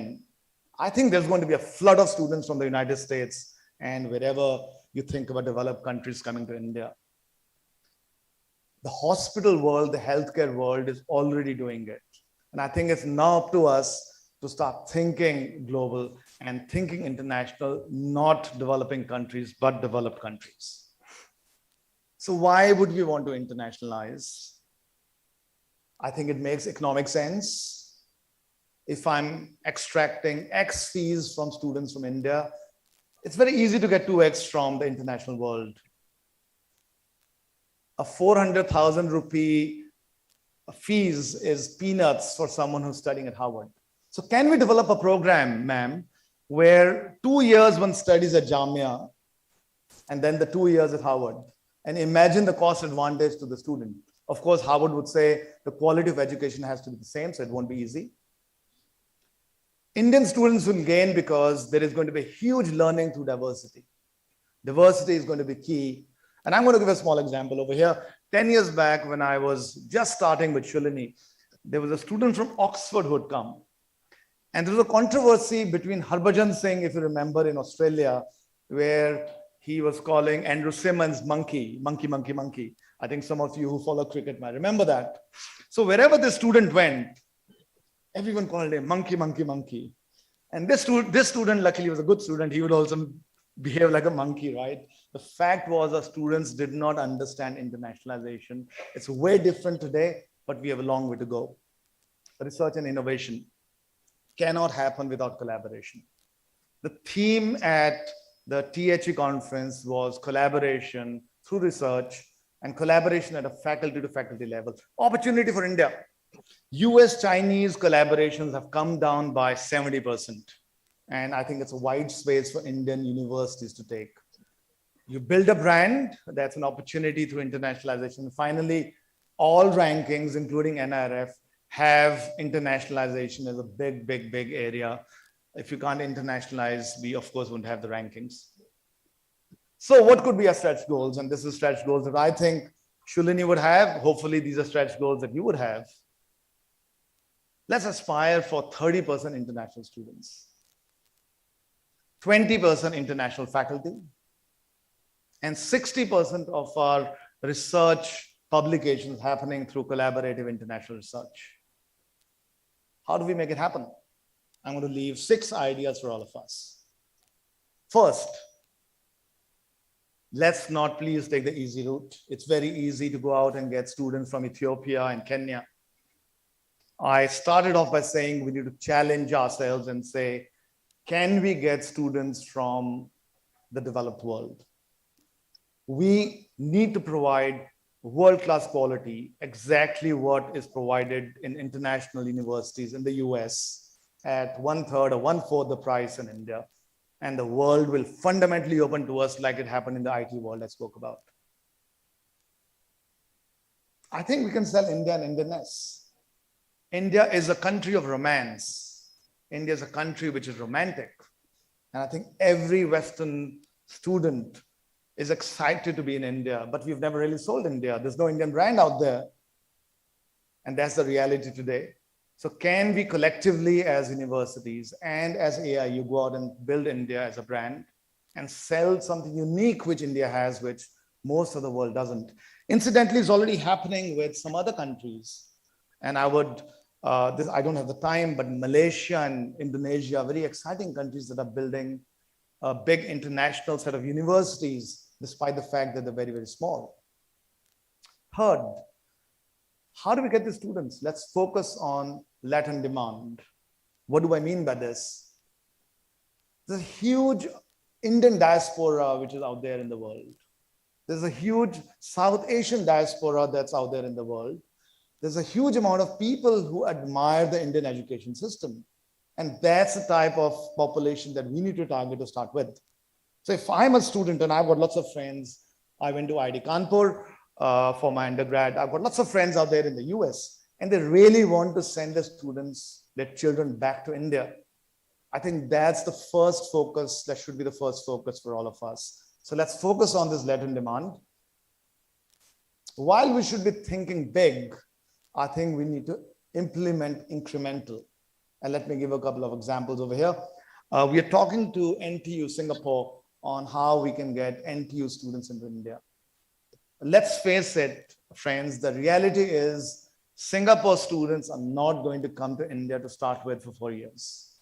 I think there's going to be a flood of students from the United States and wherever you think about developed countries coming to India. The hospital world, the healthcare world is already doing it. And I think it's now up to us to start thinking global and thinking international, not developing countries, but developed countries. So why would we want to internationalize? I think it makes economic sense. If I'm extracting X fees from students from India, it's very easy to get 2X from the international world. A 400,000 rupee fees is peanuts for someone who's studying at Harvard. So can we develop a program, ma'am, where 2 years one studies at Jamia and then the 2 years at Harvard, and imagine the cost advantage to the student. Of course, Harvard would say the quality of education has to be the same, so it won't be easy. Indian students will gain because there is going to be huge learning through diversity. Diversity is going to be key. And I'm going to give a small example over here. 10 years back, when I was just starting with Shulini, there was a student from Oxford who had come. And there was a controversy between Harbhajan Singh, if you remember, in Australia, where he was calling Andrew Simmons monkey. I think some of you who follow cricket might remember that. So wherever the student went, everyone called him monkey. And this student, luckily, was a good student. He would also behave like a monkey, right? The fact was our students did not understand internationalization. It's way different today, but we have a long way to go. Research and innovation cannot happen without collaboration. The theme at the THE conference was collaboration through research and collaboration at a faculty to faculty level. Opportunity for India. US-Chinese collaborations have come down by 70%. And I think it's a wide space for Indian universities to take. You build a brand, that's an opportunity through internationalization. Finally, all rankings, including NIRF, have internationalization as a big area. If you can't internationalize, we of course won't have the rankings. So what could be our stretch goals? And this is stretch goals that I think Shulini would have. Hopefully these are stretch goals that you would have. Let's aspire for 30% international students, 20% international faculty, and 60% of our research publications happening through collaborative international research. How do we make it happen? I'm going to leave 6 ideas for all of us. First, let's not please take the easy route. It's very easy to go out and get students from Ethiopia and Kenya. I started off by saying we need to challenge ourselves and say, can we get students from the developed world? We need to provide world-class quality, exactly what is provided in international universities in the US at 1/3 or 1/4 the price in India. And the world will fundamentally open to us like it happened in the IT world I spoke about. I think we can sell India and Indianness. India is a country of romance. India is a country which is romantic. And I think every Western student is excited to be in India, but we've never really sold India. There's no Indian brand out there. And that's the reality today. So can we collectively as universities and as AIU go out and build India as a brand and sell something unique which India has, which most of the world doesn't? Incidentally, it's already happening with some other countries. And I would, I don't have the time, but Malaysia and Indonesia are very exciting countries that are building a big international set of universities, despite the fact that they're very small. Third, how do we get the students? Let's focus on latent demand. What do I mean by this? There's a huge Indian diaspora which is out there in the world. There's a huge South Asian diaspora that's out there in the world. There's a huge amount of people who admire the Indian education system. And that's the type of population that we need to target to start with. So if I'm a student and I've got lots of friends, I went to IIT Kanpur for my undergrad. I've got lots of friends out there in the US, and they really want to send their students, their children back to India. I think that's the first focus. That should be the first focus for all of us. So let's focus on this latent demand. While we should be thinking big, I think we need to implement incremental. And let me give a couple of examples over here. We are talking to NTU Singapore on how we can get NTU students into India. Let's face it, friends, the reality is Singapore students are not going to come to India to start with for 4 years.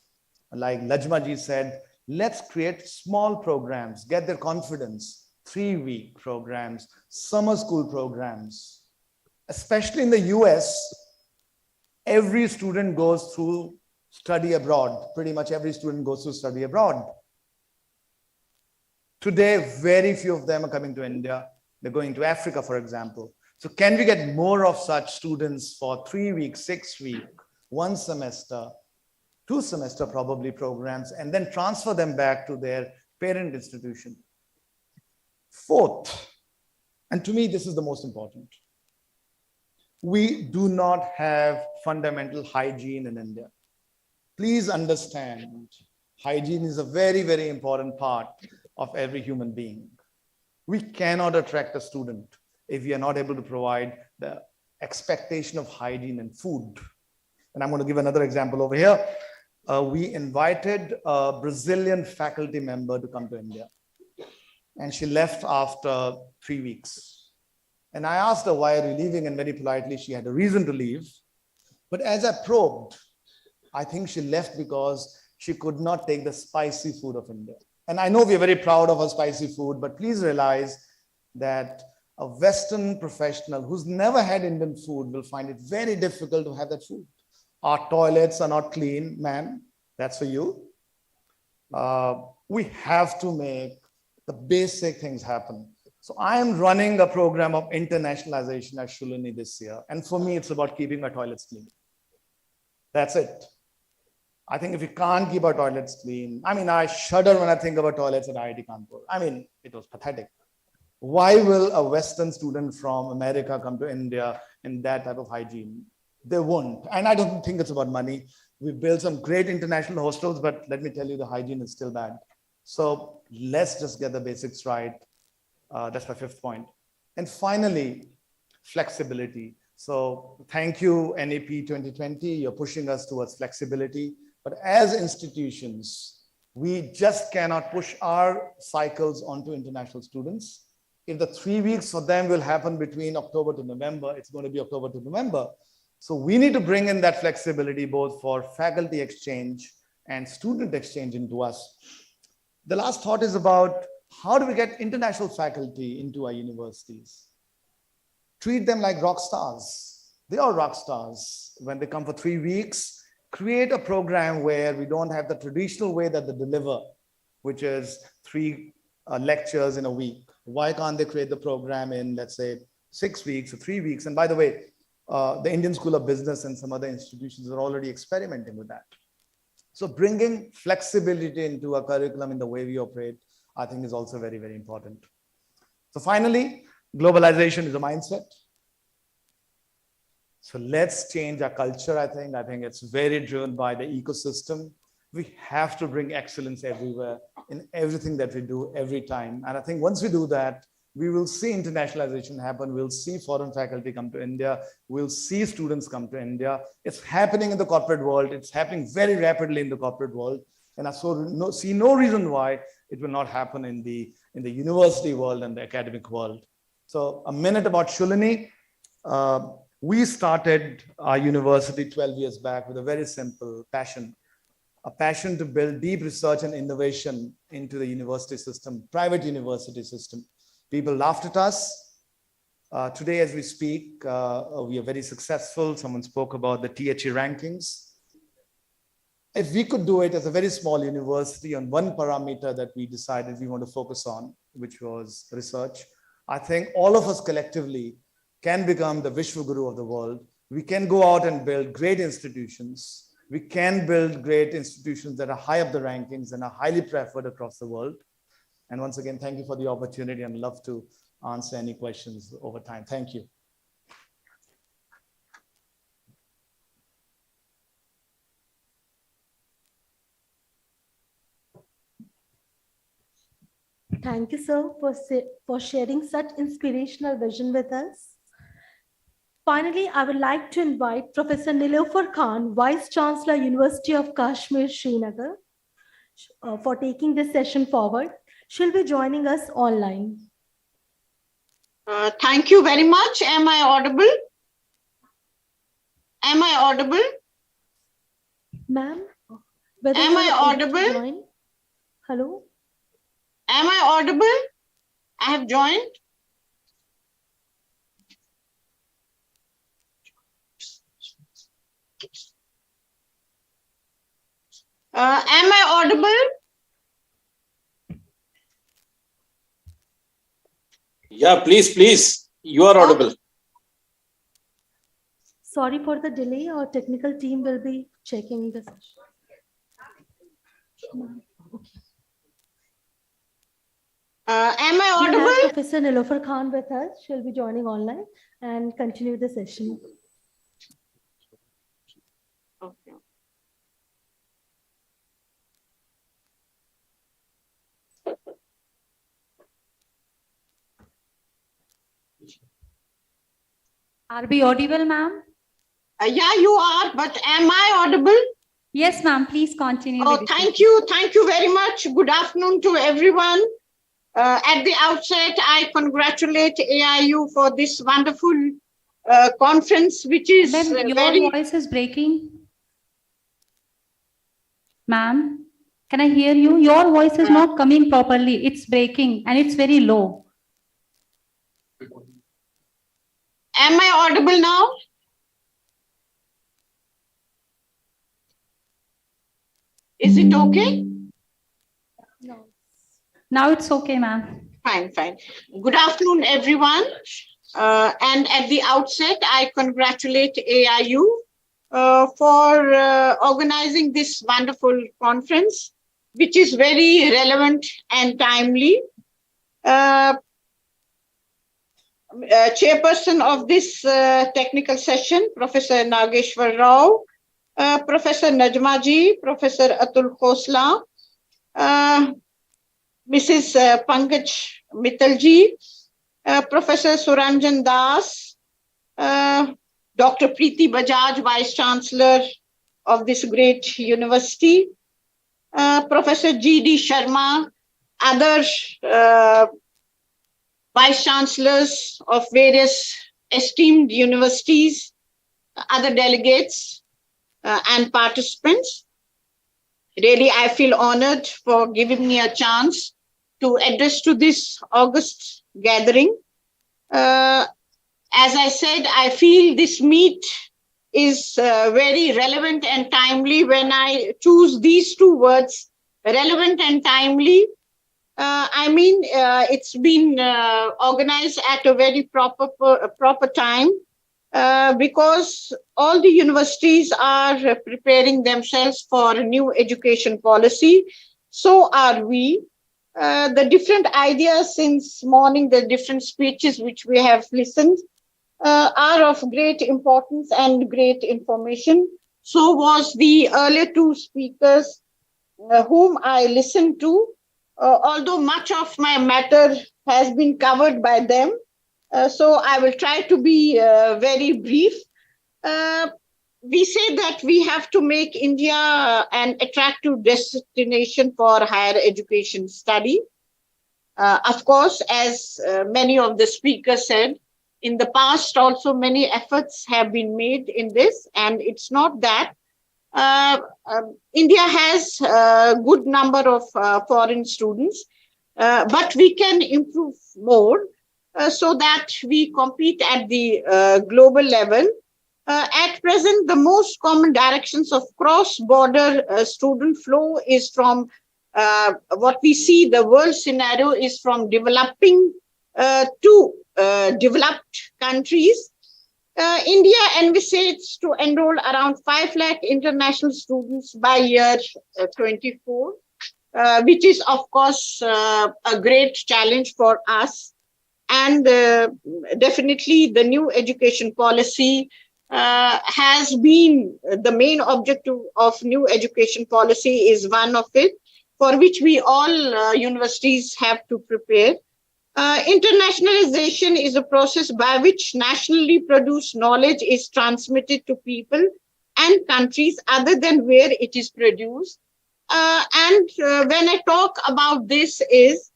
Like Lajmaji said, let's create small programs, get their confidence, 3-week programs, summer school programs. Especially in the US, every student goes through study abroad. Pretty much every student goes through study abroad. Today, very few of them are coming to India. They're going to Africa, for example. So can we get more of such students for 3 weeks, 6 weeks, 1 semester, 2 semester probably programs, and then transfer them back to their parent institution? Fourth, and to me, this is the most important. We do not have fundamental hygiene in India. Please understand, hygiene is a very, very important part of every human being. We cannot attract a student if we are not able to provide the expectation of hygiene and food. And I'm going to give another example over here. We invited a Brazilian faculty member to come to India. And she left after 3 weeks. And I asked her, why are you leaving? And very politely, she had a reason to leave. But as I probed, I think she left because she could not take the spicy food of India. And I know we're very proud of our spicy food, but please realize that a Western professional who's never had Indian food will find it very difficult to have that food. Our toilets are not clean, ma'am. That's for you. We have to make the basic things happen. So I am running a program of internationalization at Shulini this year. And for me, it's about keeping our toilets clean. That's it. I think if we can't keep our toilets clean, I mean, I shudder when I think about toilets at IIT Kanpur. I mean, it was pathetic. Why will a Western student from America come to India in that type of hygiene? They won't. And I don't think it's about money. We built some great international hostels, but let me tell you, the hygiene is still bad. So let's just get the basics right. That's my 5th point. And finally, flexibility. So thank you, NAP 2020. You're pushing us towards flexibility. But as institutions, we just cannot push our cycles onto international students. If the 3 weeks for them will happen between October to November, it's going to be October to November. So we need to bring in that flexibility both for faculty exchange and student exchange into us. The last thought is about how do we get international faculty into our universities? Treat them like rock stars. They are rock stars. When they come for 3 weeks, create a program where we don't have the traditional way that they deliver, which is 3 lectures in a week. Why can't they create the program in, let's say, 6 weeks or 3 weeks? And by the way, the Indian School of Business and some other institutions are already experimenting with that. So bringing flexibility into our curriculum in the way we operate, I think is also very, very important. So finally, globalization is a mindset. So let's change our culture, I think. I think it's very driven by the ecosystem. We have to bring excellence everywhere in everything that we do every time. And I think once we do that, we will see internationalization happen. We'll see foreign faculty come to India. We'll see students come to India. It's happening in the corporate world. It's happening very rapidly in the corporate world. And I see no reason why it will not happen in the university world and the academic world. So a minute about Shulini. We started our university 12 years back with a very simple passion. A passion to build deep research and innovation into the university system, private university system. People laughed at us. Today, as we speak, we are very successful. Someone spoke about the THE rankings. If we could do it as a very small university on one parameter that we decided we want to focus on, which was research, I think all of us collectively can become the Vishwa Guru of the world. We can go out and build great institutions. we can build great institutions that are high up the rankings and are highly preferred across the world. And once again, thank you for the opportunity and love to answer any questions over time. Thank you. Thank you, sir, for sharing such inspirational vision with us. Finally, I would like to invite Professor Nilofer Khan, Vice Chancellor, University of Kashmir, Srinagar, for taking this session forward. She'll be joining us online. Thank you very much. Am I audible? Am I audible? Ma'am? Am I audible? Hello? Am I audible? I have joined. Am I audible? Yeah, please. You are audible. Sorry for the delay. Our technical team will be checking the session. Am I We audible? have Professor Nilofer Khan with us. She'll be joining online and continue the session. Okay. Are we audible, ma'am? Yeah, you are, but am I audible? Yes, ma'am. Please continue. Oh, thank you. Thank you very much. Good afternoon to everyone. At the outset, I congratulate AIU for this wonderful conference, which is Your voice is breaking. Ma'am, can I hear you? Your voice is not coming properly. It's breaking and it's very low. Am I audible now? Is it okay? No. Now it's okay, ma'am. Fine. Good afternoon, everyone. And at the outset, I congratulate AIU for organizing this wonderful conference, which is very relevant and timely. Chairperson of this technical session, Professor Nageshwar Rao, Professor Najma ji, Professor Atul Khosla, Mrs. Pankaj Mittal ji, Professor Suranjan Das, Dr. Preeti Bajaj, Vice Chancellor of this great university, Professor G.D. Sharma, other Vice Chancellors of various esteemed universities, other delegates and participants. Really, I feel honored for giving me a chance to address to this August gathering. As I said, I feel this meet is very relevant and timely. When I choose these two words, relevant and timely, I mean, it's been organized at a very proper time because all the universities are preparing themselves for a new education policy. So are we. The different ideas since morning, the different speeches which we have listened are of great importance and great information. So was the earlier two speakers whom I listened to. Although much of my matter has been covered by them, so I will try to be very brief. We say that we have to make India an attractive destination for higher education study. Of course, as many of the speakers said, in the past also many efforts have been made in this, and it's not that. India has a good number of foreign students, but we can improve more so that we compete at the global level. At present, the most common directions of cross-border student flow is from what we see the world scenario is from developing to developed countries. India envisages to enroll around 5 lakh international students by year 24, which is of course a great challenge for us. And definitely the new education policy has been the main objective of new education policy is one of it, for which we all universities have to prepare. Internationalization is a process by which nationally produced knowledge is transmitted to people and countries other than where it is produced. And when I talk about this is,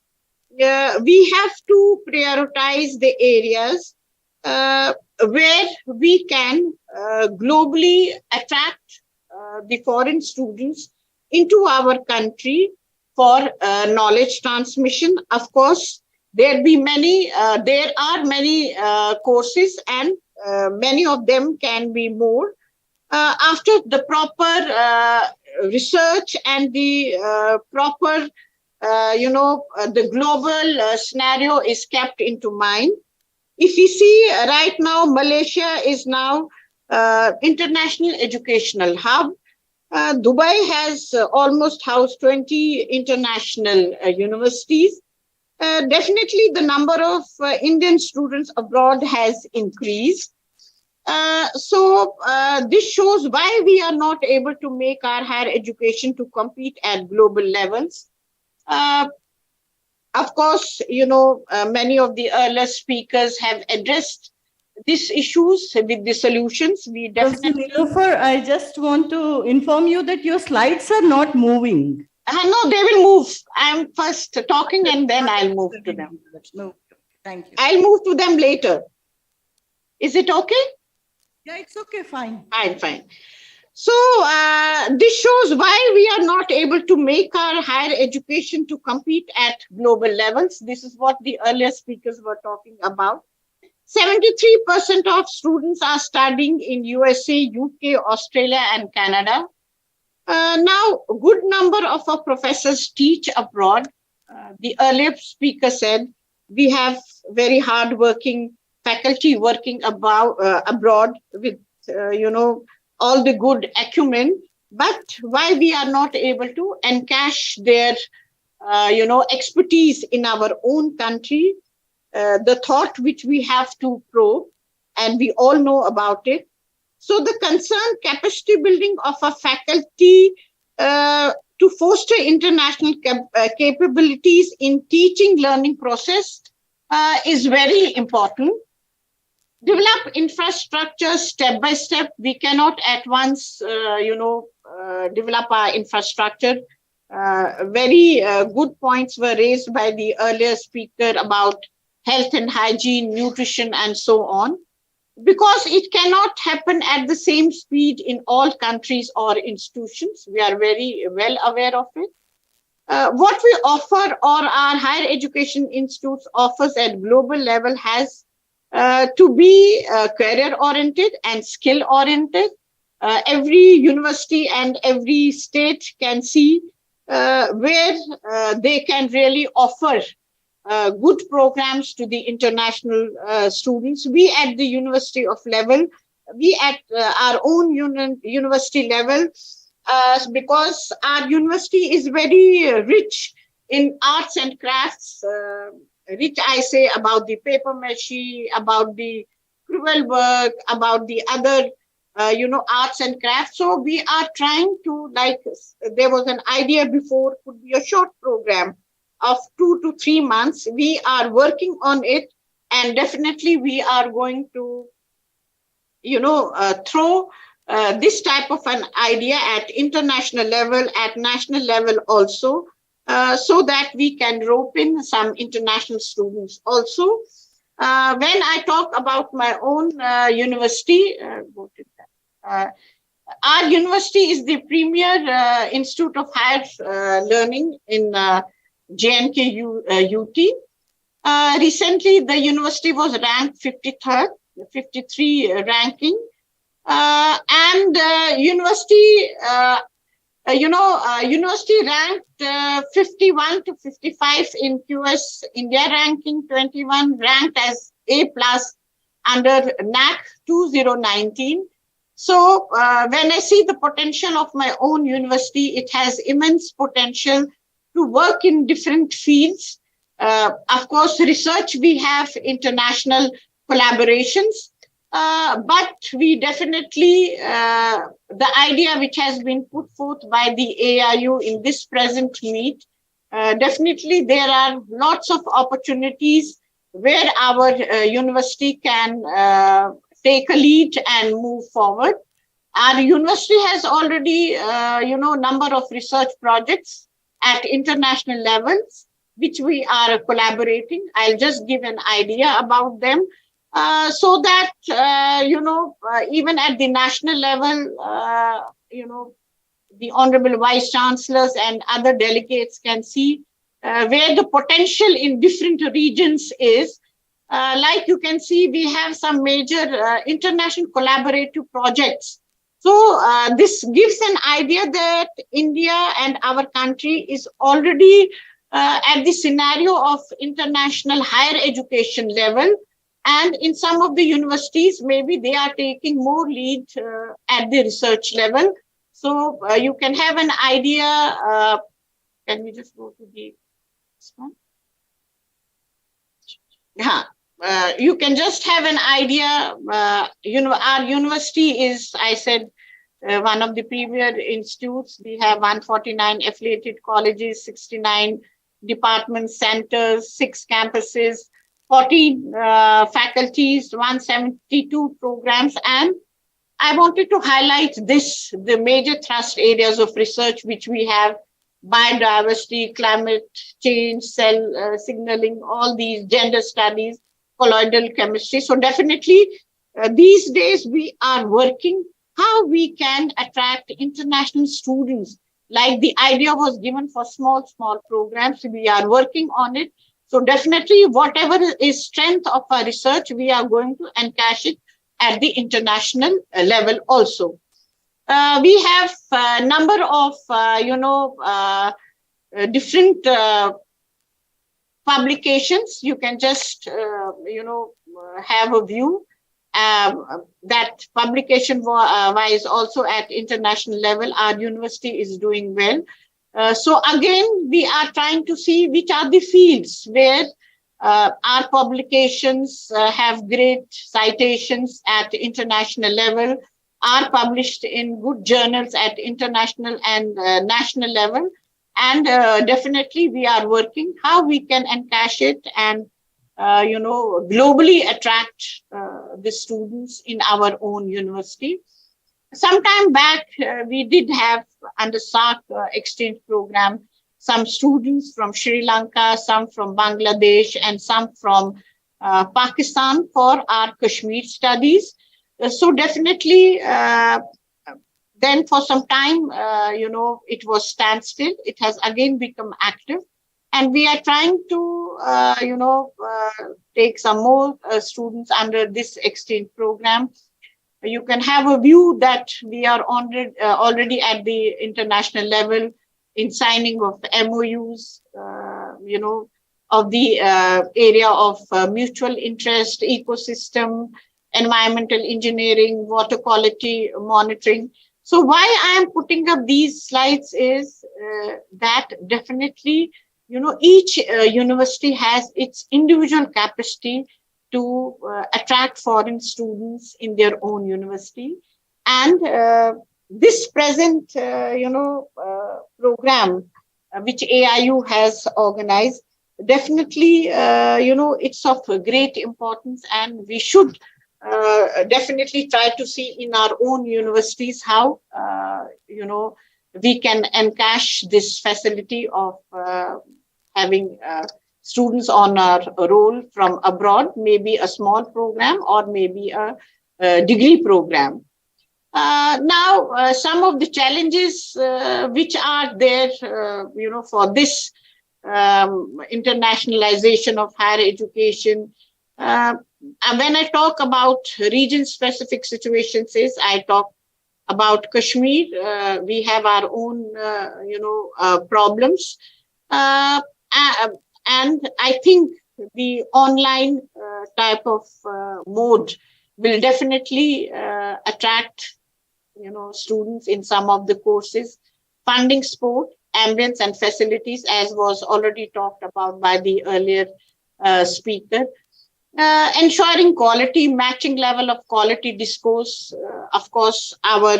we have to prioritize the areas where we can globally attract the foreign students into our country for knowledge transmission. Of course, there are many courses, and many of them can be more. After the proper research and the proper, the global scenario is kept into mind. If you see right now, Malaysia is now international educational hub. Dubai has almost housed 20 international universities. Definitely the number of Indian students abroad has increased. So this shows why we are not able to make our higher education to compete at global levels. Of course, many of the earlier speakers have addressed these issues with the solutions. We definitely. Nilofer, I just want to inform you that your slides are not moving. No, they will move. I'm first talking and then I'll move to them. No, thank you. I'll move to them later. Is it okay? Yeah, it's okay, fine. Fine. So this shows why we are not able to make our higher education to compete at global levels. This is what the earlier speakers were talking about. 73% of students are studying in USA, UK, Australia, and Canada. Now, a good number of our professors teach abroad. The earlier speaker said we have very hardworking faculty working abroad with, all the good acumen. But why we are not able to encash their, expertise in our own country, the thought which we have to probe, and we all know about it. So the concerned capacity building of a faculty to foster international capabilities in teaching learning process is very important. Develop infrastructure step by step. We cannot at once, develop our infrastructure. Very good points were raised by the earlier speaker about health and hygiene, nutrition, and so on. Because it cannot happen at the same speed in all countries or institutions. We are very well aware of it. What we offer or our higher education institutes offers at global level has to be career-oriented and skill-oriented. Every university and every state can see where they can really offer good programs to the international students. We at the university of level, we at our own university level, because our university is very rich in arts and crafts, rich I say about the paper mache, about the quill work, about the other arts and crafts. So we are trying to, like, there was an idea before, could be a short program of 2 to 3 months. We are working on it, and definitely we are going to, throw this type of an idea at international level, at national level also, so that we can rope in some international students also. When I talk about my own university, our university is the premier institute of higher learning in JNK UT. Recently, the university was ranked 53rd, 53 ranking, and university, university ranked 51 to 55 in QS India ranking, 21 ranked as A+. under NAC 2019. So when I see the potential of my own university, it has immense potential to work in different fields. Of course, research, we have international collaborations, but we definitely, the idea which has been put forth by the AIU in this present meet, definitely there are lots of opportunities where our university can take a lead and move forward. Our university has already, number of research projects at international levels, which we are collaborating. I'll just give an idea about them so that, even at the national level, the Honorable Vice Chancellors and other delegates can see where the potential in different regions is. Like you can see, we have some major international collaborative projects. So this gives an idea that India and our country is already at the scenario of international higher education level. And in some of the universities, maybe they are taking more lead at the research level. So you can have an idea. Can we just go to the next one? Yeah. You can just have an idea. Our university is, I said, one of the premier institutes. We have 149 affiliated colleges, 69 department centers, 6 campuses, 40 faculties, 172 programs. And I wanted to highlight the major thrust areas of research which we have: biodiversity, climate change, cell signaling, all these, gender studies, colloidal chemistry. So definitely these days we are working how we can attract international students. Like the idea was given for small programs, we are working on it. So definitely whatever is strength of our research, we are going to encash it at the international level also. We have a number of, different publications. You can just, have a view that publication wise also at international level, our university is doing well. So again, we are trying to see which are the fields where our publications have great citations at international level, are published in good journals at international and national level. And definitely we are working how we can encash it and, globally attract the students in our own university. Sometime back, we did have under SARC exchange program, some students from Sri Lanka, some from Bangladesh, and some from Pakistan for our Kashmir studies. So definitely, then for some time, it was standstill. It has again become active. And we are trying to, take some more students under this exchange program. You can have a view that we are already at the international level in signing of MOUs, of the area of mutual interest, ecosystem, environmental engineering, water quality monitoring. So why I am putting up these slides is that definitely, each university has its individual capacity to attract foreign students in their own university. And this present, program, which AIU has organized, definitely, it's of great importance, and we should definitely try to see in our own universities how, we can encash this facility of having students on our roll from abroad, maybe a small program or maybe a degree program. Now, some of the challenges which are there, for this internationalization of higher education. When I talk about region-specific situations, I talk about Kashmir. We have our own, problems. And I think the online type of mode will definitely attract, students in some of the courses. Funding support, ambience and facilities, as was already talked about by the earlier speaker. Ensuring quality, matching level of quality discourse. Of course, our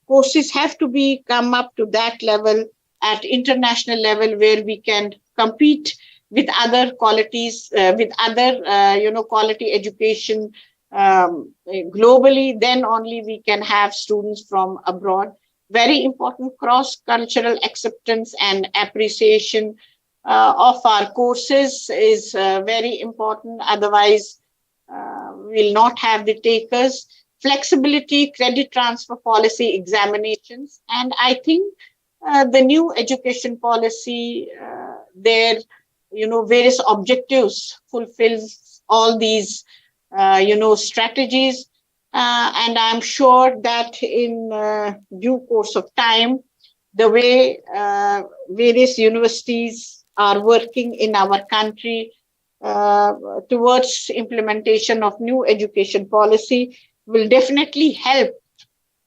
courses have to be come up to that level at international level where we can compete with other qualities, with other, quality education globally. Then only we can have students from abroad. Very important cross-cultural acceptance and appreciation of our courses is very important. Otherwise, we'll not have the takers. Flexibility, credit transfer policy, examinations. And I think the new education policy, their, various objectives fulfills all these, strategies. And I'm sure that in due course of time, the way various universities are working in our country towards implementation of new education policy will definitely help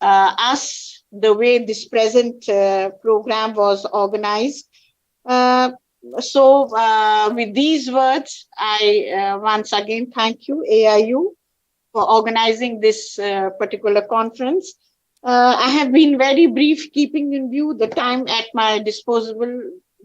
us the way this present program was organized. So with these words, I once again thank you, AIU, for organizing this particular conference. I have been very brief, keeping in view the time at my disposal,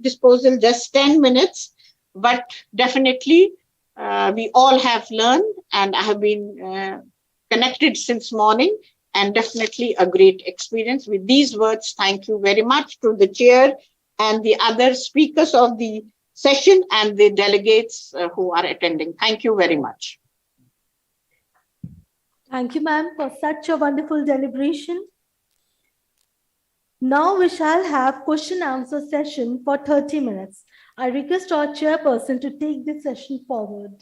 just 10 minutes, but definitely we all have learned, and I have been connected since morning, and definitely a great experience. With these words, thank you very much to the chair and the other speakers of the session and the delegates who are attending. Thank you very much. Thank you, ma'am, for such a wonderful deliberation. Now we shall have question answer session for 30 minutes. I request our chairperson to take this session forward.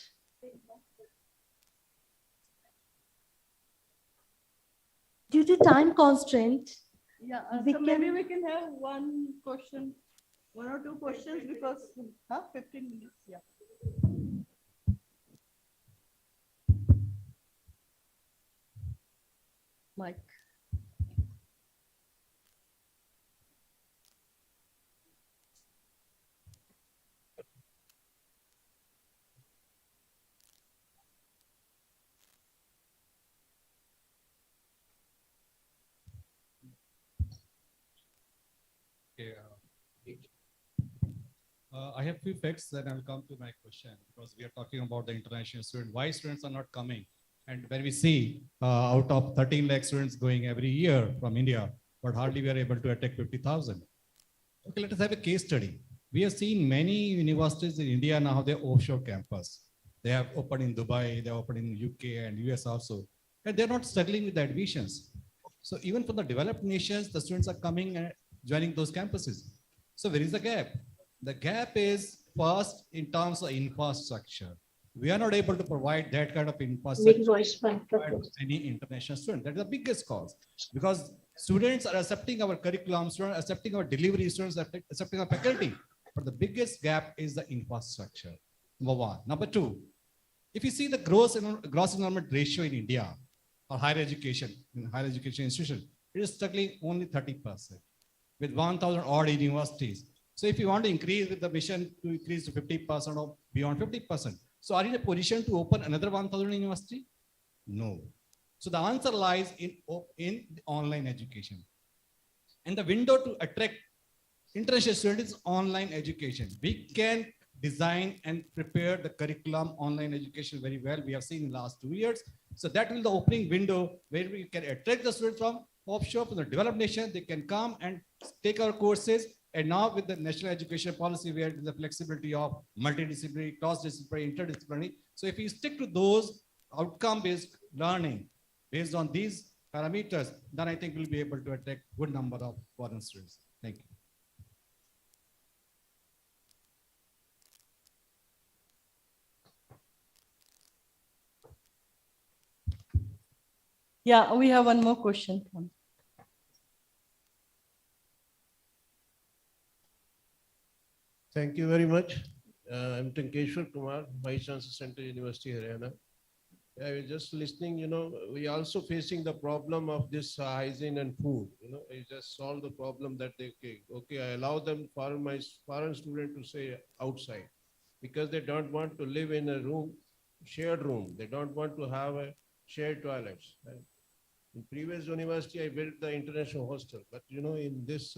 Due to time constraint, maybe we can have one or two questions because 15 minutes. Yeah. Mike. Okay, I have few facts, then I'll come to my question, because we are talking about the international student. Why students are not coming? And when we see out of 13 lakh students going every year from India, but hardly we are able to attract 50,000. Okay, let us have a case study. We have seen many universities in India now, their offshore campus. They have opened in Dubai, they have opened in UK and US also. And they're not struggling with the admissions. So even for the developed nations, the students are coming and joining those campuses. So where is the gap? The gap is first in terms of infrastructure. We are not able to provide that kind of infrastructure to any international student. That is the biggest cause, because students are accepting our curriculum, students are accepting our delivery, students are accepting our faculty. But the biggest gap is the infrastructure. Number one. Number two, if you see the gross enrollment ratio in India for higher education, in higher education institution, it is struggling only 30% with 1,000 odd universities. So if you want to increase with the mission to increase to 50% or beyond 50%, so are you in a position to open another 1,000 university? No. So the answer lies in online education. And the window to attract international students is online education. We can design and prepare the curriculum online education very well. We have seen in the last 2 years. So that will be the opening window where we can attract the students from offshore, from the developed nation. They can come and take our courses. And now with the national education policy, we have the flexibility of multidisciplinary, cross-disciplinary, interdisciplinary. So if you stick to those outcome-based learning based on these parameters, then I think we'll be able to attract good number of foreign students. Thank you. Yeah, we have one more question. Thank you very much. I'm Tankeshwar Kumar, Vice Chancellor, Central University, Haryana. I was just listening, we also facing the problem of this hygiene and food. I just solve the problem that okay, I allow them my foreign student to stay outside because they don't want to live in a shared room. They don't want to have a shared toilets. Right? In previous university, I built the international hostel, but in this,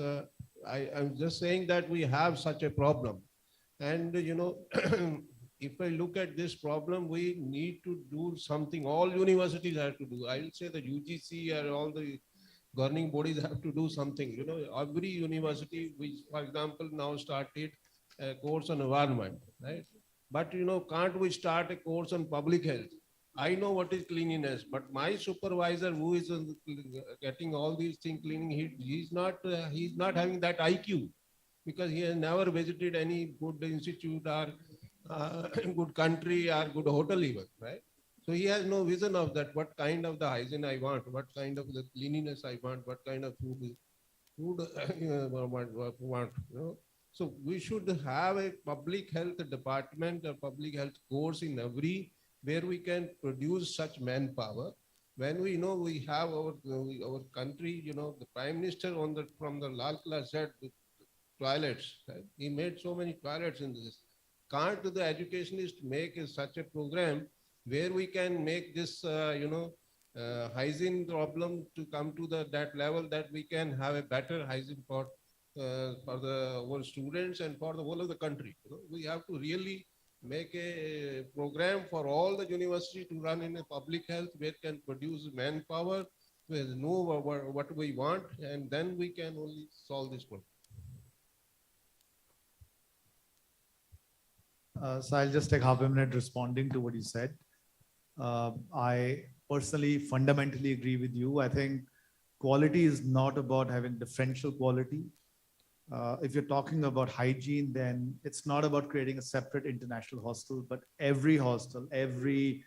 I'm just saying that we have such a problem. And, if I look at this problem, we need to do something. All universities have to do. I will say the UGC or all the governing bodies have to do something. Every university, which, for example, now started a course on environment, right? But, can't we start a course on public health? I know what is cleanliness, but my supervisor who is getting all these things cleaning, he's not having that IQ because he has never visited any good institute or good country or good hotel even, right? So he has no vision of that, what kind of the hygiene I want, what kind of the cleanliness I want, what kind of food want. So we should have a public health department, a public health course in every where we can produce such manpower. When we know we have our country, the Prime Minister from the Lal Killa said toilets, right? He made so many toilets in this. Can't the educationist make such a program where we can make this, hygiene problem to come to that level that we can have a better hygiene for our students and for the whole of the country. We have to really make a program for all the university to run in a public health where can produce manpower, where know what we want, and then we can only solve this problem. So I'll just take half a minute responding to what you said. I personally fundamentally agree with you. I think quality is not about having differential quality. If you're talking about hygiene, then it's not about creating a separate international hostel, but every hostel, every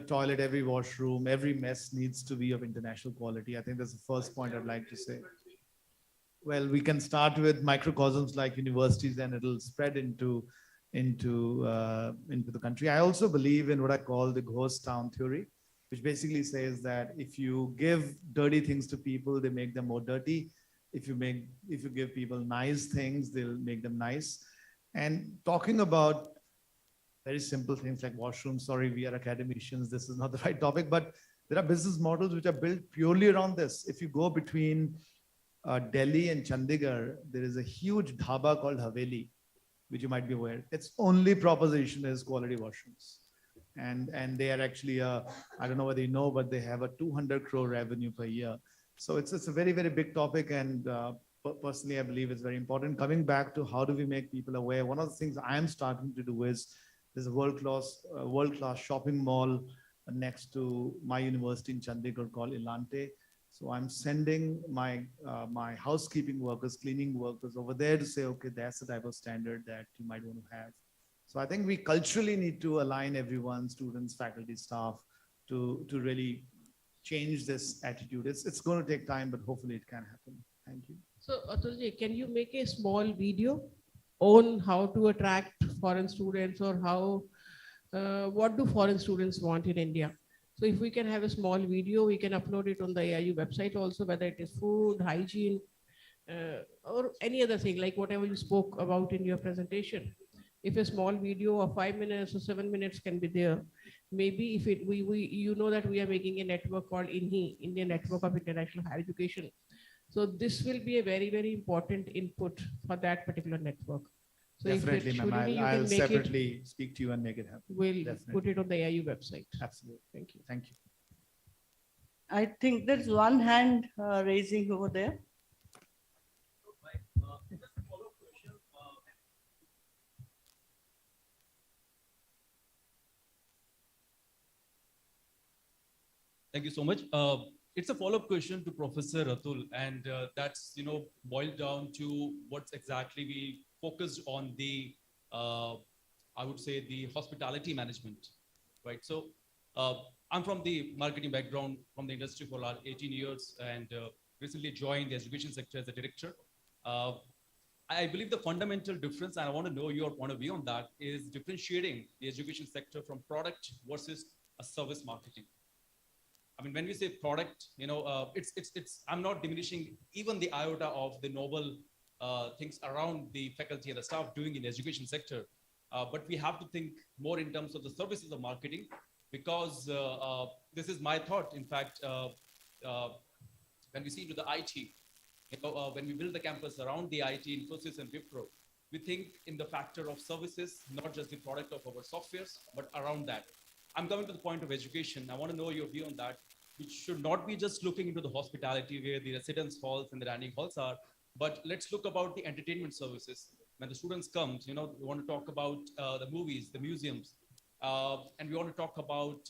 toilet, every washroom, every mess needs to be of international quality. I think that's the first point I'd like to say. Well, we can start with microcosms like universities, and it'll spread into the country. I also believe in what I call the ghost town theory, which basically says that if you give dirty things to people, they make them more dirty. If you give people nice things, they'll make them nice. And talking about very simple things like washrooms, sorry, we are academicians, this is not the right topic, but there are business models which are built purely around this. If you go between Delhi and Chandigarh, there is a huge dhaba called Haveli, which you might be aware. Its only proposition is quality washrooms. And they are actually, I don't know whether you know, but they have a 200 crore revenue per year. So it's a very, very big topic. And personally, I believe it's very important. Coming back to how do we make people aware, one of the things I am starting to do is there's a world-class shopping mall next to my university in Chandigarh called Elante. So I'm sending my housekeeping workers, cleaning workers over there to say, okay, that's the type of standard that you might want to have. So I think we culturally need to align everyone, students, faculty, staff, to really change this attitude. It's going to take time, but hopefully it can happen. Thank you. So Atulji, can you make a small video on how to attract foreign students, or how, what do foreign students want in India? So if we can have a small video, we can upload it on the AIU website also, whether it is food, hygiene, or any other thing, like whatever you spoke about in your presentation. If a small video of 5 minutes or 7 minutes can be there, maybe if it, you know that we are making a network called INHI, Indian Network of International Higher Education. So this will be a very, very important input for that particular network. So definitely, ma'am. I'll separately speak to you and make it happen. We'll put it on the AIU website. Absolutely. Thank you. Thank you. I think there's one hand raising over there. Thank you so much. It's a follow-up question to Professor Atul, and that's boiled down to what's exactly we focused on the, I would say, the hospitality management, right? So I'm from the marketing background, from the industry for last 18 years, and recently joined the education sector as a director. I believe the fundamental difference, and I want to know your point of view on that, is differentiating the education sector from product versus a service marketing. I mean, when we say product, I'm not diminishing even the iota of the noble things around the faculty and the staff doing in the education sector. But we have to think more in terms of the services of marketing, because this is my thought. In fact, when we see into the IT, when we build the campus around the IT, Infosys and Wipro, we think in the factor of services, not just the product of our softwares, but around that. I'm coming to the point of education. I want to know your view on that. We should not be just looking into the hospitality where the residence halls and the dining halls are, but let's look about the entertainment services. When the students come, we want to talk about the movies, the museums, and we want to talk about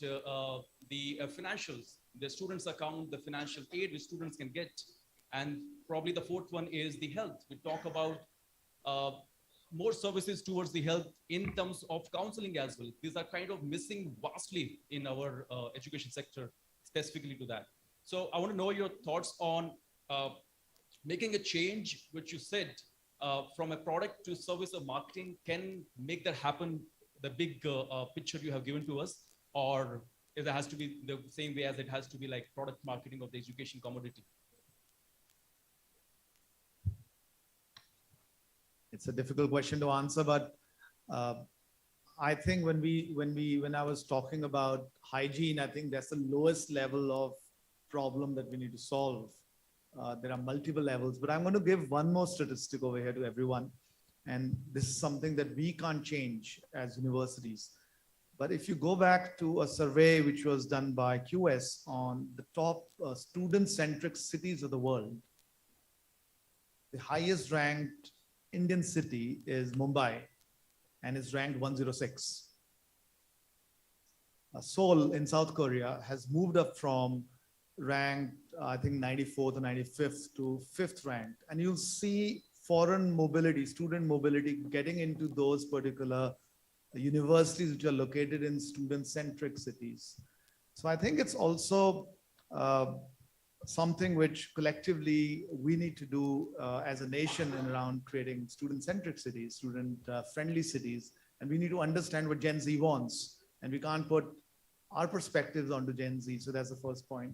the financials, the students' account, the financial aid which students can get. And probably the fourth one is the health. We talk about more services towards the health in terms of counseling as well. These are kind of missing vastly in our education sector, specifically to that. So I want to know your thoughts on making a change, which you said from a product to service of marketing can make that happen, the big picture you have given to us, or if it has to be the same way as it has to be like product marketing of the education commodity. It's a difficult question to answer, but I think when I was talking about hygiene, I think that's the lowest level of problem that we need to solve. There are multiple levels, but I'm going to give one more statistic over here to everyone. And this is something that we can't change as universities. But if you go back to a survey which was done by QS on the top student-centric cities of the world, the highest ranked Indian city is Mumbai and is ranked 106. Seoul in South Korea has moved up from ranked, I think 94th or 95th to 5th ranked. And you'll see foreign mobility, student mobility getting into those particular universities which are located in student-centric cities. So I think it's also something which collectively we need to do as a nation and around creating student-centric cities, student-friendly cities. And we need to understand what Gen Z wants. And we can't put our perspectives onto Gen Z. So that's the first point.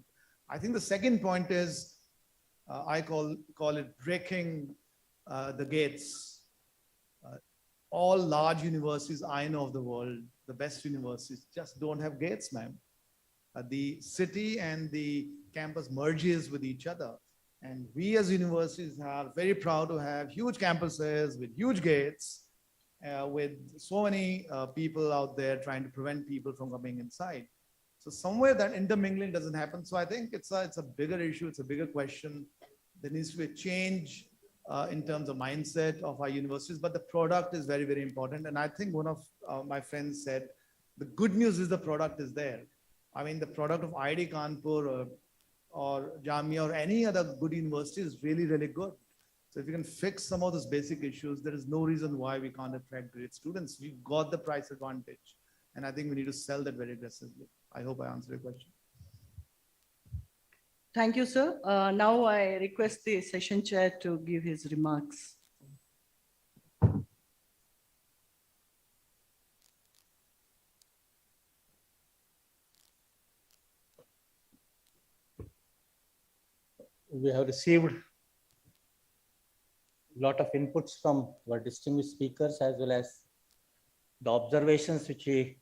I think the second point is, I call it breaking the gates. All large universities I know of the world, the best universities, just don't have gates, ma'am. The city and the campus merges with each other. And we as universities are very proud to have huge campuses with huge gates, with so many people out there trying to prevent people from coming inside. So somewhere that intermingling doesn't happen. So I think it's a bigger issue. It's a bigger question. There needs to be a change in terms of mindset of our universities, but the product is very, very important. And I think one of my friends said, the good news is the product is there. I mean, the product of IIT Kanpur or Jamia or any other good university is really, really good. So if you can fix some of those basic issues, there is no reason why we can't attract great students. We've got the price advantage. And I think we need to sell that very aggressively. I hope I answered your question. Thank you, sir. Now I request the session chair to give his remarks. We have received a lot of inputs from our distinguished speakers as well as the observations which we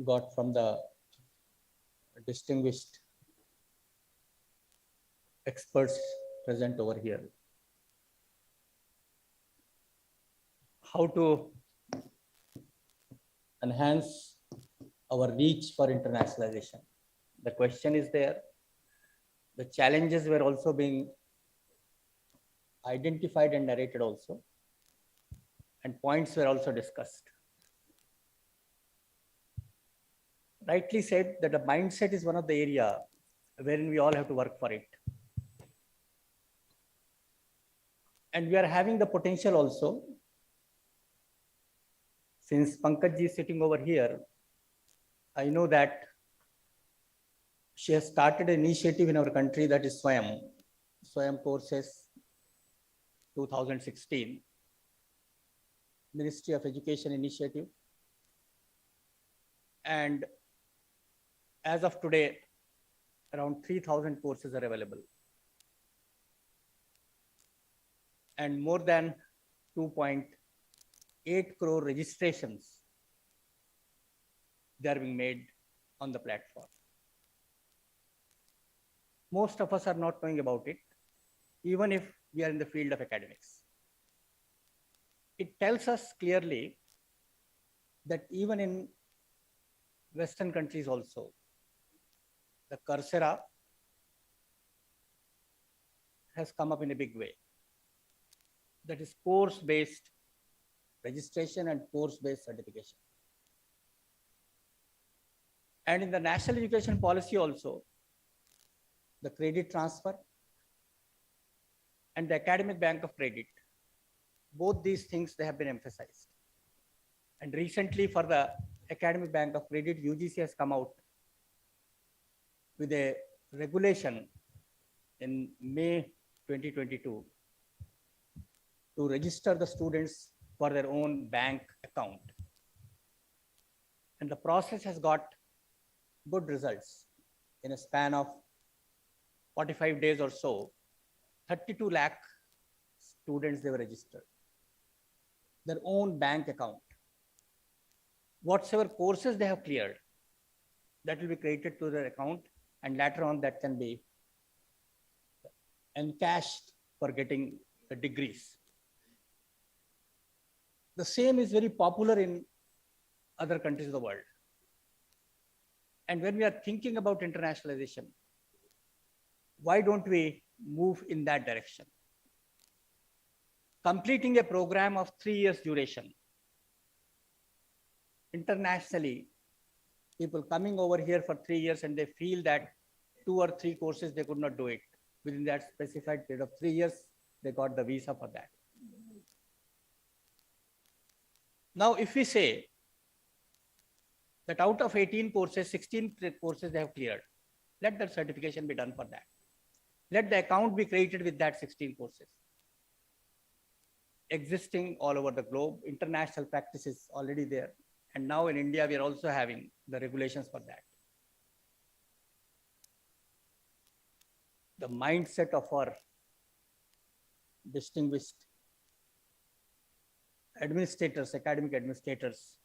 got from the distinguished experts present over here. How to enhance our reach for internationalization? The question is there. The challenges were also being identified and narrated also. And points were also discussed. Rightly said that the mindset is one of the area wherein we all have to work for it. And we are having the potential also. Since Pankaj ji is sitting over here, I know that she has started an initiative in our country that is Swayam courses, 2016, Ministry of Education initiative. And as of today, around 3,000 courses are available. And more than 2.8 crore registrations they are being made on the platform. Most of us are not knowing about it, even if we are in the field of academics. It tells us clearly that even in Western countries also, the Coursera has come up in a big way. That is course-based registration and course-based certification. And in the national education policy also, the credit transfer and the academic bank of credit, both these things they have been emphasized. And recently for the academic bank of credit, UGC has come out with a regulation in May 2022 to register the students for their own bank account. And the process has got good results. In a span of 45 days or so, 32 lakh students they were registered. Their own bank account. Whatsoever courses they have cleared, that will be credited to their account, and later on that can be encashed for getting the degrees. The same is very popular in other countries of the world. And when we are thinking about internationalization, why don't we move in that direction? Completing a program of 3 years duration. Internationally, people coming over here for 3 years and they feel that 2 or 3 courses, they could not do it. Within that specified period of 3 years, they got the visa for that. Now, if we say that out of 18 courses, 16 courses they have cleared, let that certification be done for that. Let the account be created with that 16 courses. Existing all over the globe, international practice is already there. And now in India, we are also having the regulations for that. The mindset of our distinguished administrators, academic administrators,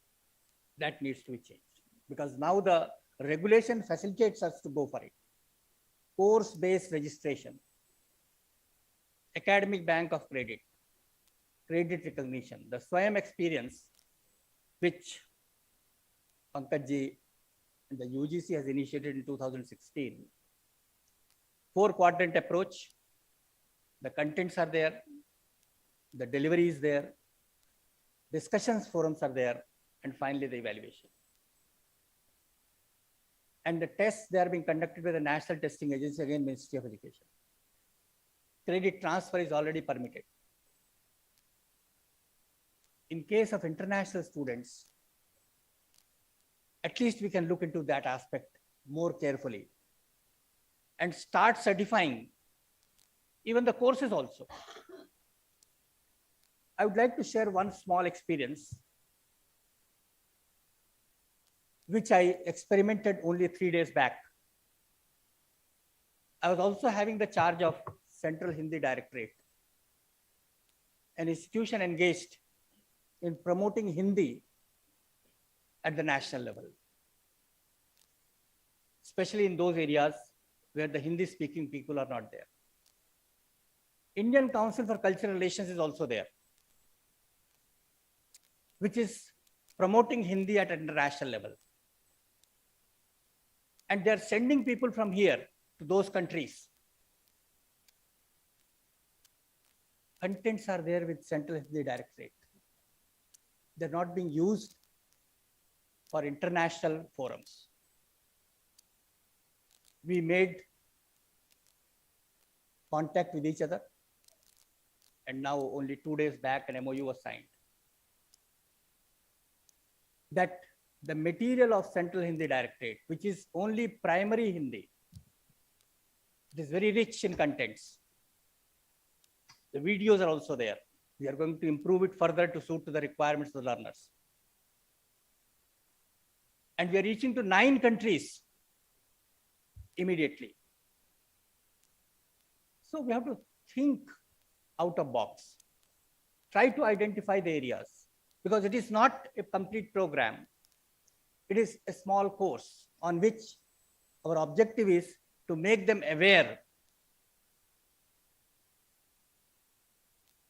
that needs to be changed. Because now the regulation facilitates us to go for it. Course-based registration, academic bank of credit, credit recognition, the Swayam experience, which Pankaj ji and the UGC has initiated in 2016. 4-quadrant approach, the contents are there, the delivery is there, discussions forums are there, and finally the evaluation. And the tests, they are being conducted by the National Testing Agency, again, Ministry of Education. Credit transfer is already permitted. In case of international students, at least we can look into that aspect more carefully and start certifying even the courses also. I would like to share one small experience which I experimented only 3 days back. I was also having the charge of Central Hindi Directorate, an institution engaged in promoting Hindi at the national level, especially in those areas where the Hindi speaking people are not there. Indian Council for Cultural Relations is also there, which is promoting Hindi at international level. And they're sending people from here to those countries. Contents are there with Central Hindi Directorate. They're not being used for international forums. We made contact with each other, and now only 2 days back an MOU was signed. That the material of Central Hindi Directorate, which is only primary Hindi, it is very rich in contents. The videos are also there. We are going to improve it further to suit to the requirements of the learners. And we are reaching to 9 countries immediately. So we have to think out of box. Try to identify the areas, because it is not a complete program. It is a small course on which our objective is to make them aware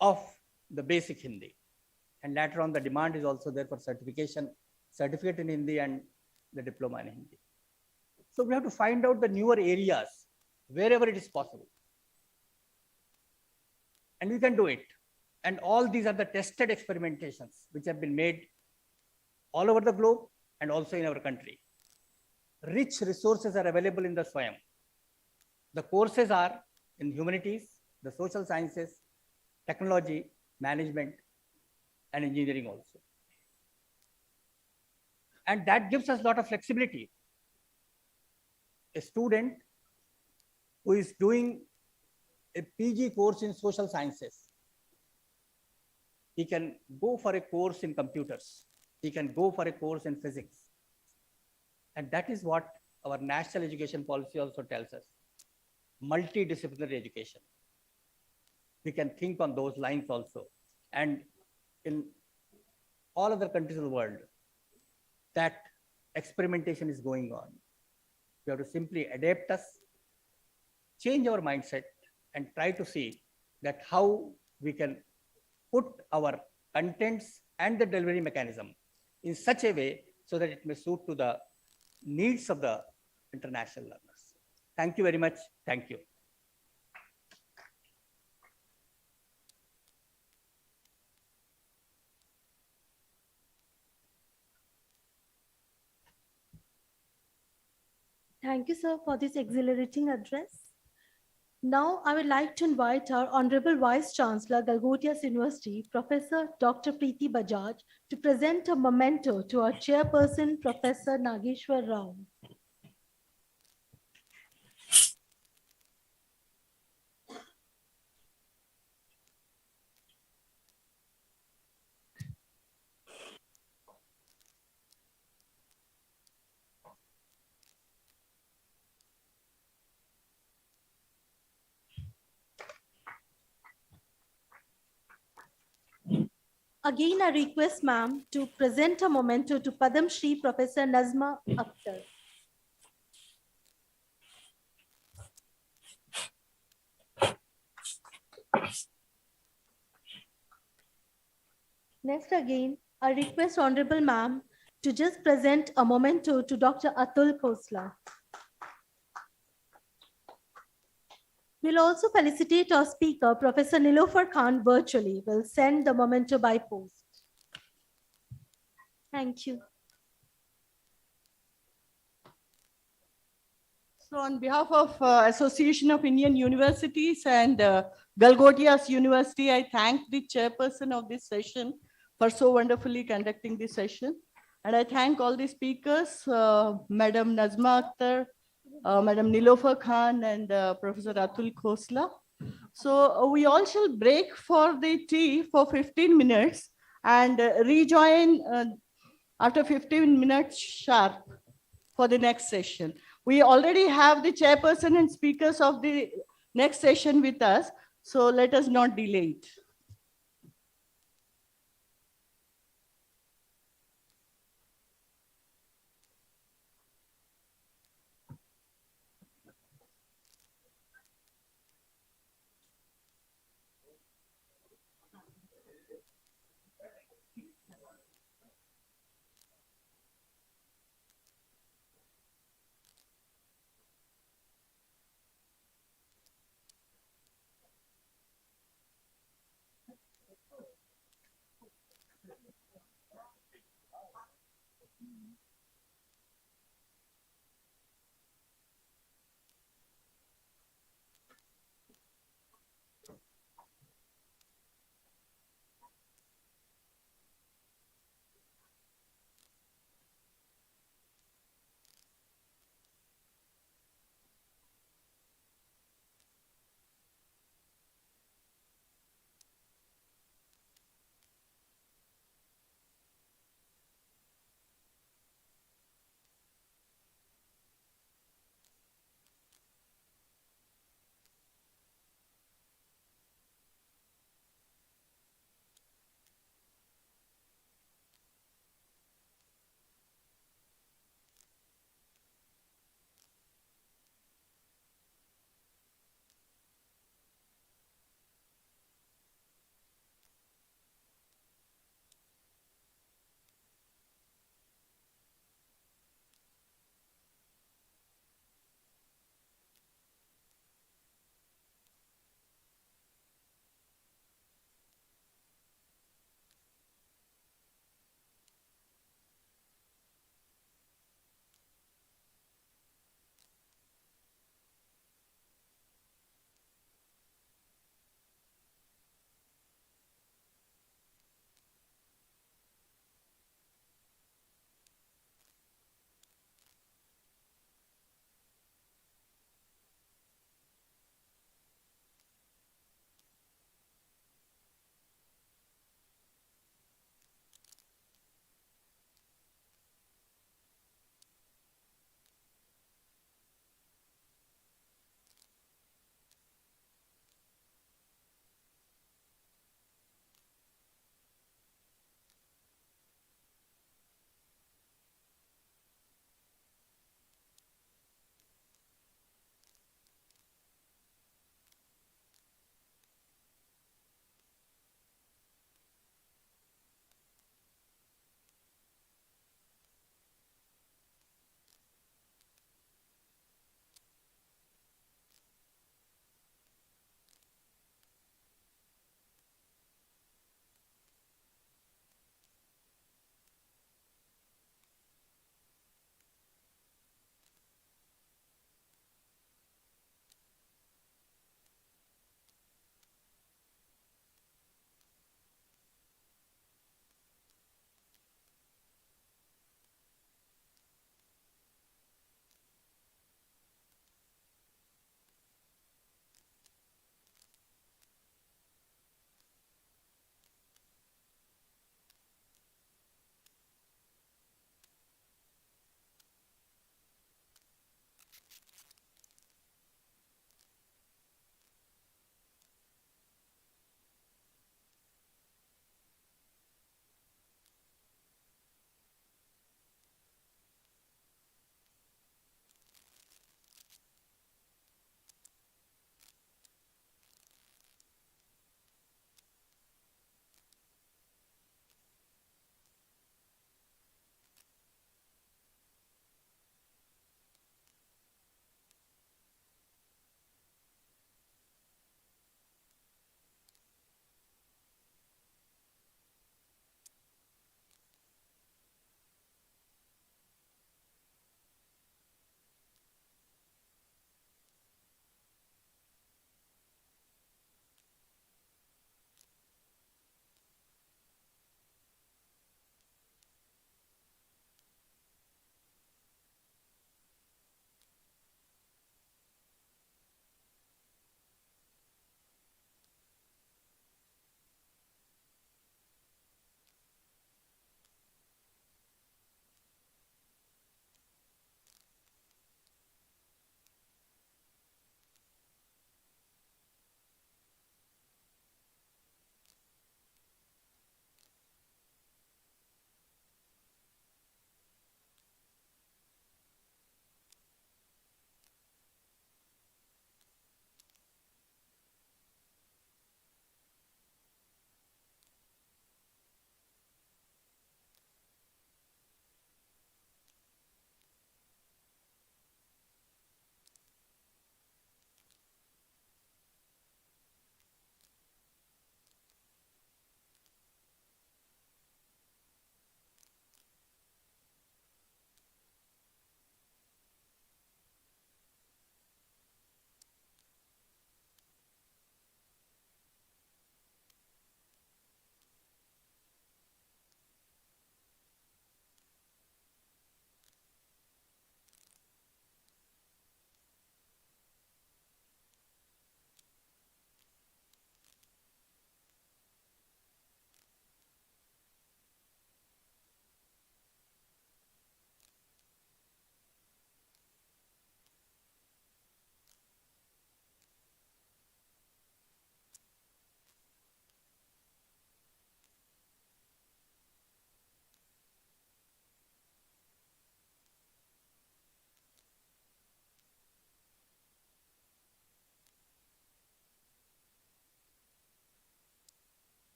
of the basic Hindi. And later on, the demand is also there for certificate in Hindi and the diploma in Hindi. So we have to find out the newer areas wherever it is possible. And we can do it. And all these are the tested experimentations which have been made all over the globe and also in our country. Rich resources are available in the SWAYAM. The courses are in humanities, the social sciences, technology, management, and engineering also. And that gives us a lot of flexibility. A student who is doing a PG course in social sciences, he can go for a course in computers. He can go for a course in physics. And that is what our national education policy also tells us. Multidisciplinary education. We can think on those lines also. And in all other countries of the world, that experimentation is going on. We have to simply adapt us, change our mindset, and try to see that how we can put our contents and the delivery mechanism in such a way so that it may suit to the needs of the international learners. Thank you very much. Thank you. Thank you, sir, for this exhilarating address. Now, I would like to invite our Honorable Vice Chancellor, Galgotias University, Professor Dr. Preeti Bajaj, to present a memento to our chairperson, Professor Nageshwar Rao. Again, I request ma'am to present a memento to Padam Shri Professor Nazma Akhtar. Next again, I request Honorable ma'am to just present a memento to Dr. Atul Khosla. We'll also felicitate our speaker, Professor Nilofer Khan, virtually. We'll send the memento by post. Thank you. So on behalf of Association of Indian Universities and Galgotias University, I thank the chairperson of this session for so wonderfully conducting this session. And I thank all the speakers, Madam Nazma Akhtar, Madam Nilofer Khan, and Professor Atul Khosla. So we all shall break for the tea for 15 minutes and rejoin after 15 minutes sharp for the next session. We already have the chairperson and speakers of the next session with us, so let us not delay it.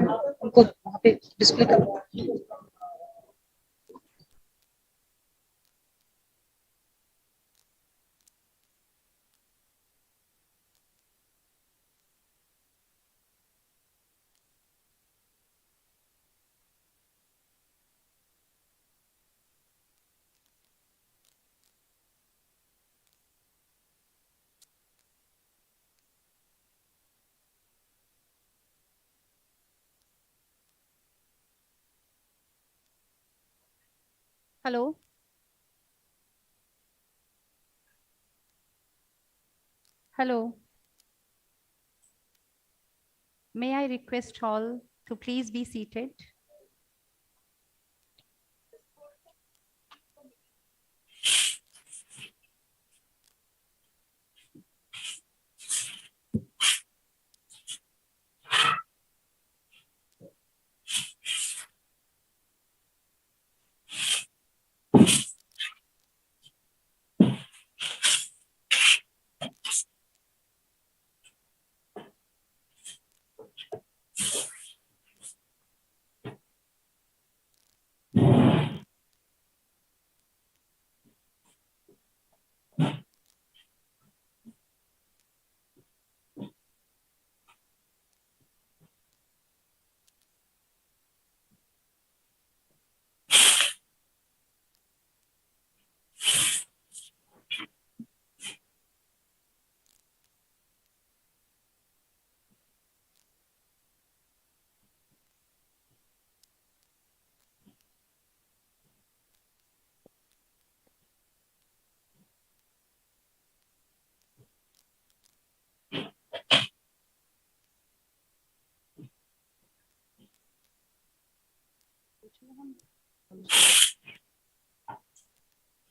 उनको वहाँ पे display करो। Hello. Hello. May I request all to please be seated?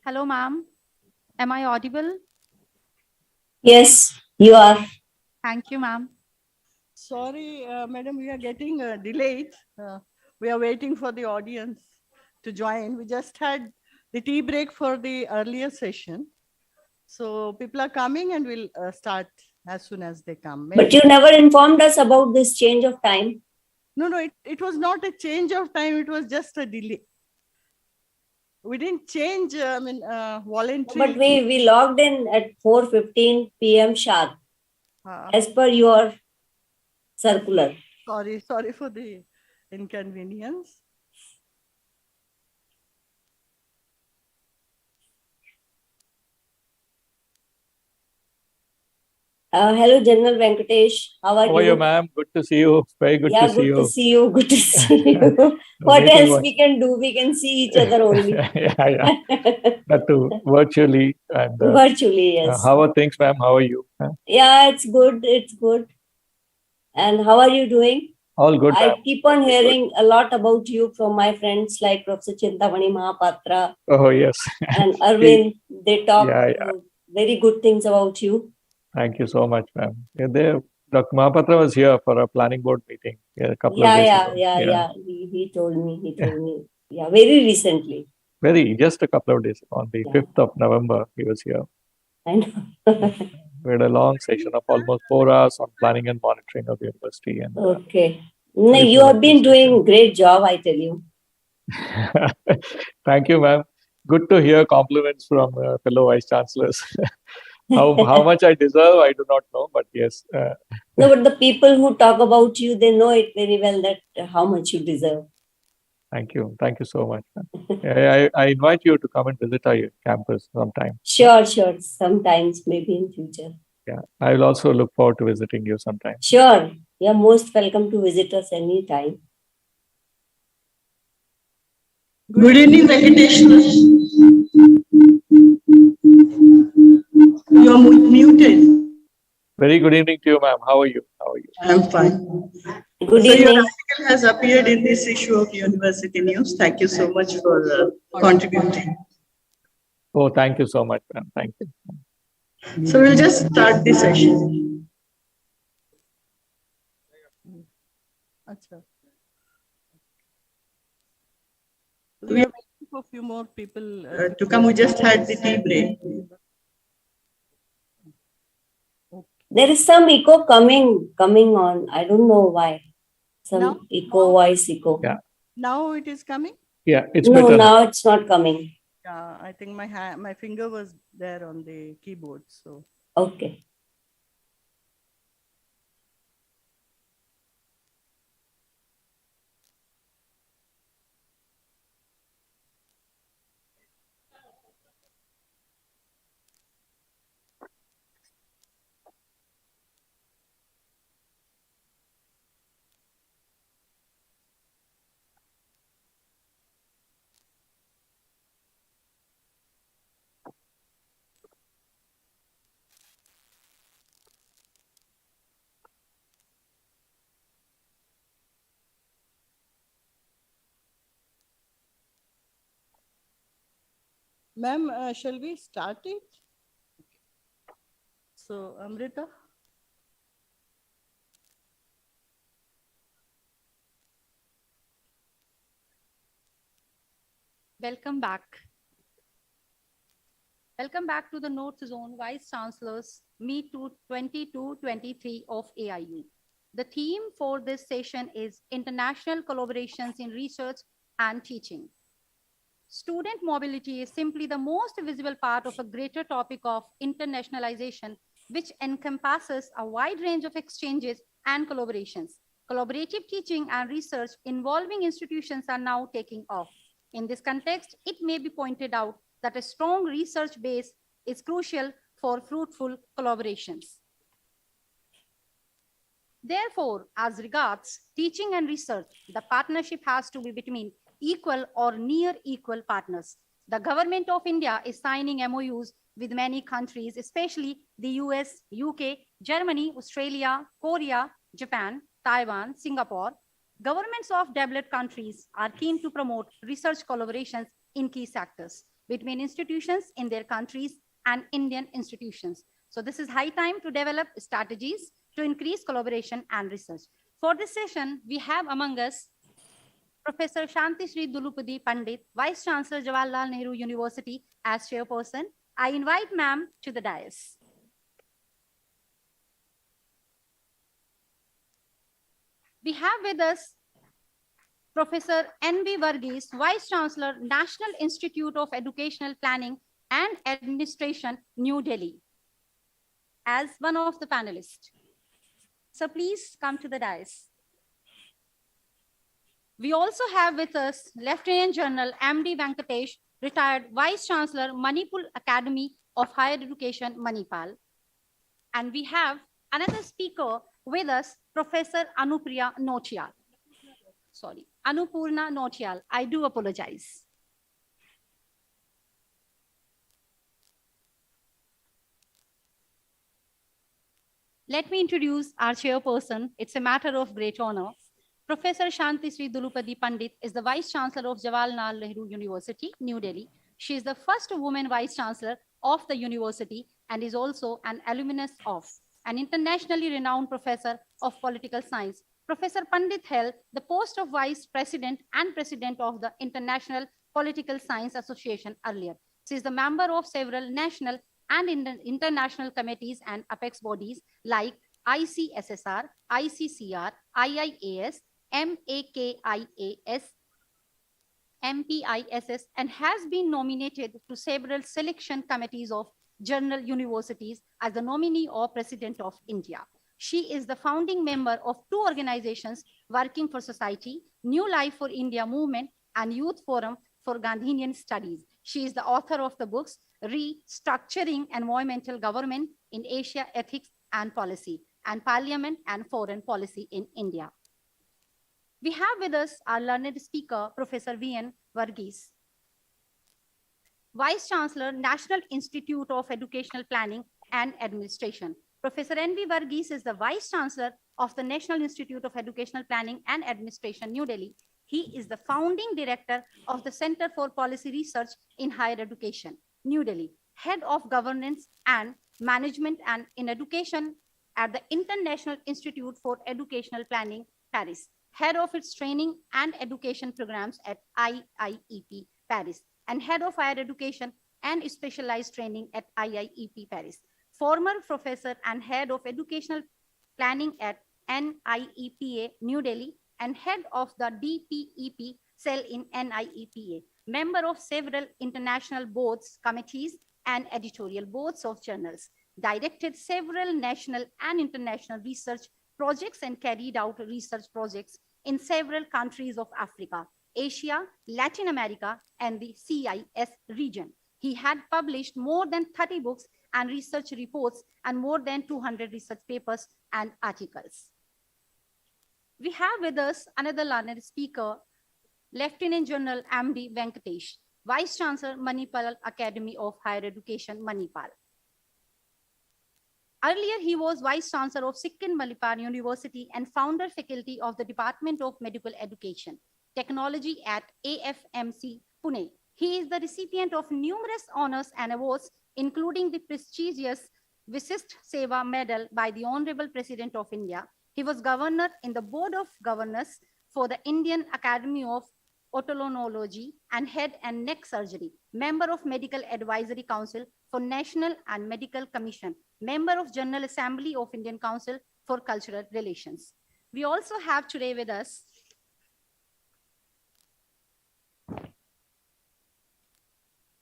Hello, ma'am. Am I audible? Yes, you are. Thank you, ma'am. Sorry, madam, we are getting delayed. We are waiting for the audience to join. We just had the tea break for the earlier session. So people are coming and we'll start as soon as they come. But you never informed us about this change of time. No, it was not a change of time. It was just a delay. We didn't change, voluntary. But we logged in at 4:15 p.m. sharp, as per your circular. Sorry for the inconvenience. Hello, General Venkatesh. How are you? ma'am? Good to see you. Very good to see you. Good to see you. Good to see you. What else we can do? We can see each other only. yeah. That too, virtually. And, virtually, yes. How are things, ma'am? How are you? Yeah, it's good. It's good. And how are you doing? All good. I keep on hearing a lot about you from my friends like Professor Chintamani Mahapatra. Oh, yes. And Arvind. They talk Yeah. very good things about you. Thank you so much, ma'am. Yeah, Dr. Mahapatra was here for a planning board meeting a couple of days ago. Yeah. He told me. Yeah, very recently. Just a couple of days ago, on the 5th of November, he was here. I know. We had a long session of almost 4 hours on planning and monitoring of the university. And, okay. No, you have been doing great job, I tell you. Thank you, ma'am. Good to hear compliments from fellow vice chancellors. How much I deserve, I do not know, but yes. No, but the people who talk about you, they know it very well that how much you deserve. Thank you. Thank you so much. I invite you to come and visit our campus sometime. Sure. Sometimes, maybe in future. Yeah, I will also look forward to visiting you sometime. Sure. You're most welcome to visit us anytime. Good evening, Venkatesh. You're muted. Very good evening to you, ma'am. How are you? I'm fine. Good evening. Your article has appeared in this issue of University News. Thank you so much for contributing. Oh, thank you so much, ma'am. Thank you. So we'll just start the session. We are waiting for a few more people to come. We just had the tea break. There is some echo coming on. I don't know why. Some echo, voice echo. Yeah. Now it is coming? Yeah, it's No, better now it's not coming. Yeah, I think my finger was there on the keyboard, so. Okay. Ma'am, shall we start it? So, Amrita? Welcome back. Welcome back to the North Zone Vice Chancellors Meet 22-23 of AIU. The theme for this session is International Collaborations in Research and Teaching. Student mobility is simply the most visible part of a greater topic of internationalization, which encompasses a wide range of exchanges and collaborations. Collaborative teaching and research involving institutions are now taking off. In this context, it may be pointed out that a strong research base is crucial for fruitful collaborations. Therefore, as regards teaching and research, the partnership has to be between equal or near equal partners. The government of India is signing MOUs with many countries, especially the US, UK, Germany, Australia, Korea, Japan, Taiwan, Singapore. Governments of developed countries are keen to promote research collaborations in key sectors between institutions in their countries and Indian institutions. So this is high time to develop strategies to increase collaboration and research. For this session, we have among us Professor Shanti Sri Dulupadi Pandit, Vice Chancellor Jawaharlal Nehru University as chairperson. I invite ma'am to the dais. We have with us Professor N.V. Varghese, Vice Chancellor, National Institute of Educational Planning and Administration, New Delhi, as one of the panelists. So please come to the dais. We also have with us Lieutenant General M.D. Venkatesh, retired Vice Chancellor, Manipur Academy of Higher Education, Manipal. And we have another speaker with us, Professor Anupurna Notial. Sorry, Anupurna Notial. I do apologize. Let me introduce our chairperson. It's a matter of great honor. Professor Shanti Sri Dulupadi Pandit is the Vice Chancellor of Jawaharlal Nehru University, New Delhi. She is the first woman Vice Chancellor of the university and is also an alumnus of an internationally renowned professor of political science. Professor Pandit held the post of Vice President and President of the International Political Science Association earlier. She is the member of several national and international committees and apex bodies like ICSSR, ICCR, IIAS, MAKIAS, MPISS, and has been nominated to several selection committees of journal universities as the nominee or President of India. She is the founding member of two organizations working for society, New Life for India Movement and Youth Forum for Gandhian Studies. She is the author of the books Restructuring Environmental Government in Asia, Ethics and Policy, and Parliament and Foreign Policy in India. We have with us our learned speaker, Professor V.N. Varghese, Vice Chancellor, National Institute of Educational Planning and Administration. Professor N.V. Varghese is the Vice Chancellor of the National Institute of Educational Planning and Administration, New Delhi. He is the founding director of the Center for Policy Research in Higher Education, New Delhi, head of governance and management and in education at the International Institute for Educational Planning, Paris, head of its training and education programs at IIEP, Paris, and head of higher education and specialized training at IIEP, Paris. Former professor and head of educational planning at NIEPA, New Delhi, and head of the DPEP cell in NIEPA, member of several international boards, committees, and editorial boards of journals, directed several national and international research projects and carried out research projects in several countries of Africa, Asia, Latin America, and the CIS region. He had published more than 30 books and research reports and more than 200 research papers and articles. We have with us another learned speaker, Lieutenant General MD Venkatesh, Vice Chancellor, Manipal Academy of Higher Education, Manipal. Earlier, he was Vice Chancellor of Sikkim Manipal University and founder faculty of the Department of Medical Education, Technology at AFMC, Pune. He is the recipient of numerous honors and awards, including the prestigious Visist Seva Medal by the Honorable President of India. He was governor in the Board of Governors for the Indian Academy of Otolaryngology and Head and Neck Surgery, member of Medical Advisory Council for National and Medical Commission, member of General Assembly of Indian Council for Cultural Relations. We also have today with us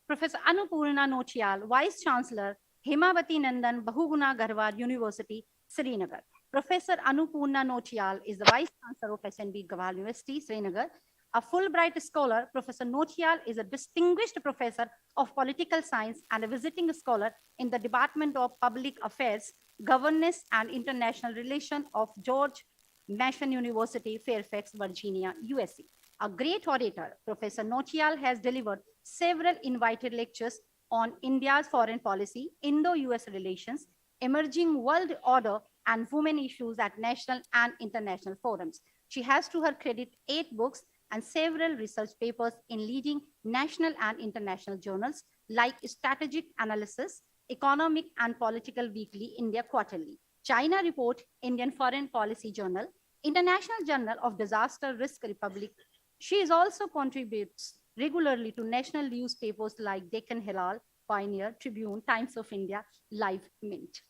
Professor Annapurna Notial, Vice Chancellor, Hemavati Nandan Bahuguna Garhwal University, Srinagar. Professor Annapurna Notial is the Vice Chancellor of SNB Garhwal University, Srinagar. A Fulbright scholar, Professor Notial is a distinguished professor of political science and a visiting scholar in the Department of Public Affairs, Governance and International Relations of George Mason University, Fairfax, Virginia, USA. A great orator, Professor Notial has delivered several invited lectures on India's foreign policy, Indo-US relations, emerging world order, and women issues at national and international forums. She has to her credit 8 books and several research papers in leading national and international journals like Strategic Analysis, Economic and Political Weekly, India Quarterly, China Report, Indian Foreign Policy Journal, International Journal of Disaster Risk Republic. She also contributes regularly to national newspapers like Deccan Herald, Pioneer, Tribune, Times of India, Live Mint.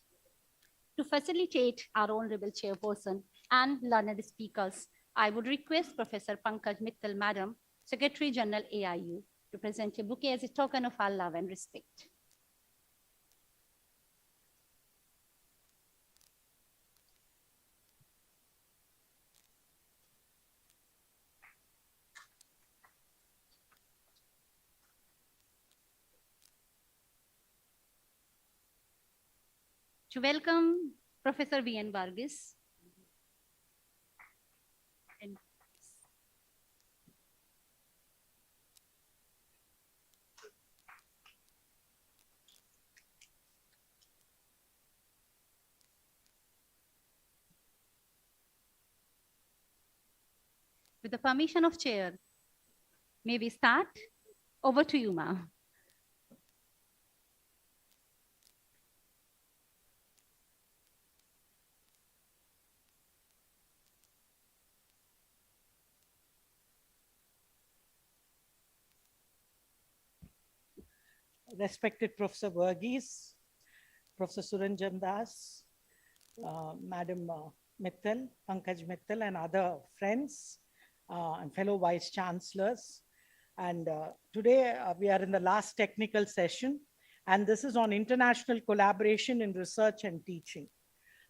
To facilitate our honorable chairperson and learned speakers, I would request Professor Pankaj Mittal, Madam, Secretary General AIU, to present a bouquet as a token of our love and respect. To welcome Professor V.N. Varghese. And with the permission of chair, may we start? Over to you, ma'am. Respected Professor Varghese, Professor Suranjan Das, Madam Mittal, Pankaj Mittal, and other friends and fellow Vice Chancellors. And today we are in the last technical session, and this is on international collaboration in research and teaching.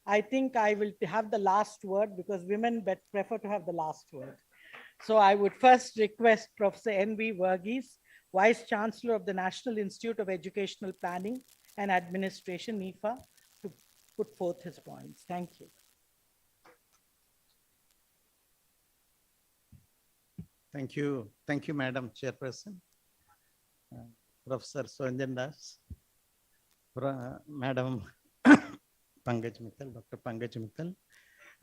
I think I will have the last word because women prefer to have the last word. So I would first request Professor N.V. Varghese, Vice Chancellor of the National Institute of Educational Planning and Administration, NIFA, to put forth his points. Thank you. Thank you. Thank you, Madam Chairperson. Professor Suranjan Das, Madam Pankaj Mittal, Dr. Pankaj Mittal,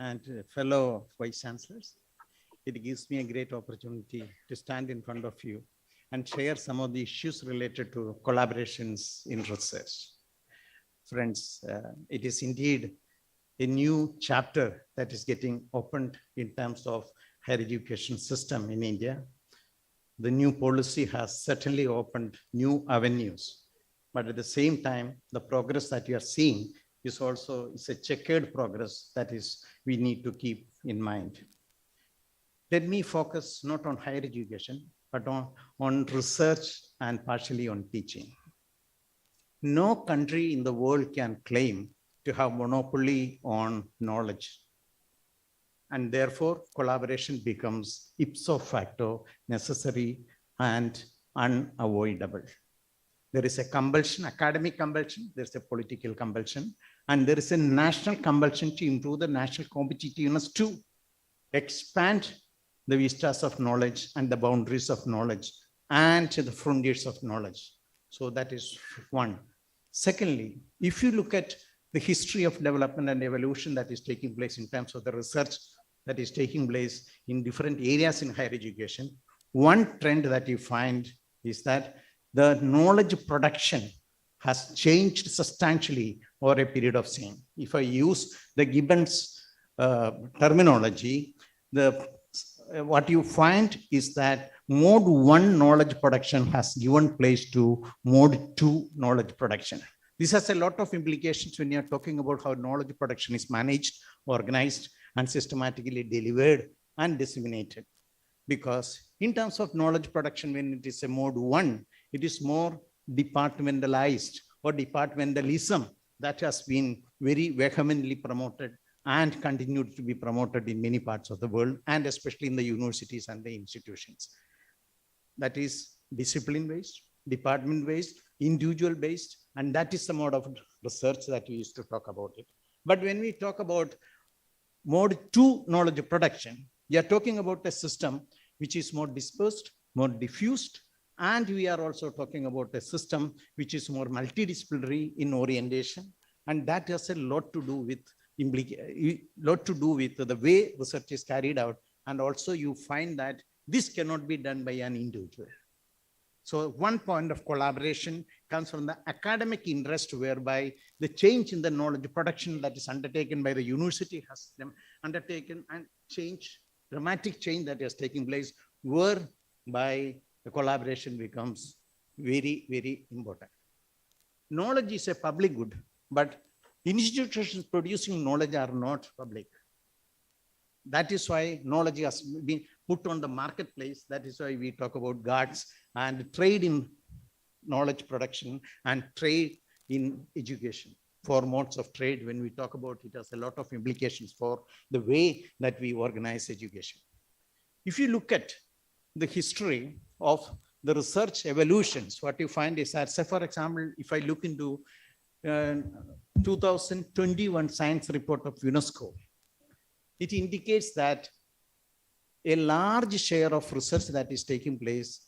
and fellow Vice Chancellors. It gives me a great opportunity to stand in front of you and share some of the issues related to collaborations in research. Friends, it is indeed a new chapter that is getting opened in terms of higher education system in India. The new policy has certainly opened new avenues, but at the same time, the progress that you are seeing is also a checkered progress that is we need to keep in mind. let me focus not on higher education, but on research and partially on teaching. No country in the world can claim to have monopoly on knowledge. And therefore, collaboration becomes ipso facto necessary and unavoidable. There is a compulsion, academic compulsion, there's a political compulsion, and there is a national compulsion to improve the national competitiveness to expand the vistas of knowledge and the boundaries of knowledge and the frontiers of knowledge. So that is one. Secondly, if you look at the history of development and evolution that is taking place in terms of the research that is taking place in different areas in higher education, one trend that you find is that the knowledge production has changed substantially over a period of time. If I use the Gibbons terminology, what you find is that mode 1 knowledge production has given place to mode 2 knowledge production. This has a lot of implications when you're talking about how knowledge production is managed, organized, and systematically delivered and disseminated. Because in terms of knowledge production, when it is a mode 1, it is more departmentalized, or departmentalism that has been very vehemently promoted and continued to be promoted in many parts of the world, and especially in the universities and the institutions. That is discipline-based, department-based, individual-based, and that is the mode of research that we used to talk about it. But when we talk about mode 2 knowledge production, we are talking about a system which is more dispersed, more diffused, and we are also talking about a system which is more multidisciplinary in orientation, and that has a lot to do with the way research is carried out. And also you find that this cannot be done by an individual. So one point of collaboration comes from the academic interest, whereby the change in the knowledge production that is undertaken by the university has undertaken and dramatic change that is taking place, whereby the collaboration becomes very, very important. Knowledge is a public good, but institutions producing knowledge are not public. That is why knowledge has been put on the marketplace. That is why we talk about guards and trade in knowledge production and trade in education. 4 modes of trade, when we talk about it, has a lot of implications for the way that we organize education. If you look at the history of the research evolutions, what you find is that, say for example, if I look into 2021 science report of UNESCO, it indicates that a large share of research that is taking place,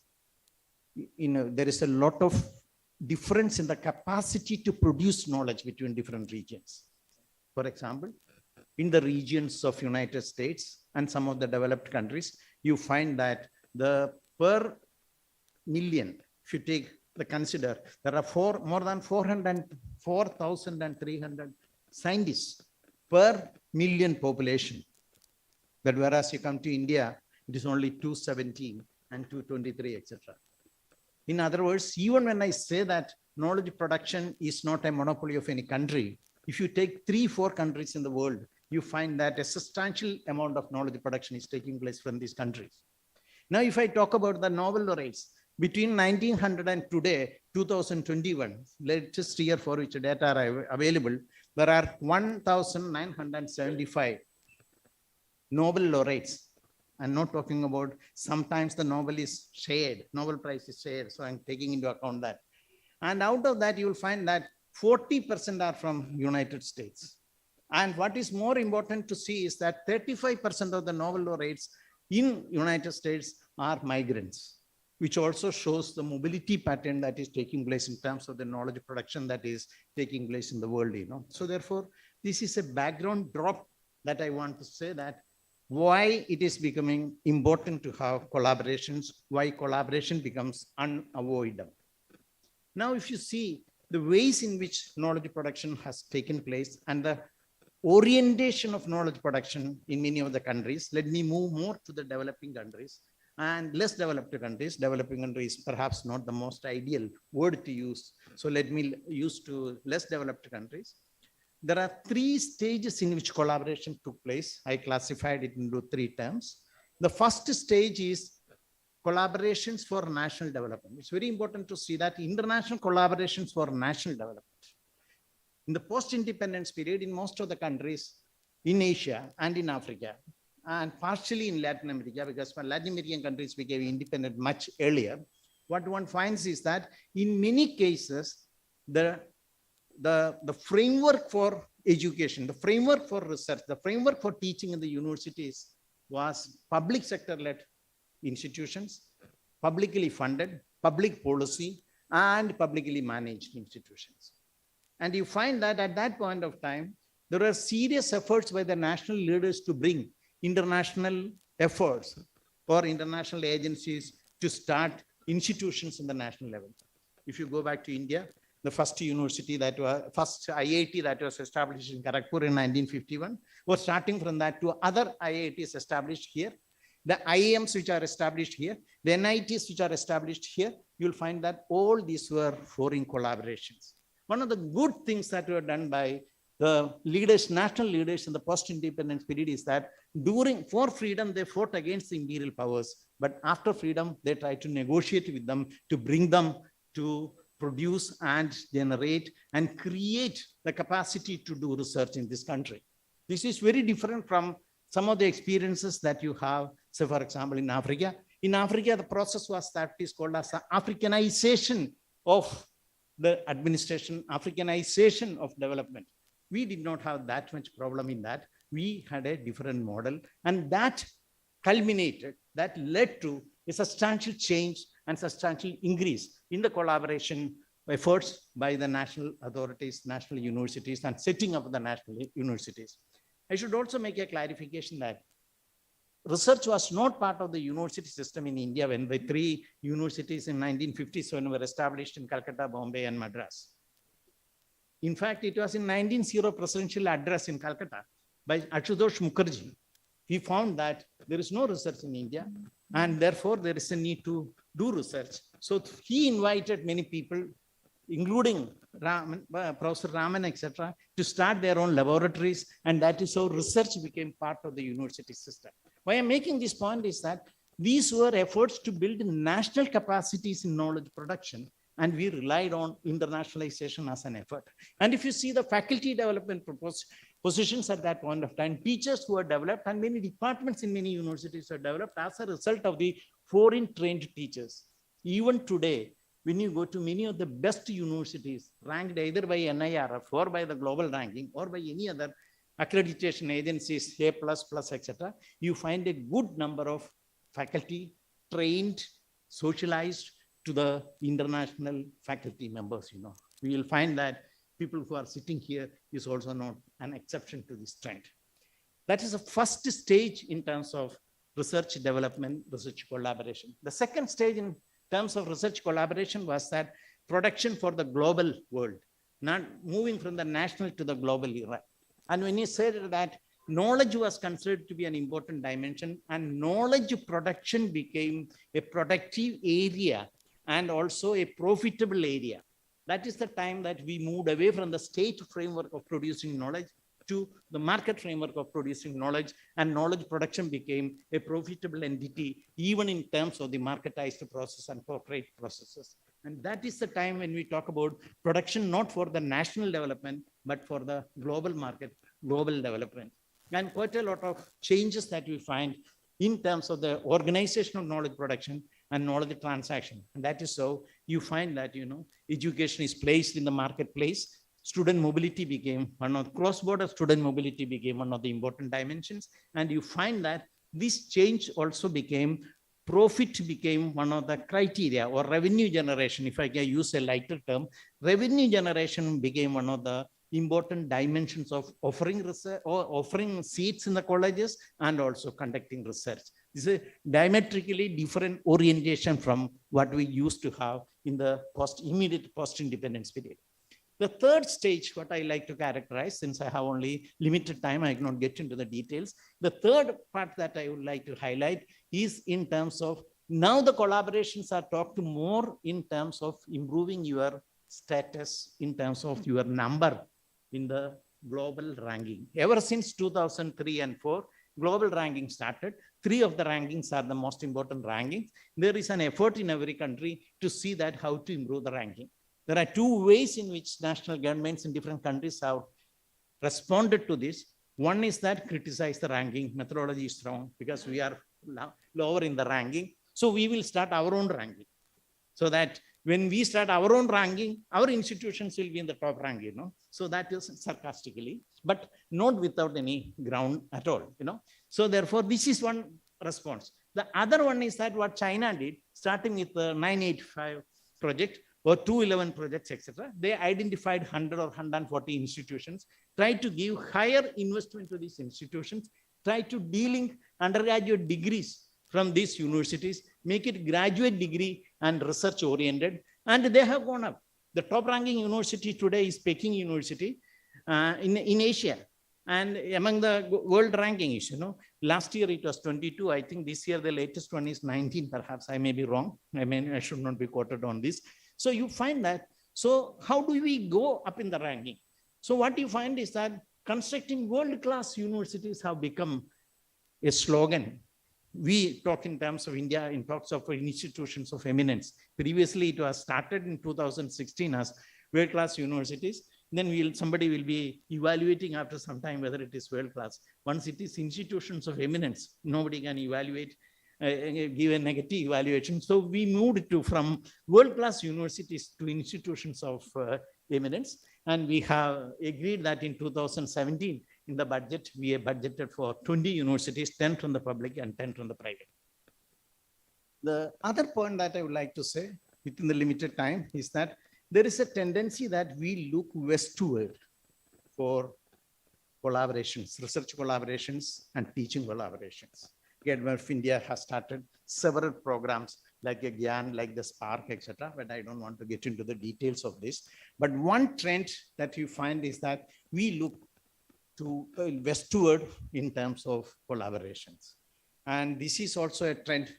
there is a lot of difference in the capacity to produce knowledge between different regions. For example, in the regions of United States and some of the developed countries, you find that the per million, if you take the consider, there are more than 4,300 scientists per million population. But whereas you come to India, it is only 217 and 223, etc. In other words, even when I say that knowledge production is not a monopoly of any country, if you take 3-4 countries in the world, you find that a substantial amount of knowledge production is taking place from these countries. Now, if I talk about the Nobel laureates, between 1900 and today, 2021, latest year for which data are available, there are 1,975 Nobel laureates. I'm not talking about, sometimes the Nobel is shared, Nobel Prize is shared, so I'm taking into account that. And out of that, you will find that 40% are from United States. And what is more important to see is that 35% of the Nobel laureates in United States are migrants, which also shows the mobility pattern that is taking place in terms of the knowledge production that is taking place in the world. So therefore, this is a background drop that I want to say, that why it is becoming important to have collaborations, why collaboration becomes unavoidable. Now, if you see the ways in which knowledge production has taken place and the orientation of knowledge production in many of the countries, let me move more to the developing countries and less developed countries. Developing countries perhaps not the most ideal word to use. So let me use to less developed countries. There are 3 stages in which collaboration took place. I classified it into 3 terms. The first stage is collaborations for national development. It's very important to see that international collaborations for national development. In the post-independence period, in most of the countries in Asia and in Africa, and partially in Latin America, because Latin American countries became independent much earlier, what one finds is that in many cases, the framework for education, the framework for research, the framework for teaching in the universities was public sector-led institutions, publicly funded, public policy, and publicly managed institutions. And you find that at that point of time, there are serious efforts by the national leaders to bring international efforts or international agencies to start institutions in the national level. If you go back to India, the first university that was, first IIT that was established in Kharagpur in 1951, was starting from that to other IITs established here. The IIMs which are established here, the NITs which are established here, you'll find that all these were foreign collaborations. One of the good things that were done by the leaders, national leaders in the post-independence period is that for freedom, they fought against the imperial powers, but after freedom, they tried to negotiate with them to bring them to produce and generate and create the capacity to do research in this country. This is very different from some of the experiences that you have, say for example, in Africa. In Africa, the process was that is called as the Africanization of the administration, Africanization of development. We did not have that much problem in that. We had a different model, and that culminated, that led to a substantial change and substantial increase in the collaboration efforts by the national authorities, national universities, and setting up the national universities. I should also make a clarification that research was not part of the university system in India when the 3 universities in 1957 were established in Calcutta, Bombay, and Madras. In fact, it was in 1900 presidential address in Calcutta by Ashutosh Mukherjee. He found that there is no research in India, and therefore there is a need to do research. So he invited many people, including Professor Raman, etc., to start their own laboratories, and that is how research became part of the university system. Why I'm making this point is that these were efforts to build national capacities in knowledge production, and we relied on internationalization as an effort. And if you see the faculty development positions at that point of time, teachers who are developed, and many departments in many universities are developed as a result of the foreign trained teachers. Even today, when you go to many of the best universities ranked either by NIRF or by the global ranking or by any other accreditation agencies, A++, etc., you find a good number of faculty trained, socialized to the international faculty members. We will find that people who are sitting here is also not an exception to this trend. That is the first stage in terms of research development, research collaboration. The second stage in terms of research collaboration was that production for the global world, not moving from the national to the global era. And when you said that knowledge was considered to be an important dimension, and knowledge production became a productive area and also a profitable area, that is the time that we moved away from the state framework of producing knowledge to the market framework of producing knowledge, and knowledge production became a profitable entity, even in terms of the marketized process and corporate processes. And that is the time when we talk about production, not for the national development, but for the global market, global development. And quite a lot of changes that we find in terms of the organization of knowledge production and knowledge transaction. And that is so you find that, education is placed in the marketplace. Student mobility became one of cross-border student mobility became one of the important dimensions. And you find that this change also became, profit became one of the criteria, or revenue generation, if I can use a lighter term, revenue generation became one of the important dimensions of offering research or offering seats in the colleges and also conducting research. This is a diametrically different orientation from what we used to have in the immediate post-independence period. The third stage, what I like to characterize, since I have only limited time, I cannot get into the details. The third part that I would like to highlight is in terms of, now the collaborations are talked more in terms of improving your status, in terms of your number in the global ranking. Ever since 2003 and 4, global ranking started. 3 of the rankings are the most important rankings. There is an effort in every country to see that how to improve the ranking. There are 2 ways in which national governments in different countries have responded to this. One is that criticize the ranking. Methodology is wrong because we are lower in the ranking. So we will start our own ranking. So that when we start our own ranking, our institutions will be in the top rank, you know. So that is sarcastically, but not without any ground at all, you know. So therefore, this is one response. The other one is that what China did, starting with the 985 project or 211 projects, etc. They identified 100 or 140 institutions, tried to give higher investment to these institutions, tried to de-link undergraduate degrees from these universities, make it graduate degree and research oriented, and they have gone up. The top ranking university today is Peking University in Asia, and among the world rankings, you know, last year it was 22. I think this year the latest one is 19, perhaps. I may be wrong. I should not be quoted on this. So you find that. So how do we go up in the ranking? So what you find is that constructing world-class universities have become a slogan. We talk in terms of India, in talks of institutions of eminence. Previously, it was started in 2016 as world-class universities. Then somebody will be evaluating after some time whether it is world-class. Once it is institutions of eminence, nobody can evaluate, give a negative evaluation. So we moved from world-class universities to institutions of eminence. And we have agreed that in 2017, in the budget, we have budgeted for 20 universities, 10 from the public and 10 from the private. The other point that I would like to say within the limited time is that there is a tendency that we look westward for collaborations, research collaborations and teaching collaborations. Government of India has started several programs like a GYAN, like the Spark, etc. But I don't want to get into the details of this. But one trend that you find is that we look to westward in terms of collaborations. And this is also a trend.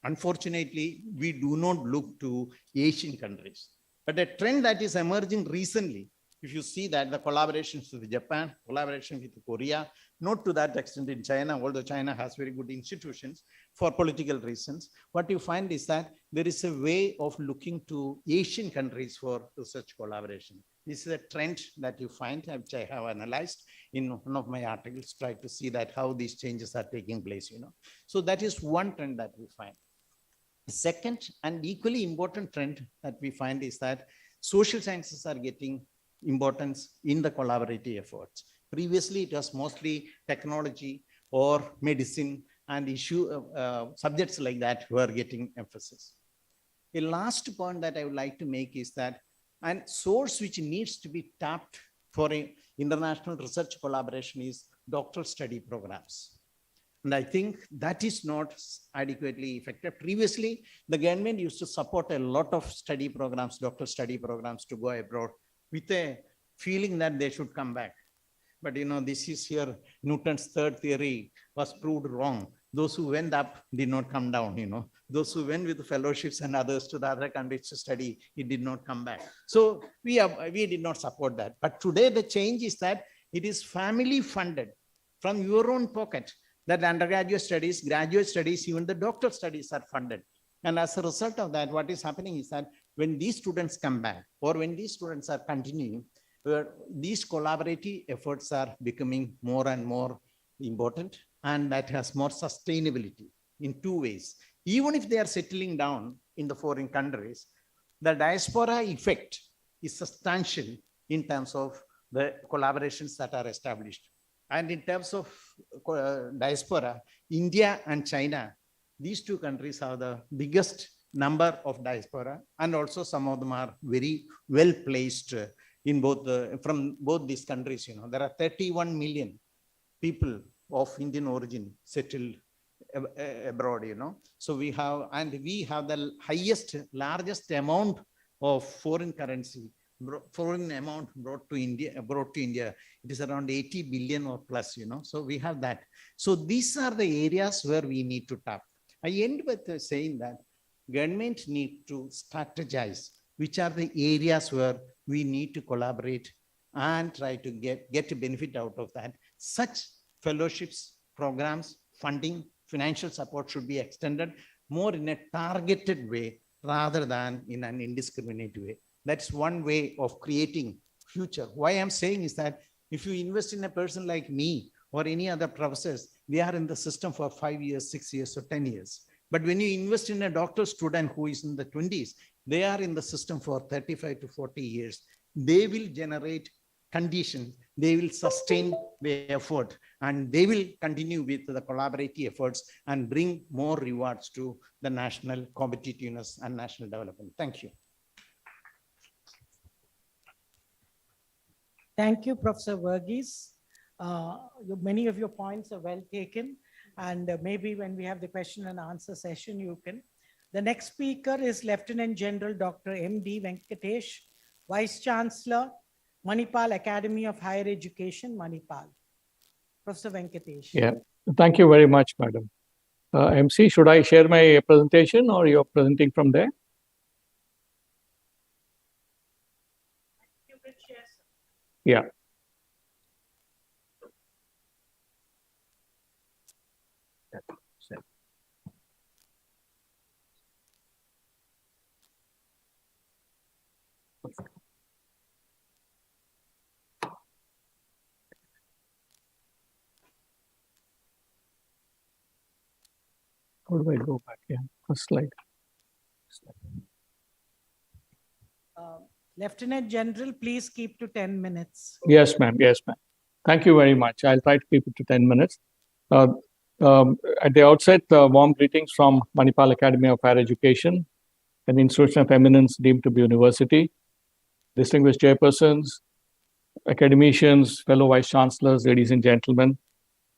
Unfortunately, we do not look to Asian countries. But a trend that is emerging recently, if you see that the collaborations with Japan, collaboration with Korea, not to that extent in China, although China has very good institutions for political reasons, what you find is that there is a way of looking to Asian countries for research collaboration. This is a trend that you find, which I have analyzed in one of my articles, try to see that how these changes are taking place, you know. So that is one trend that we find. The second and equally important trend that we find is that social sciences are getting importance in the collaborative efforts. Previously, it was mostly technology or medicine and subjects like that were getting emphasis. A last point that I would like to make is that a source which needs to be tapped for international research collaboration is doctoral study programs. And I think that is not adequately effective. Previously, the government used to support a lot of study programs, doctoral study programs to go abroad with a feeling that they should come back. But you know, this is here, Newton's third theory was proved wrong. Those who went up did not come down, you know. Those who went with fellowships and others to the other countries to study, it did not come back. So we did not support that. But today the change is that it is family funded from your own pocket, that undergraduate studies, graduate studies, even the doctoral studies are funded. And as a result of that, what is happening is that when these students come back or when these students are continuing, these collaborative efforts are becoming more and more important, and that has more sustainability in 2 ways. Even if they are settling down in the foreign countries, the diaspora effect is substantial in terms of the collaborations that are established. And in terms of diaspora, India and China, these 2 countries have the biggest number of diaspora, and also some of them are very well placed in from both these countries. You know, there are 31 million people of Indian origin settled abroad, you know. So we have the largest amount of foreign currency, foreign amount brought to India. It is around 80 billion or plus, you know. So we have that. So these are the areas where we need to tap. I end with saying that government need to strategize which are the areas where we need to collaborate and try to get a benefit out of that. Such fellowships programs, funding, financial support should be extended more in a targeted way rather than in an indiscriminate way. That's one way of creating future. Why I'm saying is that if you invest in a person like me or any other professors, they are in the system for 5 years, 6 years, or 10 years. But when you invest in a doctor student who is in the 20s, they are in the system for 35 to 40 years. They will generate conditions, they will sustain the effort, and they will continue with the collaborative efforts and bring more rewards to the national competitiveness and national development. Thank you. Thank you, Professor Verghese. Many of your points are well taken, and maybe when we have the question and answer session, you can. The next speaker is Lieutenant General Dr. M.D. Venkatesh, Vice Chancellor, Manipal Academy of Higher Education, Manipal. Professor Venkatesh. Yeah, thank you very much, Madam. MC, should I share my presentation or you're presenting from there? You can share. Yeah. How do I go back? Yeah, first slide. Lieutenant General, please keep to 10 minutes. Yes, ma'am. Yes, ma'am. Thank you very much. I'll try to keep it to 10 minutes. At the outset, warm greetings from Manipal Academy of Higher Education, an institution of eminence deemed to be university. Distinguished chairpersons, academicians, fellow vice chancellors, ladies and gentlemen,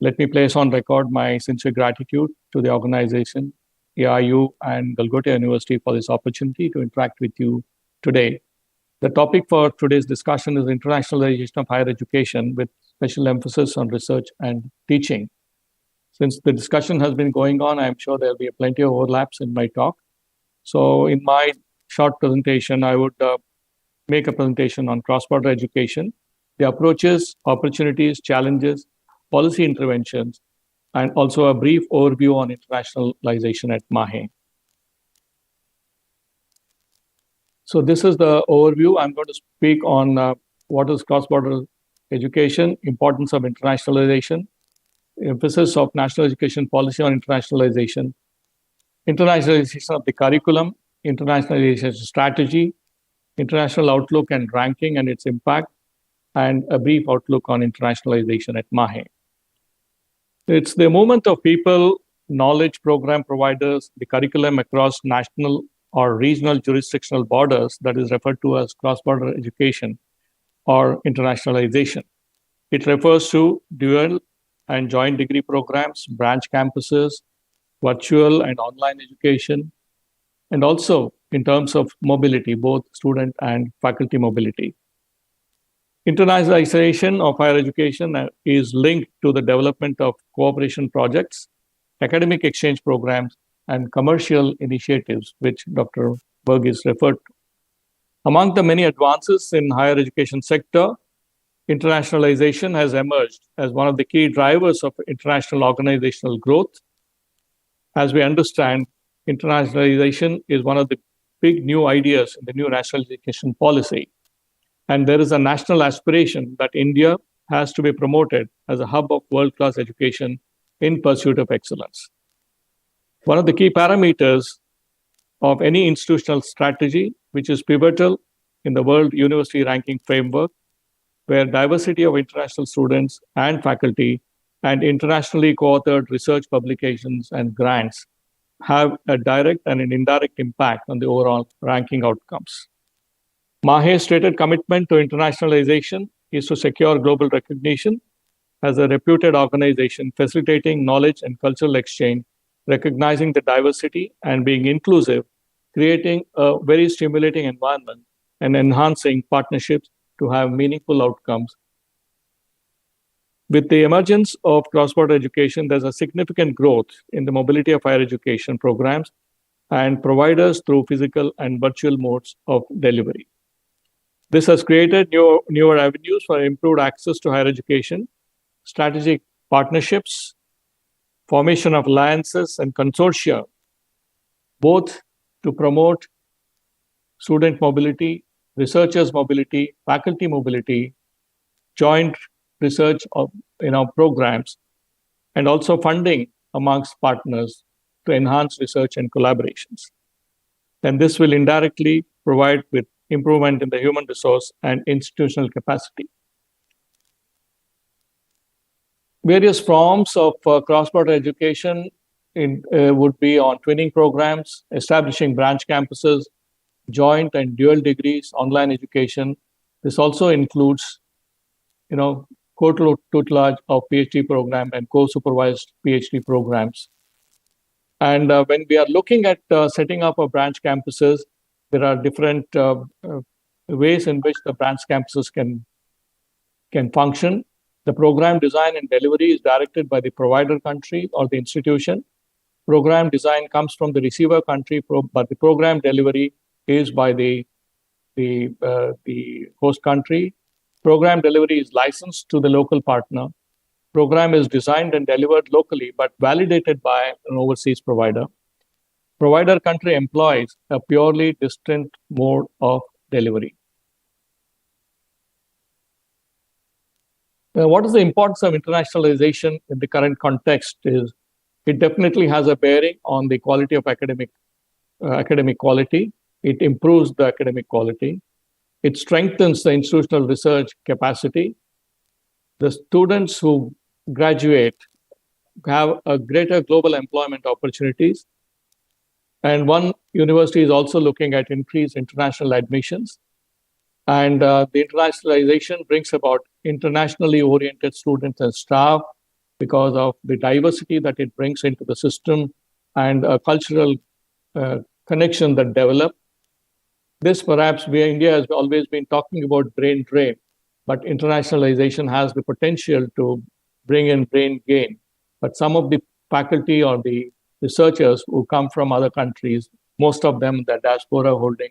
let me place on record my sincere gratitude to the organization, AIU and Galgotias University for this opportunity to interact with you today. The topic for today's discussion is internationalization of higher education with special emphasis on research and teaching. Since the discussion has been going on, I'm sure there'll be plenty of overlaps in my talk. So in my short presentation, I would make a presentation on cross-border education, the approaches, opportunities, challenges, policy interventions, and also a brief overview on internationalization at MAHE. So this is the overview. I'm going to speak on what is cross-border education, importance of internationalization, emphasis of national education policy on internationalization, internationalization of the curriculum, internationalization strategy, international outlook and ranking and its impact, and a brief outlook on internationalization at MAHE. It's the movement of people, knowledge program providers, the curriculum across national or regional jurisdictional borders that is referred to as cross-border education or internationalization. It refers to dual and joint degree programs, branch campuses, virtual and online education, and also in terms of mobility, both student and faculty mobility. Internationalization of higher education is linked to the development of cooperation projects, academic exchange programs, and commercial initiatives, which Dr. Verghese referred to. Among the many advances in higher education sector, internationalization has emerged as one of the key drivers of international organizational growth. As we understand, internationalization is one of the big new ideas in the new national education policy. And there is a national aspiration that India has to be promoted as a hub of world-class education in pursuit of excellence. One of the key parameters of any institutional strategy, which is pivotal in the World University Ranking Framework, where diversity of international students and faculty and internationally co-authored research publications and grants have a direct and an indirect impact on the overall ranking outcomes. MAHE's stated commitment to internationalization is to secure global recognition as a reputed organization facilitating knowledge and cultural exchange, recognizing the diversity and being inclusive, creating a very stimulating environment and enhancing partnerships to have meaningful outcomes. With the emergence of cross-border education, there's a significant growth in the mobility of higher education programs and providers through physical and virtual modes of delivery. This has created newer avenues for improved access to higher education, strategic partnerships, formation of alliances and consortia, both to promote student mobility, researchers mobility, faculty mobility, joint research of programs, and also funding amongst partners to enhance research and collaborations. And this will indirectly provide with improvement in the human resource and institutional capacity. Various forms of cross-border education would be on twinning programs, establishing branch campuses, joint and dual degrees, online education. This also includes, co-tutelage of PhD program and co-supervised PhD programs. And when we are looking at setting up a branch campuses, there are different ways in which the branch campuses can function. The program design and delivery is directed by the provider country or the institution. Program design comes from the receiver country, but the program delivery is by the host country. Program delivery is licensed to the local partner. Program is designed and delivered locally, but validated by an overseas provider. Provider country employs a purely distant mode of delivery. What is the importance of internationalization in the current context is it definitely has a bearing on the quality of academic quality. It improves the academic quality. It strengthens the institutional research capacity. The students who graduate have a greater global employment opportunities. And one university is also looking at increased international admissions. And the internationalization brings about internationally oriented students and staff because of the diversity that it brings into the system and a cultural connection that develop. This perhaps India has always been talking about brain drain, but internationalization has the potential to bring in brain gain. But some of the faculty or the researchers who come from other countries, most of them the diaspora holding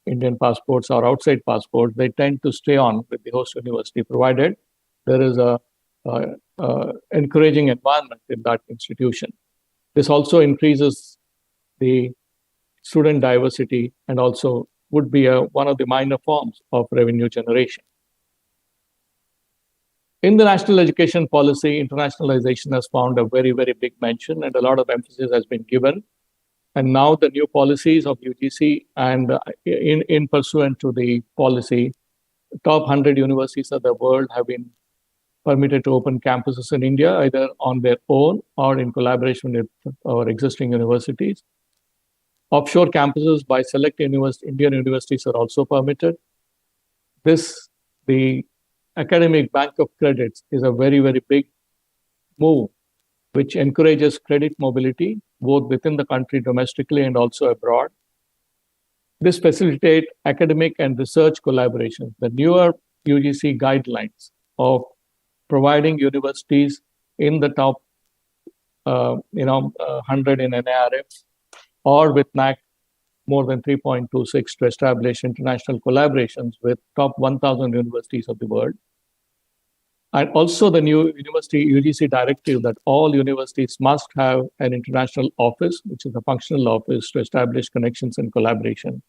Indian passports or outside passports, they tend to stay on with the host university, provided there is a encouraging environment in that institution. This also increases the student diversity and also would be one of the minor forms of revenue generation. In the national education policy, internationalization has found a very, very big mention and a lot of emphasis has been given. And now the new policies of UGC and in pursuant to the policy, top 100 universities of the world have been permitted to open campuses in India, either on their own or in collaboration with our existing universities. Offshore campuses by select Indian universities are also permitted. The academic bank of credits is a very, very big move, which encourages credit mobility, both within the country domestically and also abroad. This facilitates academic and research collaboration. The newer UGC guidelines of providing universities in the top 100 in NARF or with NAC more than 3.26 to establish international collaborations with top 1,000 universities of the world. And also the new university UGC directive that all universities must have an international office, which is a functional office to establish connections and collaboration.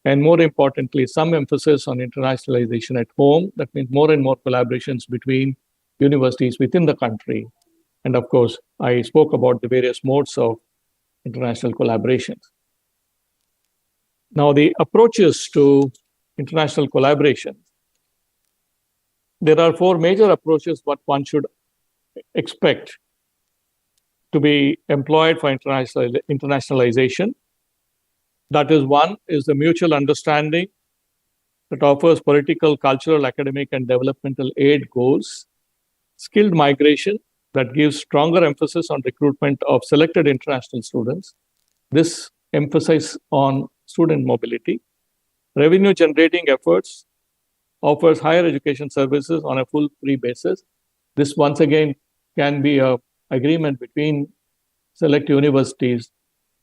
And more importantly, some emphasis on internationalization at home. That means more and more collaborations between universities within the country. And of course, I spoke about the various modes of international collaborations. Now, the approaches to international collaboration. There are four major approaches what one should expect to be employed for internationalization. That is, one is the mutual understanding that offers political, cultural, academic, and developmental aid goals. Skilled migration that gives stronger emphasis on recruitment of selected international students. This emphasis on student mobility. Revenue generating efforts offers higher education services on a full free basis. This once again can be an agreement between select universities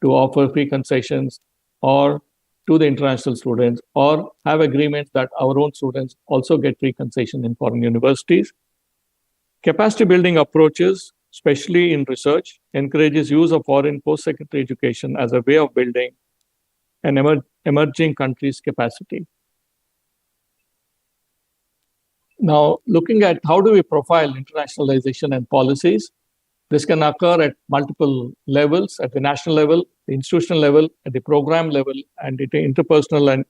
to offer free concessions or to the international students, or have agreements that our own students also get free concession in foreign universities. Capacity building approaches especially in research, encourages use of foreign post-secondary education as a way of building an emerging country's capacity. Now, looking at how do we profile internationalization and policies, this can occur at multiple levels, at the national level, the institutional level, at the program level, and at the interpersonal and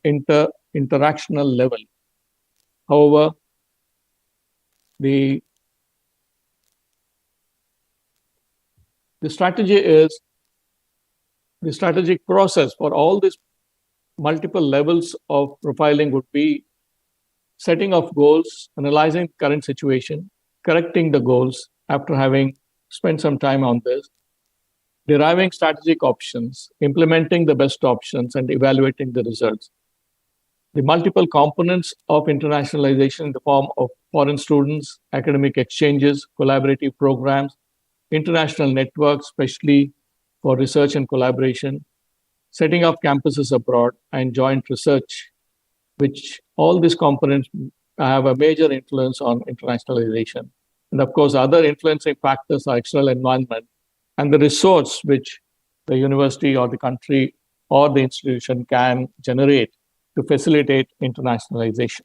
interactional level. However, the strategy is the strategic process for all these multiple levels of profiling would be setting of goals, analyzing current situation, correcting the goals after having spent some time on this, deriving strategic options, implementing the best options, and evaluating the results. The multiple components of internationalization in the form of foreign students, academic exchanges, collaborative programs, international networks, especially for research and collaboration, setting up campuses abroad, and joint research, which all these components have a major influence on internationalization. And of course, other influencing factors are external environment and the resource which the university or the country or the institution can generate to facilitate internationalization.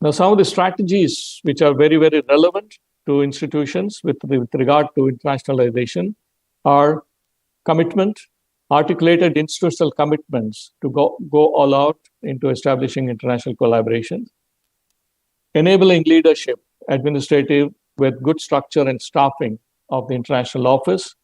Now, some of the strategies which are very, very relevant to institutions with regard to internationalization are commitment, articulated institutional commitments to go all out into establishing international collaboration, enabling leadership, administrative, with good structure and staffing of the international office.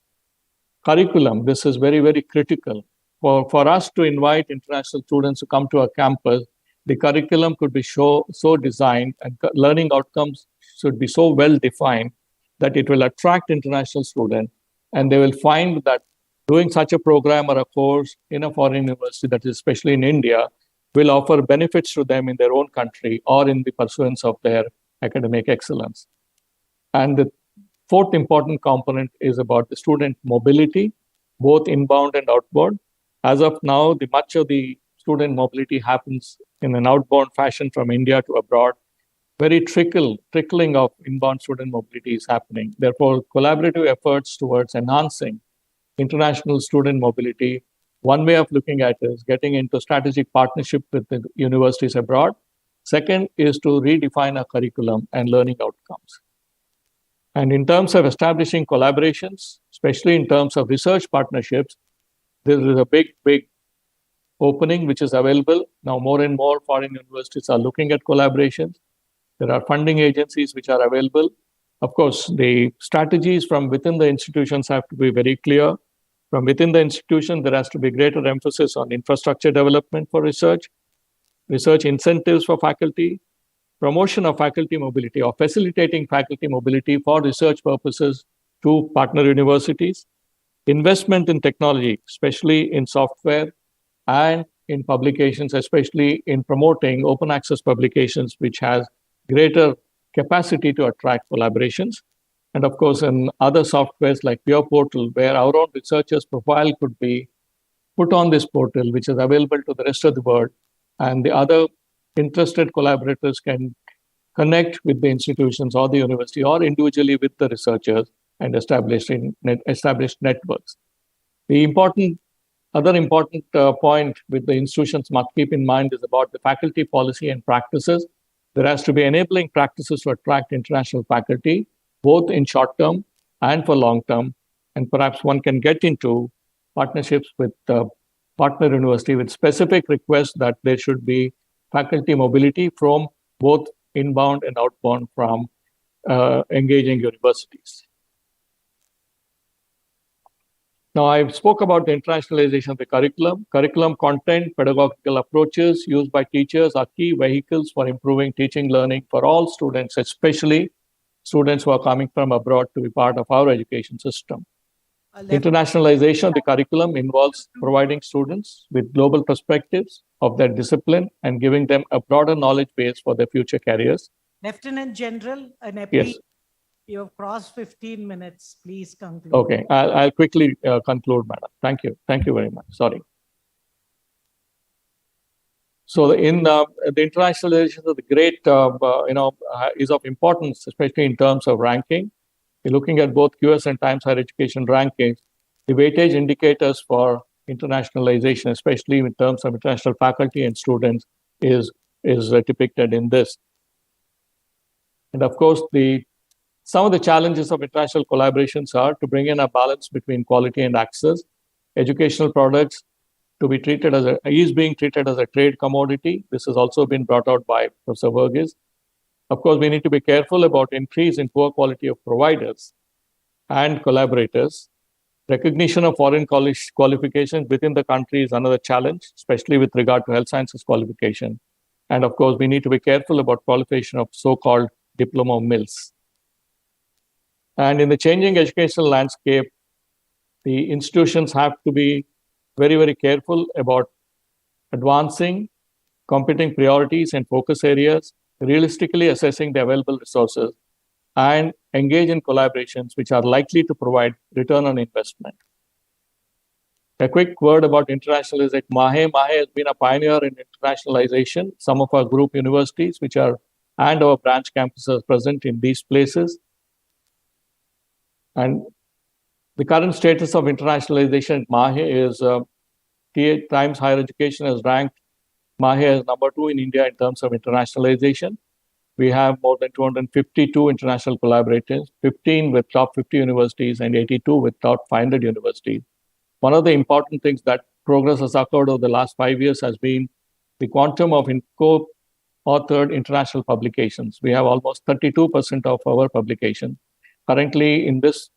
Curriculum, this is very, very critical. For us to invite international students to come to our campus, the curriculum could be so designed and learning outcomes should be so well defined that it will attract international students and they will find that doing such a program or a course in a foreign university, that is especially in India, will offer benefits to them in their own country or in the pursuance of their academic excellence. And the fourth important component is about the student mobility, both inbound and outbound. As of now, much of the student mobility happens in an outbound fashion from India to abroad. Very trickling of inbound student mobility is happening. Therefore, collaborative efforts towards enhancing international student mobility, one way of looking at it is getting into strategic partnership with the universities abroad. Second is to redefine a curriculum and learning outcomes. And in terms of establishing collaborations, especially in terms of research partnerships, there is a big opening which is available. Now more and more foreign universities are looking at collaborations. There are funding agencies which are available. Of course, the strategies from within the institutions have to be very clear. From within the institution, there has to be greater emphasis on infrastructure development for research incentives for faculty, promotion of faculty mobility or facilitating faculty mobility for research purposes to partner universities, investment in technology, especially in software and in publications, especially in promoting open access publications, which has greater capacity to attract collaborations. And of course, in other softwares like Peer Portal, where our own researchers' profile could be put on this portal, which is available to the rest of the world, and the other interested collaborators can connect with the institutions or the university or individually with the researchers and establish networks. The other important point with the institutions must keep in mind is about the faculty policy and practices. There has to be enabling practices to attract international faculty, both in short term and for long term. And perhaps one can get into partnerships with partner university with specific requests that there should be faculty mobility from both inbound and outbound from engaging universities. Now, I spoke about the internationalization of the curriculum. Curriculum content, pedagogical approaches used by teachers are key vehicles for improving teaching learning for all students, especially students who are coming from abroad to be part of our education system. Internationalization of the curriculum involves providing students with global perspectives of their discipline and giving them a broader knowledge base for their future careers. Lieutenant General, an EP, Yes. you have crossed 15 minutes. Please conclude. Okay, I'll quickly conclude, madam. Thank you. Thank you very much. Sorry. So the internationalization of the great, is of importance, especially in terms of ranking. Looking at both QS and Times Higher Education rankings, the weightage indicators for internationalization, especially in terms of international faculty and students, is depicted in this. And of course, some of the challenges of international collaborations are to bring in a balance between quality and access. Educational products to be treated is being treated as a trade commodity. This has also been brought out by Professor Verghese. Of course, we need to be careful about increase in poor quality of providers and collaborators. Recognition of foreign college qualifications within the country is another challenge, especially with regard to health sciences qualification. And of course, we need to be careful about qualification of so-called diploma mills. And in the changing educational landscape, the institutions have to be very, very careful about advancing competing priorities and focus areas, realistically assessing the available resources, and engage in collaborations which are likely to provide return on investment. A quick word about internationalization. MAHE has been a pioneer in internationalization. Some of our group universities, and our branch campuses present in these places. And the current status of internationalization at MAHE is Times Higher Education has ranked MAHE as #2 in India in terms of internationalization. We have more than 252 international collaborators, 15 with top 50 universities and 82 with top 500 universities. One of the important things that progress has occurred over the last 5 years has been the quantum of co-authored international publications. We have almost 32% of our publications. Currently, in this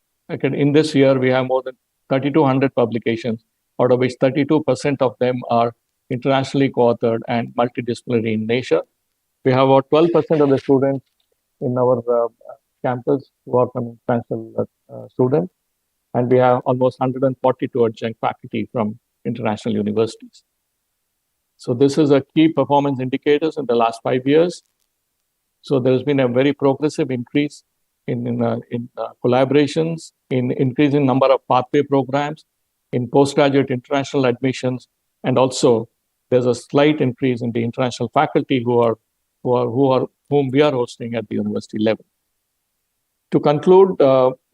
year, we have more than 3,200 publications, out of which 32% of them are internationally co-authored and multidisciplinary in nature. We have about 12% of the students in our campus who are from international students, and we have almost 142 adjunct faculty from international universities. So this is a key performance indicators in the last 5 years. So there has been a very progressive increase in collaborations, in increasing number of pathway programs, in postgraduate international admissions, and also there's a slight increase in the international faculty whom we are hosting at the university level. To conclude,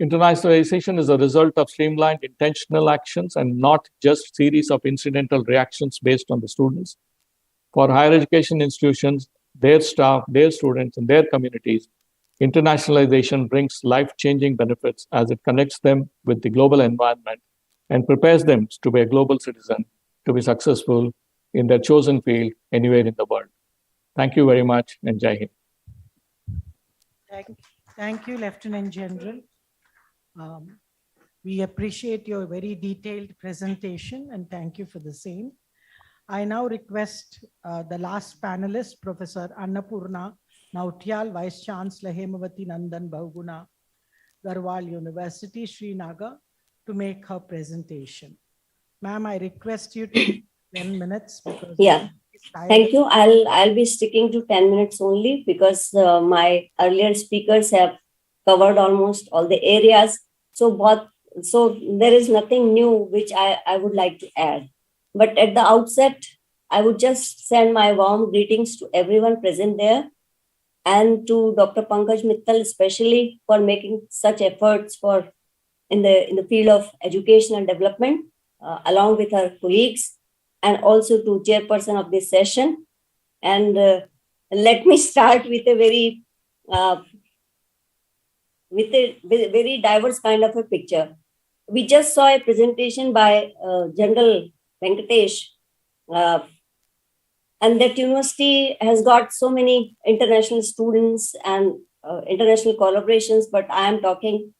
internationalization is a result of streamlined intentional actions and not just series of incidental reactions based on the students. For higher education institutions, their staff, their students, and their communities, internationalization brings life-changing benefits as it connects them with the global environment and prepares them to be a global citizen, to be successful in their chosen field anywhere in the world. Thank you very much, and Jai Hind. Thank you, Lieutenant General. We appreciate your very detailed presentation and thank you for the same. I now request the last panelist, Professor Annapurna Nautiyal, Vice Chancellor Hemavati Nandan Bahuguna, Garhwal University, Srinagar, to make her presentation. Ma'am, I request you to 10 minutes. Because thank you. I'll be sticking to 10 minutes only because my earlier speakers have covered almost all the areas. So there is nothing new which I would like to add. But at the outset, I would just send my warm greetings to everyone present there and to Dr. Pankaj Mittal, especially for making such efforts in the field of education and development, along with her colleagues, and also to chairperson of this session. And let me start with a very diverse kind of a picture. We just saw a presentation by General Venkatesh, and that university has got so many international students and international collaborations, but I am talking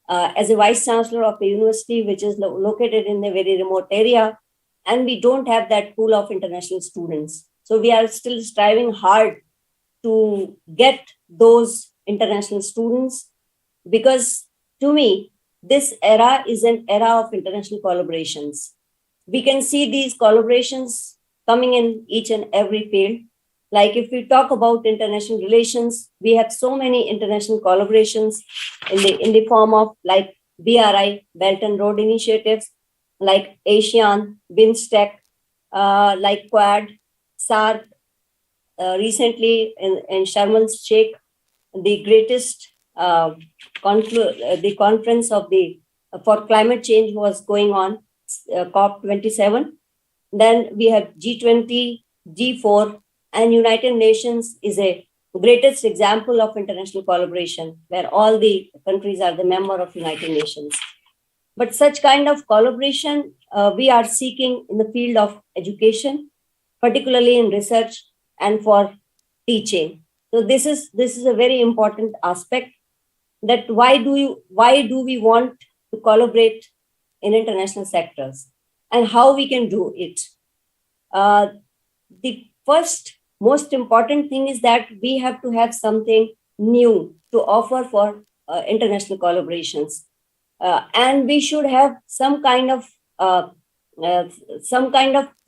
as a Vice Chancellor of a university which is located in a very remote area, and we don't have that pool of international students. So we are still striving hard to get those international students, because to me, this era is an era of international collaborations. We can see these collaborations coming in each and every field. Like if we talk about international relations, we have so many international collaborations in the form of like BRI, Belt and Road Initiatives, like ASEAN, BIMSTEC, like Quad. SAR recently in Sharm el-Sheikh, the greatest the conference of the for climate change was going on, COP27. Then we have G20, G4, and United Nations is a greatest example of international collaboration where all the countries are the member of United Nations. But such kind of collaboration we are seeking in the field of education, particularly in research and for teaching. So this is a very important aspect, that why do we want to collaborate in international sectors and how we can do it. The first most important thing is that we have to have something new to offer for international collaborations. And we should have some kind of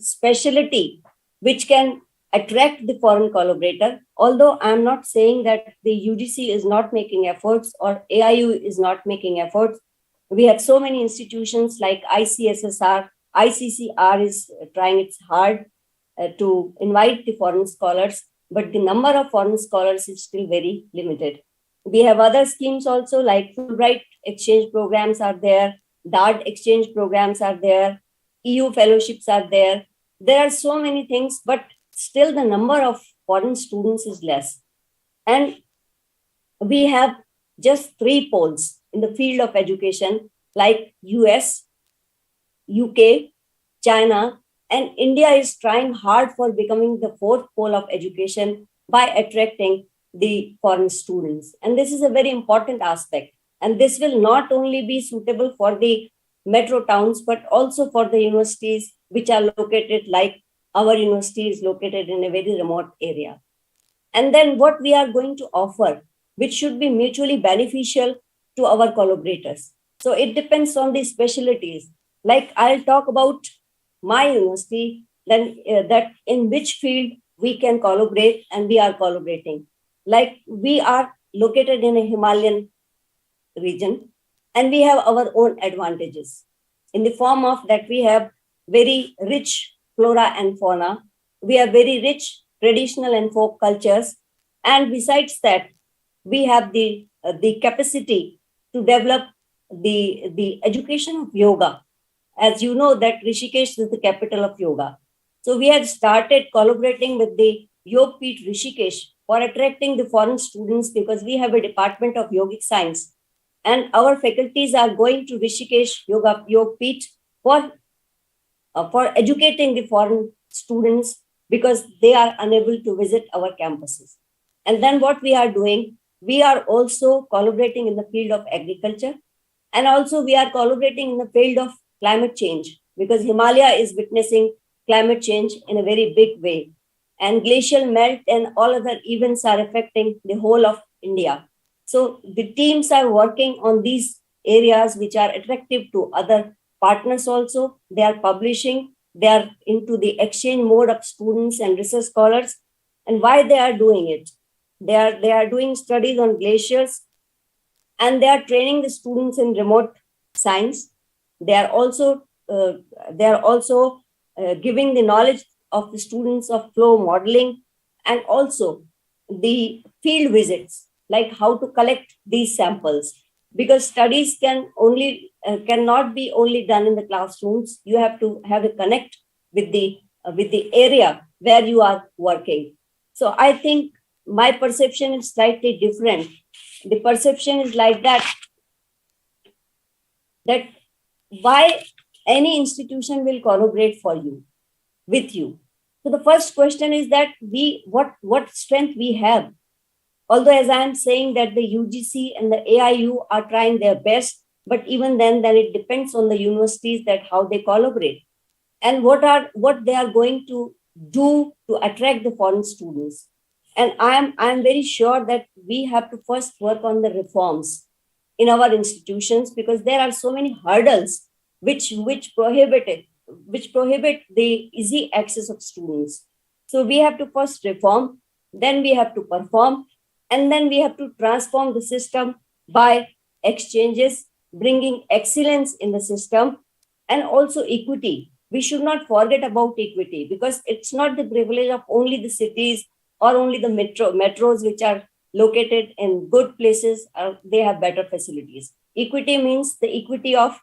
specialty which can attract the foreign collaborator. Although I'm not saying that the UGC is not making efforts or AIU is not making efforts. We have so many institutions like ICSSR, ICCR is trying its hard to invite the foreign scholars, but the number of foreign scholars is still very limited. We have other schemes also, like Fulbright exchange programs are there, DART exchange programs are there, EU fellowships are there. There are so many things, but still the number of foreign students is less. And we have just 3 poles in the field of education, like US, UK, China, and India is trying hard for becoming the 4th pole of education by attracting the foreign students. And this is a very important aspect. And this will not only be suitable for the metro towns, but also for the universities which are located, like our university is located in a very remote area. And then what we are going to offer, which should be mutually beneficial to our collaborators. So it depends on the specialties. Like I'll talk about my university, then that in which field we can collaborate, and we are collaborating. Like we are located in a Himalayan region, and we have our own advantages in the form of that we have very rich flora and fauna. We have very rich traditional and folk cultures. And besides that, we have the capacity to develop the education of yoga. As you know that Rishikesh is the capital of yoga. So we have started collaborating with the Yogpeeth Rishikesh for attracting the foreign students, because we have a department of yogic science. And our faculties are going to Rishikesh Yogpeeth for educating the foreign students, because they are unable to visit our campuses. And then what we are doing, we are also collaborating in the field of agriculture. And also we are collaborating in the field of climate change, because Himalaya is witnessing climate change in a very big way. And glacial melt and all other events are affecting the whole of India. So the teams are working on these areas which are attractive to other partners also. They are publishing, they are into the exchange mode of students and research scholars. And why they are doing it? They are doing studies on glaciers, and they are training the students in remote science. They are also giving the knowledge of the students of flow modeling, and also the field visits, like how to collect these samples, because studies cannot be only done in the classrooms. You have to have a connect with the area where you are working. So I think my perception is slightly different. The perception is like that why any institution will collaborate with you. So the first question is that what strength we have. Although, as I am saying that the UGC and the AIU are trying their best, but even then it depends on the universities that how they collaborate and what they are going to do to attract the foreign students. And I am very sure that we have to first work on the reforms in our institutions, because there are so many hurdles which prohibit the easy access of students. So we have to first reform, then we have to perform, and then we have to transform the system by exchanges, bringing excellence in the system, and also equity, we should not forget about equity, because it's not the privilege of only the cities or only the metros which are located in good places, they have better facilities. Equity means the equity of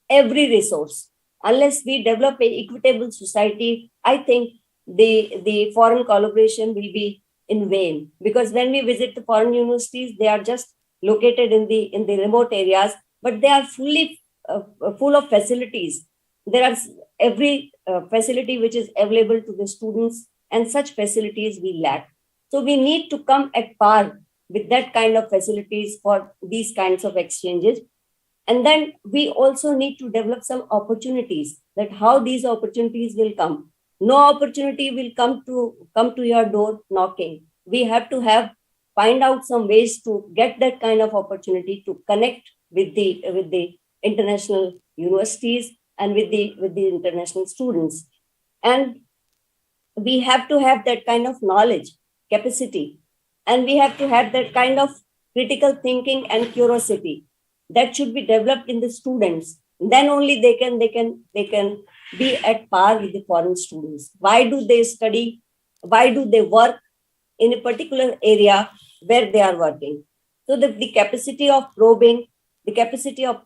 every resource. Unless we develop an equitable society, I think the foreign collaboration will be in vain. Because when we visit the foreign universities, they are just located in the remote areas, but they are fully full of facilities. There are every facility which is available to the students, and such facilities we lack. So we need to come at par with that kind of facilities for these kinds of exchanges. And then we also need to develop some opportunities, that how these opportunities will come. No opportunity will come to your door knocking. We have to find out some ways to get that kind of opportunity, to connect with the international universities and with the international students. And we have to have that kind of knowledge, capacity, and we have to have that kind of critical thinking and curiosity that should be developed in the students. Then only they can be at par with the foreign students. Why do they study? Why do they work in a particular area where they are working? So the capacity of probing, the capacity of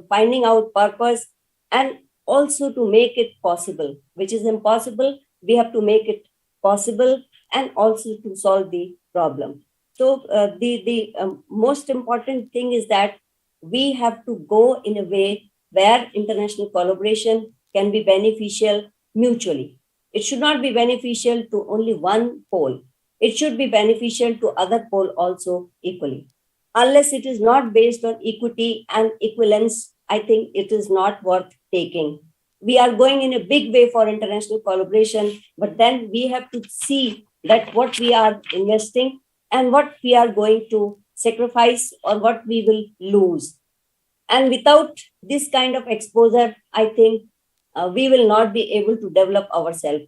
finding out purpose, and also to make it possible, which is impossible, we have to make it possible, and also to solve the problem. So the most important thing is that we have to go in a way where international collaboration can be beneficial mutually. It should not be beneficial to only one pole. It should be beneficial to other pole also equally. Unless it is not based on equity and equivalence, I think it is not worth taking. We are going in a big way for international collaboration, but then we have to see that what we are investing and what we are going to sacrifice or what we will lose. And without this kind of exposure, I think we will not be able to develop ourselves.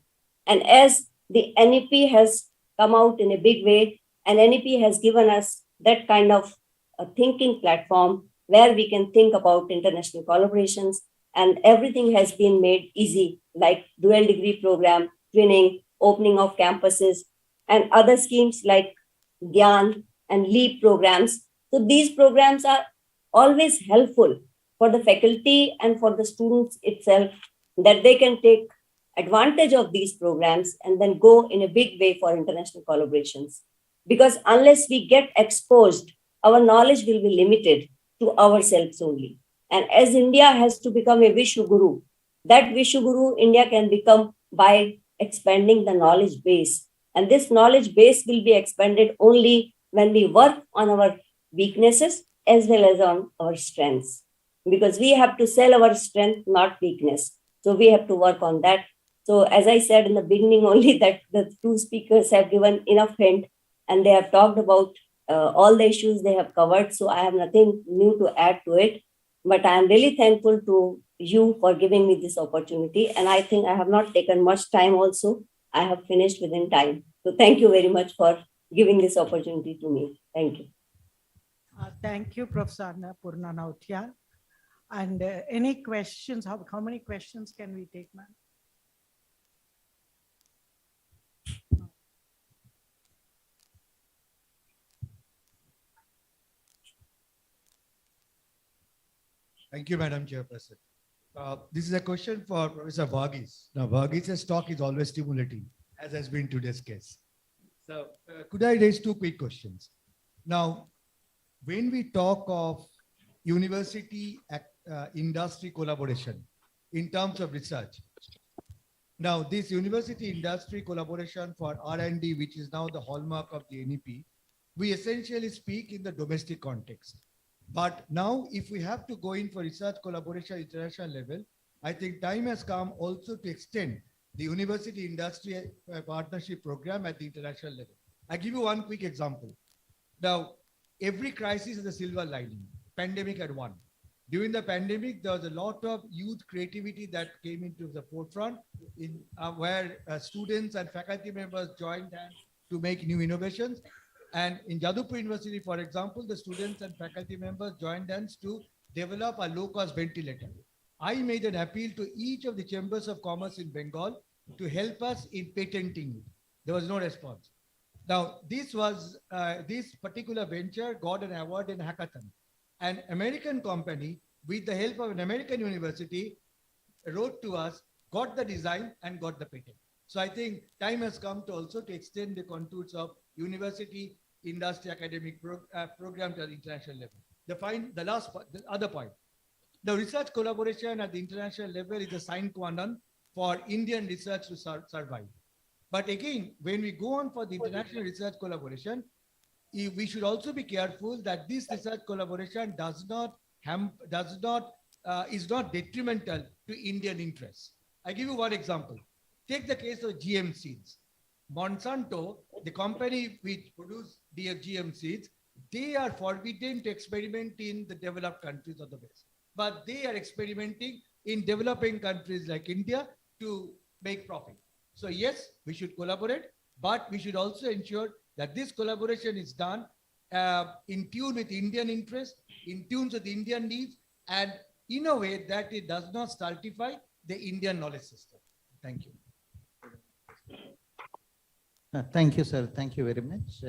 And as the NEP has come out in a big way, and NEP has given us that kind of a thinking platform where we can think about international collaborations, and everything has been made easy, like dual degree program, twinning, opening of campuses, and other schemes like GYAN and LEAP programs. So these programs are always helpful for the faculty and for the students itself, that they can take advantage of these programs and then go in a big way for international collaborations. Because unless we get exposed, our knowledge will be limited to ourselves only. And as India has to become a Vishwa Guru, that Vishwa Guru India can become by expanding the knowledge base. And this knowledge base will be expanded only when we work on our weaknesses as well as on our strengths. Because we have to sell our strength, not weakness. So we have to work on that. So as I said in the beginning only, that the two speakers have given enough hint, and they have talked about all the issues they have covered. So I have nothing new to add to it. But I am really thankful to you for giving me this opportunity. And I think I have not taken much time also. I have finished within time. So thank you very much for giving this opportunity to me. Thank you. Thank you, Professor Purna Nautiyal. And any questions? How many questions can we take, ma'am? Thank you, Madam Chairperson. This is a question for Professor Varghese. Now, Varghese's talk is always stimulating, as has been today's case. So, could I raise two quick questions? Now, when we talk of university industry collaboration in terms of research, now this university industry collaboration for R&D, which is now the hallmark of the NEP, we essentially speak in the domestic context. But now, if we have to go in for research collaboration at international level, I think time has come also to extend the university industry partnership program at the international level. I give you one quick example. Now, every crisis has a silver lining. Pandemic had one. During the pandemic, there was a lot of youth creativity that came into the forefront, in where students and faculty members joined hands to make new innovations. And in Jadavpur University, for example, the students and faculty members joined hands to develop a low-cost ventilator. I made an appeal to each of the chambers of commerce in Bengal to help us in patenting it. There was no response. Now, this particular venture got an award in hackathon. An American company, with the help of an American university, wrote to us, got the design and got the patent. So I think time has come to also to extend the contours of university, industry, academic program to the international level. The other point, the research collaboration at the international level is a sine qua non for Indian research to survive. But again, when we go on for the international research collaboration, we should also be careful that this research collaboration is not detrimental to Indian interests. I give you one example. Take the case of GM seeds. Monsanto, the company which produce GM seeds, they are forbidden to experiment in the developed countries of the West. But they are experimenting in developing countries like India to make profit. So yes, we should collaborate, but we should also ensure that this collaboration is done in tune with Indian interests, in tune with Indian needs, and in a way that it does not stultify the Indian knowledge system. Thank you. Thank you, sir. Thank you very much.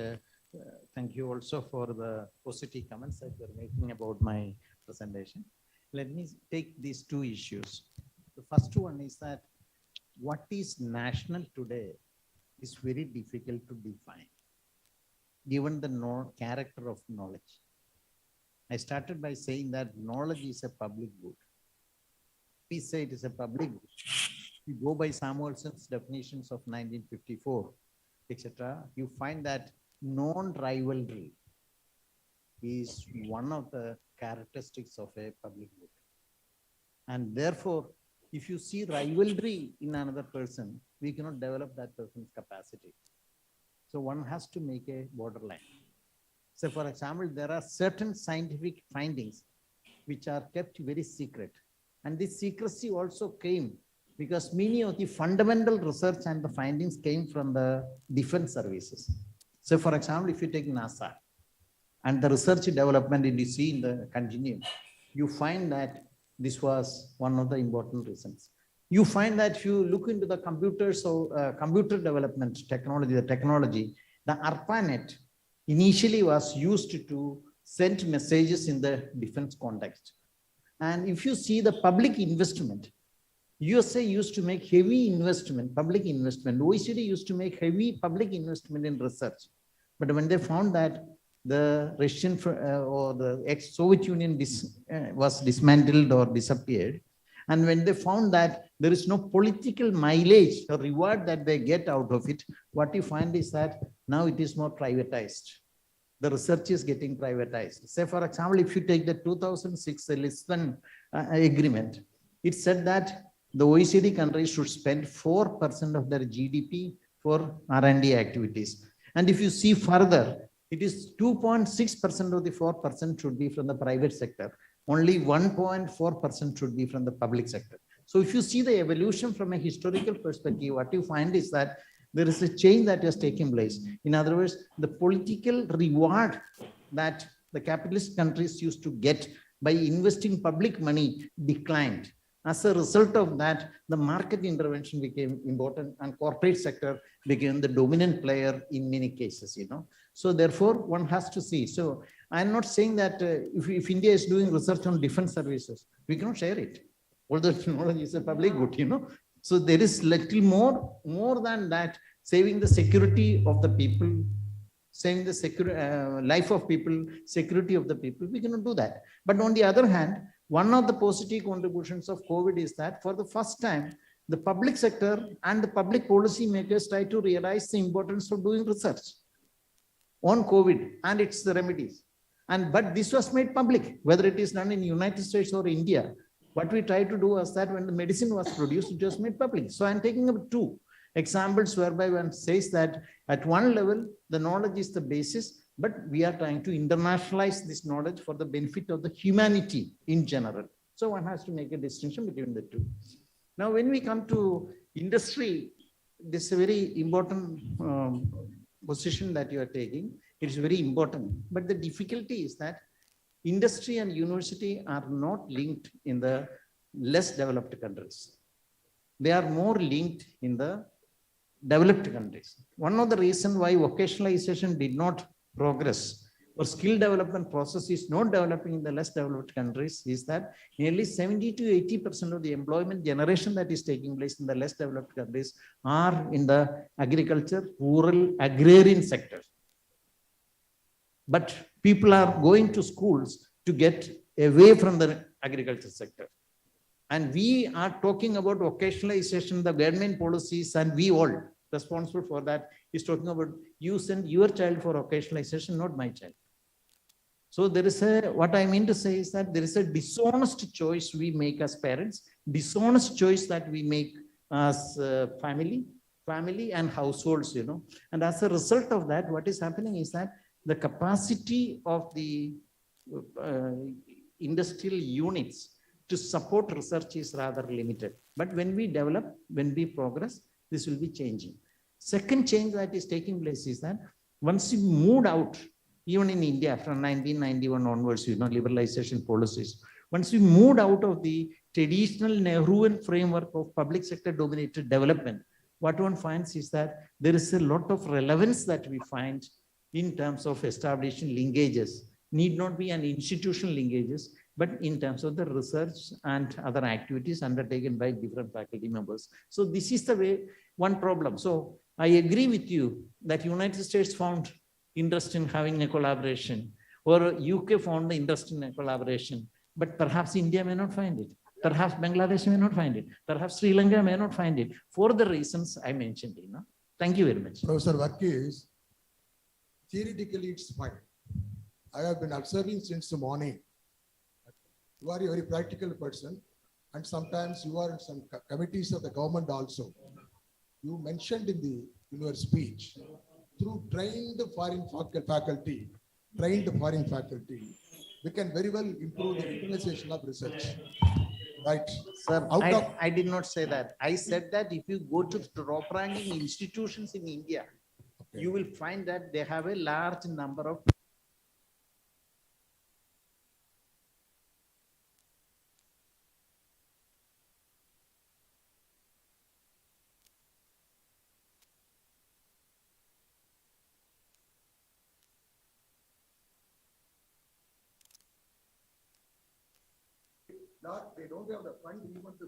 Thank you also for the positive comments that you're making about my presentation. Let me take these two issues. The first one is that what is national today is very difficult to define, given the character of knowledge. I started by saying that knowledge is a public good. We say it is a public good. You go by Samuelson's definitions of 1954, etc., you find that non-rivalry is one of the characteristics of a public good. And therefore, if you see rivalry in another person, we cannot develop that person's capacity. So one has to make a borderline. So for example, there are certain scientific findings which are kept very secret. And this secrecy also came because many of the fundamental research and the findings came from the defense services. So for example, if you take NASA and the research development you see in the continuum, you find that this was one of the important reasons. You find that if you look into the computers or computer development technology, the ARPANET initially was used to send messages in the defense context. And if you see the public investment, USA used to make heavy investment, public investment. OECD used to make heavy public investment in research. But when they found that the Russian or the ex-Soviet Union was dismantled or disappeared, and when they found that there is no political mileage or reward that they get out of it, what you find is that now it is more privatized. The research is getting privatized. Say, for example, if you take the 2006 Lisbon Agreement, it said that the OECD countries should spend 4% of their GDP for R&D activities. And if you see further, it is 2.6% of the 4% should be from the private sector. Only 1.4% should be from the public sector. So if you see the evolution from a historical perspective, what you find is that there is a change that has taken place. In other words, the political reward that the capitalist countries used to get by investing public money declined. As a result of that, the market intervention became important and corporate sector became the dominant player in many cases, So therefore, one has to see. So I'm not saying that if India is doing research on defense services, we cannot share it. Although knowledge is a public good, So there is little more than that, saving the security of the people, saving the life of people, security of the people, we cannot do that. But on the other hand, one of the positive contributions of COVID is that for the first time, the public sector and the public policy makers try to realize the importance of doing research on COVID and its remedies. But this was made public, whether it is done in the United States or India. What we tried to do was that when the medicine was produced, it was made public. So I'm taking up two examples whereby one says that at one level, the knowledge is the basis, but we are trying to internationalize this knowledge for the benefit of the humanity in general. So one has to make a distinction between the two. Now, when we come to industry, this is a very important position that you are taking. It is very important. But the difficulty is that industry and university are not linked in the less developed countries. They are more linked in the developed countries. One of the reasons why vocationalization did not progress or skill development process is not developing in the less developed countries is that nearly 70 to 80% of the employment generation that is taking place in the less developed countries are in the agriculture, rural, agrarian sector. But people are going to schools to get away from the agriculture sector. And we are talking about vocationalization, the government policies, and we all responsible for that is talking about you send your child for vocationalization, not my child. So there is what I mean to say is that there is a dishonest choice we make as parents, dishonest choice that we make as family and households, And as a result of that, what is happening is that the capacity of the industrial units to support research is rather limited. But when we develop, when we progress, this will be changing. Second change that is taking place is that once you moved out, even in India from 1991 onwards, liberalization policies, once we moved out of the traditional Nehruvian framework of public sector dominated development, what one finds is that there is a lot of relevance that we find in terms of establishing linkages, need not be an institutional linkages, but in terms of the research and other activities undertaken by different faculty members. So this is the way, one problem. So I agree with you that United States found interest in having a collaboration, or UK found the interest in a collaboration, but perhaps India may not find it. Perhaps Bangladesh may not find it. Perhaps Sri Lanka may not find it for the reasons I mentioned. Thank you very much. Professor Varghese, theoretically it's fine. I have been observing since the morning. You are a very practical person, and sometimes you are in some committees of the government also. You mentioned in your speech, through trained foreign faculty, we can very well improve the internationalization of research. Right. Sir, I did not say that. I said that if you go to top ranking institutions in India, you will find that they have a large number of they don't have the fund even to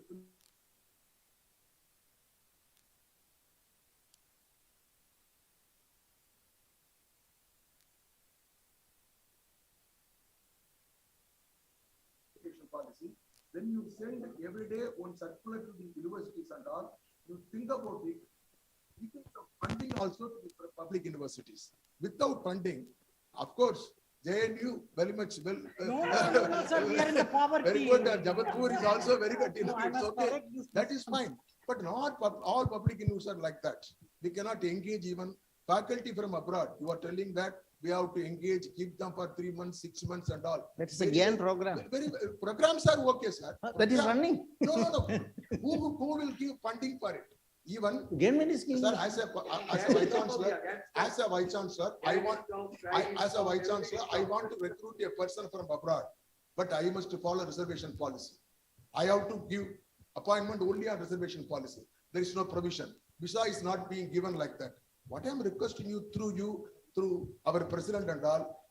policy. When you send every day one circular to the universities and all, you think about it, you think of funding also to the public universities. Without funding, of course, JNU very much well. No, sir, we are in the poverty. Very good. Jabalpur is also very good. It's okay. That is fine. But not all public universities are like that. We cannot engage even faculty from abroad. You are telling that we have to engage, keep them for 3 months, 6 months and all. That's a GAN program. Programs are okay, sir. That is running. No. Who will give funding for it? Even sir, as a vice chancellor, I want to recruit a person from abroad, but I must follow reservation policy. I have to give appointment only on reservation policy. There is no provision. Visa is not being given like that. What I am requesting you through our president and all,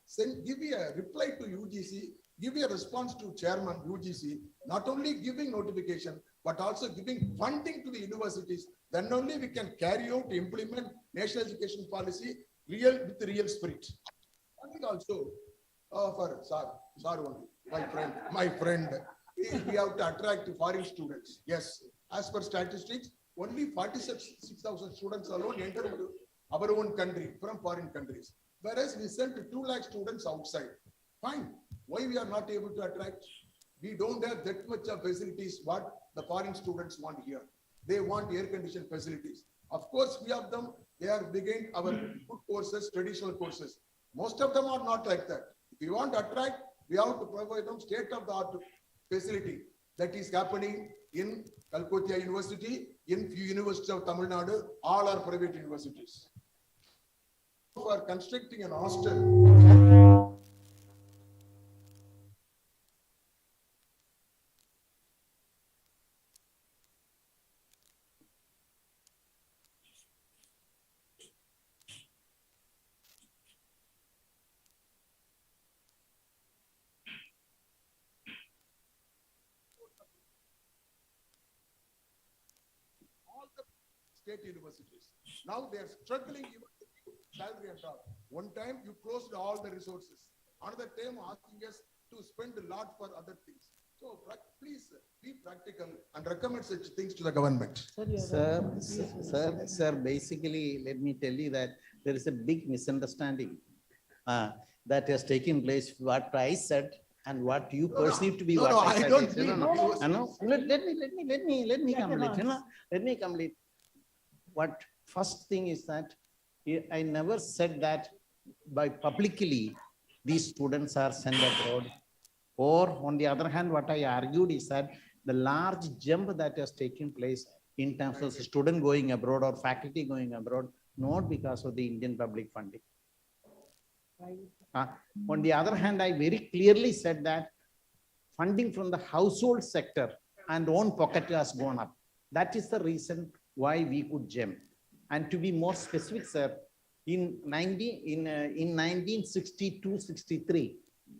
give me a reply to UGC, give me a response to chairman UGC, not only giving notification, but also giving funding to the universities. Then only we can carry out, implement national education policy with real spirit. I think also for Sir only, my friend, we have to attract foreign students. Yes, as per statistics, only 46,000 students alone enter into our own country from foreign countries. Whereas we sent 2 lakh students outside. Fine. Why we are not able to attract? We don't have that much of facilities what the foreign students want here. They want air-conditioned facilities. Of course, we have them. They are beginning our good courses, traditional courses. Most of them are not like that. If we want to attract, we have to provide them state-of-the-art facility. That is happening in Galgotias University, in few universities of Tamil Nadu, all are private universities. For constructing an hostel. state universities. Now they are struggling even to give salary and all. One time you closed all the resources. Another time asking us to spend a lot for other things. So please be practical and recommend such things to the government. Sir, basically, let me tell you that there is a big misunderstanding that has taken place, what I said and what you perceive to be what I said. Let me complete. Let me complete. What first thing is that I never said that by publicly these students are sent abroad. Or on the other hand, what I argued is that the large jump that has taken place in terms of student going abroad or faculty going abroad, not because of the Indian public funding. On the other hand, I very clearly said that funding from the household sector and own pocket has gone up. That is the reason why we could jump. And to be more specific, sir, in 1962-63,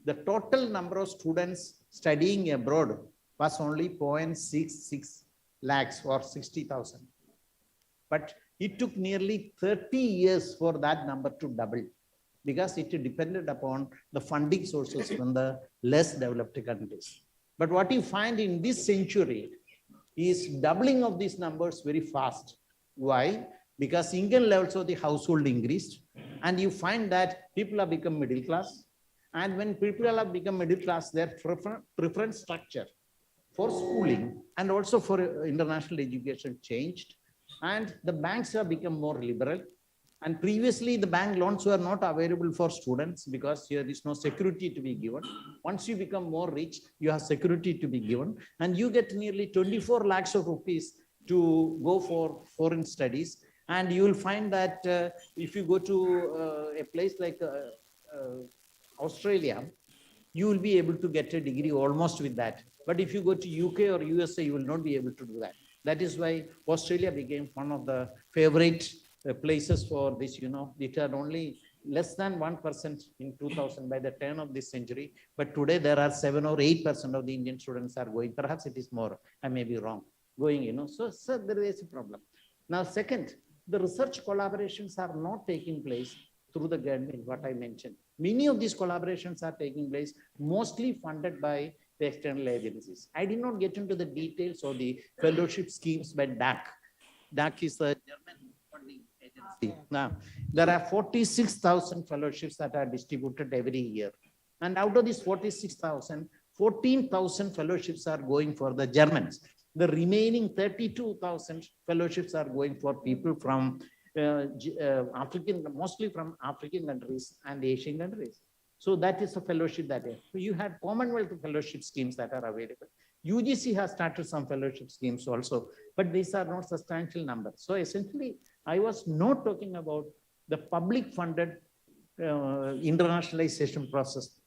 the total number of students studying abroad was only 0.66 lakhs or 60,000. But it took nearly 30 years for that number to double because it depended upon the funding sources from the less developed countries. But what you find in this century is doubling of these numbers very fast. Why? Because income levels of the household increased, and you find that people have become middle class. And when people have become middle class, their preference structure for schooling and also for international education changed. And the banks have become more liberal. And previously, the bank loans were not available for students because there is no security to be given. Once you become more rich, you have security to be given. And you get nearly 24 lakhs of rupees to go for foreign studies. And you will find that if you go to a place like Australia, you will be able to get a degree almost with that. But if you go to UK or USA, you will not be able to do that. That is why Australia became one of the favorite places for this, it had only less than 1% in 2000 by the turn of this century. But today there are 7 or 8% of the Indian students are going. Perhaps it is more, I may be wrong, going, So there is a problem. Now, second, the research collaborations are not taking place through the government, what I mentioned. Many of these collaborations are taking place mostly funded by the external agencies. I did not get into the details of the fellowship schemes by DAC. DAC is the German funding agency. Now, there are 46,000 fellowships that are distributed every year. And out of these 46,000, 14,000 fellowships are going for the Germans. The remaining 32,000 fellowships are going for people from mostly from African countries and Asian countries. So that is a fellowship that is. So you had Commonwealth fellowship schemes that are available. UGC has started some fellowship schemes also, but these are not substantial numbers. So essentially, I was not talking about the public funded internationalization process.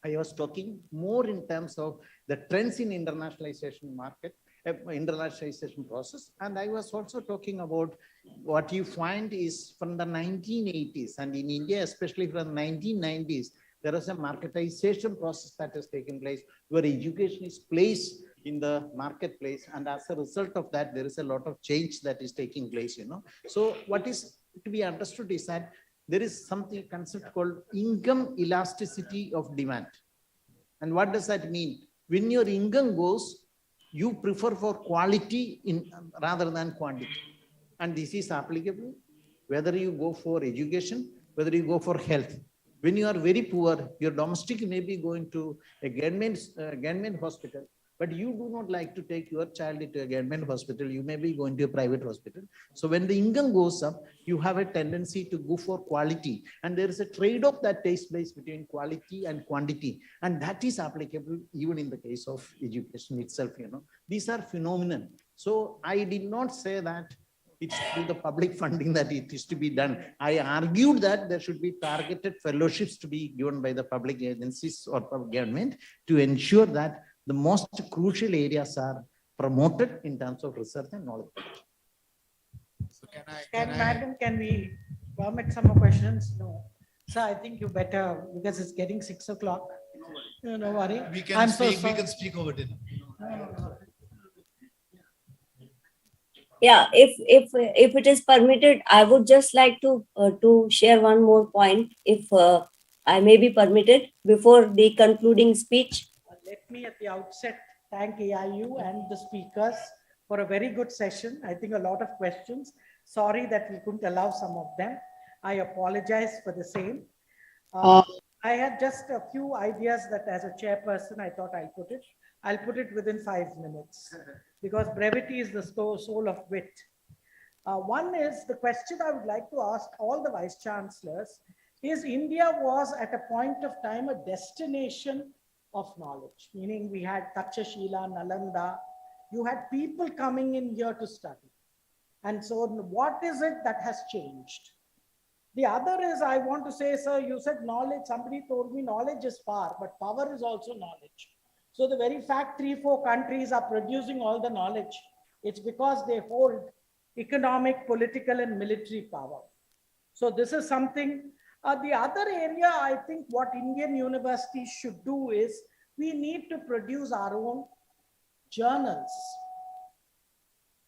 I was talking more in terms of the trends in internationalization market, internationalization process. And I was also talking about what you find is from the 1980s and in India, especially from the 1990s, there is a marketization process that has taken place where education is placed in the marketplace. And as a result of that, there is a lot of change that is taking place, So what is to be understood is that there is something concept called income elasticity of demand. And what does that mean? When your income goes, you prefer for quality rather than quantity. And this is applicable whether you go for education, whether you go for health. When you are very poor, your domestic may be going to a government hospital, but you do not like to take your child to a government hospital. You may be going to a private hospital. So when the income goes up, you have a tendency to go for quality. And there is a trade-off that takes place between quality and quantity. And that is applicable even in the case of education itself, These are phenomenon. So I did not say that it's through the public funding that it is to be done. I argued that there should be targeted fellowships to be given by the public agencies or government to ensure that the most crucial areas are promoted in terms of research and knowledge. So can we permit some more questions? No. So I think you better, because it's getting 6 o'clock. No worry. We can speak over dinner. Yeah, if it is permitted, I would just like to share one more point, if I may be permitted before the concluding speech. Let me at the outset thank AIU and the speakers for a very good session. I think a lot of questions. Sorry that we couldn't allow some of them. I apologize for the same. I had just a few ideas that as a chairperson, I thought I'll put it. I'll put it within 5 minutes because brevity is the soul of wit. One is the question I would like to ask all the vice chancellors is India was at a point of time a destination of knowledge, meaning we had Takshashila, Nalanda, you had people coming in here to study. And so what is it that has changed? The other is, I want to say, sir, you said knowledge, somebody told me knowledge is power, but power is also knowledge. So the very fact 3-4 countries are producing all the knowledge, it's because they hold economic, political, and military power. So this is something. The other area, I think what Indian universities should do is we need to produce our own journals.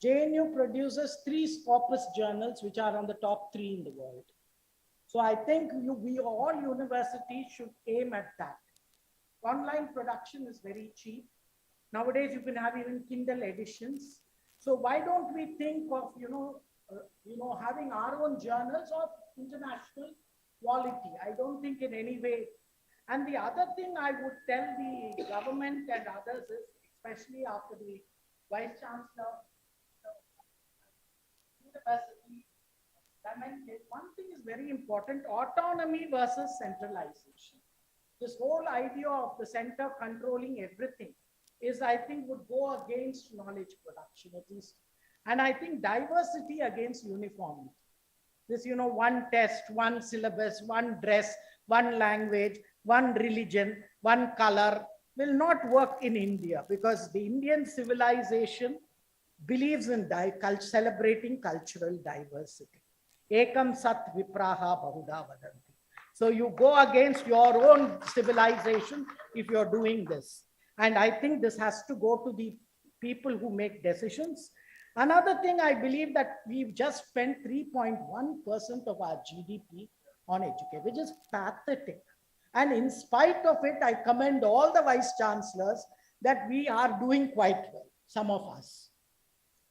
JNU produces 3 Scopus journals, which are on the top 3 in the world. So I think we all universities should aim at that. Online production is very cheap. Nowadays, you can have even Kindle editions. So why don't we think of, having our own journals of international quality? I don't think in any way. And the other thing I would tell the government and others is, especially after the Vice Chancellor, university, one thing is very important, autonomy versus centralization. This whole idea of the center controlling everything is, I think, would go against knowledge production at least. And I think diversity against uniformity. This, one test, one syllabus, one dress, one language, one religion, one color will not work in India because the Indian civilization believes in celebrating cultural diversity. Ekam sat vipraha bahuda vadanti. So you go against your own civilization if you're doing this. And I think this has to go to the people who make decisions. Another thing, I believe that we've just spent 3.1% of our GDP on education, which is pathetic. And in spite of it, I commend all the vice chancellors that we are doing quite well, some of us.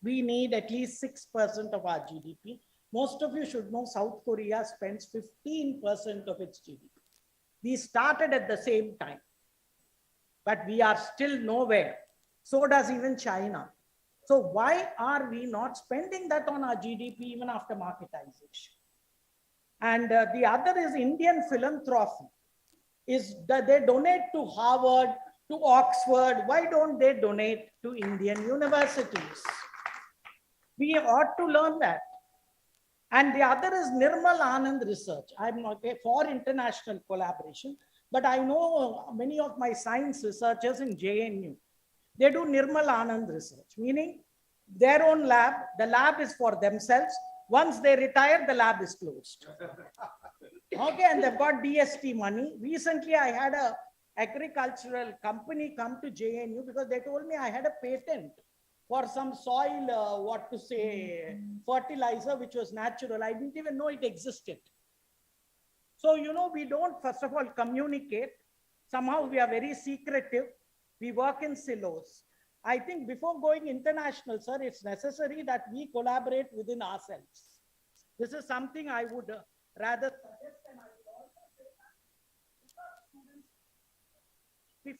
We need at least 6% of our GDP. Most of you should know South Korea spends 15% of its GDP. We started at the same time, but we are still nowhere. So does even China. So why are we not spending that on our GDP even after marketization? And the other is Indian philanthropy. Is that they donate to Harvard, to Oxford. Why don't they donate to Indian universities? We ought to learn that. And the other is Nirmal Anand research. I'm not for international collaboration, but I know many of my science researchers in JNU. They do Nirmal Anand research, meaning their own lab, the lab is for themselves. Once they retire, the lab is closed. Okay, and they've got DST money. Recently, I had a agricultural company come to JNU because they told me I had a patent for some soil, fertilizer, which was natural. I didn't even know it existed. So, we don't, first of all, communicate. Somehow we are very secretive. We work in silos. I think before going international, sir, it's necessary that we collaborate within ourselves. This is something I would rather suggest, and I would also say that students be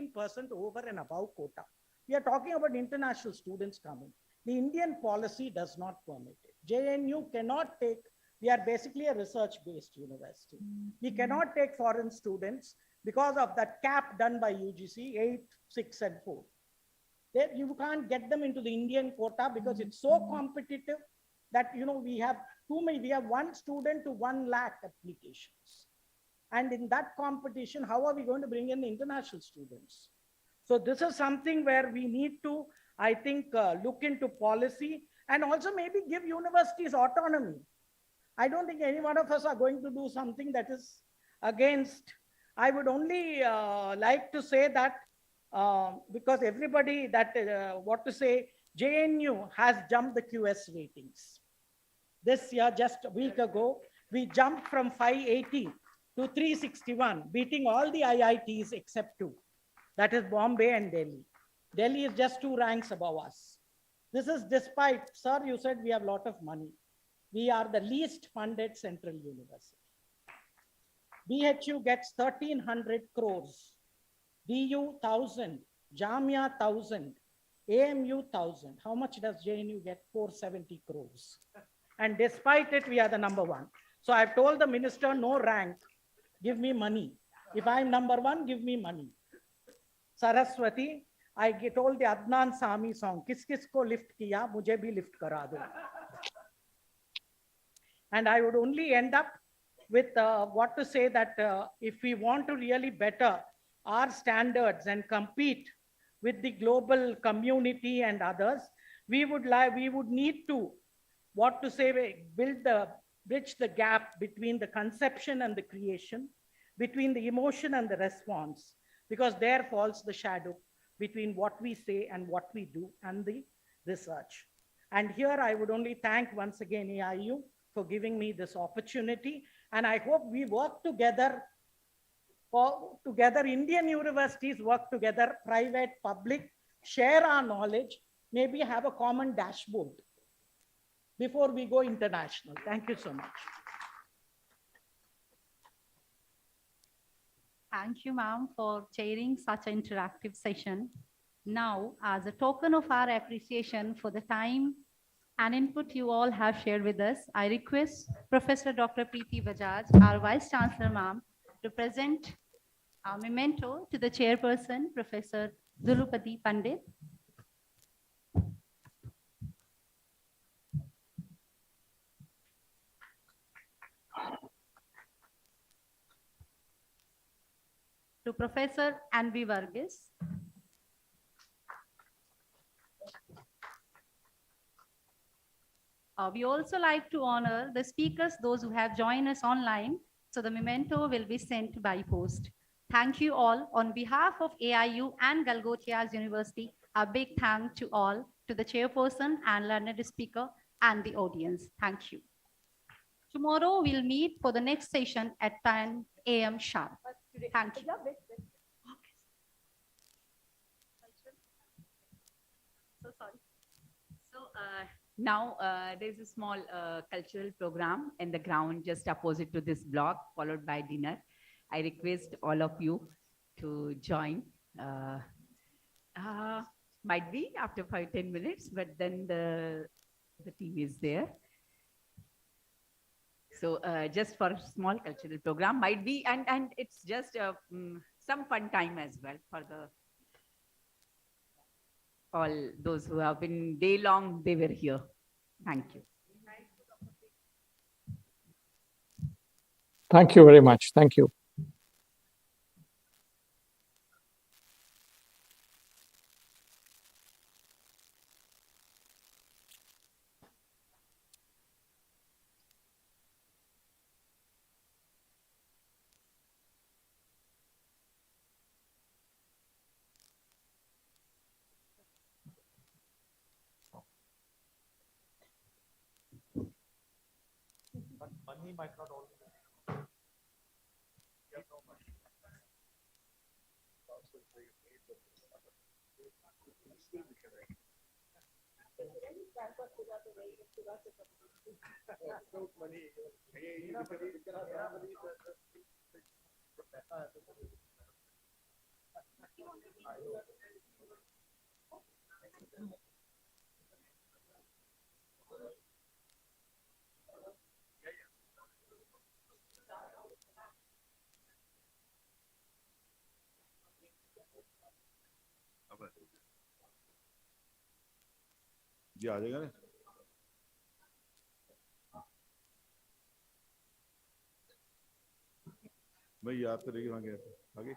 15% over and above quota. We are talking about international students coming. The Indian policy does not permit it. JNU cannot take, we are basically a research-based university. We cannot take foreign students because of that cap done by UGC, 8, 6, and 4. You can't get them into the Indian quota because it's so competitive that, we have too many, we have 1 student to 1 lakh applications. And in that competition, how are we going to bring in the international students? So this is something where we need to, I think, look into policy and also maybe give universities autonomy. I don't think any one of us are going to do something that is against. I would only like to say that because everybody that, JNU has jumped the QS ratings. This year, just a week ago, we jumped from 580 to 361, beating all the IITs except two. That is Bombay and Delhi. Delhi is just 2 ranks above us. This is despite, sir, you said we have a lot of money. We are the least funded central university. BHU gets 1,300 crores, DU 1,000, Jamia 1,000, AMU 1,000. How much does JNU get? 470 crores. And despite it, we are the number 1. So I've told the minister, no rank, give me money. If I'm number 1, give me money. Saraswati, I told the Adnan Sami song, Kis kis ko lift kiya, mujhe bhi lift kara do. And I would only end up with what to say that if we want to really better our standards and compete with the global community and others, we would need to, what to say, bridge the gap between the conception and the creation, between the emotion and the response, because there falls the shadow between what we say and what we do and the research. And here I would only thank once again AIU for giving me this opportunity. And I hope we work together, Indian universities work together, private, public, share our knowledge, maybe have a common dashboard before we go international. Thank you so much. Thank you, ma'am, for chairing such an interactive session. Now, as a token of our appreciation for the time and input you all have shared with us, I request Professor Dr. Preeti Bajaj, our Vice Chancellor, ma'am, to present our memento to the chairperson, Professor Dhulupati Pandit. To Professor Anvi Varghese. We also like to honor the speakers, those who have joined us online. So the memento will be sent by post. Thank you all. On behalf of AIU and Galgotias University, a big thank to all, to the chairperson and learned speaker and the audience. Thank you. Tomorrow we'll meet for the next session at 10 a.m. sharp. Thank you. So sorry. So now there's a small cultural program in the ground just opposite to this block, followed by dinner. I request all of you to join. Might be after 5-10 minutes, but then the team is there. So just for a small cultural program might be, and it's just some fun time as well for the all those who have been day long, they were here. Thank you. Thank you very much. Thank you. But money might not only. जी आ जाएगा ना मैं याद तो रही वहां गया था आगे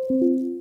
you.